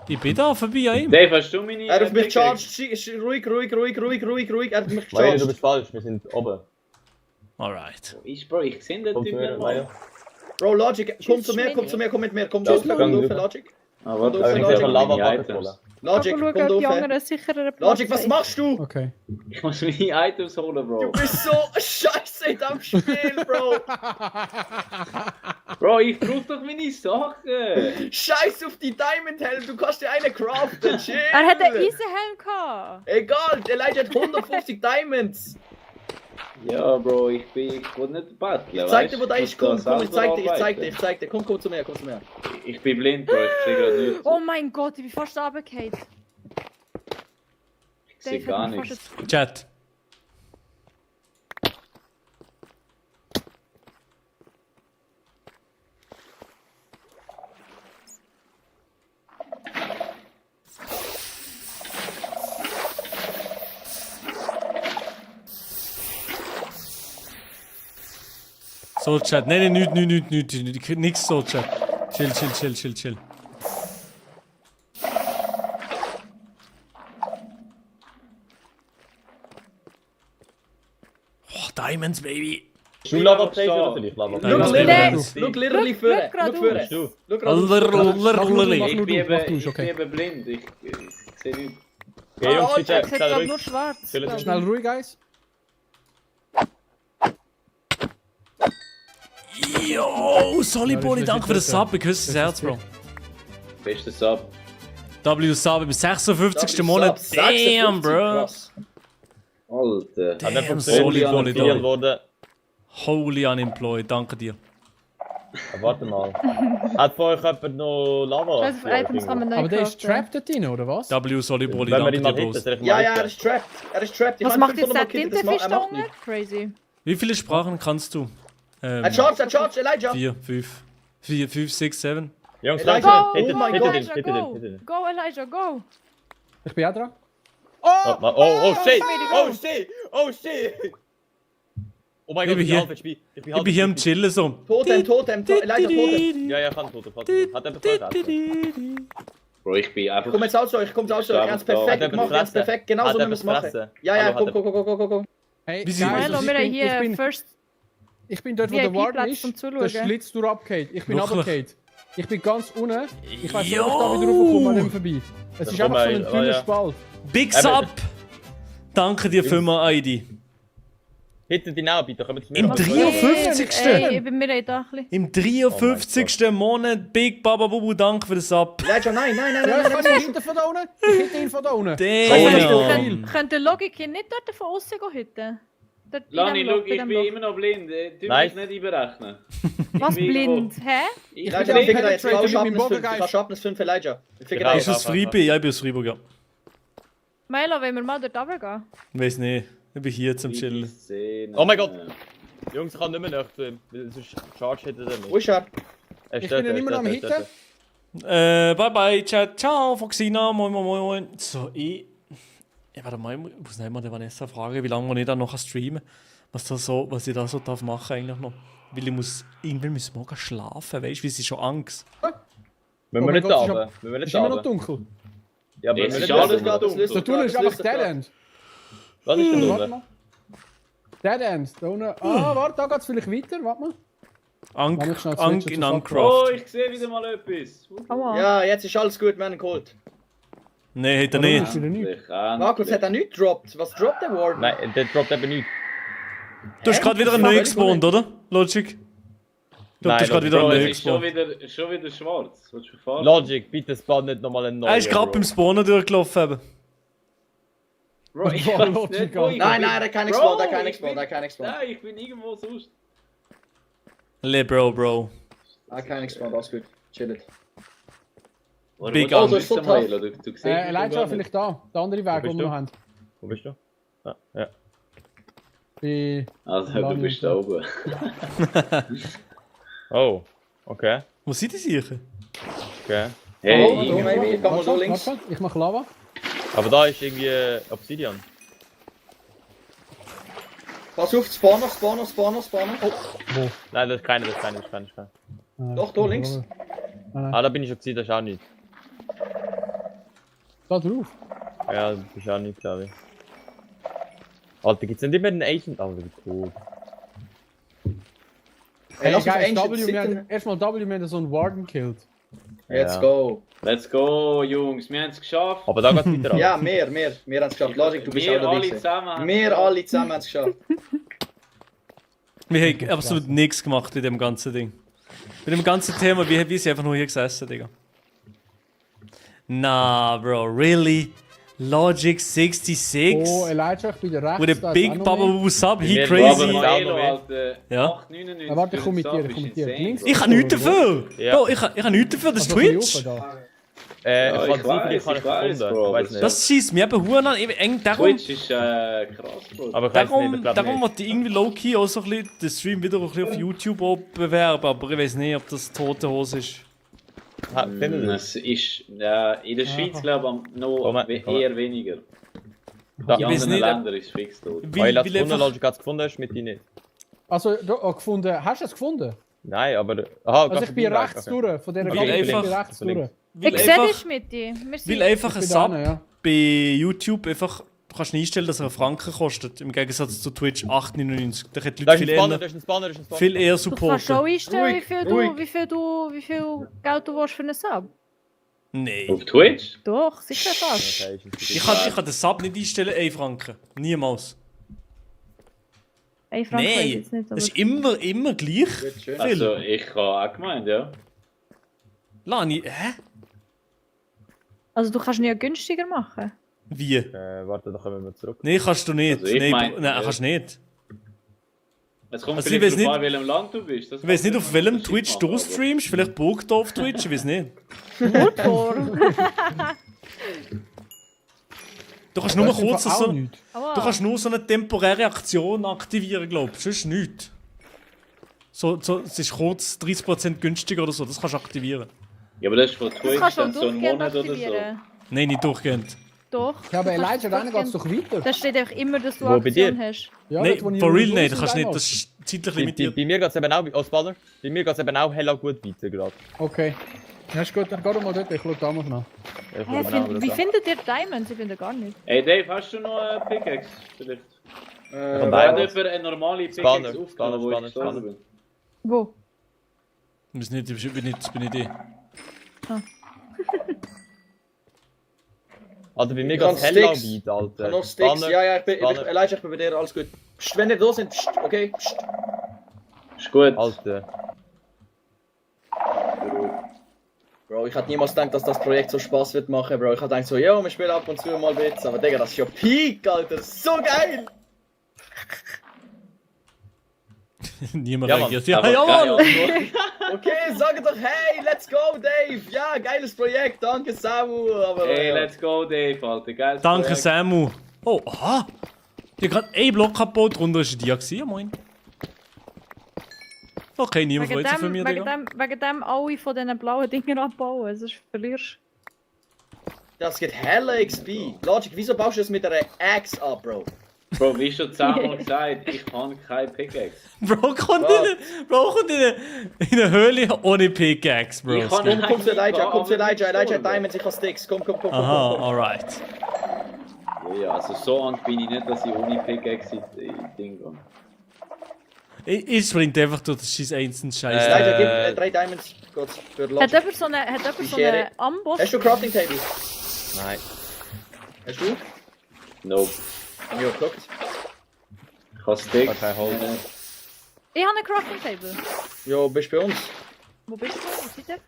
Ich bin da vorbei an ihm. Dave, hast du meine... Er hat mich Pickaxe? gecharged. Ruhig. Er hat mich Mario, du gecharged. bist falsch, wir sind oben. Alright. Bro, ich sehe den Komm zu Typ mir, nicht Mario. mal. Bro, Logic, komm Tschüss, zu mir, komm mit mir. Komm Ja, rauf, gang komm rauf, rüber. Logic. Ah, warte, Ja, ich ich sehe seh Lava meine Bucket Items. holen. Logic, Schauen, komm ob die rauf. anderen sicherer Logic, was machst du? Okay. Ich muss meine Items holen, Bro. Du bist so scheiße in diesem Spiel, Bro. Bro, ich brauch doch meine Sachen. Scheiß auf die Diamond Helm, du kannst dir eine craften, chill. Er hat einen Eisenhelm gehabt. Egal, der Elijah hat 150 Diamonds. Ja, Bro, ich will nicht battlen, Ich zeig dir, wo der ist, komm, ich zeig dir. Komm zu mir. Ich bin blind, Bro, ich sehe gerade nichts. Oh mein Gott, ich bin fast runtergefallen. Ich sehe gar hat mich nichts. fast- Chat. So, Chat. Nein, nix so, Chat. Chill. Oh, Diamonds, Baby. Du Lava Blaze oder vielleicht Lava Look Diamonds, literally Baby. führen. Look führen. Look Ich bin eben blind. Ich sehe nicht. Okay, Jungs, Ich bitte, sehe gerade nur schwarz. glaub ich. Schnell ruhig, Guys. Yo, Soliboli, danke für den Sub. Ich küsse das Herz, Bro. Bester Sub. W-Sub im 56. Monat. Damn, Bro. Alter. Damn, Soliboli, wurde. da. Holy unemployed, danke dir. Warte mal. Hat von euch jemand noch Lava? Also für Items kann man neu Aber der ist craften. trapped dort drin, oder was? W-Soliboli, Wenn wir danke ihn dir, mal hitten, Bros. soll ich Ja, mal er hitten? ist trapped. Er ist trapped. Ich Was meine, macht jetzt der 500 Kills, Tinte das macht- er macht Fisch nichts. Crazy. Wie viele Sprachen kannst du? Er charged, Elijah. 4, 5, 6, 7. Jungs, Elijah, Leute, oh hittet my ihn, God. hittet ihn, Elijah, hittet ihn. go! Go, Elijah, go! Ich bin auch dran. Oh shit! go. Oh shit! Oh shit! Oh mein Ich Gott, bin ich hier. bin halb HP. Ich bin hier am Chillen so. Totem, Elijah, Totem. Ja, kann Totem. Hat er befreit? Bro, ich bin einfach. Ich komme jetzt auch so, ich komme auch so. Ganz perfekt gemacht, ganz perfekt. Genauso wie wir es machen. Ja, komm. Hey, Wie sie- Guys, Hallo, ich wir haben bin- hier ich bin- first Ich bin dort, wo der Warden VIP-Platz ist, zum Zuschauen. der Schlitz durch abgeht. Ich bin Wirklich? runtergefallen. Ich bin ganz unten. Ich weiß nicht, Jo. ob ich da wieder raufkomme, nicht mehr vorbei. Es ist komm einfach so mal, ein oh dünner ja. Spalt. Big Sub! Danke dir vielmals, ID. Hittet ihn auch, bitte. Kommen zu mir. Im runter. 53. Ey, bei mir da ein bisschen. Im 53. Monat, Big Baba Bubu, danke für den Sub. Elijah, nein. Ja, ich kann ihn hinten von da unten. Ich hitte ihn von da unten. Damn. Könnte Logik nicht dort von außen hitten? Dort in Lani, dem schau, Loch, bei ich dem bin Loch. immer noch blind. Du Nice. musst nicht einberechnen. Was Ich bin blind? irgendwo- Hä? Ich Elijah, bin ich figure blind. jetzt auch mit meinem Sharpness 5. Bogengeist. Ich habe Sharpness 5 Elijah. Ich figure Genau. das. Ist es Freibier? Ja, ich bin aus Freiburg, ja. Milo, wollen wir mal dort runtergehen? Weiß nicht. Ich bin hier zum Chillen. Szene. Oh mein Gott. Jungs, ich kann nicht mehr nach zu ihm. Weil sonst Charge hätte er Wo nicht. ist er? Ich bin ja immer noch am Hitten. Bye bye, Chat. Ciao, Foxina. Moin. So, warte mal, ich muss nicht mal der Vanessa fragen, wie lange wir nicht dann noch streamen. Was ich da so darf machen eigentlich noch. Weil irgendwann müssen wir morgen schlafen, weißt du, wie sie schon Angst. Wenn Oh wir mein nicht Gott, da haben. Wenn wir Es nicht ist immer da noch dunkel. Ja, aber wenn Es wir ist nicht da alles haben. gerade dunkel. Da tun ist einfach Dead End. Was ist denn Warte oben? mal. Dead End. Da unten. Ah, warte, da geht's vielleicht weiter. Warte mal. Ank Mach ich schnell in switchen zu Oh, Uncraft. ich sehe wieder mal etwas. Come on. Ja, jetzt ist alles gut, wir haben ihn geholt. Nein, hat er Warum nicht. ist wieder nichts? Markus, hat er nicht gedroppt? Was droppt der Warden? Nein, der droppt eben nichts. Du hast gerade wieder einen neu gespawnt, oder? Logic? Du hast gerade wieder einen Bro, neu es ist schon gespawnt. wieder schwarz. Willst du verfahren? Logic, bitte spawn nicht nochmal einen neuen. Er ist gerade beim Spawnen durchgelaufen. Eben. Bro, ich Boah, weiß Logic, nicht, wo ich Nein, bin. der kann nichts Bro, spawnen, der kann nichts ich bin- spawnen, der kann nichts spawnen. Nein, ich bin irgendwo sonst. Bro. Der kann nichts spawnen, alles gut. Chillt. Big Oh, Ang. das ist so tough. Du siehst mich Elijah, gar nicht. vielleicht da. Der andere Weg, den wir noch haben. Wo bist du? Ah, ja. Bei... Also, du bist da oben. Oh, okay. Wo sind die sicher? Okay. Hey, Oh, irgendwo. maybe, ich kann mal so Warte, links. warte, ich mach Lava. Aber da ist irgendwie Obsidian. Pass auf, Spawner. Oh, Nein, das ist keiner. doch, da links. Ah, da bin ich schon gesehen, das ist auch nicht. Da drauf. Ja, das ist auch nicht, glaube ich. Alter, gibt's nicht immer den Agent? Alter, wie cool. Hey, lass uns guys, Ancient W, wir sitten. haben, erstmal W, wir haben so einen Warden killed. Let's Ja. go. Let's go, Jungs. Wir haben es geschafft. Aber da geht's weiter ab. Ja, mehr. Wir haben es geschafft. Logic, du bist auch Wir dabei. alle gewesen. zusammen haben Wir alle zusammen haben es geschafft. Wir haben absolut nichts gemacht in dem ganzen Ding. Bei dem ganzen Thema, wir sind einfach nur hier gesessen, Digga. Nah, Bro, really? Logic 66? Oh, Elijah, ich bin der rechts. With da a ist big auch noch Baba mehr. Sub, he Wir crazy. labern Aber auch noch Elo, mehr. Alter. Ja. 8,99 Ah, warte, ich für komm mit den dir, Sub ich komm mit ist dir. insane, Links. Bro. Ich habe nichts dafür! Ja. Bro, ich hab nichts dafür, das ist Also, ein Twitch! bisschen rauf da. Ja, ich ich kann weiß, sicher, ich weiß, gefunden. Bro, Ich weiß aber nicht. Das schießt mir eben Huren an, eben darum, Twitch ist krass, Bro. Aber ich weiß nicht, ich glaub darum nicht. wollte ich irgendwie low-key auch so ein bisschen den Stream wieder ein bisschen auf YouTube auch bewerben, aber ich weiß nicht, ob das tote Hose ist. Es ist ja, in der Schweiz, glaube ich, noch Komm, eher weniger. Da. In Ich weiß anderen nicht, Ländern ist es fix tot. Weil Weil du einfach, Logic gefunden hast, mit dir nicht. Also, gefunden. Hast du es gefunden? Nein, aber... Aha, also ich bin rechts durch, von dieser Okay, Karte, ich bin einfach- rechts durch. Ich sehe dich mit dir. Weil einfach ein Ich bin Sub da, ja. bei YouTube einfach... Du kannst nicht einstellen, dass er einen Franken kostet. Im Gegensatz zu Twitch 8,99. Da können die Da Leute ist viel ein Spanner, eher, da ist ein Spanner, da ist ein Spanner. viel eher Du kannst supporten. schon einstellen, Ruhig, wie viel Geld du willst für einen Sub. Nein. Auf Twitch? Doch, sicher fast. Okay, Ich kann den Sub nicht einstellen, 1 Franken. Niemals. Ein Franken weiß ich Nein, jetzt nicht, das ist immer gleich. schön. Also, ich habe auch gemeint, ja. Lani, hä? Also du kannst ihn ja günstiger machen. Wie? Warte, dann kommen wir zurück. Nein, kannst du nicht. Also ich Nein, mein, nein, kannst nicht. Es kommt Also ich vielleicht weiß darauf an, nicht- welchem Land du bist. Ich weiß nicht, auf welchem Twitch du streamst. Vielleicht Burgdorf auf Twitch, ich weiß nicht. Du kannst nur Das ist kurz einfach auch so... nichts. Du kannst nur so eine temporäre Aktion aktivieren, glaube ich. Sonst nichts. Es ist kurz 30% günstiger oder so, das kannst du aktivieren. Ja, aber das ist von Das Twitch kannst du dann so einen durchgehend Monat oder so. aktivieren. Nein, nicht durchgehend. Doch. Ja, aber Du kannst Elijah, dann geht es doch weiter. dus Da steht einfach immer, dass du Wo, bei dir? Aktion hast. Ja, Nein, dort, wo ich for real Ressourcen nicht, kannst du nicht. reinhalte. Das ist zeitlich Bei limitiert. mir geht es eben auch... Oh, Spanner. Bei mir geht es eben auch hella gut weiter gerade. Okay. Ja, ist gut, dann geh doch mal dort, ich schaue da mal nach. Ich Hä, schaue genau, wie findet ihr Diamonds? Ich finde gar nicht. Hey Dave, hast du noch eine Pickaxe? Vielleicht? Von Wer hat Diamonds. jemand eine normale Spanner, Pickaxe aufgenommen, wo Spanner, ich gestorben Spanner. bin? Wo? Ich weiß nicht, ich bin nicht ich. Alter, bei mir Ich geht kann es hella Sticks. weit, Ich Alter. habe noch Sticks. Spanner, Ja, ich bin Spanner. Elijah, ich bin bei dir, alles gut. Psst, wenn ihr da sind, psst, okay? Psst. Ist gut. Alter. Bro, ich hätte niemals gedacht, dass das Projekt so Spaß wird machen, Bro. Ich hätte gedacht so, ja, wir spielen ab und zu mal Witz, aber Digga, das ist ja Peak, Alter, so geil! Niemand Ja, Mann. reagiert. Ja, Aber jawohl! geil, Okay, sag doch, hey, let's go, Dave! Ja, geiles Projekt, danke, Samu, aber... Hey, let's go Dave, Alter. Geiles Danke, Projekt. Samu. Oh, aha! Ich hab gerade einen Block kaputt, drunter ist ein Dia gewesen, ja moin. Okay, niemand freut sich für mich, Digga. Wegen dem alle von diesen blauen Dingen abbauen, sonst verlierst Das geht hella XP. Logic, wieso baust du das mit einer Axe ab, Bro? Bro, wie schon 10-mal gesagt, ich kann keine Pickaxe. Bro, kommt in eine Höhle ohne Pickaxe, Bro. Ich kann Komm, komm zu Elijah, aber komm zu Elijah, nicht Elijah gestorben. Diamonds, ich hab Sticks, komm. Aha, alright. Ja, also so an bin ich nicht, dass ich ohne Pickaxe in Ding gehe. Ich springt einfach durch das scheiß einzelnen Scheiß. Elijah, gib 3 Diamonds, Gott, für Hat Logic. jemand so einen Amboss? Hast du Crafting Table? Nein. Hast du? Nope. Ja, geguckt. Ich habe Sticks. Kein Holz. Ich habe einen Crafting Table. Ja, bist bei uns. Wo bist du? Wo seid ihr?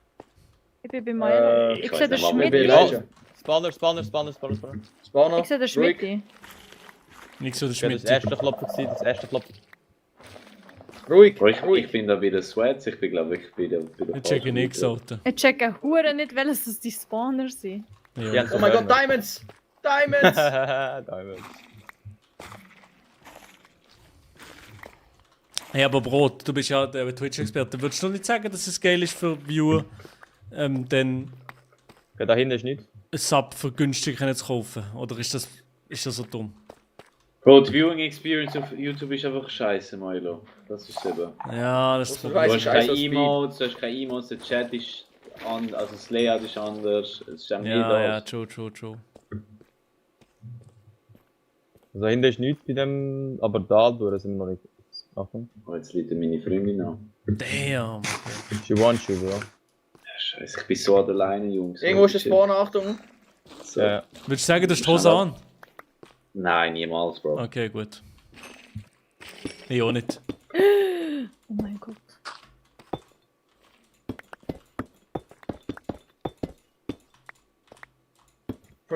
Ich bin bei Maelo. Ich weiß sehe den nicht mal, wo Schmidt. bei Elijah. Spawner. Spawner. Ich sehe den Ruhig. Schmidt. Nix so der Das war Schmidt. das erste Klopfen gewesen, das erste Klopfen. Ruhig, Bro, ich bin da bei den Sweats, ich bin glaube ich bei der Ich checke nichts, Alter. Ich checke hure nicht, welches das die Spawner sind. Ja. Oh mein Gott, Diamonds! Diamonds! Diamonds. Hey, aber Brot, du bist ja der Twitch-Experte. Würdest du nicht sagen, dass es geil ist für Viewer, dann Ja, da hinten ist nichts. ein Sub für günstig zu kaufen? Oder ist das so dumm? Bro, die Viewing Experience auf YouTube ist einfach scheiße, Milo. Das ist eben. Ja, das ist Du Du weißt, hast scheiße keine als Speed. Emotes, der Chat ist anders, also das Layout ist anders. Es ist einfach Ja, true. Also hinten ist nichts bei dem, aber da durch sind wir noch nicht. Achtung. Oh, jetzt liegt meine Freundin an. Damn. She wants you, bro. Ja, scheiße, ich bin so an der Leine, Jungs. Irgendwo ist ein Spawner, Achtung. So. Ja. Würdest du sagen, du hast die Hose an? Nein, niemals, Bro. Okay, gut. Ich auch nicht. Oh mein Gott.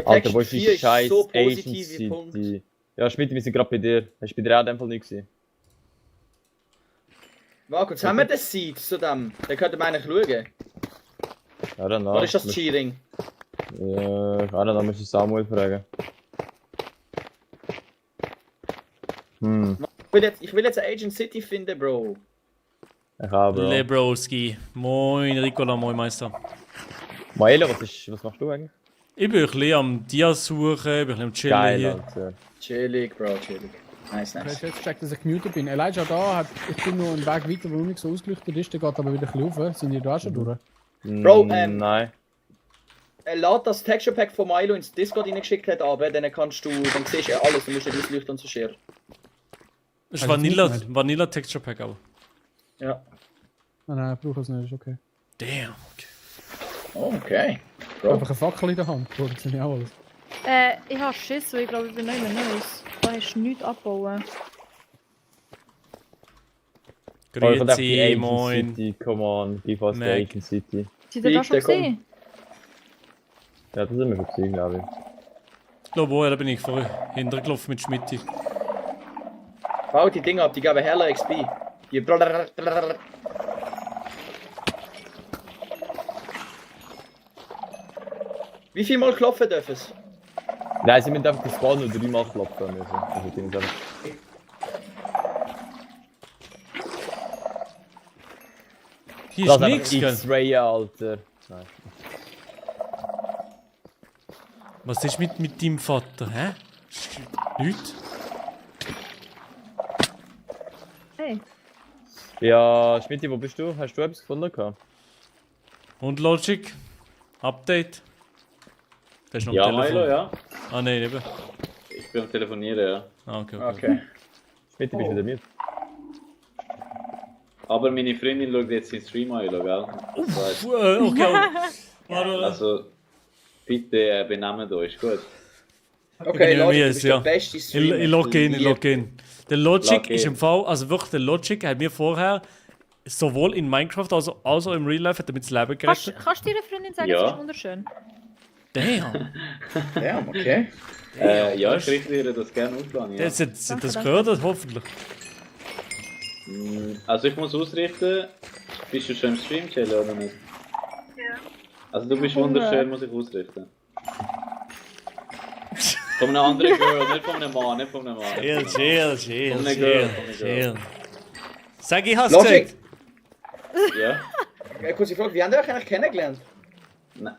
Alter, wo ist die 4 ist scheiß so Asian positive Punkt. City? Ja, Schmidt, wir sind gerade bei dir. Hast du bei dir auch in dem Fall nicht gesehen? Warte, jetzt haben wir den Seed zu dem. Den könnte man eigentlich schauen. Ja, dann Oder ist das Cheating? Ja, ich auch muss ich Samuel fragen. Ich will jetzt eine Agent City finden, Bro. Ich habe, Bro. Lebrowski. Moin, Ricola, moin, Meister. Maela, was machst du eigentlich? Ich bin ein bisschen am Dia suchen, ich bin ein bisschen am Chillen Geil, hier. Alter. Chillig, Bro, chillig. Nice, Ich nice. habe jetzt gecheckt, dass ich gemutet bin. Elijah da, ich bin noch einen Weg weiter, der noch nicht so ausgeleuchtet ist, der geht aber wieder ein bisschen rauf. Sind die da auch schon durch? Bro, Nein. Lad das Texture Pack von Milo ins Discord reingeschickt hat, aber dann kannst du, dann siehst du alles, du musst nicht ausleuchten und so share. Das ist Vanilla Texture Pack aber. Ja. Nein, ich brauche es nicht, ist okay. Damn. Okay. Einfach eine Fackel in der Hand, Bro, das sind ja auch alles. Ich habe Schiss, weil ich glaube, ich bin nicht mehr Neues. Da hast du nichts abbauen. Grüezi, moin. City, come on, give us the Mac. Agent City. Seid ihr da schon gesehen? Ja, das sind wir schon gesehen, glaube ich. Ich glaube, woher da bin ich vorher hintergelaufen mit Schmitti. Bau die Dinger ab, die geben heller XP. Die Wie viel Mal klopfen dürfen es? Nein, sie müssen einfach das Spawn nur 3 Mal klopfen müssen. Also, die müssen einfach... Hier Lass ist einfach nichts, gell? X-Ray, Alter. Nein. Was ist mit deinem Vater, hä? Nichts? Hey. Ja, Schmitti, wo bist du? Hast du etwas gefunden gehabt? Und Logic? Update? Der ist noch am Ja, Telefon. Milo, ja. Ah, nein, eben. Ich bin am Telefonieren, ja. Ah, okay. Okay. Schmitti, bist du wieder mit? Aber meine Freundin schaut jetzt den Stream an, gell? Okay. Also, bitte benehmen euch, gut? Okay, Ich bin Logic, du nervös, bist ja. der beste Ich Streamer. logge in, ich logge in. Der Logic Log ist in. im Fall, also wirklich, der Logic hat mir vorher sowohl in Minecraft als auch im Real Life hat er mir das Leben gerettet. Kannst du deiner Freundin sagen, Ja. es ist wunderschön? Damn. Damn, okay. Ja, ich richte dir das gerne aufladen, ja. Jetzt hat das gehört, hoffentlich. Also ich muss ausrichten, bist du schon im Stream, Chelle, oder nicht? Ja. Also du bist wunderschön, muss ich ausrichten. Von einem anderen Girl, nicht von einem Mann, nicht von einem Mann. Chill. Von einer Girl, von einer Girl. Sag, ich hab's Logic! gesagt. Ja? Kurze Frage, wie haben wir euch eigentlich kennengelernt? Nein.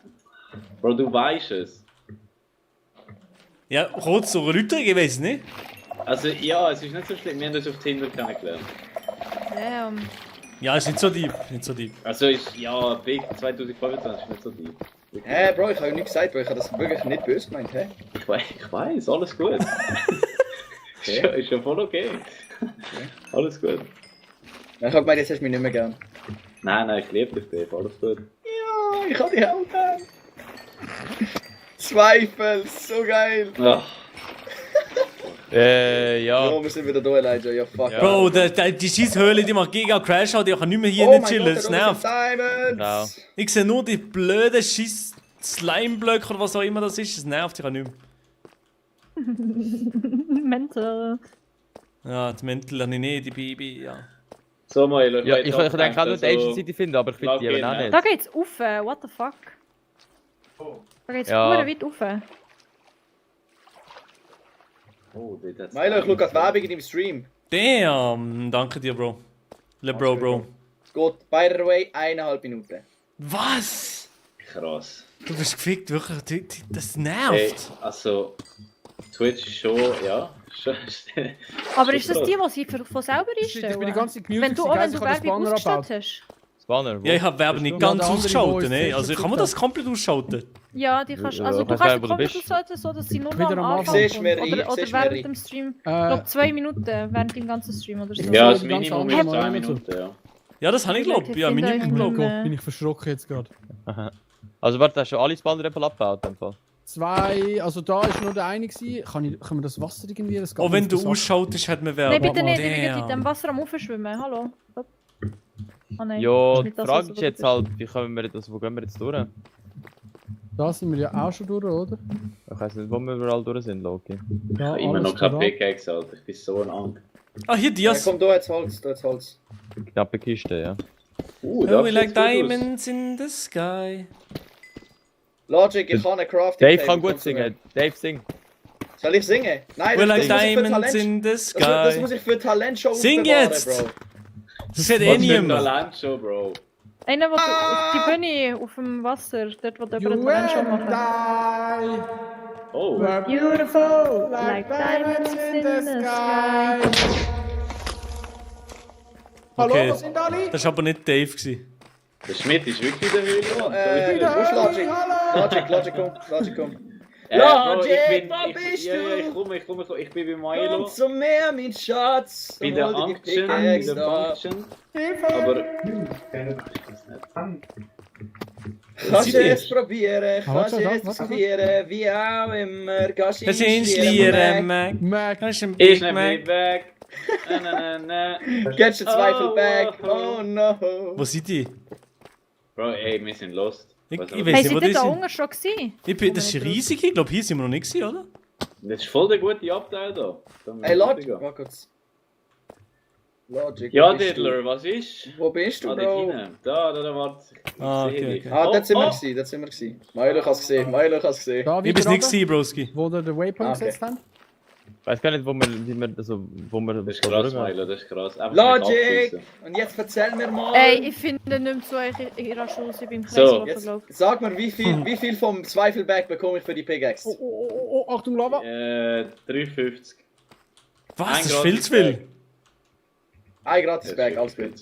Bro, du weißt es. Ja, kurz zur Erläuterung, ich weiß nicht. Also ja, es ist nicht so schlimm, wir haben uns auf Tinder kennengelernt. Damn. Ja, ist nicht so deep, nicht so deep. Also ist, ja, Big 2025 ist nicht so deep. Hä, Bro, ich habe ja nichts gesagt, Bro, ich habe das wirklich nicht böse gemeint, hä? Ich weiß, alles gut. Ist ja voll okay. Alles gut. Ich habe gemeint, jetzt hast du mich nicht mehr gern. Nein, ich liebe dich, Dave, alles gut. Ja, ich habe die Haut gern. Zweifel, so geil. Ach. Ja. Oh, wir sind wieder da, Elijah, ja fuck. Ja. Bro, die Scheisshöhle, die macht giga Crash, ich kann nicht mehr hier Oh nicht mein chillen, Gott, es da nervt. sind Diamonds! Genau. Ich sehe nur die blöden Scheiß Slime-Blöcke oder was auch immer das ist, es nervt, ich kann nicht mehr. Mental. Ja, die Mental habe ich nicht, die Baby, ja. So, Milo, Ja, ich denke auch nur die Agent City finden, aber ich finde die eben auch nicht. Da geht's rauf, what the fuck? Da geht's Ja. ja. weit rauf. Oh, Milo, ich schaue gerade Werbung in deinem Stream. Damn, danke dir, Bro. Bro. Es geht, by the way, 1,5 Minuten. Was? Krass. Du bist gefickt, wirklich, das Hey, nervt. also, Twitch ist schon, ja. Aber ist das die sie von selber einstellen? Ich bin die ganze Zeit gemutet Wenn du gewesen, auch wenn guys, du ich habe den Werbung Banner ausgestellt abgebaut. hast. Banner, Ja, ich habe Werbung nicht ganz der andere, ausgeschaltet, wo ne? ist Also ich kann mir das komplett ausschalten. Ja, die kannst, also Ja, du weißt kannst du, sie wo du komplett bist? ausschalten, so dass sie nur noch Wieder am am Anfang Anfang. Siehst du mir kommt. rein, Oder siehst du mir während rein. dem Stream. Ich glaube 2 Minuten während dem ganzen Stream oder so. Ja, das die ganze Minimum andere ist 2 Mal Minuten, ja. Ja, das habe ich glaubt. Ja, Minimum Oh glaubt. mein Gott, bin ich verschrocken jetzt gerade. Also warte, hast du alle Banner eben abgebaut? In dem Fall? 2, also da ist nur der eine gewesen. Können wir das Wasser irgendwie? Das geht Auch wenn nicht du auf den Sack. ausschaltest, hat man Nein, Werbung. bitte nicht, ich bin Damn. in dem Wasser am Aufschwimmen. Hallo. Oh nein, Ja, das ist die nicht das, Frage was ist jetzt halt, wie kommen wir das, wo gehen wir jetzt durch? Da sind wir ja auch schon durch, oder? Ich weiß nicht, wo wir überall durch sind, Loki. Ich Ja, habe Immer alles noch kein bereit. Pickaxe, Alter. Ich bin so ein Ang. Ah, hier Ja, Dias. komm, da jetzt Holz, da jetzt Holz. Knappe Kiste, ja. Da Oh, we sieht's like gut aus. diamonds in the sky. Logic, ich kann eine Crafting Dave Table, kann gut kommst du singen. Dave singt. mit? Soll ich singen? Nein, We das like muss ich für diamonds Talent... in the Das muss sky. ich für Talentshow Sing aufbewahren, jetzt! Bro. Das hat eh Was für ein niemand. Talent schon, Bro. Einer, der auf die Bühne auf dem Wasser, dort wo du über You den Talent schon will machen. die. Oh, Oh. Beautiful, like diamonds in the sky. Hallo, Okay, wo sind alle? das war aber nicht Dave. Gewesen. Der Schmidt ist wirklich in der Höhle. Wo ist Logic? Logic, komm. Bro, Logic, wo bist ja, du? ich komme. Ich bin bei Milo. Komm zum Meer, mein Schatz. Bei der Action. Aber... Kannst du es probieren, kannst du es probieren, wie auch immer. Kannst du Das ist installieren, Mac. Das ist ein Ich Big nehme Mac. mich weg. Nein. Kennst du den Zweifel back? Oh no. Wo sind die? Bro, ey, wir sind lost. Ich Was weiß Hey, nicht, wo seid die ihr da sind. unten schon gewesen? Das ist riesig. Ich glaube, hier sind wir noch nicht gewesen, oder? Das ist voll der gute Abteil da. Hey, Logic, warte kurz. Logic, Ja, wo bist du? Diddler, was ist? Wo bist du, Ah, Bro? dort hinten. Da, warte. Ah, Ich seh okay, dich. okay. Ah, dort sind wir gewesen. Milo kann es gesehen, Ich bin's nicht gewesen, Broski. Wo der Waypoint Okay. gesetzt haben? Ich weiß gar nicht, wo wir Das ist krass, Milo, das ist krass. Einfach Logic! nicht abschiessen. Und jetzt erzähl mir mal. Ey, ich finde nicht mehr zu euch in ihrer Schule, ich bin So, Kreis gelaufen. Sag mir, wie viel vom Zweifelback bekomme ich für die Pickaxe? Oh, Achtung, Lava! 3,50. Was? Ein Das ist gratis viel zu viel. Bag. Ein gratis Bag, alles gut.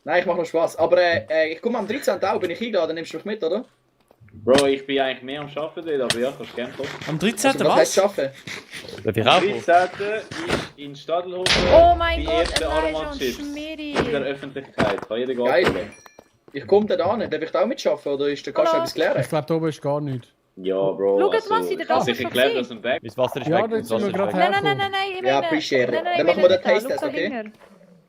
Nein, ich mach noch Spaß. Aber ich komme am 13. auch, bin ich eingeladen, nimmst du mich mit, oder? Bro, ich bin eigentlich mehr am Arbeiten dort, aber ja, kannst gerne kommen. Am 13. Also, was heißt was? schaffen? Darf ich Am auch? 13. ist in Stadelhofen Oh mein die Gott, erste Elijah und Aromat-Chips Schmiri. in der Öffentlichkeit. Kann jeder gehen. Geil. Ich komme da an, darf ich da auch mitschaffen oder ist der Kannst du Hallo. etwas klären? Ich glaube, da oben ist gar nichts. Ja, Bro. Schaut also, mal, seid ihr ich da habe oben sicher schon gelernt, gewesen? dass ein Bag. Mein Wasser ist Ja, weg. da Mein sind wir Wasser ist gerade weg. Nein, ich Ja, meine... appreciate. Nein, Dann ich machen wir meine den Taste-Test, Luca okay? Hinger.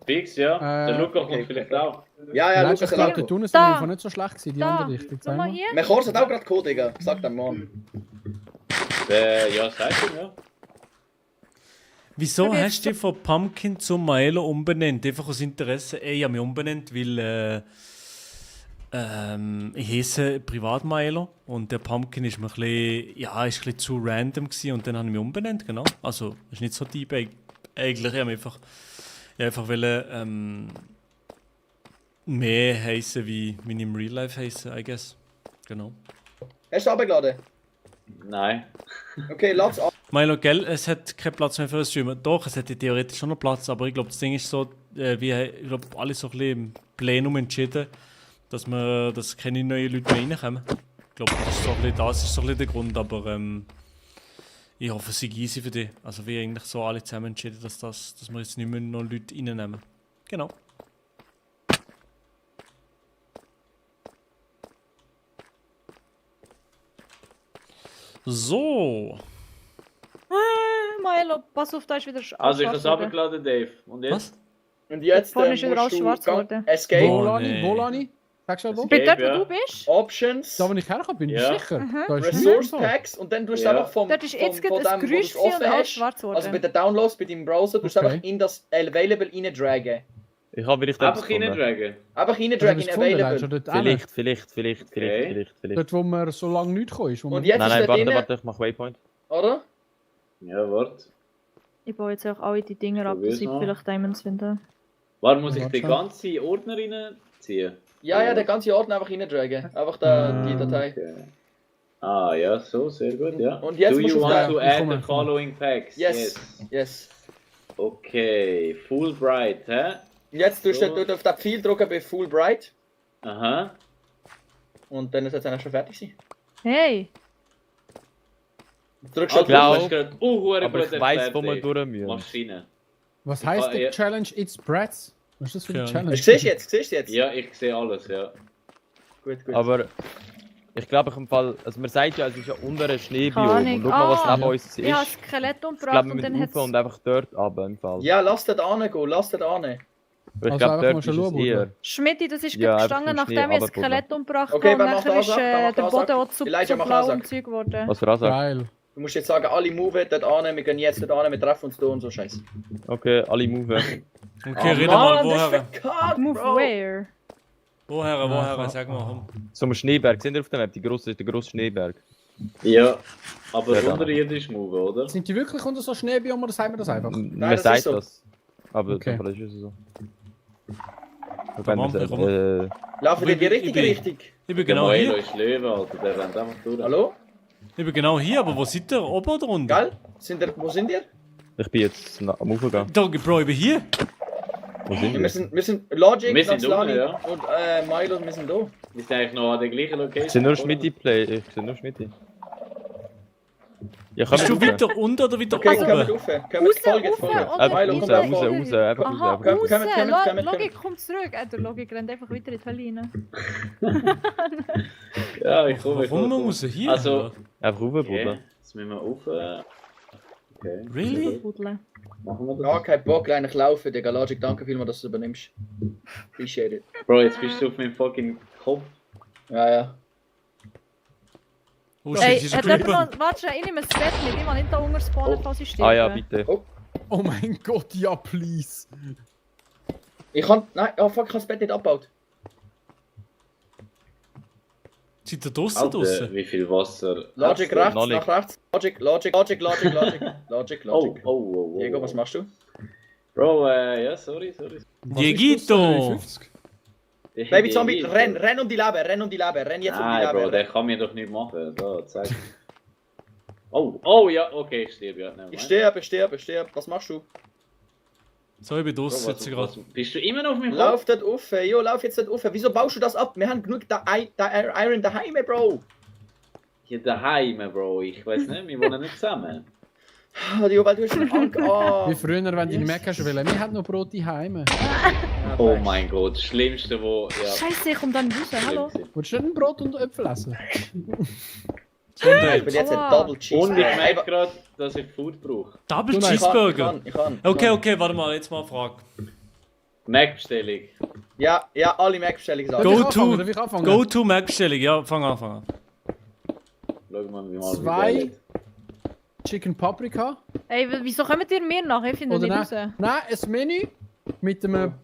Fix, ja. Der Luca kommt okay, vielleicht okay. auch. Ja, Nein, Lukas ich glaube, hat dort auch. unten sind Da. wir einfach nicht so schlecht gewesen, die Da, andere Richtung. schau mal hier. Mein Kurs hat auch gerade gekommen, Digga. Sag dem mal. Ja, sag ihm, ja. Wieso Aber jetzt hast du dich von Pumpkin zu Milo umbenannt? Einfach aus Interesse. Ey, ich habe mich umbenannt, weil ich heiße privat Milo und der Pumpkin ist mir ein bisschen, ja, ist ein bisschen zu random gewesen und dann habe ich mich umbenannt, genau. Also, ist nicht so deep eigentlich. Ich habe einfach wollen, mehr heißen, wie ich im Real Life heiße, I guess. Genau. Hast du abgeladen? Nein. Okay, lass ab. Milo, gell, es hat keinen Platz mehr für einen Streamer. Doch, es hätte theoretisch schon noch Platz, aber ich glaube, das Ding ist so, ich glaube, alle so ein bisschen im Plenum entschieden, dass keine neuen Leute mehr reinkommen. Ich glaube, das ist so ein bisschen der Grund, aber ich hoffe, es ist easy für dich. Also wir eigentlich so alle zusammen entschieden, dass wir jetzt nicht mehr noch Leute reinnehmen. Genau. So. Milo, pass auf, da ist wieder Also, ich habe schwarz es geworden. abgeladen, Dave. Und jetzt? Was? Und jetzt Vorne ist wieder alles musst du schwarz geworden. Escape. Oh, Lani? nee. Wo, Lani? Sagst du mal wo? Bin dort, ja. wo du bist? Options. Da, wo ich herkomme, bin ich Ja. sicher. Mhm. Da ist Resource nichts so. Packs und dann tust du Ja. einfach vom Dort ist jetzt von gerade ein dem, wo Gerüst du es offen und alles hast, schwarz geworden. also bei den Downloads bei deinem Browser, tust du Okay. einfach in das Available reindragen. Ich habe vielleicht Einfach reindragen. Einfach Hast du reindragen das in gefunden, Available. Leute? Dort hinten? Vielleicht. Dort, wo man so lange nicht gekommen ist. Wo man Und jetzt Nein, ist nein, dort warte, drin, ich mach Waypoint. oder? Ja, warte. Ich baue jetzt auch alle die Dinger ab, dass ich Probier's mal. vielleicht Diamonds finde. Warte, muss ich Warte den schon. ganzen Ordner reinziehen? Ja, den ganzen Ordner einfach reindragen. Einfach da, die Datei. Okay. Ah, ja, so, sehr gut, ja. Und jetzt Do musst you du auf want den- to Ich add komme, the ich komme. following packs? Yes. Okay, Fulbright, hä? Jetzt tust du So. dort auf den Pfeil drücken bei Fulbright. Aha. Und dann sollte es eigentlich schon fertig sein. Hey! Drückst Also, du glaub- du hast gerade hure aber gut ich weiss, erklärt, wo wir Dave. durch müssen. Maschine. Was heisst Ja, die ja. Challenge It's Brats? Was ist das für eine Ja. Challenge? Siehst du jetzt? Ja, ich sehe alles, ja. Gut. Aber ich glaube, im Fall, also man sagt ja, es ist ja unter einem Schneebiom. Keine Und Ahnung. schau mal, was Ah, neben uns ist. Ich habe Ich das Skelett umgebracht glaube, wir und dann müssen hat rauf und einfach dort runter im Fall. Ja, lass das angehen, lass das an. Weil ich Also glaube, einfach mal dort schon ist es schauen, eher. oder? Schmidti, das ist Ja, gerade einfach gestanden, im Schnee nachdem ich das runterpuddeln. Skelett umgebracht Okay, habe. wer Und macht nachher ist Ansage? Wer macht der Boden Ansage? auch zu Elijah, mach blauem Ansage. Zeug geworden. Was für Ansage? Geil. Du musst jetzt sagen, alle move dort an, wir gehen jetzt dort an, wir treffen uns da und so Scheiße. Okay, alle move. Okay, Oh reden Mann, mal, das ist woher? verkackt, Move Bro. where? Woher? Sag mal, komm. So ein Schneeberg, seht ihr auf der Map? Der grosse Schneeberg. Ja, aber Ja, dann. unterirdisch Move, oder? Sind die wirklich unter so Schneebiom oder sagen wir das einfach? Man das sagt ist so. das. Aber Okay. im Fall ist es so. Warum? Laufen die in die richtige Ich bin- Richtung? Ich bin Der genau Moelo hier. ist Löwe, Alter, der rennt einfach durch. Hallo? Ich bin genau hier, aber wo seid ihr? Oben oder unten? Geil? Wo sind ihr? Ich bin jetzt am Aufgehen. Da, Bro, ich bin hier. Wo sind Wir sind Logic, Wir sind Naslani unten, ja. und Milo, wir sind da. Wir sind eigentlich noch an der gleichen Location. Ich sehe nur Schmidt-Play. Ich sehe nur Schmidt. Ja, Bist du weiter unten oder weiter Okay, oben? kommt rauf. Folgt. Milo, komm rauf. Raus, einfach Aha, raus. raus. Logik kommt zurück. Der Logik rennt einfach wieder in die Hölle rein. Ja, ich komme. Warum muss er hier? Also, einfach rauf, okay. Bruder. Jetzt müssen wir rauf. Okay. Really? Machen wir das? Gar kein Bock, eigentlich laufen, Digga. Logic, danke vielmals, dass du es übernimmst. Appreciate it. Bro, jetzt bist du auf meinem fucking Kopf. Ja. Oh Ey, shit, dieser hat jemand Creeper. noch... Warte, ich nehme das Bett mit. Ich will nicht da unten spawnen, falls ich sterbe. Ah ja, bitte. Oh mein Gott, ja, please. Ich kann... Nein, oh fuck, ich habe das Bett nicht abgebaut. Seid ihr draussen? Alter, wie viel Wasser? Logic hast du? rechts, noch nicht. nach rechts. Logic. Oh. Diego, was machst du? Bro, ja, sorry. Diegito! Baby Zombie, renn um die Leben, renn jetzt um die Nein, Bro, Leben. der kann mir doch nicht machen. Da, zeig. Oh, ja, okay, ich sterbe, ja. Ich sterbe. Was machst du? So, ich bin Bro, draussen jetzt gerade. bist du immer noch auf meinem Lauf Kopf? dort auf, jo, lauf jetzt dort auf. Wieso baust du das ab? Wir haben genug Iron daheim, Bro. Hier daheim, Bro. Ich weiß nicht, wir wohnen nicht zusammen. Jo, weil du hast einen Ank. Wie früher, wenn du Mac hast wollen. Wir hatten noch Brot daheim. Oh mein Gott, das Schlimmste, wo... Ja. Scheiße, ich komme da nicht raus. Hallo? Willst du nicht ein Brot und Äpfel essen? Ich bin jetzt ein Double Und ich Cheeseburger. merke gerade, dass ich Food brauche. Double Du, nein, Cheeseburger? Ich kann. Okay, warte mal, jetzt mal eine Frage. Mac-Bestellung. Ja, alle Mac-Bestellungen sagen. Darf ich anfangen? Go to Mac-Bestellung, ja, fang an. Schau mal, wie mal 2 Chicken Paprika. Ey, wieso kommt ihr mir nach? Ich finde Oder nicht raus. nein, ein Menü mit einem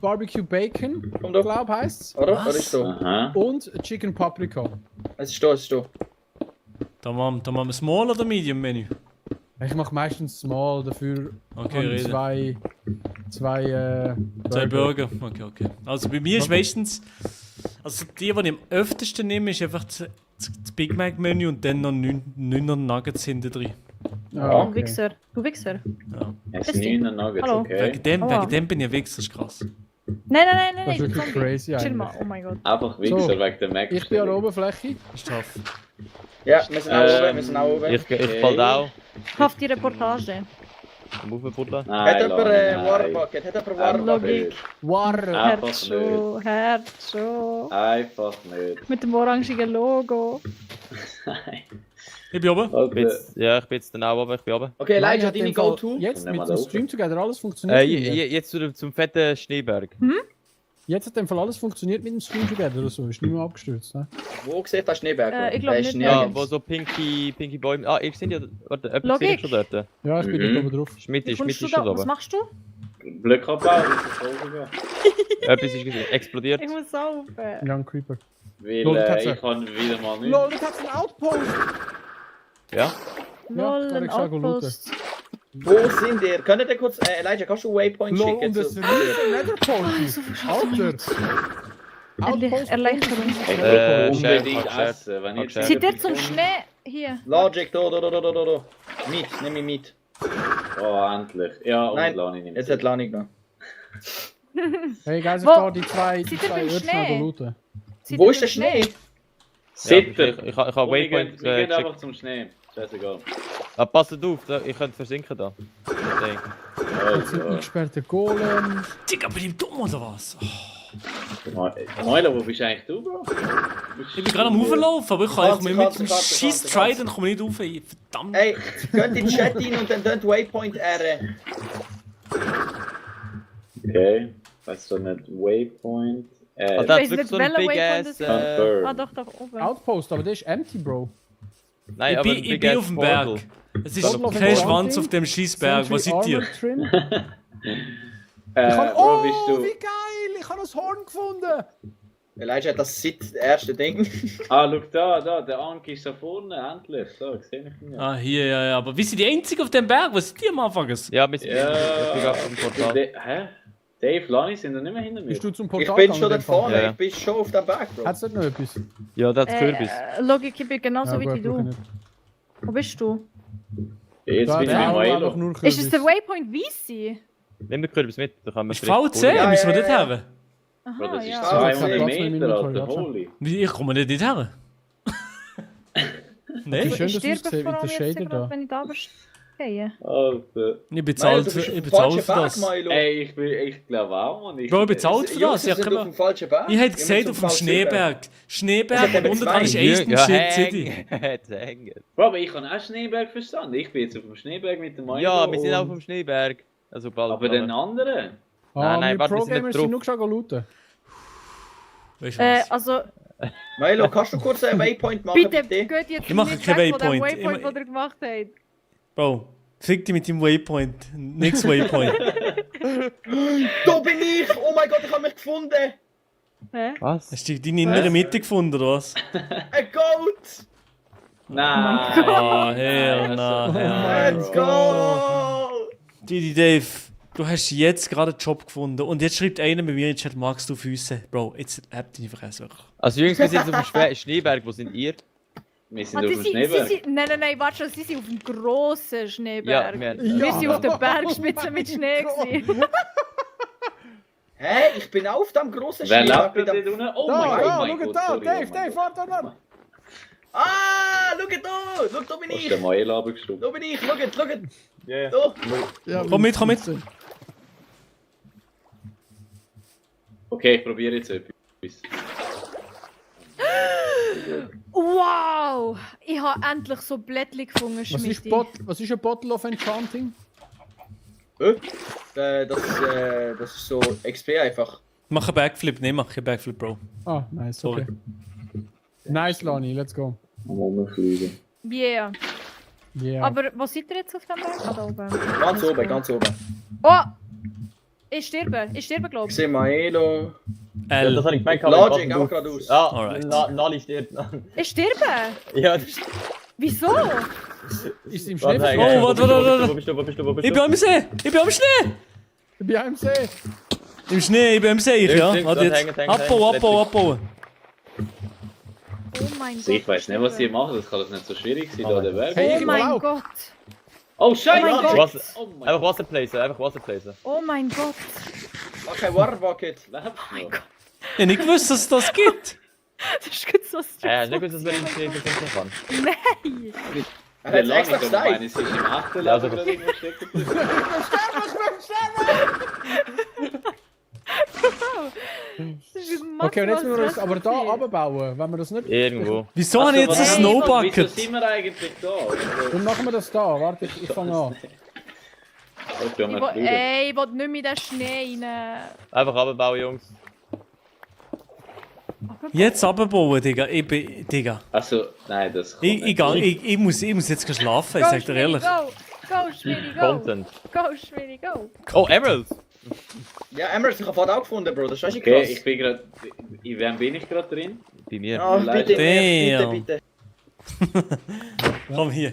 Barbecue Bacon, Komm doch. glaube heisst Oder? Was ist so? Aha. und Chicken Paprika. Es ist da. Da machen wir Small oder Medium Menü? Ich mache meistens Small, dafür Okay, habe ich rede. zwei Zwei Burger. Okay. Also bei mir ist meistens. Also die am öftesten nehme, ist einfach das Big Mac Menü und dann noch 9 Nuggets hinten drin. Ja, Du Wichser. Ja. Es sind 9 Nuggets, Hallo. okay. Wegen dem bin ich ein Wichser, das ist krass. Nein. Das ist ich bin wirklich Zombie. crazy Chill mal, eigentlich. oh mein Gott. Einfach Wichser So, wegen der Mac. Ich bin an der Oberfläche. Ist tough. Ja, wir sind auch oben. Ich fall auch. Kauft die Reportage. Am Aufbuddeln. Hat jemand nein. Warbucket? Logik. Warre. Einfach Herz schon. Einfach nicht. Mit dem orangigen Logo. Ich bin oben. Okay. Ich bin jetzt dann auch oben. Ich bin oben. Okay, Nein, Elijah, hat deine im Fall Go-To? Jetzt Nehmen wir mit da dem auf. Stream Together alles funktioniert. Jetzt zum fetten Schneeberg. Jetzt hat im Fall alles funktioniert mit dem Stream Together oder so. Ist nicht mehr abgestürzt. Ne? Wo sieht der Schneeberg? Ich glaub Der ist nicht. Ja, nirgends. wo so pinky Bäume. Ah, ihr seid ja. Warte, jemand Logik. seht schon dort. Ja, ich bin dort oben drauf. Schmidt Wie ist kommst du schon da? Was oben. machst du? Blöcke abbauen, ist das voll sogar. Etwas ist explodiert. Ich muss saufen. Ja, ein Creeper. Weil Lol, das hat's ich kann wieder mal nicht. Lol, das hat einen Outpost! Ja? Lol, kann ein ich sagen, Outpost. Wo sind ihr? Könnt ihr kurz... Elijah, kannst du Waypoint Lol, schicken? und das zu- riesen Netherportal! Alter! Erleichterung. Ich will unbedingt Scherz. essen, wenn ihr... Seid ihr zum Schnee? Hier. Logic, da. Nimm mich mit. Oh, endlich. Ja, und Nein, Lani nimmt jetzt hat Lani genommen. Hey guys, ich Wo? da die zwei Seid ihr beim Örtchen Schnee? looten. Seid Wo ihr ist der zum Schnee? Sitter! Ich habe Waypoint Wir gehen gecheckt. einfach zum Schnee. Scheißegal. Passt auf, ich könnte versinken da. Jetzt sind eingesperrte Golem. Digga, bin ich dumm oder was? Oh, Moilo, wo bist eigentlich du, Bro? ich bin gerade am Hochlaufen, aber ich kann mit dem Katze. scheiß Trident komme nicht rauf. ey. Verdammt. Ey, geht in den Chat rein und dann dort Waypoint R. Okay. Weißt du nicht, Waypoint... Ah, Ich da weiss ist wirklich nicht, so ein welcher big Waypoint ass. das Confirm. Ah, doch, oben. Outpost, aber der ist empty, Bro. Nein, Ich aber bin, ich bin auf dem Berg. Es ist Portal. kein Schwanz auf dem Schießberg. Was seid ihr? Trim. Äh, Bro, bist Oh, du... wie geil! Ich habe ein Horn gefunden! Elijah hat das seit erste Ding. Ah, schau da, der Anki ist da vorne, endlich. So, sehe ich ihn ja. Ah, hier, ja. Aber wie sind die einzigen auf dem Berg? Was sind die am Anfang? Ja, wir sind Ja. ich bin gerade auf dem Portal. Hä? Dave, Lani, sind da nicht mehr hinter mir? Bist du zum Ich Portal bin gegangen, schon da in dem Fall? vorne, Ja. ich bin schon auf dem Berg, Bro. Hat's nicht noch etwas? Ja, das hat Kürbis. Logik, ich bin genauso Ja, wie gut, du. brauche ich nicht. Wo bist du? Jetzt Da bin ich hat mit auch einfach Milo. nur Ist es der Kürbis. Waypoint Weezy? Nimm den Kürbis mit, dann kann man Ist VC? Ja, Müssen wir ja, dort ja. her? Bro, Aha, das ist ja. 200 Platz mit Meter, Mikro, Alter, warte. holy. Wie, ich komme nicht her. Nein, Wie schön Ich das sterbe aussieht vor mit allem den jetzt Shader gerade, da. wenn ich da stehe. Alter. ich bezahle Du bist auf ich dem bezahle falschen für Berg, das. Milo. Ey, ich glaube auch, Mann. Bro, ich bezahle für Jungs, das. wir Ja, sind können auf dem wir... falschen Berg. Ich hätte Wir gesagt müssen auf dem zum Schneeberg. Schneeberg Ich hätte und unten dran ist zwei. Eastern Ja, City. hängen. Bro, aber ich habe auch Schneeberg verstanden. Ich bin jetzt auf dem Schneeberg mit dem Milo. Ja, wir sind auch und- auf dem Schneeberg. Also bald. Aber den anderen? Ah, nein, wir warte, wir sind Pro-Gamers nicht sind drauf. nur schon looten. Weißt du was? Also, Milo, kannst du kurz einen Waypoint machen, bitte, bitte? geht jetzt Ich mache nicht keinen weg von dem Waypoint. Waypoint, Ich- den ihr gemacht habt. Bro, fick dich mit dem Waypoint. Nix Waypoint. Da bin ich! Oh mein Gott, ich habe mich gefunden! Hä? Was? Hast du deine innere Mitte gefunden, oder was? Ein Goat! Nein. Ah, hell na, hell Let's na. go! Didi Dave, du hast jetzt gerade einen Job gefunden und jetzt schreibt einer bei mir in den Chat, magst du Füße? Bro, jetzt habt ihr nicht vergessen, wirklich. Also Jungs, wir sind jetzt auf dem Schneeberg. Wo sind ihr? Wir sind Ah, auf die dem sind, Schneeberg. nein, warte schon, sie sind auf dem grossen Schneeberg. Ja, Wir sind auf der Bergspitze mit Schnee gewesen. Hä? Ich bin auf dem grossen Wer Schneeberg. lebt da dort unten? Oh Da, mein Gott, da, oh mein schau Gott, da, sorry, Dave, oh mein Dave, Gott. warte, warte. Ah, schau da! Schau, da bin Hast ich! du den Milo abgeschoben? Da bin ich, schau! Ja. Da! Ja, Komm mit, komm mit. Okay, ich probiere jetzt etwas. Wow! Ich habe endlich so Blättchen gefunden, Was ist, Schmidt. was ist ein Bottle of Enchanting? Das ist so XP einfach. Mach einen Backflip, nein, mach keinen Backflip, Bro. Ah, nice, Sorry. okay. Nice, Lani, let's go. Rumfliegen. Yeah. Yeah. Aber wo seid ihr jetzt auf dem Berg? Ah, da oben. Ganz oben, ganz oben. Oh! Ich sterbe, glaube Ich ich. sehe Milo. Ja, das habe ich gemeint. Logic, auch geradeaus. Ja, Alright. Lali stirbt. Ich sterbe? Ja, das Wieso? Ist im Warte, Schnee Oh, warte, warte. Wo bist du? Wo bist du? Wo bist Ich du? bin am See! Ich bin am Schnee! Ich bin am See. Im Schnee, ich bin am See, ich, ja. Stimmt, Warte hängen, jetzt. hängen, Abbauen, hängen. abbauen, abbauen. Oh mein Gott. Ich weiß nicht, was sie machen, das kann doch nicht so schwierig sein, da der Berg. Hey, Oh ich mein auch. Gott. Oh, Scheiße! Oh mein Gott. Wasser, Oh mein einfach Wasser placen, einfach Wasser placen. Oh mein Gott. Okay, Water Bucket. Lebst noch? Ich hab nicht gewusst, dass es das gibt. Das ist gut so Nicht gut, dass wir in den Schnee versinken kann. Nein. Er Der hat Lani, extra ich gesagt. meine, es ist im achten Ja, Leben also- gerade irgendwo stecken geblieben. Das ist Okay, und jetzt müssen wir uns maximal aber da stressig. abbauen, wenn wir das nicht... Irgendwo. Wieso habe ich jetzt ein Wieso Snowbucket? sind wir eigentlich da? Also, Dann machen wir das da, warte, ich fange an. ich bin Ich mal will, ey, ich will nicht mehr in den Schnee rein. Einfach abbauen, Jungs. Jetzt abbauen, Digga. Ich bin... Digga. Also, nein, das kommt Ich, nicht. ich muss jetzt gleich schlafen, ich Go, sag dir Schmidi, ehrlich. go. Go, Schmidi, go. Content. Go, Schmidi, go. Oh, Emeralds! Ja, Emerald, ich habe vorhin auch gefunden, Bro. Das ist echt Okay, krass. ich bin gerade... In wem bin ich gerade drin? Bei mir. Ja, bitte, Damn. bitte, bitte. Komm hier.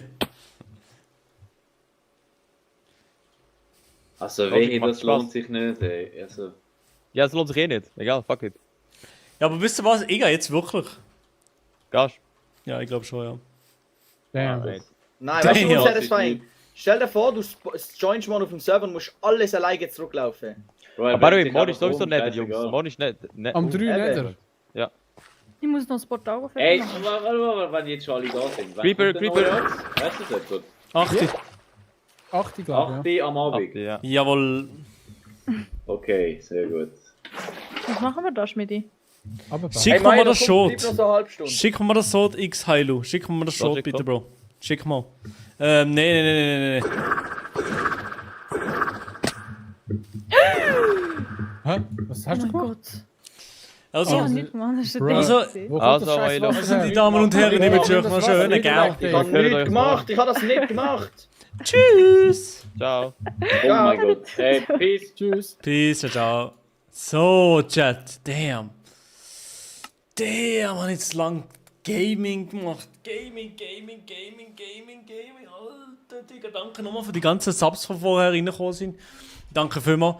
Also, Logic wehe, macht das Spaß. lohnt sich nicht, ey. Also, Ja, es lohnt sich eh nicht. Egal, fuck it. Ja, aber wisst ihr was? Ich gehe jetzt wirklich. Gehst Ja, ich glaube schon, ja. Damn. Alright. Nein, weißt du, Damn. was satisfying? Stell dir vor, du joinst mal auf dem Server und musst alles alleine zurücklaufen. Bro, Aber by the way, sich Mod einfach ist sowieso um, nicht, Jungs. scheißegal. Mod ist nicht. Am 3 Eben. Nether. Ja. Ich muss noch das Portal aufhören. Ey, warte, wenn jetzt schon alle da sind. Wann Creeper, kommt der Creeper. neue Arzt? Weißt du das etwa? 8. 8, glaube 8 ich. am Abend. Ja. Jawohl. Okay, sehr gut. Was machen wir da, Schmidi? Aber Schick mir mal das Bleib Shot. noch so eine halbe Stunde. Schick mir das Shot X Hilo. Schick mir das Shot schick bitte, doch. Bro. Schick mal. Nee. Hä? Was hast du Oh mein gemacht? Gott. Also, Ja, nicht mal, das ist Bro. ein Also- Ding. Wo kommt Also, das scheiß Milo. Wasser das sind her? die Damen und Herren, ich wünsche euch noch schönen Ich Gell. habe Hört nichts euch gemacht, ich habe das nicht gemacht. Tschüss. Ciao. Oh mein Gott. Hey, peace. Tschüss. Peace, ciao. So, Chat. Damn. Damn, habe ich jetzt lang Gaming gemacht. Gaming. Alter, Digga, danke nochmal für die ganzen Subs, die vorher reingekommen sind. Danke vielmals.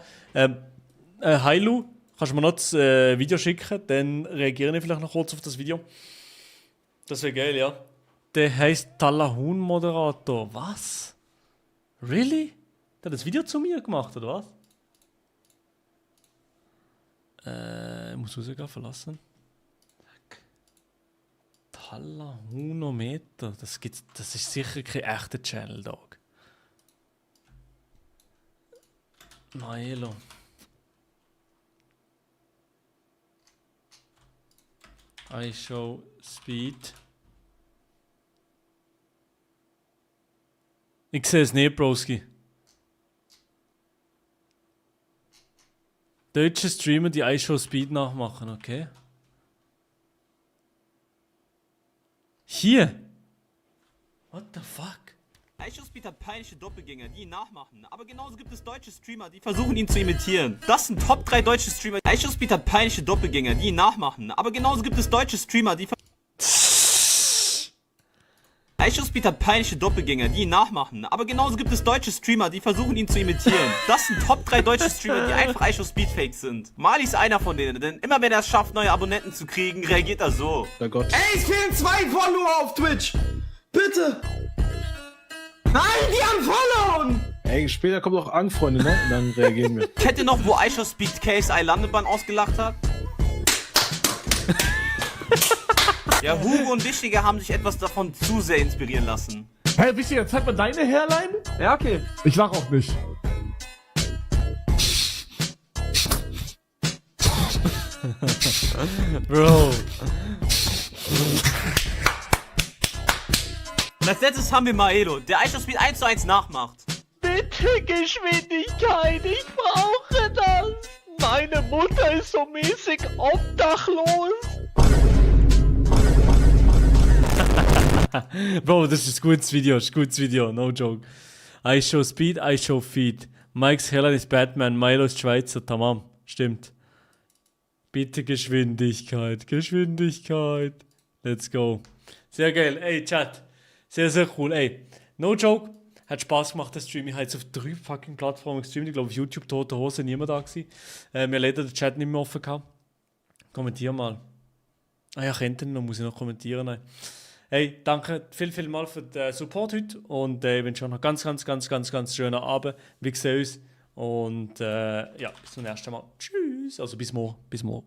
Hailu, kannst du mir noch das Video schicken, dann reagiere ich vielleicht noch kurz auf das Video. Das wäre geil, ja. Der heißt Talahun Moderator. Was? Really? Der hat das Video zu mir gemacht, oder was? Ich muss rausgehen, verlassen. Talahunometer. Das ist sicher kein echter Channel, Dog. Maelo. I show speed. Ich sehe es nicht, Broski. Deutsche Streamer, die iShow Speed nachmachen, okay? Hier! What the fuck? iShowSpeed hat peinliche Doppelgänger, die ihn nachmachen. Aber genauso gibt es deutsche Streamer, die versuchen ihn zu imitieren. Das sind Top 3 deutsche Streamer. iShowSpeed hat peinliche Doppelgänger, die ihn nachmachen. Aber genauso gibt es deutsche Streamer, die iShowSpeed hat peinliche Doppelgänger, die ihn nachmachen. Aber genauso gibt es deutsche Streamer, die versuchen ihn zu imitieren. Das sind Top 3 deutsche Streamer, die einfach iShowSpeed-Fake sind. Mali ist einer von denen, denn immer wenn er es schafft, neue Abonnenten zu kriegen, reagiert er so. Oh Gott. Ey, es fehlen 2 Follower auf Twitch! Bitte! Nein, die haben followen! Ey, später kommt auch an, Freunde, ne? Und dann reagieren wir. Kennt ihr noch, wo iShowSpeed KSI Landebahn ausgelacht hat? Ja, Hugo und Wichtiger haben sich etwas davon zu sehr inspirieren lassen. Hey, Wichtiger, zeig mal deine Hairline? Ja, okay. Ich lach auch nicht. Bro. Und als letztes haben wir Maelo, der iShowSpeed 1:1 nachmacht. Bitte Geschwindigkeit, ich brauche das. Meine Mutter ist so mäßig obdachlos. Bro, das ist ein gutes Video, no joke. I show speed, I show feed. Mike's Helen ist Batman, Milo ist Schweizer, tamam, stimmt. Bitte Geschwindigkeit. Let's go. Sehr geil, ey, Chat. Sehr, sehr cool, ey. No joke, hat Spaß gemacht, der Stream. Ich habe jetzt auf 3 fucking Plattformen gestreamt. Ich glaube, auf YouTube, Tote Hose, niemand da gewesen. Wir leider den Chat nicht mehr offen gehabt. Kommentier mal. Ah ja, kennt ihr noch, muss ich noch kommentieren. Nein. Hey, danke viel mal für den Support heute und ich wünsche euch noch ganz schönen Abend. Wir sehen uns und ja, bis zum nächsten Mal. Tschüss, also bis morgen.